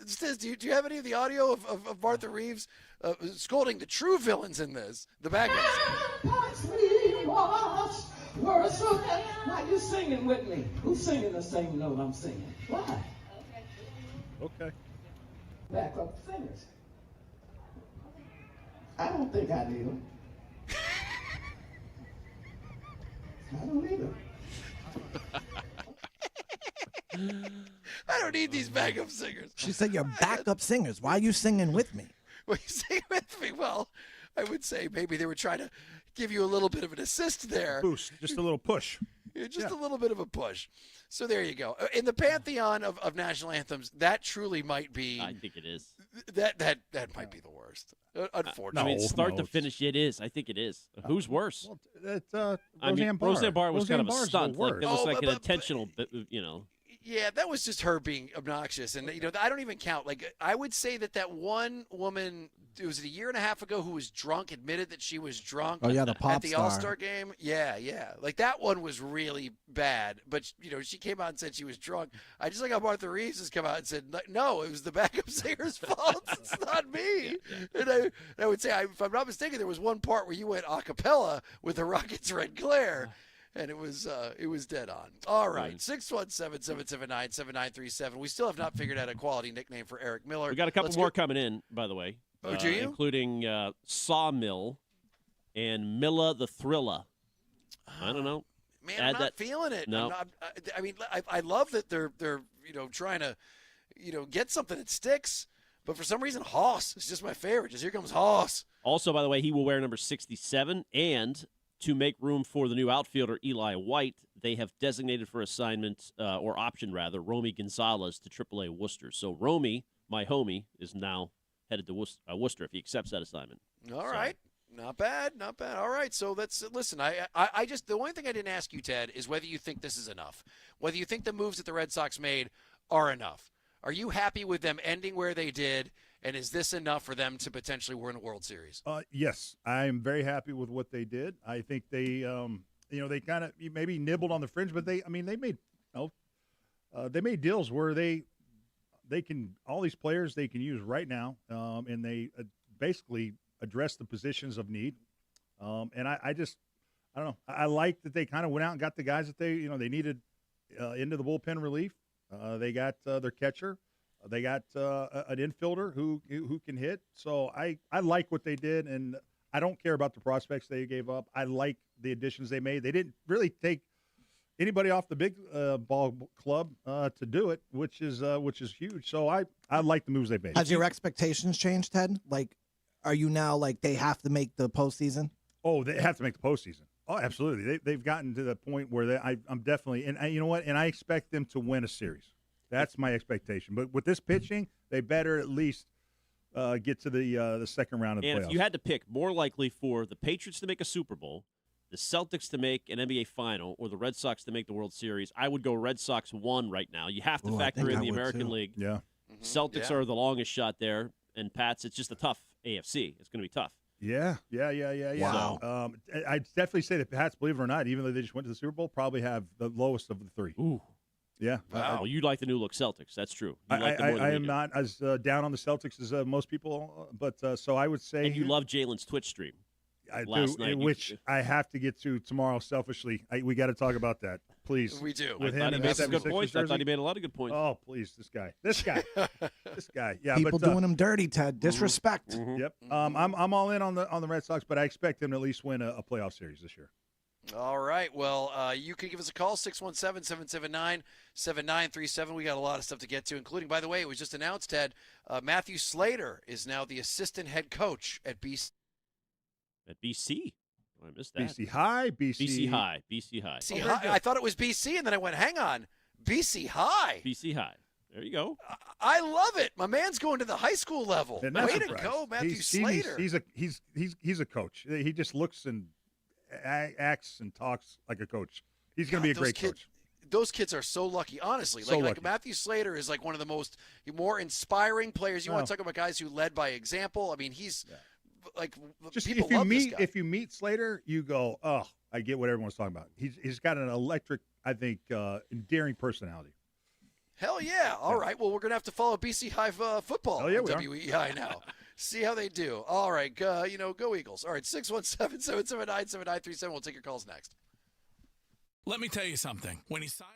Stiz, do you have any of the audio of Martha Reeves scolding the true villains in this? The backup singers. Why you singing with me? Who's singing the same note I'm singing? Why? Okay. Backup singers. I don't think I need them. I don't need them. I don't need these backup singers. She said you're backup singers. Why are you singing with me? Well, you sing with me. Well, I would say maybe they were trying to give you a little bit of an assist there. Boost, just a little push. Just a little bit of a push. So there you go. In the pantheon of national anthems, that truly might be. I think it is. That might be the worst. Unfortunately, I mean, start to finish, it is. I think it is. Who's worse? Well, Roseanne Barr was kind of a stunt. Like, it was like an intentional, Yeah, that was just her being obnoxious. And, I don't even count. Like, I would say that one woman, it was a year and a half ago, who was drunk, admitted that she was drunk Oh, yeah, the pop at the star. All-Star game. Yeah. Like, that one was really bad. But, she came out and said she was drunk. I just like how Martha Reeves has come out and said, no, it was the backup singer's fault. It's not me. And I would say, if I'm not mistaken, there was one part where you went a cappella with the Rockets' Red Glare. And it was dead on. All right, 617-779-7937. We still have not figured out a quality nickname for Eric Miller. We got a couple more coming in, by the way. Oh, do you? Including Sawmill and Milla the Thrilla. I don't know. Man, I'm not feeling it. No. I love that they're trying to get something that sticks. But for some reason, Hoss is just my favorite. Just here comes Hoss. Also, by the way, he will wear number 67, and to make room for the new outfielder Eli White, they have designated for assignment, or option rather, Romy Gonzalez to AAA Worcester. So Romy, my homie, is now headed to Worcester if he accepts that assignment. All right. Not bad. All right. So listen, I just, the only thing I didn't ask you, Ted, is whether you think this is enough. Whether you think the moves that the Red Sox made are enough. Are you happy with them ending where they did? And is this enough for them to potentially win a World Series? Yes, I am very happy with what they did. I think they, they kind of maybe nibbled on the fringe, but they made deals where they can, all these players they can use right now, and they basically address the positions of need. And I don't know. I like that they kind of went out and got the guys that they needed into the bullpen relief. They got their catcher. They got an infielder who can hit. So I like what they did, and I don't care about the prospects they gave up. I like the additions they made. They didn't really take anybody off the big ball club to do it, which is huge. So I like the moves they made. Has your expectations changed, Ted? Like, are you now like they have to make the postseason? Oh, they have to make the postseason. Oh, absolutely. They've gotten to the point where I'm definitely, and you know what? And I expect them to win a series. That's my expectation. But with this pitching, they better at least get to the second round of the playoffs. And if you had to pick, more likely for the Patriots to make a Super Bowl, the Celtics to make an NBA Final, or the Red Sox to make the World Series, I would go Red Sox 1 right now. You have to factor in the American League. Yeah. Celtics are the longest shot there, and Pats, it's just a tough AFC. It's going to be tough. Yeah. Wow. I'd definitely say the Pats, believe it or not, even though they just went to the Super Bowl, probably have the lowest of the three. Ooh. Yeah. Wow. You like the new look Celtics. That's true. You like I am not as down on the Celtics as most people, but so I would say. And you love Jalen's Twitch stream. I last do, night, which I have to get to tomorrow selfishly. We got to talk about that, please. We do. I thought he made some good points. I thought he made a lot of good points. Oh, please, this guy. This guy. Yeah, People doing him dirty, Ted. Disrespect. Yep. I'm all in on the Red Sox, but I expect them to at least win a playoff series this year. All right. Well, you can give us a call, 617-779-7937. We got a lot of stuff to get to, including, by the way, it was just announced, Ted, Matthew Slater is now the assistant head coach at BC. At BC? Oh, I missed that. BC High? BC High. I thought it was BC, and then I went, hang on, BC High. BC High. There you go. I love it. My man's going to the high school level. Way to go, Matthew Slater. He's a coach. He just looks and acts and talks like a coach. He's going to be a great coach. Those kids are so lucky, honestly. Like Matthew Slater is like one of the more inspiring players. You want to talk about guys who led by example. I mean, he's like just people if love this guy. If you meet Slater, you go, oh, I get what everyone's talking about. He's got an electric, I think, endearing personality. Hell yeah! All right. Well, we're gonna have to follow BC High football on WEEI now. See how they do. All right. Go Eagles. All right. 617-779-7937. We'll take your calls next. Let me tell you something. When you sign up.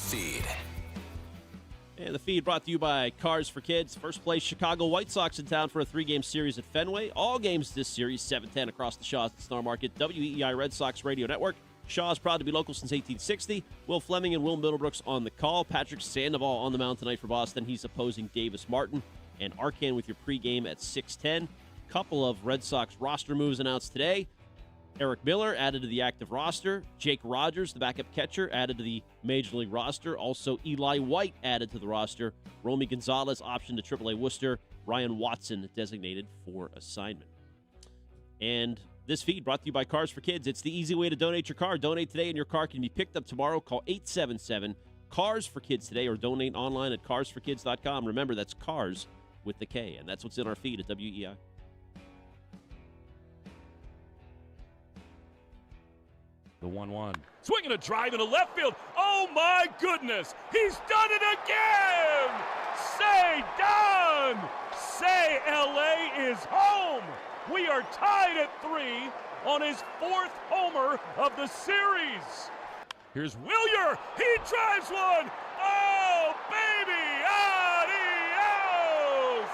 feed. And the feed brought to you by Cars for Kids. First place, Chicago White Sox in town for a 3-game series at Fenway. All games this series, 7-10 across the Shaw's and Star Market. WEEI Red Sox Radio Network. Shaw's proud to be local since 1860. Will Fleming and Will Middlebrooks on the call. Patrick Sandoval on the mound tonight for Boston. He's opposing Davis Martin. And Arcan with your pregame at 6:10. Couple of Red Sox roster moves announced today. Eric Miller added to the active roster. Jake Rogers, the backup catcher, added to the Major League roster. Also, Eli White added to the roster. Romy Gonzalez optioned to AAA Worcester. Ryan Watson designated for assignment. And this feed brought to you by Cars for Kids. It's the easy way to donate your car. Donate today and your car can be picked up tomorrow. Call 877-CARS for Kids today or donate online at carsforkids.com. Remember, that's cars with the K. And that's what's in our feed at WEEI. The 1-1. Swinging a drive into left field. Oh, my goodness. He's done it again. Say done. Say L.A. is home. We are tied at 3 on his 4th homer of the series. Here's Willier. He drives one. Oh, baby. Adios.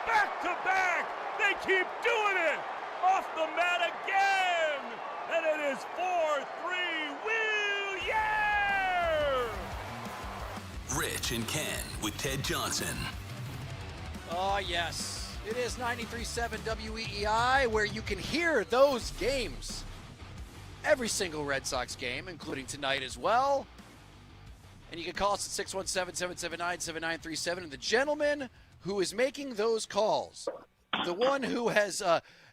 Back to back. They keep doing it. Off the mat again. And it is 4-3 Willier! Rich and Ken with Ted Johnson. Oh, yes. It is 93.7 WEEI, where you can hear those games. Every single Red Sox game, including tonight as well. And you can call us at 617-779-7937. And the gentleman who is making those calls, the one who has...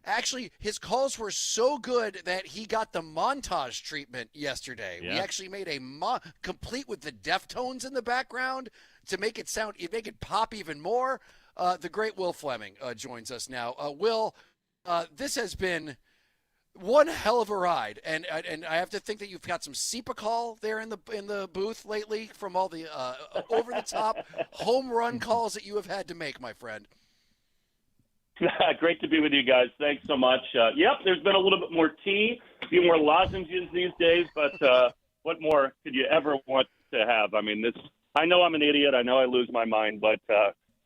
Actually, his calls were so good that he got the montage treatment yesterday. Yeah. We actually made a complete with the Deftones in the background to make it pop even more. The great Will Fleming joins us now. Will, this has been one hell of a ride, and I have to think that you've got some Sepa there in the booth lately from all the over the top home run calls that you have had to make, my friend. Great to be with you guys. Thanks so much. Yep, there's been a little bit more tea, a few more lozenges these days, but what more could you ever want to have? I mean, I know I'm an idiot. I know I lose my mind, but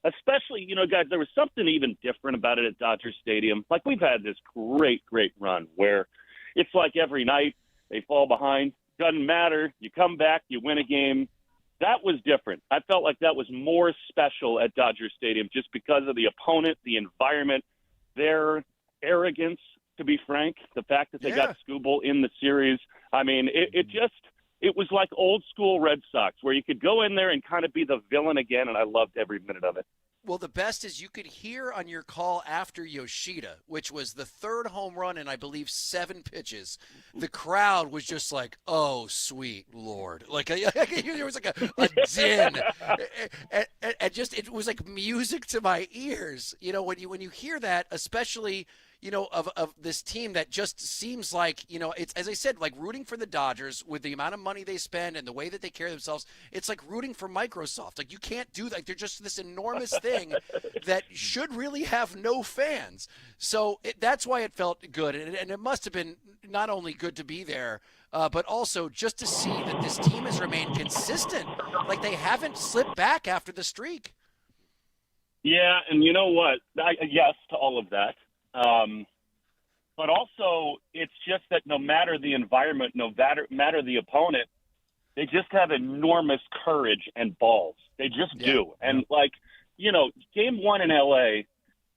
especially, guys, there was something even different about it at Dodger Stadium. Like, we've had this great run where it's like every night they fall behind. Doesn't matter. You come back, you win a game. That was different. I felt like that was more special at Dodger Stadium just because of the opponent, the environment, their arrogance, to be frank, the fact that they got Skubal in the series. I mean, it was like old school Red Sox where you could go in there and kind of be the villain again, and I loved every minute of it. Well, the best is you could hear on your call after Yoshida, which was the 3rd home run in, I believe, 7 pitches. The crowd was just like, oh, sweet Lord. Like, there was like a din. And just, it was like music to my ears. When you hear that, especially, of this team that just seems like, it's, as I said, like rooting for the Dodgers with the amount of money they spend and the way that they carry themselves. It's like rooting for Microsoft. Like, you can't do that. They're just this enormous thing that should really have no fans. So that's why it felt good. And it must have been not only good to be there, but also just to see that this team has remained consistent. Like, they haven't slipped back after the streak. Yeah, and you know what? Yes to all of that. But also, it's just that no matter the environment, no matter the opponent, they just have enormous courage and balls. They just do. And, Game 1 in L.A.,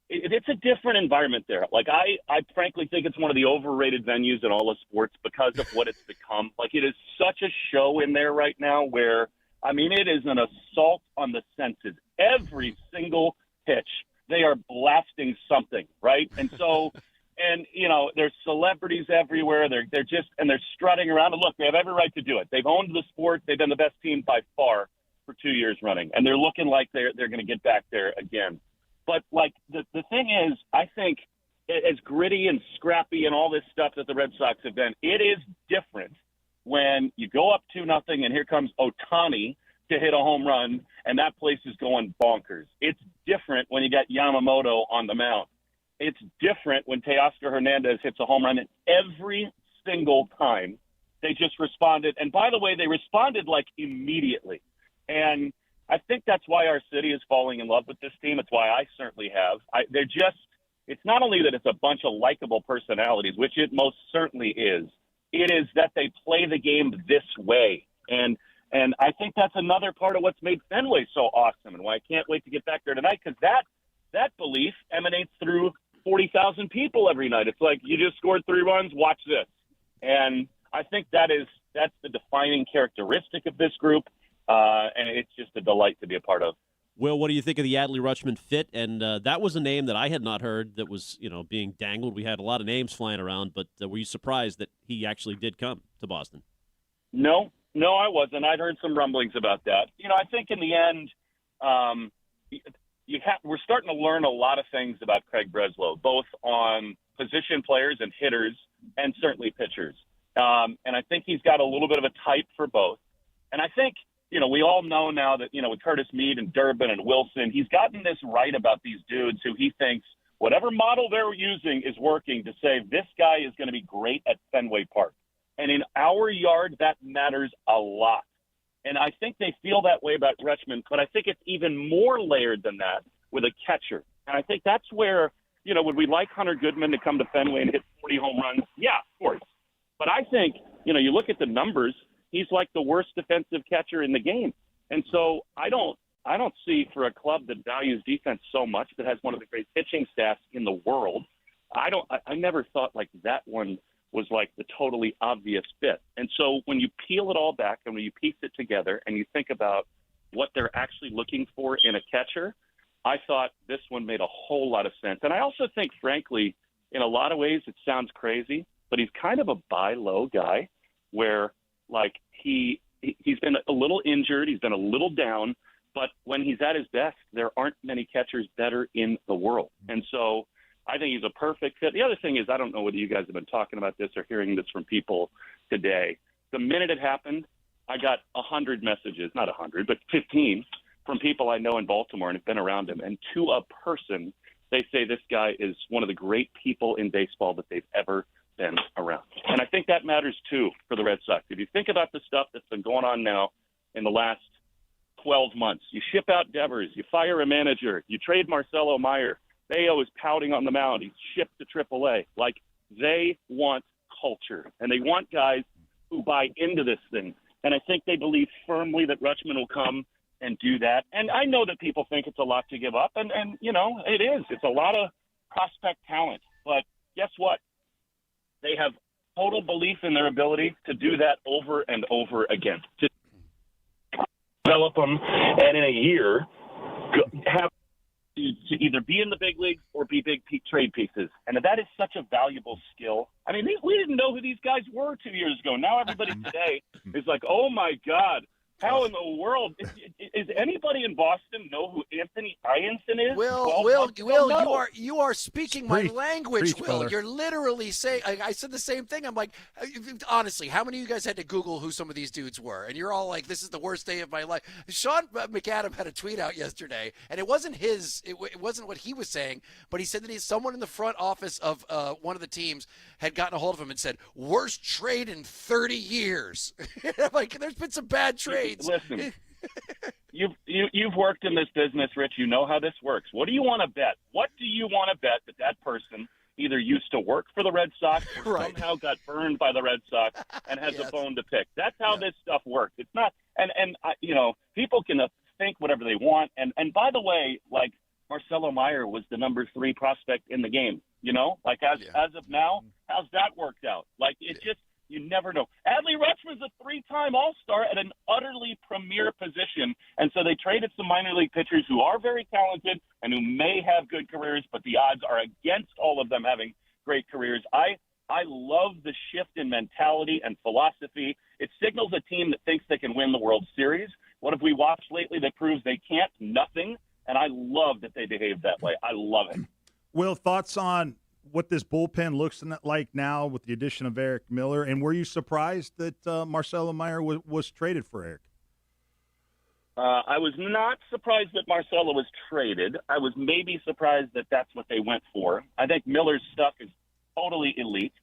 it's a different environment there. Like, I frankly think it's one of the overrated venues in all of sports because of what it's become. Like, it is such a show in there right now where, I mean, it is an assault on the senses. Every single pitch, they are blasting something, right? And so, there's celebrities everywhere. They're strutting around. And look, they have every right to do it. They've owned the sport. They've been the best team by far for 2 years running, and they're looking like they're going to get back there again. But the thing is, I think as gritty and scrappy and all this stuff that the Red Sox have been, it is different when you go up 2-0 and here comes Ohtani to hit a home run, and that place is going bonkers. It's different when you got Yamamoto on the mound. It's different when Teoscar Hernandez hits a home run, and every single time they just responded. And by the way, they responded like immediately. And I think that's why our city is falling in love with this team. It's why I certainly have. It's not only that it's a bunch of likable personalities, which it most certainly is. It is that they play the game this way. And I think that's another part of what's made Fenway so awesome and why I can't wait to get back there tonight, because that belief emanates through 40,000 people every night. It's like, you just scored 3 runs, watch this. And I think that's the defining characteristic of this group, and it's just a delight to be a part of. Will, what do you think of the Adley Rutschman fit? And that was a name that I had not heard that was, being dangled. We had a lot of names flying around, but were you surprised that he actually did come to Boston? No, I wasn't. I'd heard some rumblings about that. I think in the end, we're starting to learn a lot of things about Craig Breslow, both on position players and hitters, and certainly pitchers. And I think he's got a little bit of a type for both. And I think, we all know now that, with Curtis Mead and Durbin and Wilson, he's gotten this right about these dudes who he thinks whatever model they're using is working to say this guy is going to be great at Fenway Park. And in our yard, that matters a lot. And I think they feel that way about Rutschman, but I think it's even more layered than that with a catcher. And I think that's where, would we like Hunter Goodman to come to Fenway and hit 40 home runs? Yeah, of course. But I think, you look at the numbers, he's like the worst defensive catcher in the game. And so I don't see, for a club that values defense so much, that has one of the great pitching staffs in the world, I never thought like that one was like the totally obvious fit. And so when you peel it all back and when you piece it together and you think about what they're actually looking for in a catcher, I thought this one made a whole lot of sense. And I also think, frankly, in a lot of ways it sounds crazy, but he's kind of a buy low guy where, like, he's been a little injured, he's been a little down, but when he's at his best, there aren't many catchers better in the world. And so I think he's a perfect fit. The other thing is, I don't know whether you guys have been talking about this or hearing this from people today. The minute it happened, I got 100 messages, not 100, but 15 from people I know in Baltimore and have been around him. And to a person, they say this guy is one of the great people in baseball that they've ever been around. And I think that matters, too, for the Red Sox. If you think about the stuff that's been going on now in the last 12 months, you ship out Devers, you fire a manager, you trade Marcelo Meyer, Bayo is pouting on the mound, he's shipped to AAA. Like, they want culture, and they want guys who buy into this thing. And I think they believe firmly that Rutschman will come and do that. And I know that people think it's a lot to give up, and it is. It's a lot of prospect talent. But guess what? They have total belief in their ability to do that over and over again, to develop them, and in a year have to either be in the big leagues or be big trade pieces. And that is such a valuable skill. I mean, we didn't know who these guys were 2 years ago. Now everybody today is like, oh, my God. How in the world is anybody in Boston know who Anthony Ianson is? Will, you are speaking my language, Will. Brother. You're literally saying. I said the same thing. I'm like, honestly, how many of you guys had to Google who some of these dudes were? And you're all like, this is the worst day of my life. Sean McAdam had a tweet out yesterday, and it wasn't his. It wasn't what he was saying, but he said that someone in the front office of one of the teams had gotten a hold of him and said, worst trade in 30 years. I'm like, there's been some bad trades. Listen, you've worked in this business, Rich. You know how this works. What do you want to bet? What do you want to bet that person either used to work for the Red Sox or somehow got burned by the Red Sox and has a bone to pick? That's how this stuff works. It's not, and people can think whatever they want. And by the way, like, Marcelo Meyer was the number 3 prospect in the game. Like as of now, how's that worked out? Like, you never know. Adley Rutschman's a 3-time All-Star at an utterly premier position, and so they traded some minor league pitchers who are very talented and who may have good careers, but the odds are against all of them having great careers. I love the shift in mentality and philosophy. It signals a team that thinks they can win the World Series. What have we watched lately that proves they can't? Nothing. And I love that they behave that way. I love it. Will, thoughts on what this bullpen looks like now with the addition of Eric Miller, and were you surprised that Marcelo Meyer was traded for Eric? I was not surprised that Marcelo was traded. I was maybe surprised that that's what they went for. I think Miller's stuff is totally elite,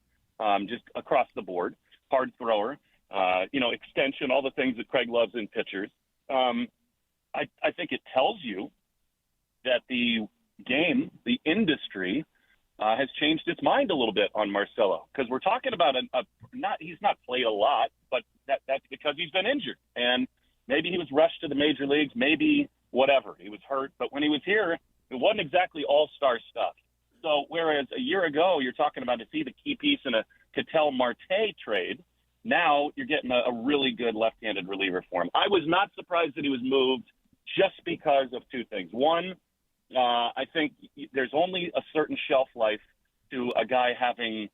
just across the board, hard thrower. extension, all the things that Craig loves in pitchers. I think it tells you that the game, the industry, has changed its mind a little bit on Marcelo, because we're talking about he's not played a lot, but that's because he's been injured, and maybe he was rushed to the major leagues, maybe whatever, he was hurt, but when he was here, it wasn't exactly all-star stuff. So whereas a year ago you're talking about, is he the key piece in a Ketel Marte trade, now you're getting a really good left-handed reliever for him. I was not surprised that he was moved, just because of two things. One, I think there's only a certain shelf life to a guy having,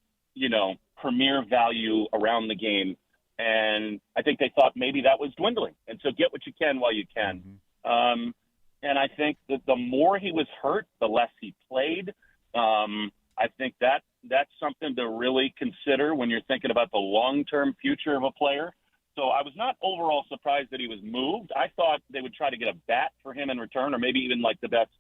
premier value around the game. And I think they thought maybe that was dwindling. And so get what you can while you can. And I think that the more he was hurt, the less he played. I think that's something to really consider when you're thinking about the long-term future of a player. So I was not overall surprised that he was moved. I thought they would try to get a bat for him in return, or maybe even like the best,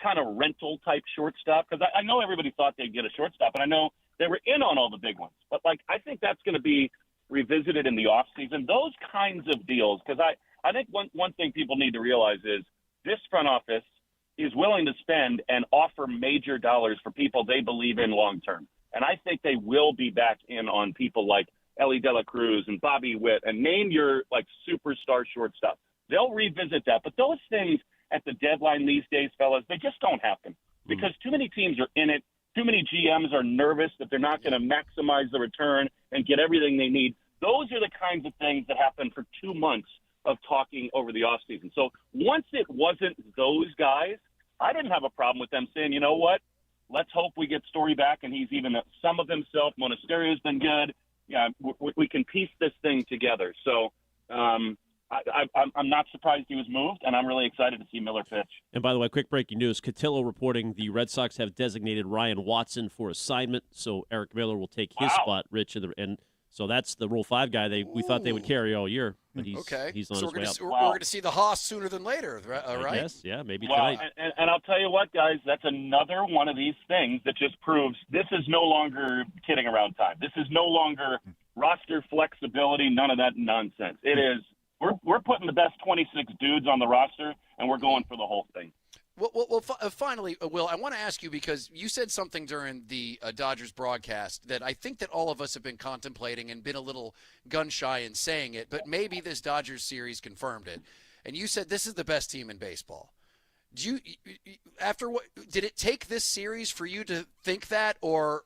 kind of rental type shortstop. Because I know everybody thought they'd get a shortstop, and I know they were in on all the big ones. But I think that's going to be revisited in the offseason. Those kinds of deals, because I think one thing people need to realize is this front office is willing to spend and offer major dollars for people they believe in long term. And I think they will be back in on people like Ellie De La Cruz and Bobby Witt, and name your superstar shortstop. They'll revisit that. But those things at the deadline these days, fellas, they just don't happen because too many teams are in it. Too many GMs are nervous that they're not going to maximize the return and get everything they need. Those are the kinds of things that happen for 2 months of talking over the offseason. So once it wasn't those guys, I didn't have a problem with them saying, you know what, let's hope we get Story back and he's even some of himself. Monasterio's been good. Yeah, we can piece this thing together. So I'm not surprised he was moved, and I'm really excited to see Miller pitch. And by the way, quick breaking news, Cotillo reporting the Red Sox have designated Ryan Watson for assignment, so Eric Miller will take his spot, Rich, and so that's the Rule 5 guy we thought they would carry all year, but he's on his way up. We're going to see the Haas sooner than later, right? Yes, yeah, maybe well, tonight. And I'll tell you what, guys, that's another one of these things that just proves this is no longer kidding around time. This is no longer roster flexibility, none of that nonsense. It is we're putting the best 26 dudes on the roster, and we're going for the whole thing. Well, finally, Will, I want to ask you, because you said something during the Dodgers broadcast that I think that all of us have been contemplating and been a little gun-shy in saying it, but maybe this Dodgers series confirmed it. And you said this is the best team in baseball. Did it take this series for you to think that, or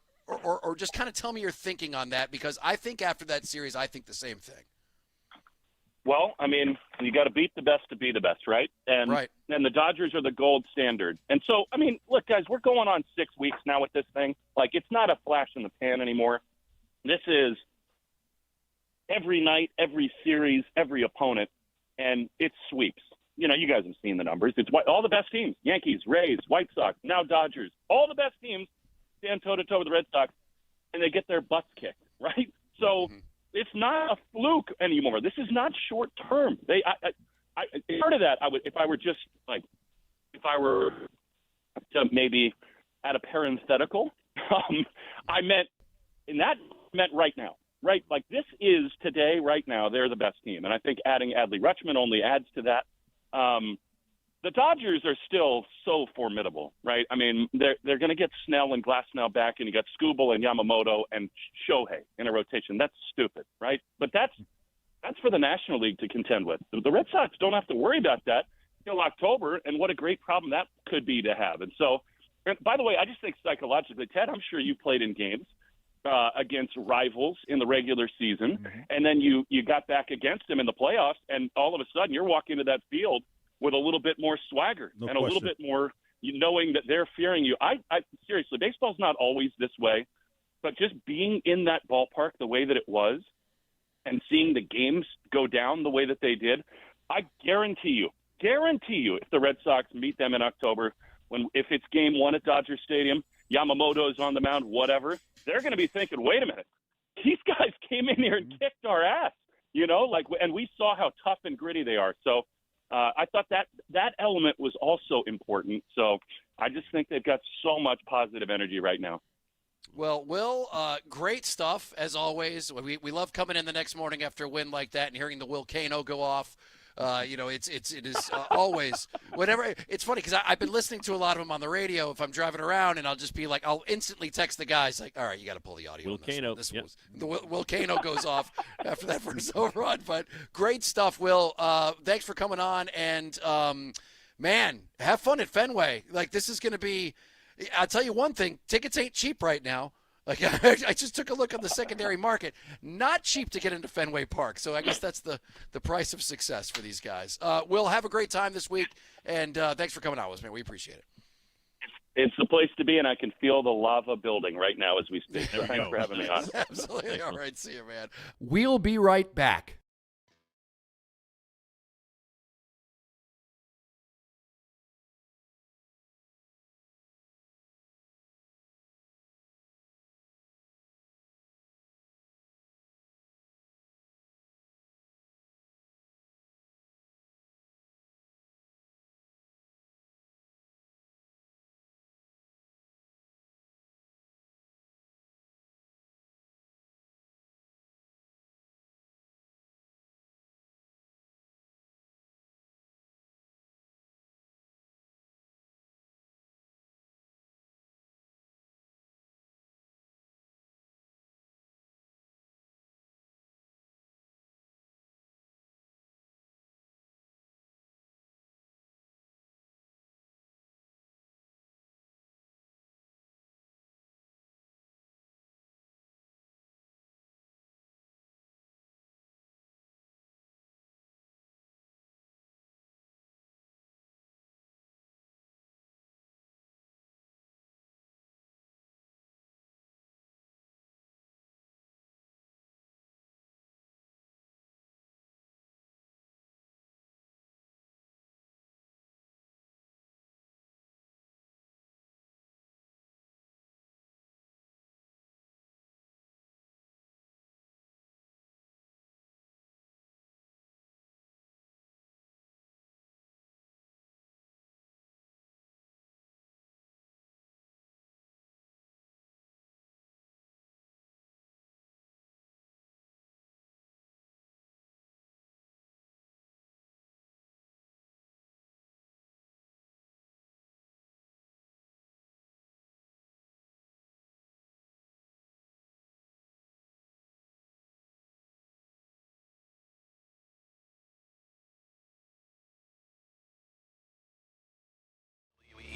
just kind of tell me your thinking on that? Because I think after that series, I think the same thing. Well, I mean, you got to beat the best to be the best, right? And the Dodgers are the gold standard. And so, I mean, look, guys, we're going on 6 weeks now with this thing. It's not a flash in the pan anymore. This is every night, every series, every opponent, and it's sweeps. You guys have seen the numbers. It's all the best teams, Yankees, Rays, White Sox, now Dodgers. All the best teams stand toe-to-toe with the Red Sox, and they get their butts kicked, right? So it's not a fluke anymore. This is not short term. Part of that, if I were to maybe add a parenthetical, I meant right now, right? This is today, right now, they're the best team. And I think adding Adley Rutschman only adds to that. The Dodgers are still so formidable, right? I mean, they're going to get Snell and Glasnow back, and you got Skubal and Yamamoto and Shohei in a rotation. That's stupid, right? But that's for the National League to contend with. The Red Sox don't have to worry about that till October, and what a great problem that could be to have. And so, by the way, I just think psychologically, Ted, I'm sure you played in games against rivals in the regular season, and then you got back against them in the playoffs, and all of a sudden you're walking into that field with a little bit more swagger and a little bit more knowing that they're fearing you. I seriously, baseball's not always this way, but just being in that ballpark the way that it was and seeing the games go down the way that they did, I guarantee you, if the Red Sox meet them in October, if it's game 1 at Dodger Stadium, Yamamoto's on the mound, whatever, they're going to be thinking, wait a minute, these guys came in here and kicked our ass, and we saw how tough and gritty they are. So, I thought that element was also important. So I just think they've got so much positive energy right now. Well, Will, great stuff as always. We love coming in the next morning after a win like that and hearing the Volcano go off. It is always whatever. It's funny because I've been listening to a lot of them on the radio if I'm driving around, and I'll just be like, I'll instantly text the guys like, all right, you got to pull the audio. Volcano. The Volcano goes off after that first overrun. But great stuff, Will. Thanks for coming on, and man, have fun at Fenway. Like this is going to be. I'll tell you one thing: tickets ain't cheap right now. Like I just took a look on the secondary market. Not cheap to get into Fenway Park. So I guess that's the price of success for these guys. Will, have a great time this week, and thanks for coming out with us, man. We appreciate it. It's the place to be, and I can feel the lava building right now as we speak. So thanks for having me on. Absolutely. All right. See you, man. We'll be right back.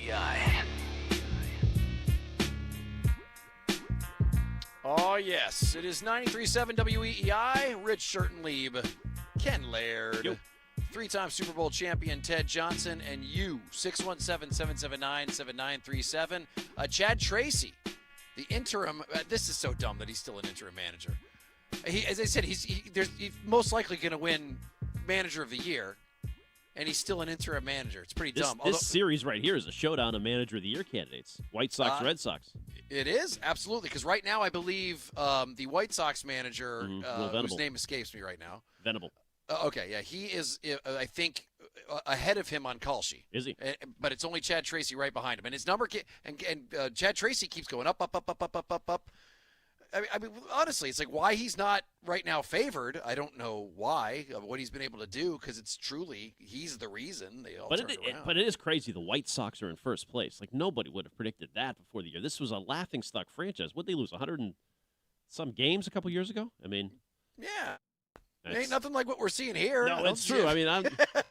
WEEI. Oh, yes. It is 93.7 WEEI. Rich Schertenlieb, Ken Laird, three-time Super Bowl champion Ted Johnson, and you, 617-779-7937. Chad Tracy, the interim. This is so dumb that he's still an interim manager. As I said, he's most likely going to win Manager of the Year, and he's still an interim manager. It's pretty dumb. This series right here is a showdown of Manager of the Year candidates. White Sox, Red Sox. It is, absolutely, because right now I believe the White Sox manager, whose name escapes me right now. Venable. Okay, yeah, he is, I think, ahead of him on call sheet. Is he? But it's only Chad Tracy right behind him. And his number, Chad Tracy keeps going up. I mean, honestly, it's like why he's not right now favored. I don't know why, what he's been able to do, because it's truly, he's the reason they all turned around. But it is crazy. The White Sox are in first place. Like, nobody would have predicted that before the year. This was a laughingstock franchise. Would they lose 100 and some games a couple years ago? I mean. Yeah. It ain't nothing like what we're seeing here. No, it's true. I mean, I'm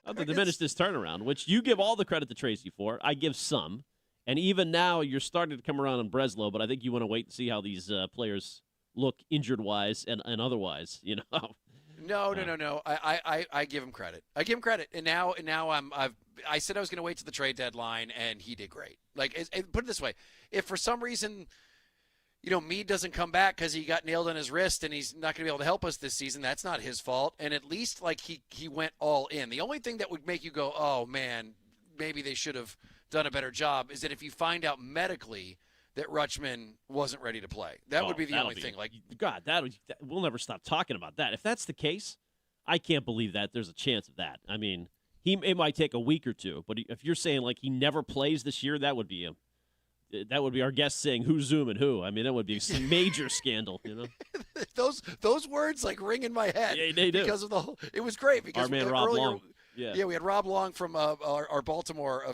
not to diminish this turnaround, which you give all the credit to Tracy for. I give some. And even now, you're starting to come around on Breslow, but I think you want to wait and see how these players look injured-wise and otherwise, you know. No. I give him credit. I give him credit. And now I said I was going to wait to the trade deadline, and he did great. Like, put it this way. If for some reason, Meade doesn't come back because he got nailed on his wrist and he's not going to be able to help us this season, that's not his fault. And at least, like, he went all in. The only thing that would make you go, oh, man, maybe they should have done a better job is that if you find out medically that Rutschman wasn't ready to play. That would be the only thing. Like, God, we'll never stop talking about that. If that's the case, I can't believe that there's a chance of that. I mean, it might take a week or two, but if you're saying like he never plays this year, that would be that would be our guest saying who's zooming who. I mean, that would be a major scandal, you know. Those words like ring in my head. Yeah, they do. Because of the whole. It was great because Our man Rob earlier, Long. Yeah, we had Rob Long from our Baltimore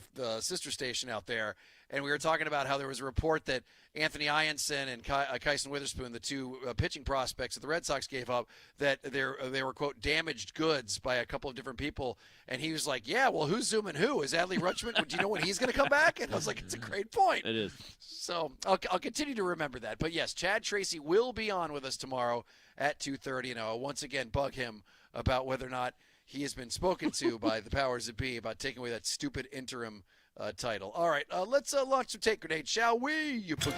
sister station out there, and we were talking about how there was a report that Anthony Ianson and Kyson Witherspoon, the two pitching prospects that the Red Sox gave up, that they were, quote, damaged goods by a couple of different people. And he was like, yeah, well, who's zooming who? Is Adley Rutschman? Do you know when he's going to come back? And I was like, it's a great point. It is. So I'll continue to remember that. But, yes, Chad Tracy will be on with us tomorrow at 2:30. And I'll once again bug him about whether or not he has been spoken to by the powers that be about taking away that stupid interim title. All right, let's launch some take grenades, shall we? Incoming!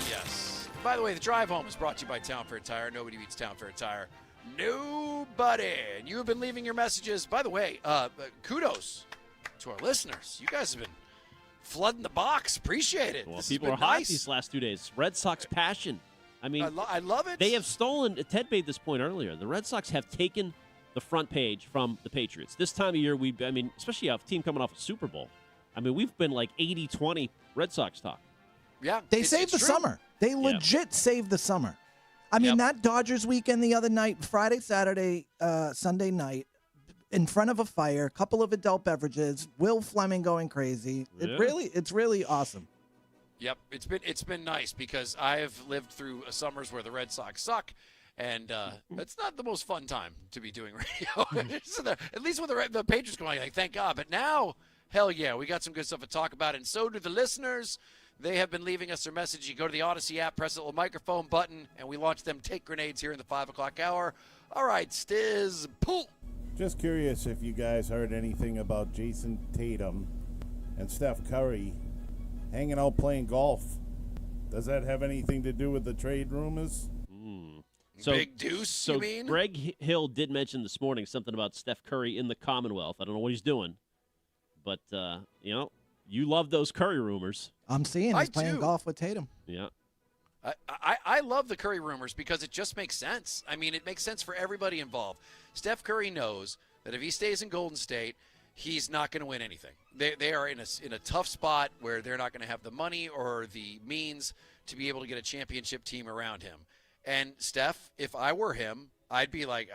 Yes. By the way, the drive home is brought to you by Town Fair Tire. Nobody beats Town Fair Tire. Nobody. And you have been leaving your messages. By the way, kudos to our listeners. You guys have been flooding the box. Appreciate it. Well, This has people are been hot nice. these last 2 days. Red Sox passion. I mean, I love it. They have stolen. Ted made this point earlier. The Red Sox have taken the front page from the Patriots. This time of year, especially a team coming off a Super Bowl. I mean, we've been like 80-20 Red Sox talk. Yeah, They saved the summer. They legit saved the summer. I mean, that Dodgers weekend the other night, Friday, Saturday, Sunday night, in front of a fire, a couple of adult beverages, Will Fleming going crazy. Yeah. It's really awesome. Yep, it's been nice because I have lived through summers where the Red Sox suck, and it's not the most fun time to be doing radio. At least with the Patriots going, like, thank God. But now, hell yeah, we got some good stuff to talk about, and so do the listeners. They have been leaving us their message. You go to the Odyssey app, press the little microphone button, and we launch them take grenades here in the 5 o'clock hour. All right, Stiz, pull. Just curious if you guys heard anything about Jason Tatum and Steph Curry hanging out playing golf. Does that have anything to do with the trade rumors? Big Deuce, you mean? Greg Hill did mention this morning something about Steph Curry in the Commonwealth. I don't know what he's doing, but, you love those Curry rumors. I'm seeing he's playing golf with Tatum. Yeah. I love the Curry rumors because it just makes sense. I mean, it makes sense for everybody involved. Steph Curry knows that if he stays in Golden State, he's not going to win anything. They are in a tough spot where they're not going to have the money or the means to be able to get a championship team around him. And Steph, if I were him, I'd be like,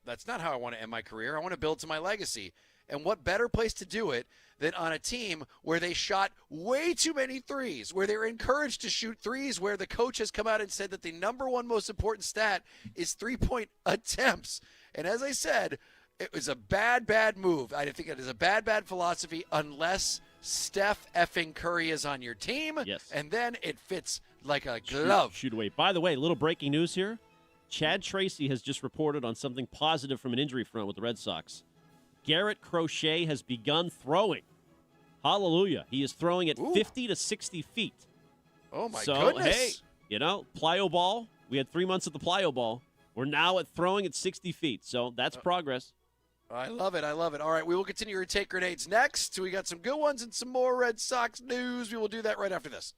that's not how I want to end my career. I want to build to my legacy. And what better place to do it than on a team where they shot way too many threes, where they're encouraged to shoot threes, where the coach has come out and said that the number one most important stat is three-point attempts. And as I said, it was a bad move. I think it is a bad philosophy unless Steph effing Curry is on your team. Yes. And then it fits like a glove. Shoot away. By the way, little breaking news here. Chad Tracy has just reported on something positive from an injury front with the Red Sox. Garrett Crochet has begun throwing. Hallelujah. He is throwing at 50 to 60 feet. Oh, my So, goodness. hey, plyo ball. We had 3 months at the plyo ball. We're now at throwing at 60 feet. So that's progress. I love it. All right, we will continue your take grenades next. We got some good ones and some more Red Sox news. We will do that right after this.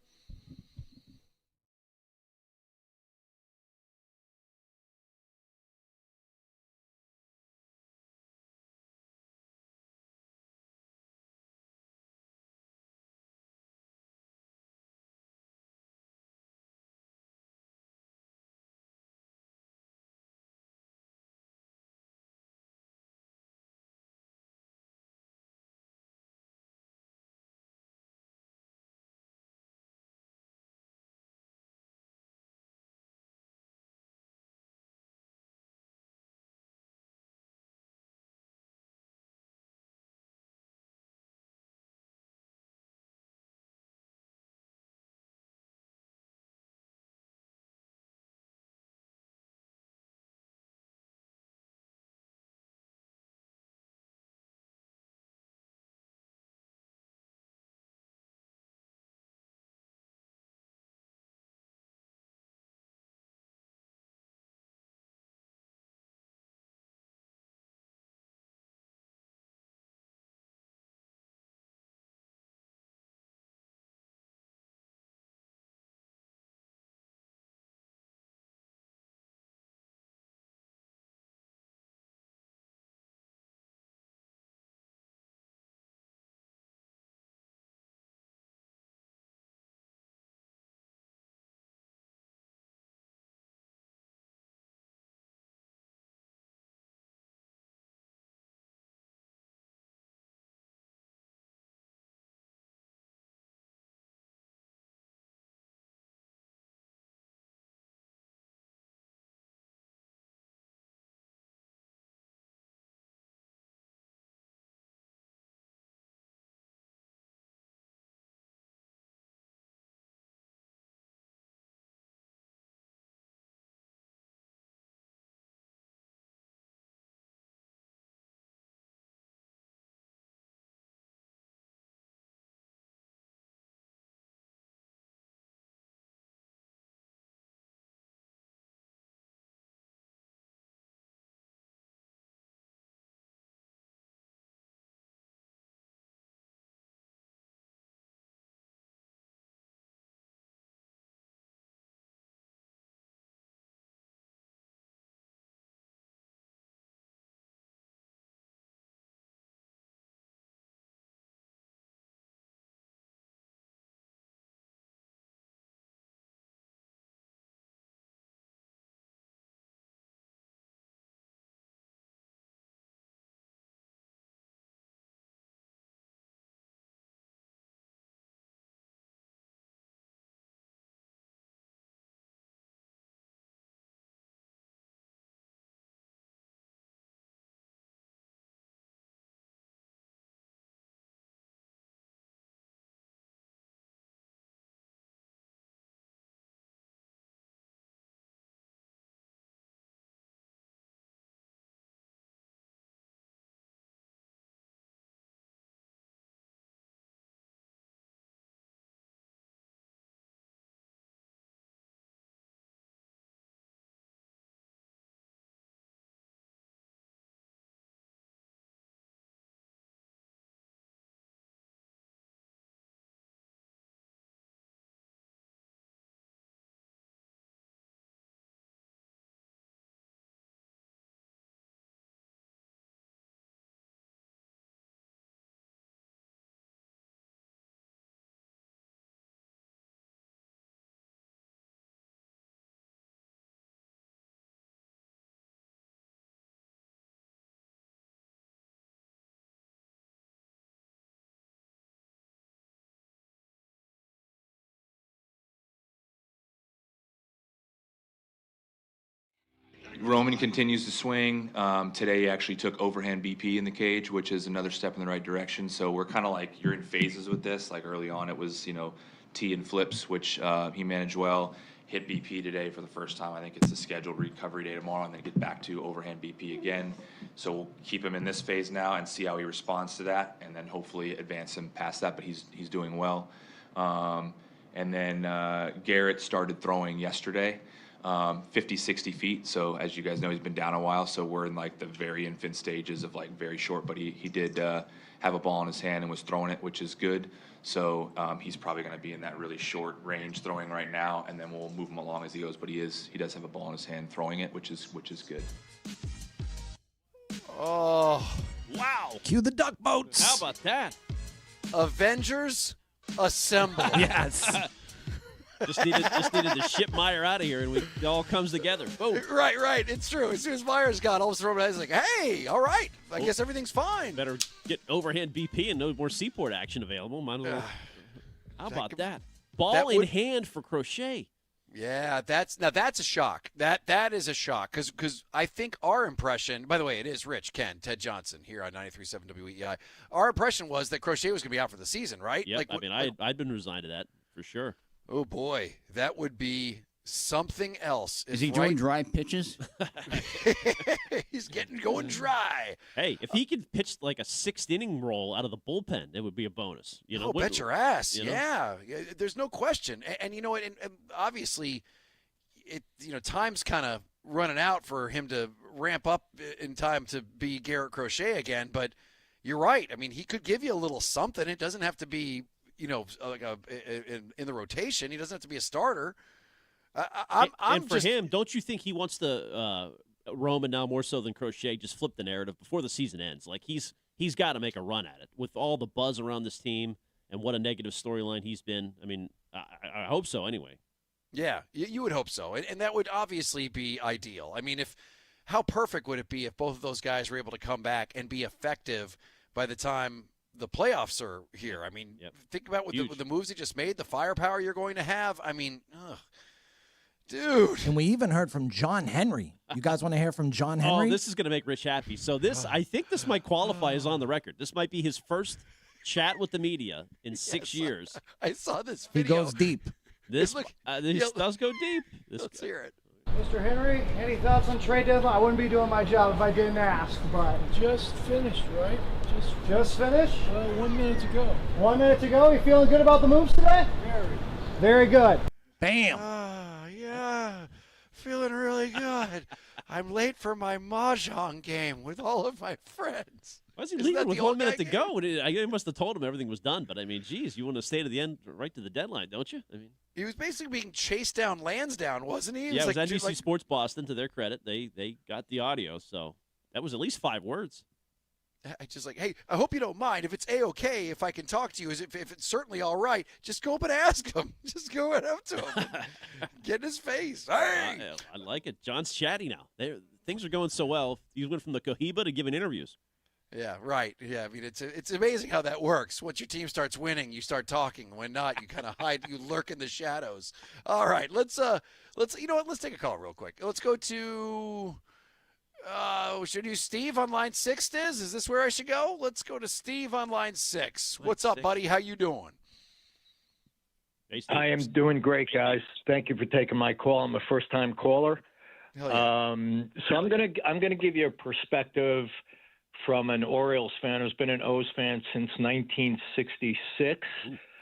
Roman continues to swing. Today he actually took overhand BP in the cage, which is another step in the right direction. So we're kind of like, you're in phases with this. Like early on it was, tee and flips, which he managed well. Hit BP today for the first time. I think it's a scheduled recovery day tomorrow, and then get back to overhand BP again. So we'll keep him in this phase now and see how he responds to that, and then hopefully advance him past that, but he's doing well. And then Garrett started throwing yesterday, 50, 60 feet. So as you guys know, he's been down a while. So we're in like the very infant stages of like very short, but he did have a ball in his hand and was throwing it, which is good. So he's probably going to be in that really short range throwing right now, and then we'll move him along as he goes. But he does have a ball in his hand throwing it, which is good. Oh, wow! Cue the duck boats. How about that? Avengers assemble. Yes. Just needed to ship Meyer out of here, and it all comes together. Boom. Right. It's true. As soon as Meyer's gone, all of a sudden it's like, hey, all right, I guess everything's fine. Better get overhand BP and no more Seaport action available. Might as well. How about that? Ball in hand for Crochet. Yeah, that's a shock. That is a shock because I think our impression, by the way, it is Rich, Ken, Ted Johnson here on 93.7 WEEI. Our impression was that Crochet was going to be out for the season, right? Yeah, I'd been resigned to that for sure. Oh boy, that would be something else. Is he doing dry pitches? He's going dry. Hey, if he could pitch like a 6th inning roll out of the bullpen, it would be a bonus. Bet your ass. Yeah, there's no question. And you know what? And obviously, time's kind of running out for him to ramp up in time to be Garrett Crochet again. But you're right. I mean, he could give you a little something. It doesn't have to be, like in the rotation. He doesn't have to be a starter. And for him, don't you think he wants to Roman now more so than Crochet just flip the narrative before the season ends? Like he's got to make a run at it with all the buzz around this team and what a negative storyline he's been. I mean, I hope so anyway. Yeah, you would hope so, and that would obviously be ideal. I mean, how perfect would it be if both of those guys were able to come back and be effective by the time the playoffs are here? I mean, think about with the moves he just made, the firepower you're going to have. I mean, dude. And we even heard from John Henry. You guys want to hear from John Henry? Oh, this is going to make Rich happy. So I think this might qualify as on the record. This might be his first chat with the media in 6 years. I saw this He video. goes deep. This does go deep. Let's hear it. Mr. Henry, any thoughts on trade deadline? I wouldn't be doing my job if I didn't ask, but just finished, right? Just finished? Well, 1 minute to go. 1 minute to go. You feeling good about the moves today? Very good. Bam. Yeah, feeling really good. I'm late for my mahjong game with all of my friends. Why is he leaving with 1 minute to go? I must have told him everything was done, but I mean, geez, you want to stay to the end, right to the deadline, don't you? I mean, he was basically being chased down Lansdowne, wasn't he? It was NBC Sports Boston. To their credit, they got the audio, so that was at least 5 words. I just like, hey, I hope you don't mind if it's A-okay if I can talk to you. If it's certainly all right, just go up and ask him. Just go right up to him. Get in his face. Hey! I like it. John's chatty now. Things are going so well. He went from the Cohiba to giving interviews. Yeah, right. Yeah, I mean, it's amazing how that works. Once your team starts winning, you start talking. When not, you kind of hide. You lurk in the shadows. All right, let's you know what? Let's take a call real quick. Let's go to. Should you Steve on line 6? Is this where I should go? Let's go to Steve on line 6. What's up, buddy? How you doing? I am doing great, guys. Thank you for taking my call. I'm a first-time caller. Hell yeah. So I'm gonna give you a perspective from an Orioles fan who's been an O's fan since 1966.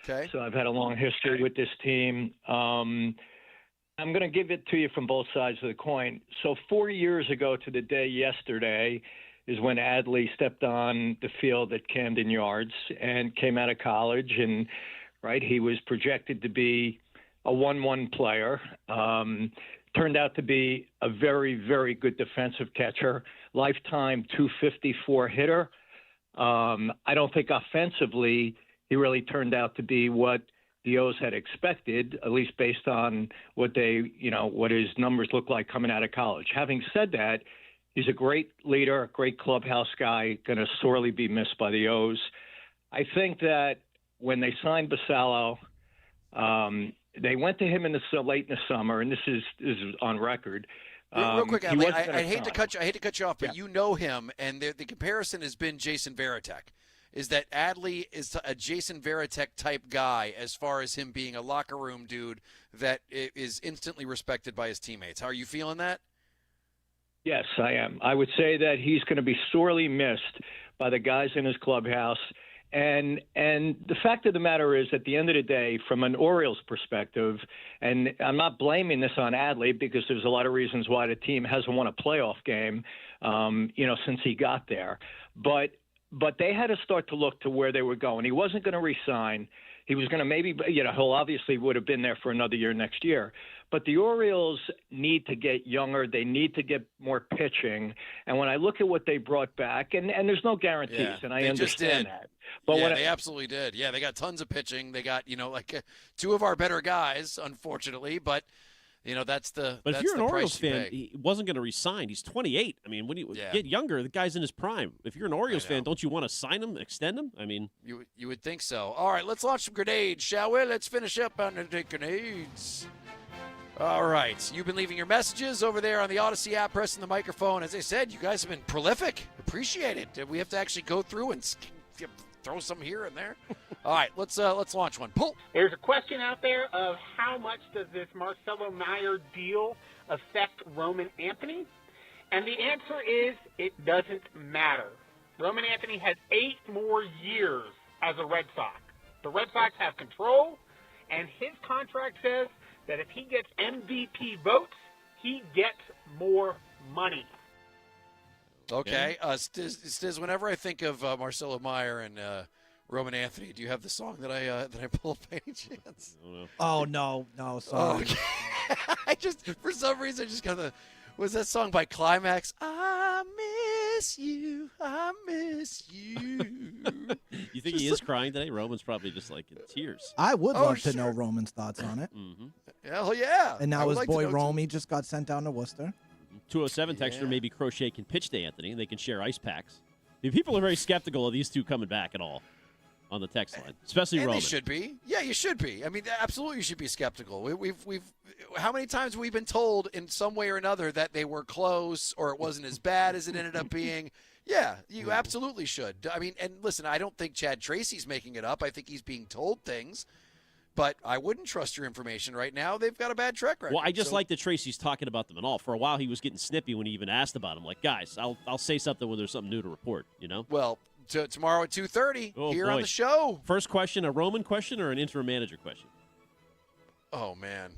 Okay. So I've had a long history with this team. I'm going to give it to you from both sides of the coin. So 4 years ago to the day yesterday is when Adley stepped on the field at Camden Yards and came out of college. And, right, he was projected to be a 1-1 player. Turned out to be a very, very good defensive catcher, lifetime 254 hitter. I don't think offensively he really turned out to be what the O's had expected, at least based on what what his numbers look like coming out of college. Having said that, he's a great leader, great clubhouse guy, going to sorely be missed by the O's. I think that when they signed Basallo, they went to him late in the summer, and this is on record. Real quick, he Adley, wasn't gonna I hate to sign. cut you off, but Yeah. you know him, and the comparison has been Jason Varitek. Is that Adley is a Jason Varitek type guy as far as him being a locker room dude that is instantly respected by his teammates? How are you feeling that? Yes, I am. I would say that he's going to be sorely missed by the guys in his clubhouse. And the fact of the matter is, at the end of the day, from an Orioles perspective, and I'm not blaming this on Adley because there's a lot of reasons why the team hasn't won a playoff game, since he got there. But they had to start to look to where they were going. He wasn't going to resign. He was going to maybe, he'll obviously would have been there for another year next year. But the Orioles need to get younger. They need to get more pitching. And when I look at what they brought back, and there's no guarantees, and I understand that. But They absolutely did. Yeah, they got tons of pitching. They got, two of our better guys, unfortunately. But, that's the But that's if you're an the Orioles price you fan, pay. he wasn't going to resign. He's 28. I mean, when you get younger, the guy's in his prime. If you're an Orioles fan, don't you want to sign him, extend him? I mean, You would think so. All right, let's launch some grenades, shall we? Let's finish up on the grenades. All right. You've been leaving your messages over there on the Odyssey app, pressing the microphone. As I said, you guys have been prolific. Appreciate it. We have to actually go through and throw some here and there. All right, let's launch one. Pull. There's a question out there of how much does this Marcelo Meyer deal affect Roman Anthony? And the answer is it doesn't matter. Roman Anthony has 8 more years as a Red Sox. The Red Sox have control, and his contract says that if he gets MVP votes, he gets more money. Okay. Stiz, whenever I think of Marcelo Meyer and Roman Anthony, do you have the song that I pull up by any chance? Oh, no, sorry. Okay. I just, for some reason, was that song by Climax? I miss you. you think he is crying today? Roman's probably just like in tears. I would love to know Roman's thoughts on it. Mm-hmm. Hell yeah. And I now would his like to boy know, too. Romy just got sent down to Worcester. 207 texter, maybe Crochet can pitch to Anthony, and they can share ice packs. I mean, people are very skeptical of these two coming back at all on the text line, especially And Roman. they should be. Yeah, you should be. I mean, absolutely, you should be skeptical. We've how many times have we been told in some way or another that they were close or it wasn't as bad as it ended up being? Yeah, you absolutely should. I mean, and listen, I don't think Chad Tracy's making it up. I think he's being told things. But I wouldn't trust your information right now. They've got a bad track record. Well, I just like that Tracy's talking about them and all. For a while, he was getting snippy when he even asked about them. Like, guys, I'll say something when there's something new to report, Well, tomorrow at 2:30 here on the show. First question, a Roman question or an interim manager question? Oh, man.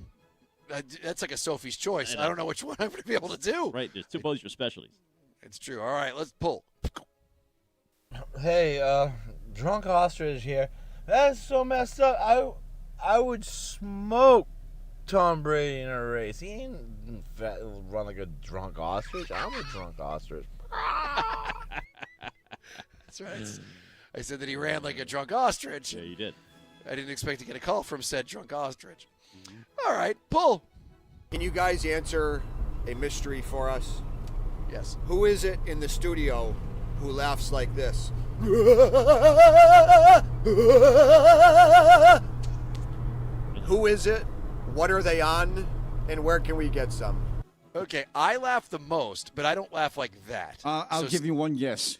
That's like a Sophie's choice. I don't know which one I'm going to be able to do. Right, there's both your specialties. It's true. All right, let's pull. Hey, Drunk Ostrich here. That's so messed up. I would smoke Tom Brady in a race. He ain't run like a drunk ostrich. I'm a drunk ostrich. That's right. I said that he ran like a drunk ostrich. Yeah, you did. I didn't expect to get a call from said drunk ostrich. All right, pull. Can you guys answer a mystery for us? Yes. Who is it in the studio who laughs like this? Who is it? What are they on? And where can we get some? Okay, I laugh the most, but I don't laugh like that. I'll give you one guess.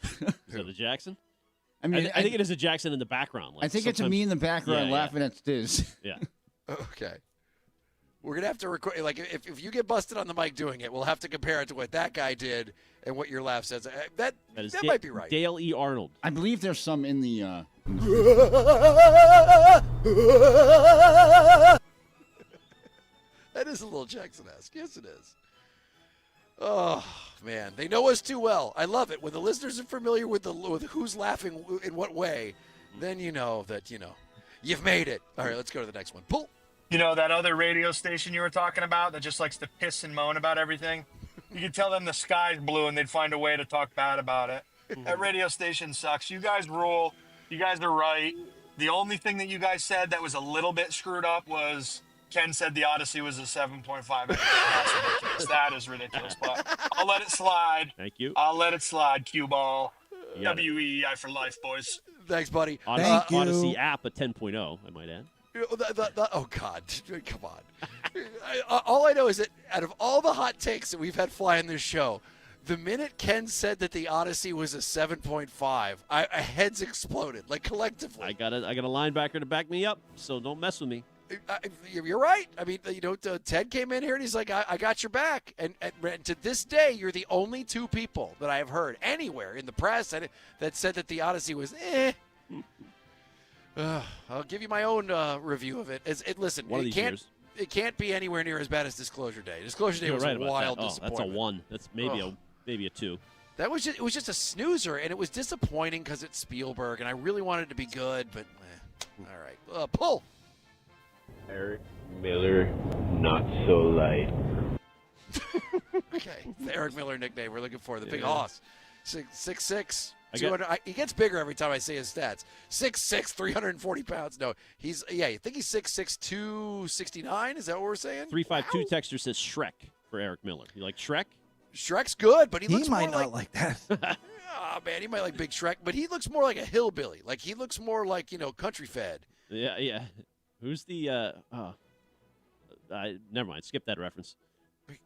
Is it a Jackson? I mean, I think it is a Jackson in the background. I think it's a me in the background laughing at Stiz. Yeah. Okay. We're going to have to record, like, if you get busted on the mic doing it, we'll have to compare it to what that guy did and what your laugh says. That might be right. Dale E. Arnold. I believe there's some in the. That is a little Jackson-esque. Yes, it is. Oh, man. They know us too well. I love it. When the listeners are familiar with who's laughing in what way, then you know that, you've made it. All right, let's go to the next one. Pull. You know, that other radio station you were talking about that just likes to piss and moan about everything? You could tell them the sky's blue and they'd find a way to talk bad about it. That radio station sucks. You guys rule. You guys are right. The only thing that you guys said that was a little bit screwed up was Ken said the Odyssey was a 7.5. That's ridiculous. That is ridiculous. But I'll let it slide. Thank you. I'll let it slide, cue ball. Yeah. WEEI for life, boys. Thanks, buddy. Odyssey app at 10.0, I might add. Oh, God. Come on. All I know is that out of all the hot takes that we've had flying this show, the minute Ken said that the Odyssey was a 7.5, heads exploded, like collectively. I got a linebacker to back me up, so don't mess with me. You're right. I mean, Ted came in here and he's like, I got your back. And to this day, you're the only two people that I have heard anywhere in the press that said that the Odyssey was I'll give you my own review of it. Listen, One of these years. It can't be anywhere near as bad as Disclosure Day. Disclosure Day You're was right a about wild that. disappointment. That's a 1. That's maybe a 2. It was just a snoozer, and it was disappointing because it's Spielberg, and I really wanted it to be good, but all right. Pull. Eric Miller, not so light. Okay, the Eric Miller nickname we're looking for, the big Yeah. hoss. 6'6", 200. He gets bigger every time I say his stats. 6'6", 340 pounds. No, I think he's 6'6", 269. Is that what we're saying? 352 texter says Shrek for Eric Miller. You like Shrek? Shrek's good, but he looks might more not like that. Oh, man, he might like Big Shrek, but he looks more like a hillbilly. Like, he looks more like, country fed. Yeah. Who's the never mind. Skip that reference.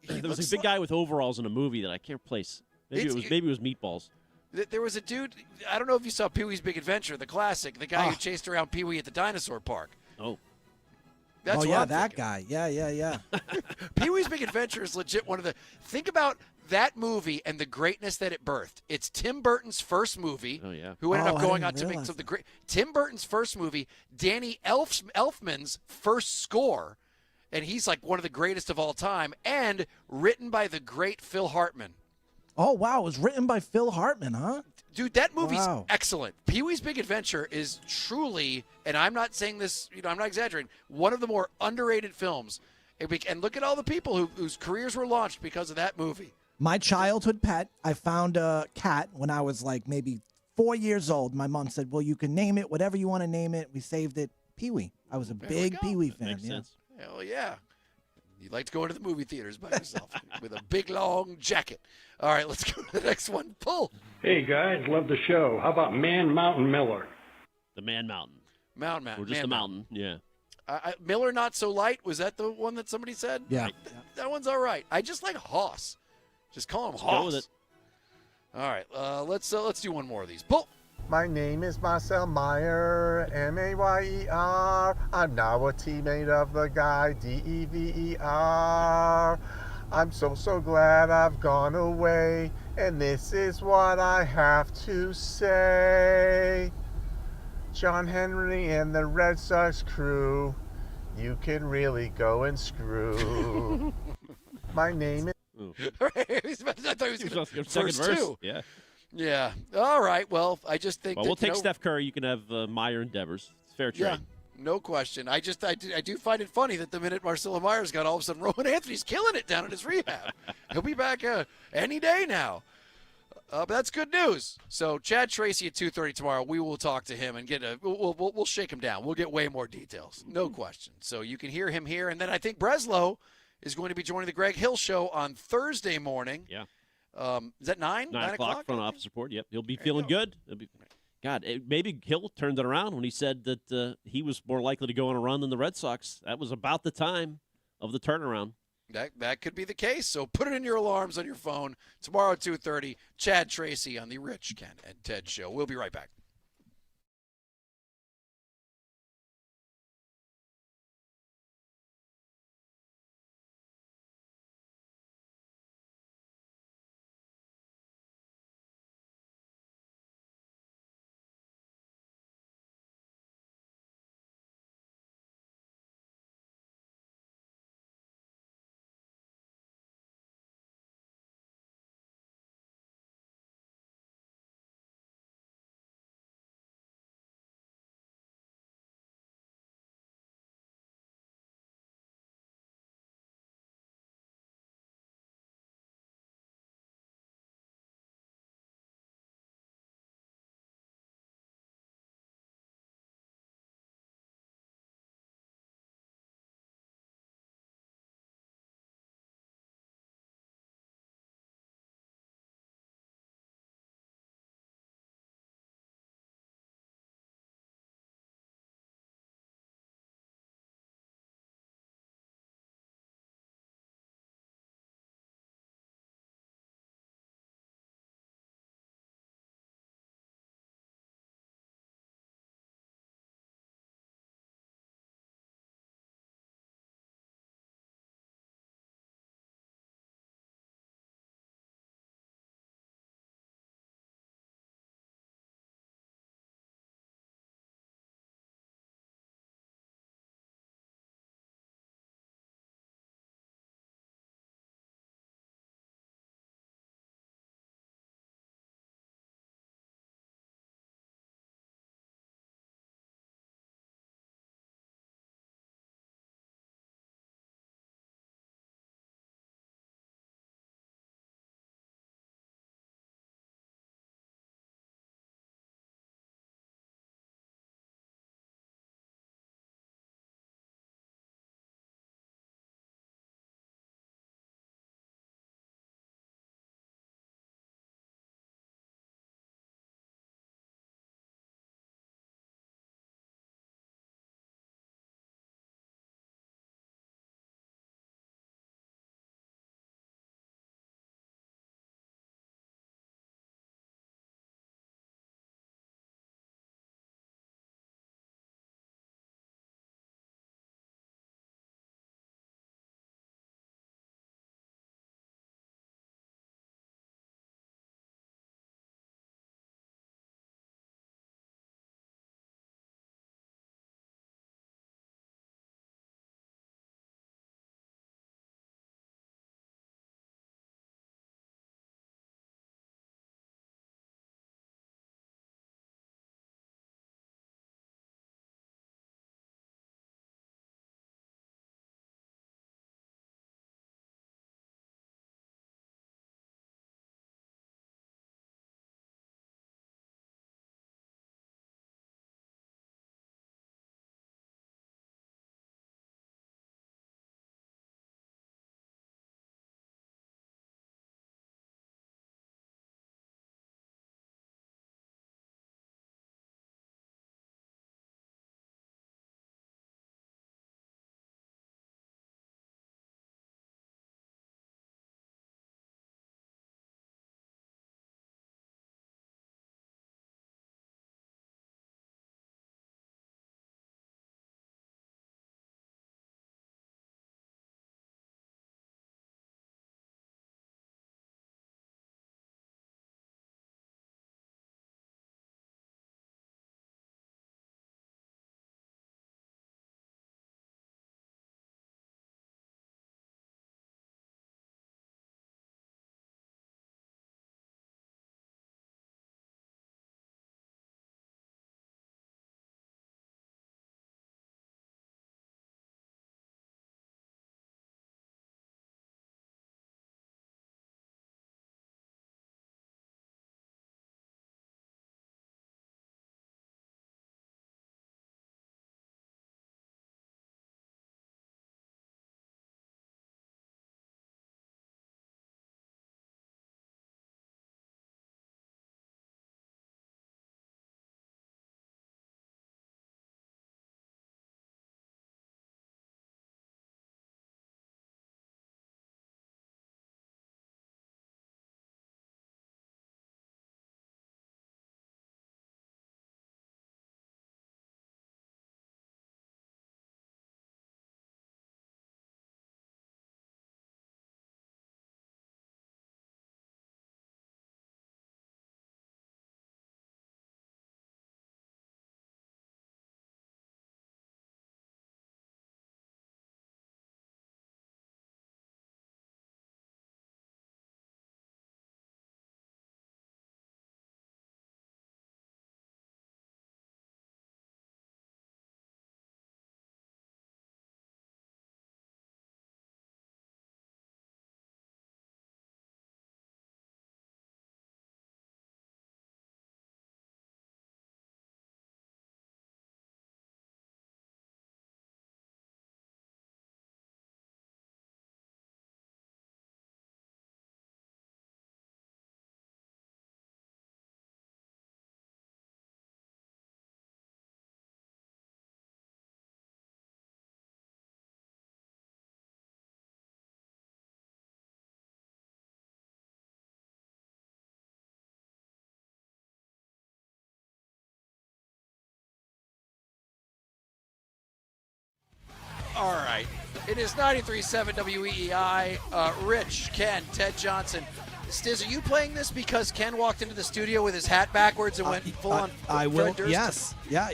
There was a big guy with overalls in a movie that I can't place. Maybe it was Meatballs. There was a dude, I don't know if you saw Pee-wee's Big Adventure, the classic, the guy who chased around Pee-wee at the dinosaur park. Oh. That's what I'm that thinking. guy. Yeah. Pee-wee's Big Adventure is legit one of the... Think about that movie and the greatness that it birthed. It's Tim Burton's first movie. Oh, yeah. Who ended up I going didn't on to make realize some of the great... Tim Burton's first movie, Danny Elfman's first score, and he's like one of the greatest of all time, and written by the great Phil Hartman. Oh, wow. It was written by Phil Hartman, huh? Dude, that movie's Wow. excellent. Pee-wee's Big Adventure is truly, and I'm not saying this, I'm not exaggerating, one of the more underrated films. And look at all the people whose careers were launched because of that movie. My childhood pet, I found a cat when I was like maybe 4 years old. My mom said, well, you can name it whatever you want to name it. We saved it Pee-wee. I was a big Pee-wee fan. Makes sense. Hell yeah. You like to go into the movie theaters by yourself with a big, long jacket. All right, let's go to the next one. Pull. Hey, guys, love the show. How about Man Mountain Miller? The Man Mountain. Mountain. Or just the mountain. Yeah. Miller Not So Light, was that the one that somebody said? Yeah. That one's all right. I just like Hoss. Just call him Let's Hoss. go with it. All right, let's do one more of these. Pull. My name is Marcel Meyer, M-A-Y-E-R. I'm now a teammate of the guy, D-E-V-E-R. I'm so glad I've gone away, and this is what I have to say. John Henry and the Red Sox crew, you can really go and screw. My name is... I thought he was going to second verse. two. Yeah. Yeah. All right. Well, I just think. Well, we'll take Steph Curry. You can have Meyer and Devers. It's fair trade. Yeah. No question. I do find it funny that the minute Marcelo Meyer's got, all of a sudden Roman Anthony's killing it down at his rehab. He'll be back any day now. But that's good news. So Chad Tracy at 2:30 tomorrow. We will talk to him and we'll shake him down. We'll get way more details. No question. So you can hear him here, and then I think Breslow is going to be joining the Greg Hill Show on Thursday morning. Yeah. Is that 9? 9 o'clock, front office report. Yep. He'll be feeling good. Maybe Hill turned it around when he said that he was more likely to go on a run than the Red Sox. That was about the time of the turnaround. That could be the case. So put it in your alarms on your phone. Tomorrow at 2:30, Chad Tracy on the Rich, Ken, and Ted Show. We'll be right back. It is 93.7 WEEI. Rich, Ken, Ted Johnson. Stiz, are you playing this because Ken walked into the studio with his hat backwards and went full on? I will. Fred Durst? Yes. Yeah.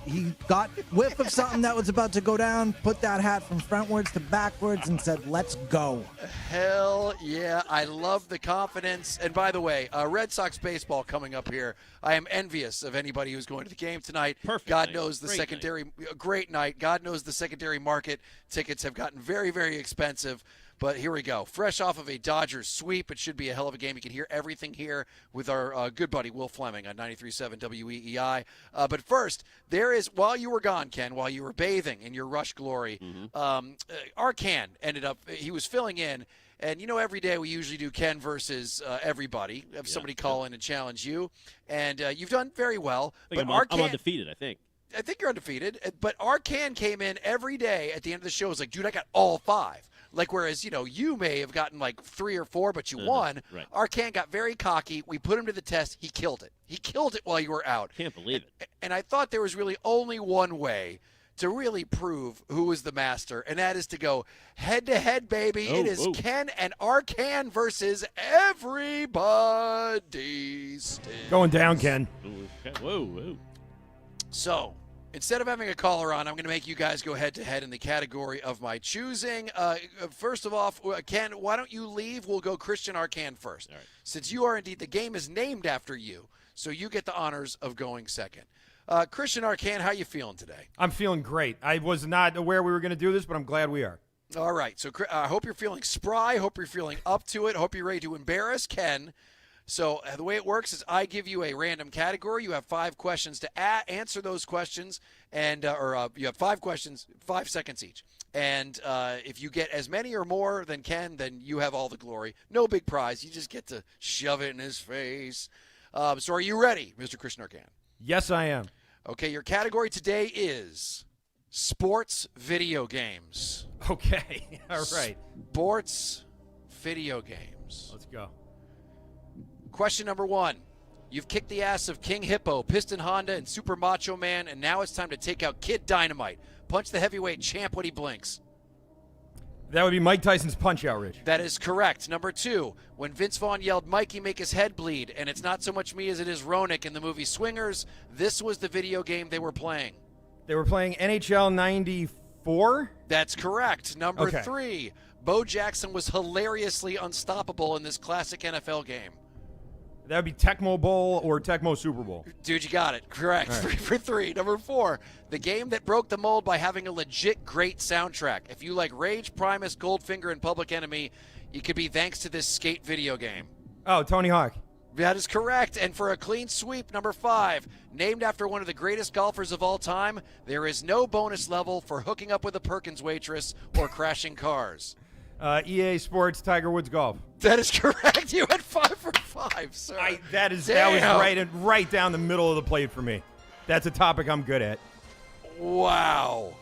He got whiff of something that was about to go down, put that hat from frontwards to backwards, and said, "Let's go." Hell yeah. I love the confidence. And by the way, Red Sox baseball coming up here. I am envious of anybody who's going to the game tonight. Perfect. God night. knows the Great secondary, night. great night. God knows the secondary market tickets have gotten very, very expensive. But here we go. Fresh off of a Dodgers sweep. It should be a hell of a game. You can hear everything here with our good buddy Will Fleming on 93.7 WEEI. But first, there is, while you were gone, Ken, while you were bathing in your Rush glory, Arcan ended up, he was filling in. And, every day we usually do Ken versus everybody. Have somebody call in and challenge you. And you've done very well. I'm undefeated, I think. I think you're undefeated. But Arcan came in every day at the end of the show. Was like, dude, I got all 5. Like, whereas, you may have gotten like 3 or 4, but you won. Right. Arcan got very cocky. We put him to the test. He killed it. He killed it while you were out. Can't believe it. And I thought there was really only one way to really prove who was the master, and that is to go head-to-head, baby. It is Ken and Arcan versus everybody. Going down, Ken. Whoa. So, instead of having a caller on, I'm going to make you guys go head-to-head in the category of my choosing. First of all, Ken, why don't you leave? We'll go Christian Arcan first. All right. Since you are indeed, the game is named after you, so you get the honors of going second. Christian Arcan, how you feeling today? I'm feeling great. I was not aware we were going to do this, but I'm glad we are. All right. So I hope you're feeling spry. Hope you're feeling up to it. Hope you're ready to embarrass Ken. So the way it works is I give you a random category. You have 5 questions to answer those questions, and you have 5 questions, 5 seconds each. And if you get as many or more than Ken, then you have all the glory. No big prize. You just get to shove it in his face. So are you ready, Mr. Christian Arcan? Yes, I am. Okay, your category today is sports video games. Okay, all right. Sports video games. Let's go. Question number 1. You've kicked the ass of King Hippo, Piston Honda, and Super Macho Man, and now it's time to take out Kid Dynamite. Punch the heavyweight champ when he blinks. That would be Mike Tyson's Punch-Out, Rich. That is correct. Number 2, when Vince Vaughn yelled, "Mikey, make his head bleed," and it's not so much me as it is Ronick in the movie Swingers, this was the video game they were playing. They were playing NHL 94? That's correct. Number Okay. 3, Bo Jackson was hilariously unstoppable in this classic NFL game. That would be Tecmo Bowl or Tecmo Super Bowl. Dude, you got it. Correct. All right. 3 for 3. Number 4, the game that broke the mold by having a legit great soundtrack. If you like Rage, Primus, Goldfinger, and Public Enemy, it could be thanks to this skate video game. Oh, Tony Hawk. That is correct. And for a clean sweep, number 5, named after one of the greatest golfers of all time, there is no bonus level for hooking up with a Perkins waitress or crashing cars. EA Sports, Tiger Woods Golf. That is correct. You had 5 for 5, sir. That was Damn. right down the middle of the plate for me. That's a topic I'm good at. Wow.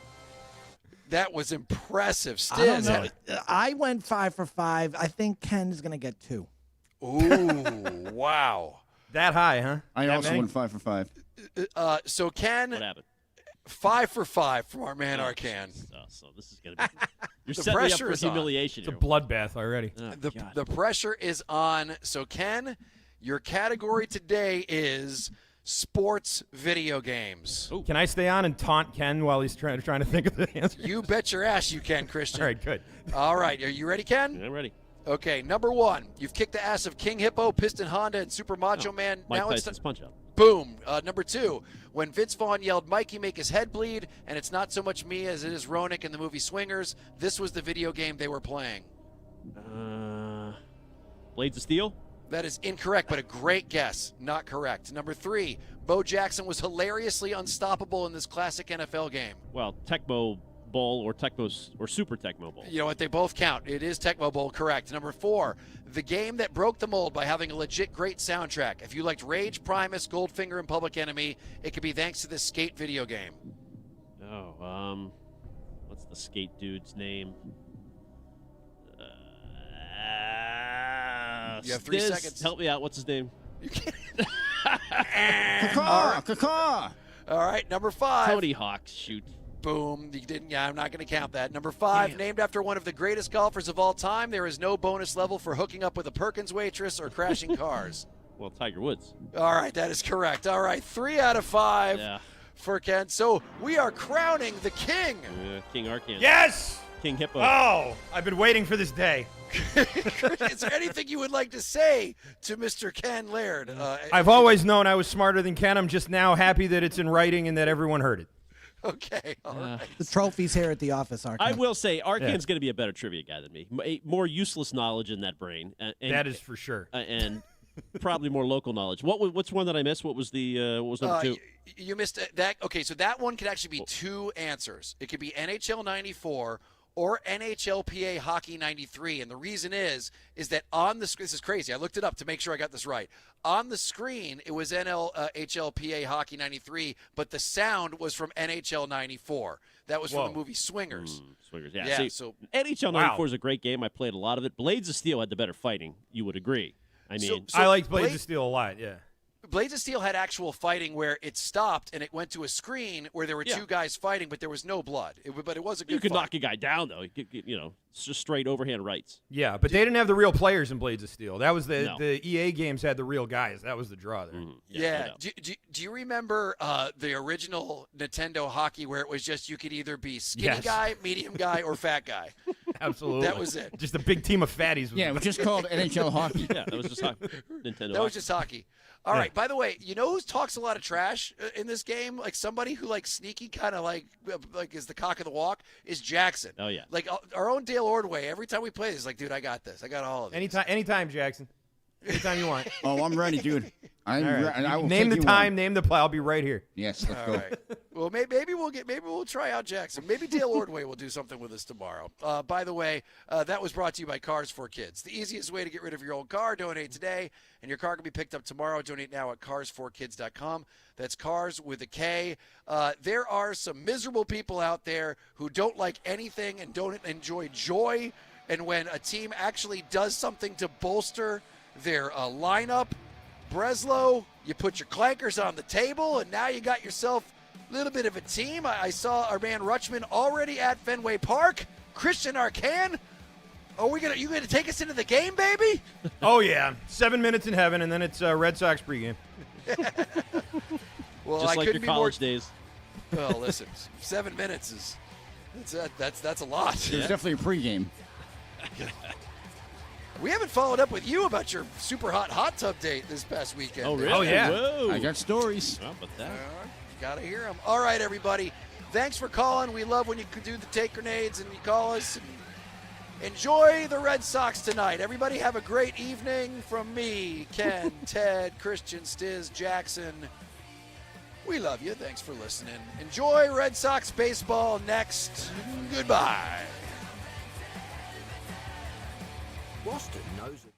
That was impressive. I don't Stiz. know. I went 5 for 5. I think Ken is going to get 2. Ooh, wow. That high, huh? I That also many? went 5 for 5. So Ken, What happened? 5 for 5 from our man Arcan. So this is going to be. You're The setting me up pressure for is on. humiliation It's a here. bloodbath already. Oh, The pressure is on. So Ken, your category today is sports video games. Can I stay on and taunt Ken while he's trying to think of the answer? You bet your ass you can, Christian. All right, good. All right, are you ready, Ken? I'm ready. Okay, number 1, you've kicked the ass of King Hippo, Piston Honda, and Super Macho Man. Mike Now Tyson's Punch-Out. Boom. Number 2, when Vince Vaughn yelled, "Mikey, make his head bleed," and it's not so much me as it is Ronick in the movie Swingers, this was the video game they were playing. Blades of Steel? That is incorrect, but a great guess. Not correct. Number 3, Bo Jackson was hilariously unstoppable in this classic NFL game. Well, Tecmo Bowl or Super Tecmo Bowl. You know what? They both count. It is Tecmo Bowl, correct. Number 4, the game that broke the mold by having a legit great soundtrack. If you liked Rage, Primus, Goldfinger, and Public Enemy, it could be thanks to this skate video game. Oh, what's the skate dude's name? You have 3 Stiz, seconds. Help me out. What's his name? Caw. All right, number 5. Tony Hawk. Shoot. Boom. You didn't. Yeah, I'm not going to count that. Number 5, named after one of the greatest golfers of all time. There is no bonus level for hooking up with a Perkins waitress or crashing cars. Well, Tiger Woods. All right, that is correct. All right, 3 out of 5 for Ken. So we are crowning the king. King Arcan. Yes! King Hippo. Oh, I've been waiting for this day. Is there anything you would like to say to Mr. Ken Laird? I've always known I was smarter than Ken. I'm just now happy that it's in writing and that everyone heard it. Okay, all right. The trophies here at the office, Arcan. I will say, Arcan's going to be a better trivia guy than me. More useless knowledge in that brain. That is for sure. And probably more local knowledge. What's one that I missed? What was what was number 2? You missed that. Okay, so that one could actually be 2 answers. It could be NHL 94 or NHLPA Hockey 93. And the reason is that on the screen, this is crazy. I looked it up to make sure I got this right. On the screen, it was NHLPA Hockey 93, but the sound was from NHL 94. That was from the movie Swingers. Swingers, yeah. Yeah, See, so NHL 94 is a great game. I played a lot of it. Blades of Steel had the better fighting. You would agree. I mean, I liked Blades of Steel a lot, yeah. Blades of Steel had actual fighting where it stopped and it went to a screen where there were 2 guys fighting, but there was no blood. But it was a good You could fight. knock a guy down, though. It's just straight overhand rights. Yeah, but they didn't have the real players in Blades of Steel. That was the EA games had the real guys. That was the draw there. Yeah. Do you remember the original Nintendo hockey where it was just you could either be skinny guy, medium guy, or fat guy? Absolutely. That was it. Just a big team of fatties. Yeah, it was just called NHL hockey. Yeah, that was just hockey. Nintendo. That was just hockey. All right. By the way, you know who talks a lot of trash in this game? Like somebody who sneaky kind of like is the cock of the walk is Jackson. Oh yeah. Like our own Dale Ordway. Every time we play, he's like, dude, I got this. I got all of it. Anytime, Jackson. Anytime you want. Oh, I'm ready, dude. I will name take the you time, on. name the play. I'll be right here. Yes, let's All go. right. Well, maybe we'll try out Jackson. Maybe Dale Ordway will do something with us tomorrow. By the way, that was brought to you by Cars for Kids. The easiest way to get rid of your old car, donate today, and your car can be picked up tomorrow. Donate now at cars4kids.com. That's cars with a K. There are some miserable people out there who don't like anything and don't enjoy joy. And when a team actually does something to bolster their lineup, Breslow, you put your clankers on the table, and now you got yourself a little bit of a team. I saw our man Rutschman already at Fenway Park. Christian Arcan, you gonna take us into the game, baby? Oh yeah, 7 minutes in heaven, and then it's Red Sox pregame. Well, just I like couldn't your be college more... days. Well, listen, 7 minutes is that's a lot. It was definitely a pregame. We haven't followed up with you about your super hot tub date this past weekend. Oh, really? Oh, yeah. Whoa. I got stories. How about that? Gotta hear them. All right, everybody. Thanks for calling. We love when you do the take grenades and you call us. Enjoy the Red Sox tonight. Everybody have a great evening from me, Ken, Ted, Christian, Stiz, Jackson. We love you. Thanks for listening. Enjoy Red Sox baseball next. Goodbye. Boston knows it.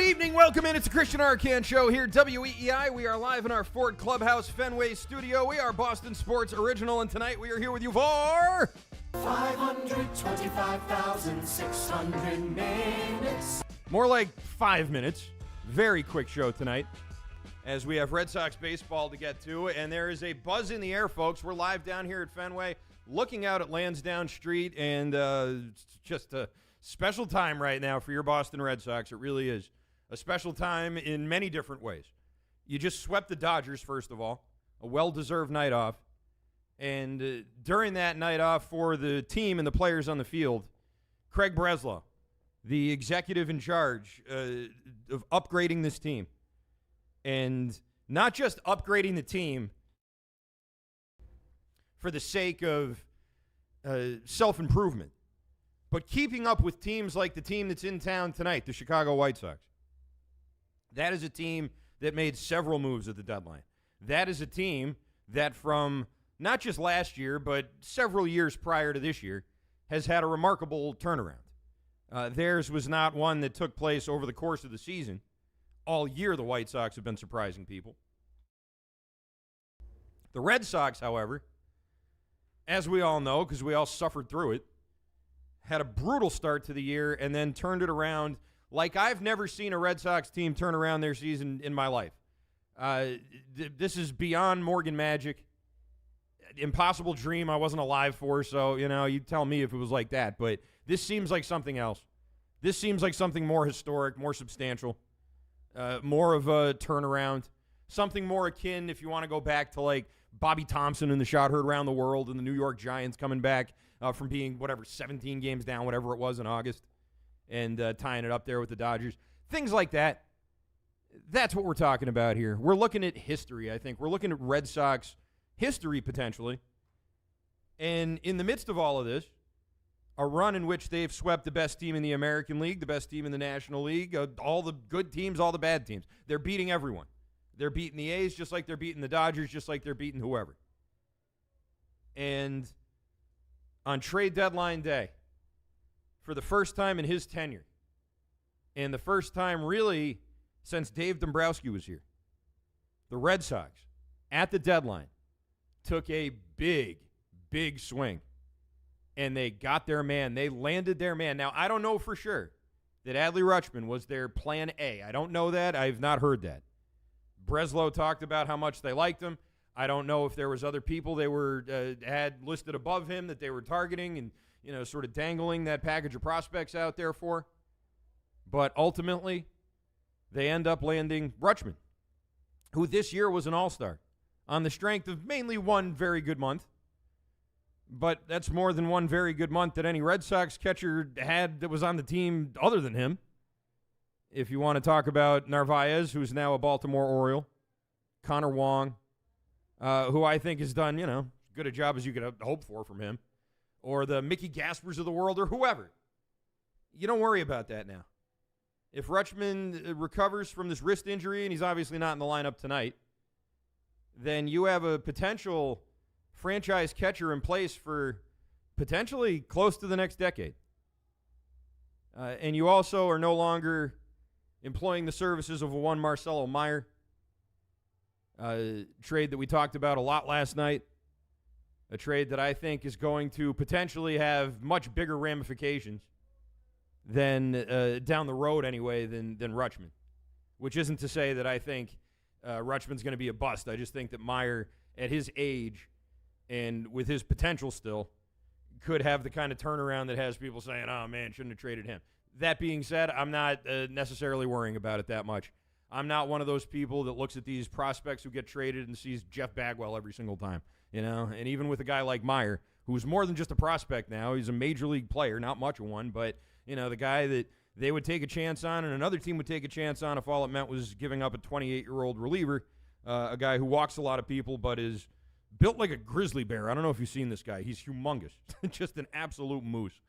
Good evening. Welcome in. It's the Christian Arcan Show here, WEEI. We are live in our Ford Clubhouse Fenway studio. We are Boston Sports Original, and tonight we are here with you for 525,600 minutes. more like 5 minutes. Very quick show tonight, as we have Red Sox baseball to get to, and there is a buzz in the air, folks. We're live down here at Fenway, looking out at Lansdowne Street, and it's just a special time right now for your Boston Red Sox. It really is a special time in many different ways. You just swept the Dodgers, first of all, a well-deserved night off. And during that night off for the team and the players on the field, Craig Breslow, the executive in charge of upgrading this team, and not just upgrading the team for the sake of self-improvement, but keeping up with teams like the team that's in town tonight, the Chicago White Sox. That is a team that made several moves at the deadline. That is a team that from not just last year, but several years prior to this year, has had a remarkable turnaround. Theirs was not one that took place over the course of the season. All year, the White Sox have been surprising people. The Red Sox, however, as we all know, because we all suffered through it, had a brutal start to the year and then turned it around like I've never seen a Red Sox team turn around their season in my life. This is beyond Morgan magic. Impossible dream I wasn't alive for, so, you tell me if it was like that. But this seems like something else. This seems like something more historic, more substantial, more of a turnaround, something more akin, if you want to go back to, like, Bobby Thompson and the shot heard around the world and the New York Giants coming back from being, 17 games down, whatever it was in August, and tying it up there with the Dodgers. Things like that. That's what we're talking about here. We're looking at history, I think. We're looking at Red Sox history, potentially. And in the midst of all of this, a run in which they've swept the best team in the American League, the best team in the National League, all the good teams, all the bad teams. They're beating everyone. They're beating the A's just like they're beating the Dodgers, just like they're beating whoever. And on trade deadline day, for the first time in his tenure, and the first time really since Dave Dombrowski was here, the Red Sox, at the deadline, took a big, big swing. And they got their man. They landed their man. Now, I don't know for sure that Adley Rutschman was their plan A. I don't know that. I've not heard that. Breslow talked about how much they liked him. I don't know if there was other people they were had listed above him that they were targeting and, sort of dangling that package of prospects out there for. But ultimately, they end up landing Rutschman, who this year was an all-star on the strength of mainly one very good month. But that's more than one very good month that any Red Sox catcher had that was on the team other than him. If you want to talk about Narvaez, who's now a Baltimore Oriole, Connor Wong, who I think has done, as good a job as you could hope for from him, or the Mickey Gaspers of the world, or whoever. You don't worry about that now. If Rutschman recovers from this wrist injury, and he's obviously not in the lineup tonight, then you have a potential franchise catcher in place for potentially close to the next decade. And you also are no longer employing the services of a one Marcelo Meyer, trade that we talked about a lot last night, a trade that I think is going to potentially have much bigger ramifications than down the road anyway than Rutschman, which isn't to say that I think Rutschman's going to be a bust. I just think that Meyer, at his age and with his potential still, could have the kind of turnaround that has people saying, oh, man, shouldn't have traded him. That being said, I'm not necessarily worrying about it that much. I'm not one of those people that looks at these prospects who get traded and sees Jeff Bagwell every single time, And even with a guy like Meyer, who's more than just a prospect now, he's a major league player, not much of one, but, the guy that they would take a chance on and another team would take a chance on if all it meant was giving up a 28-year-old reliever, a guy who walks a lot of people but is built like a grizzly bear. I don't know if you've seen this guy. He's humongous. Just an absolute moose.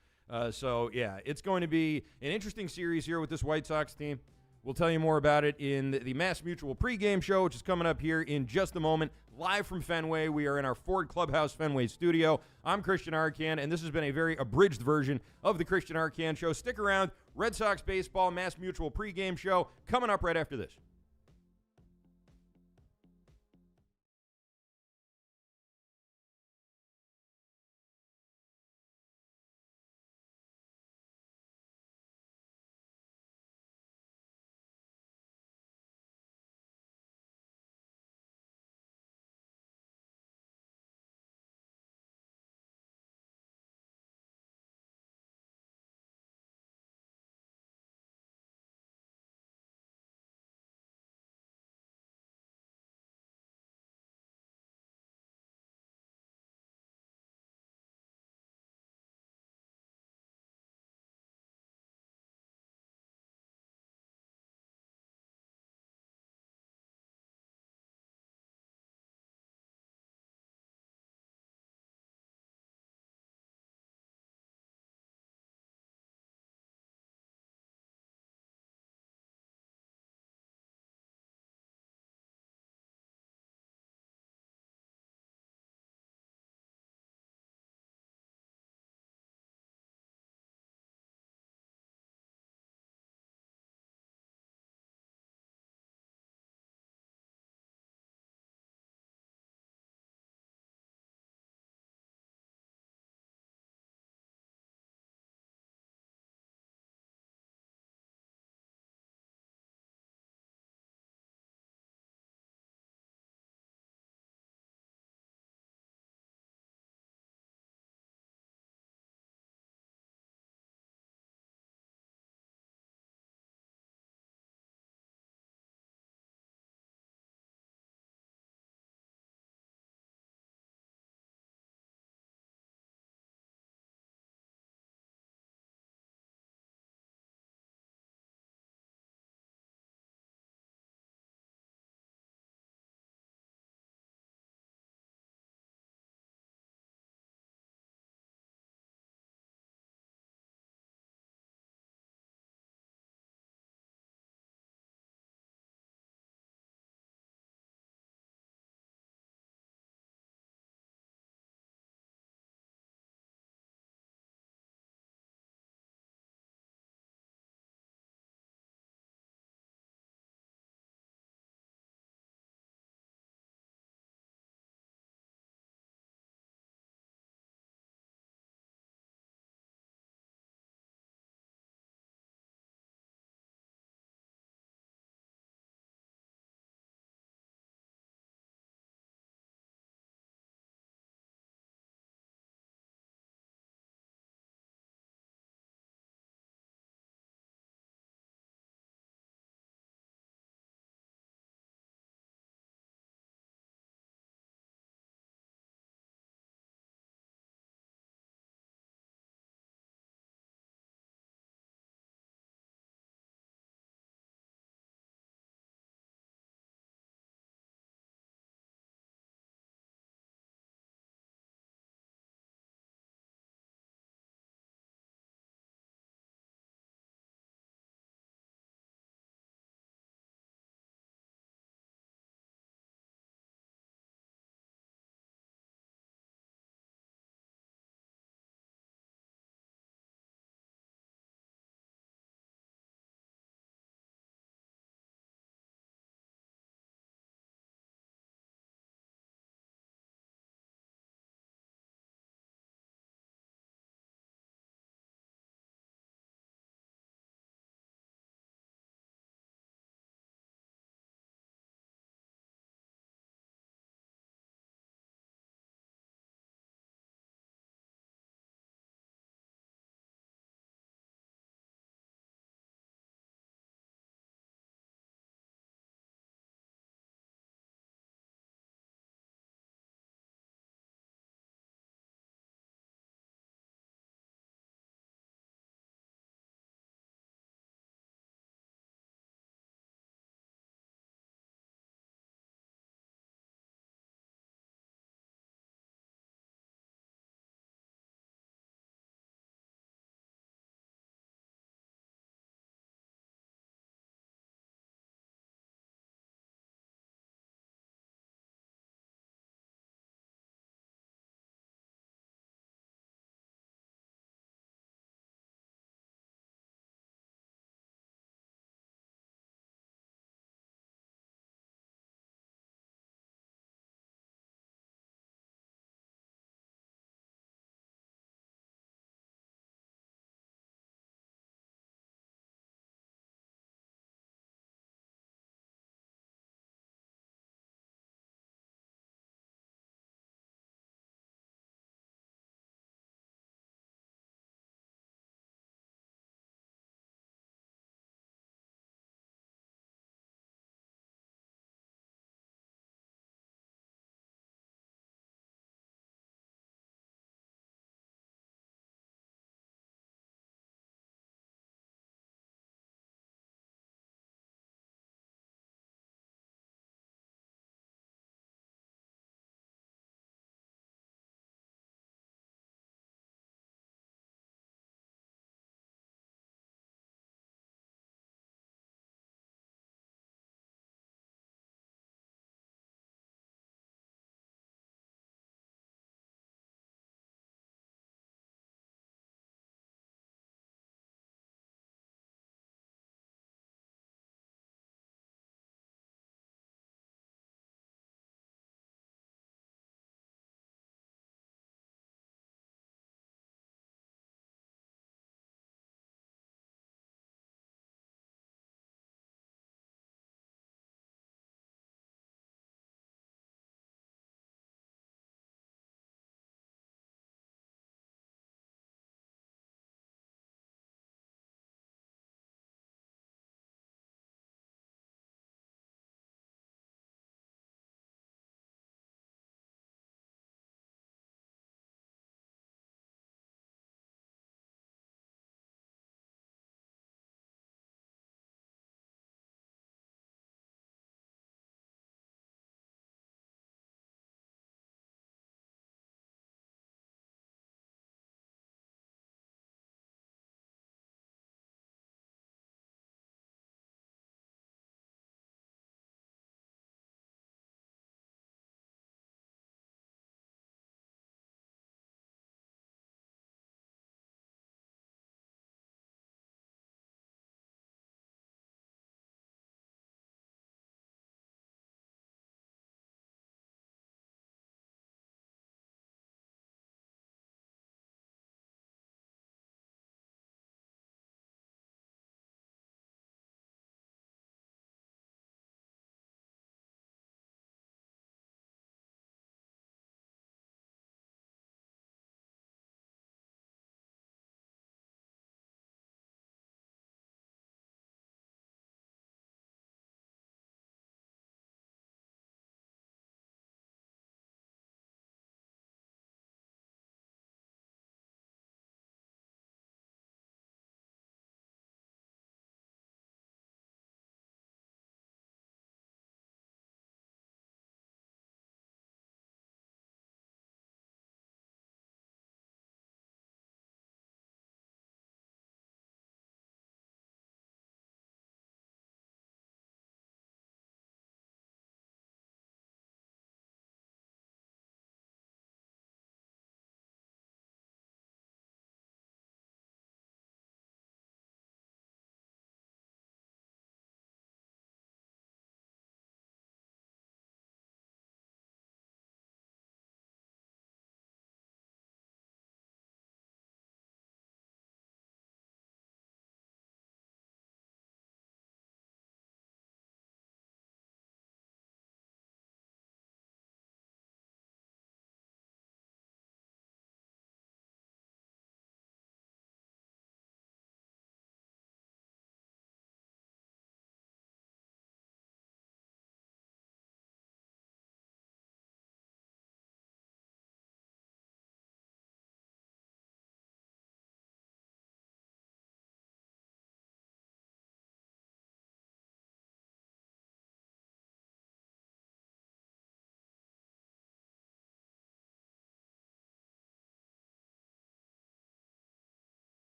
So, yeah, it's going to be an interesting series here with this White Sox team. We'll tell you more about it in the Mass Mutual pregame show, which is coming up here in just a moment. Live from Fenway. We are in our Ford Clubhouse Fenway studio. I'm Christian Arcan, and this has been a very abridged version of the Christian Arcan Show. Stick around. Red Sox baseball, Mass Mutual pregame show coming up right after this.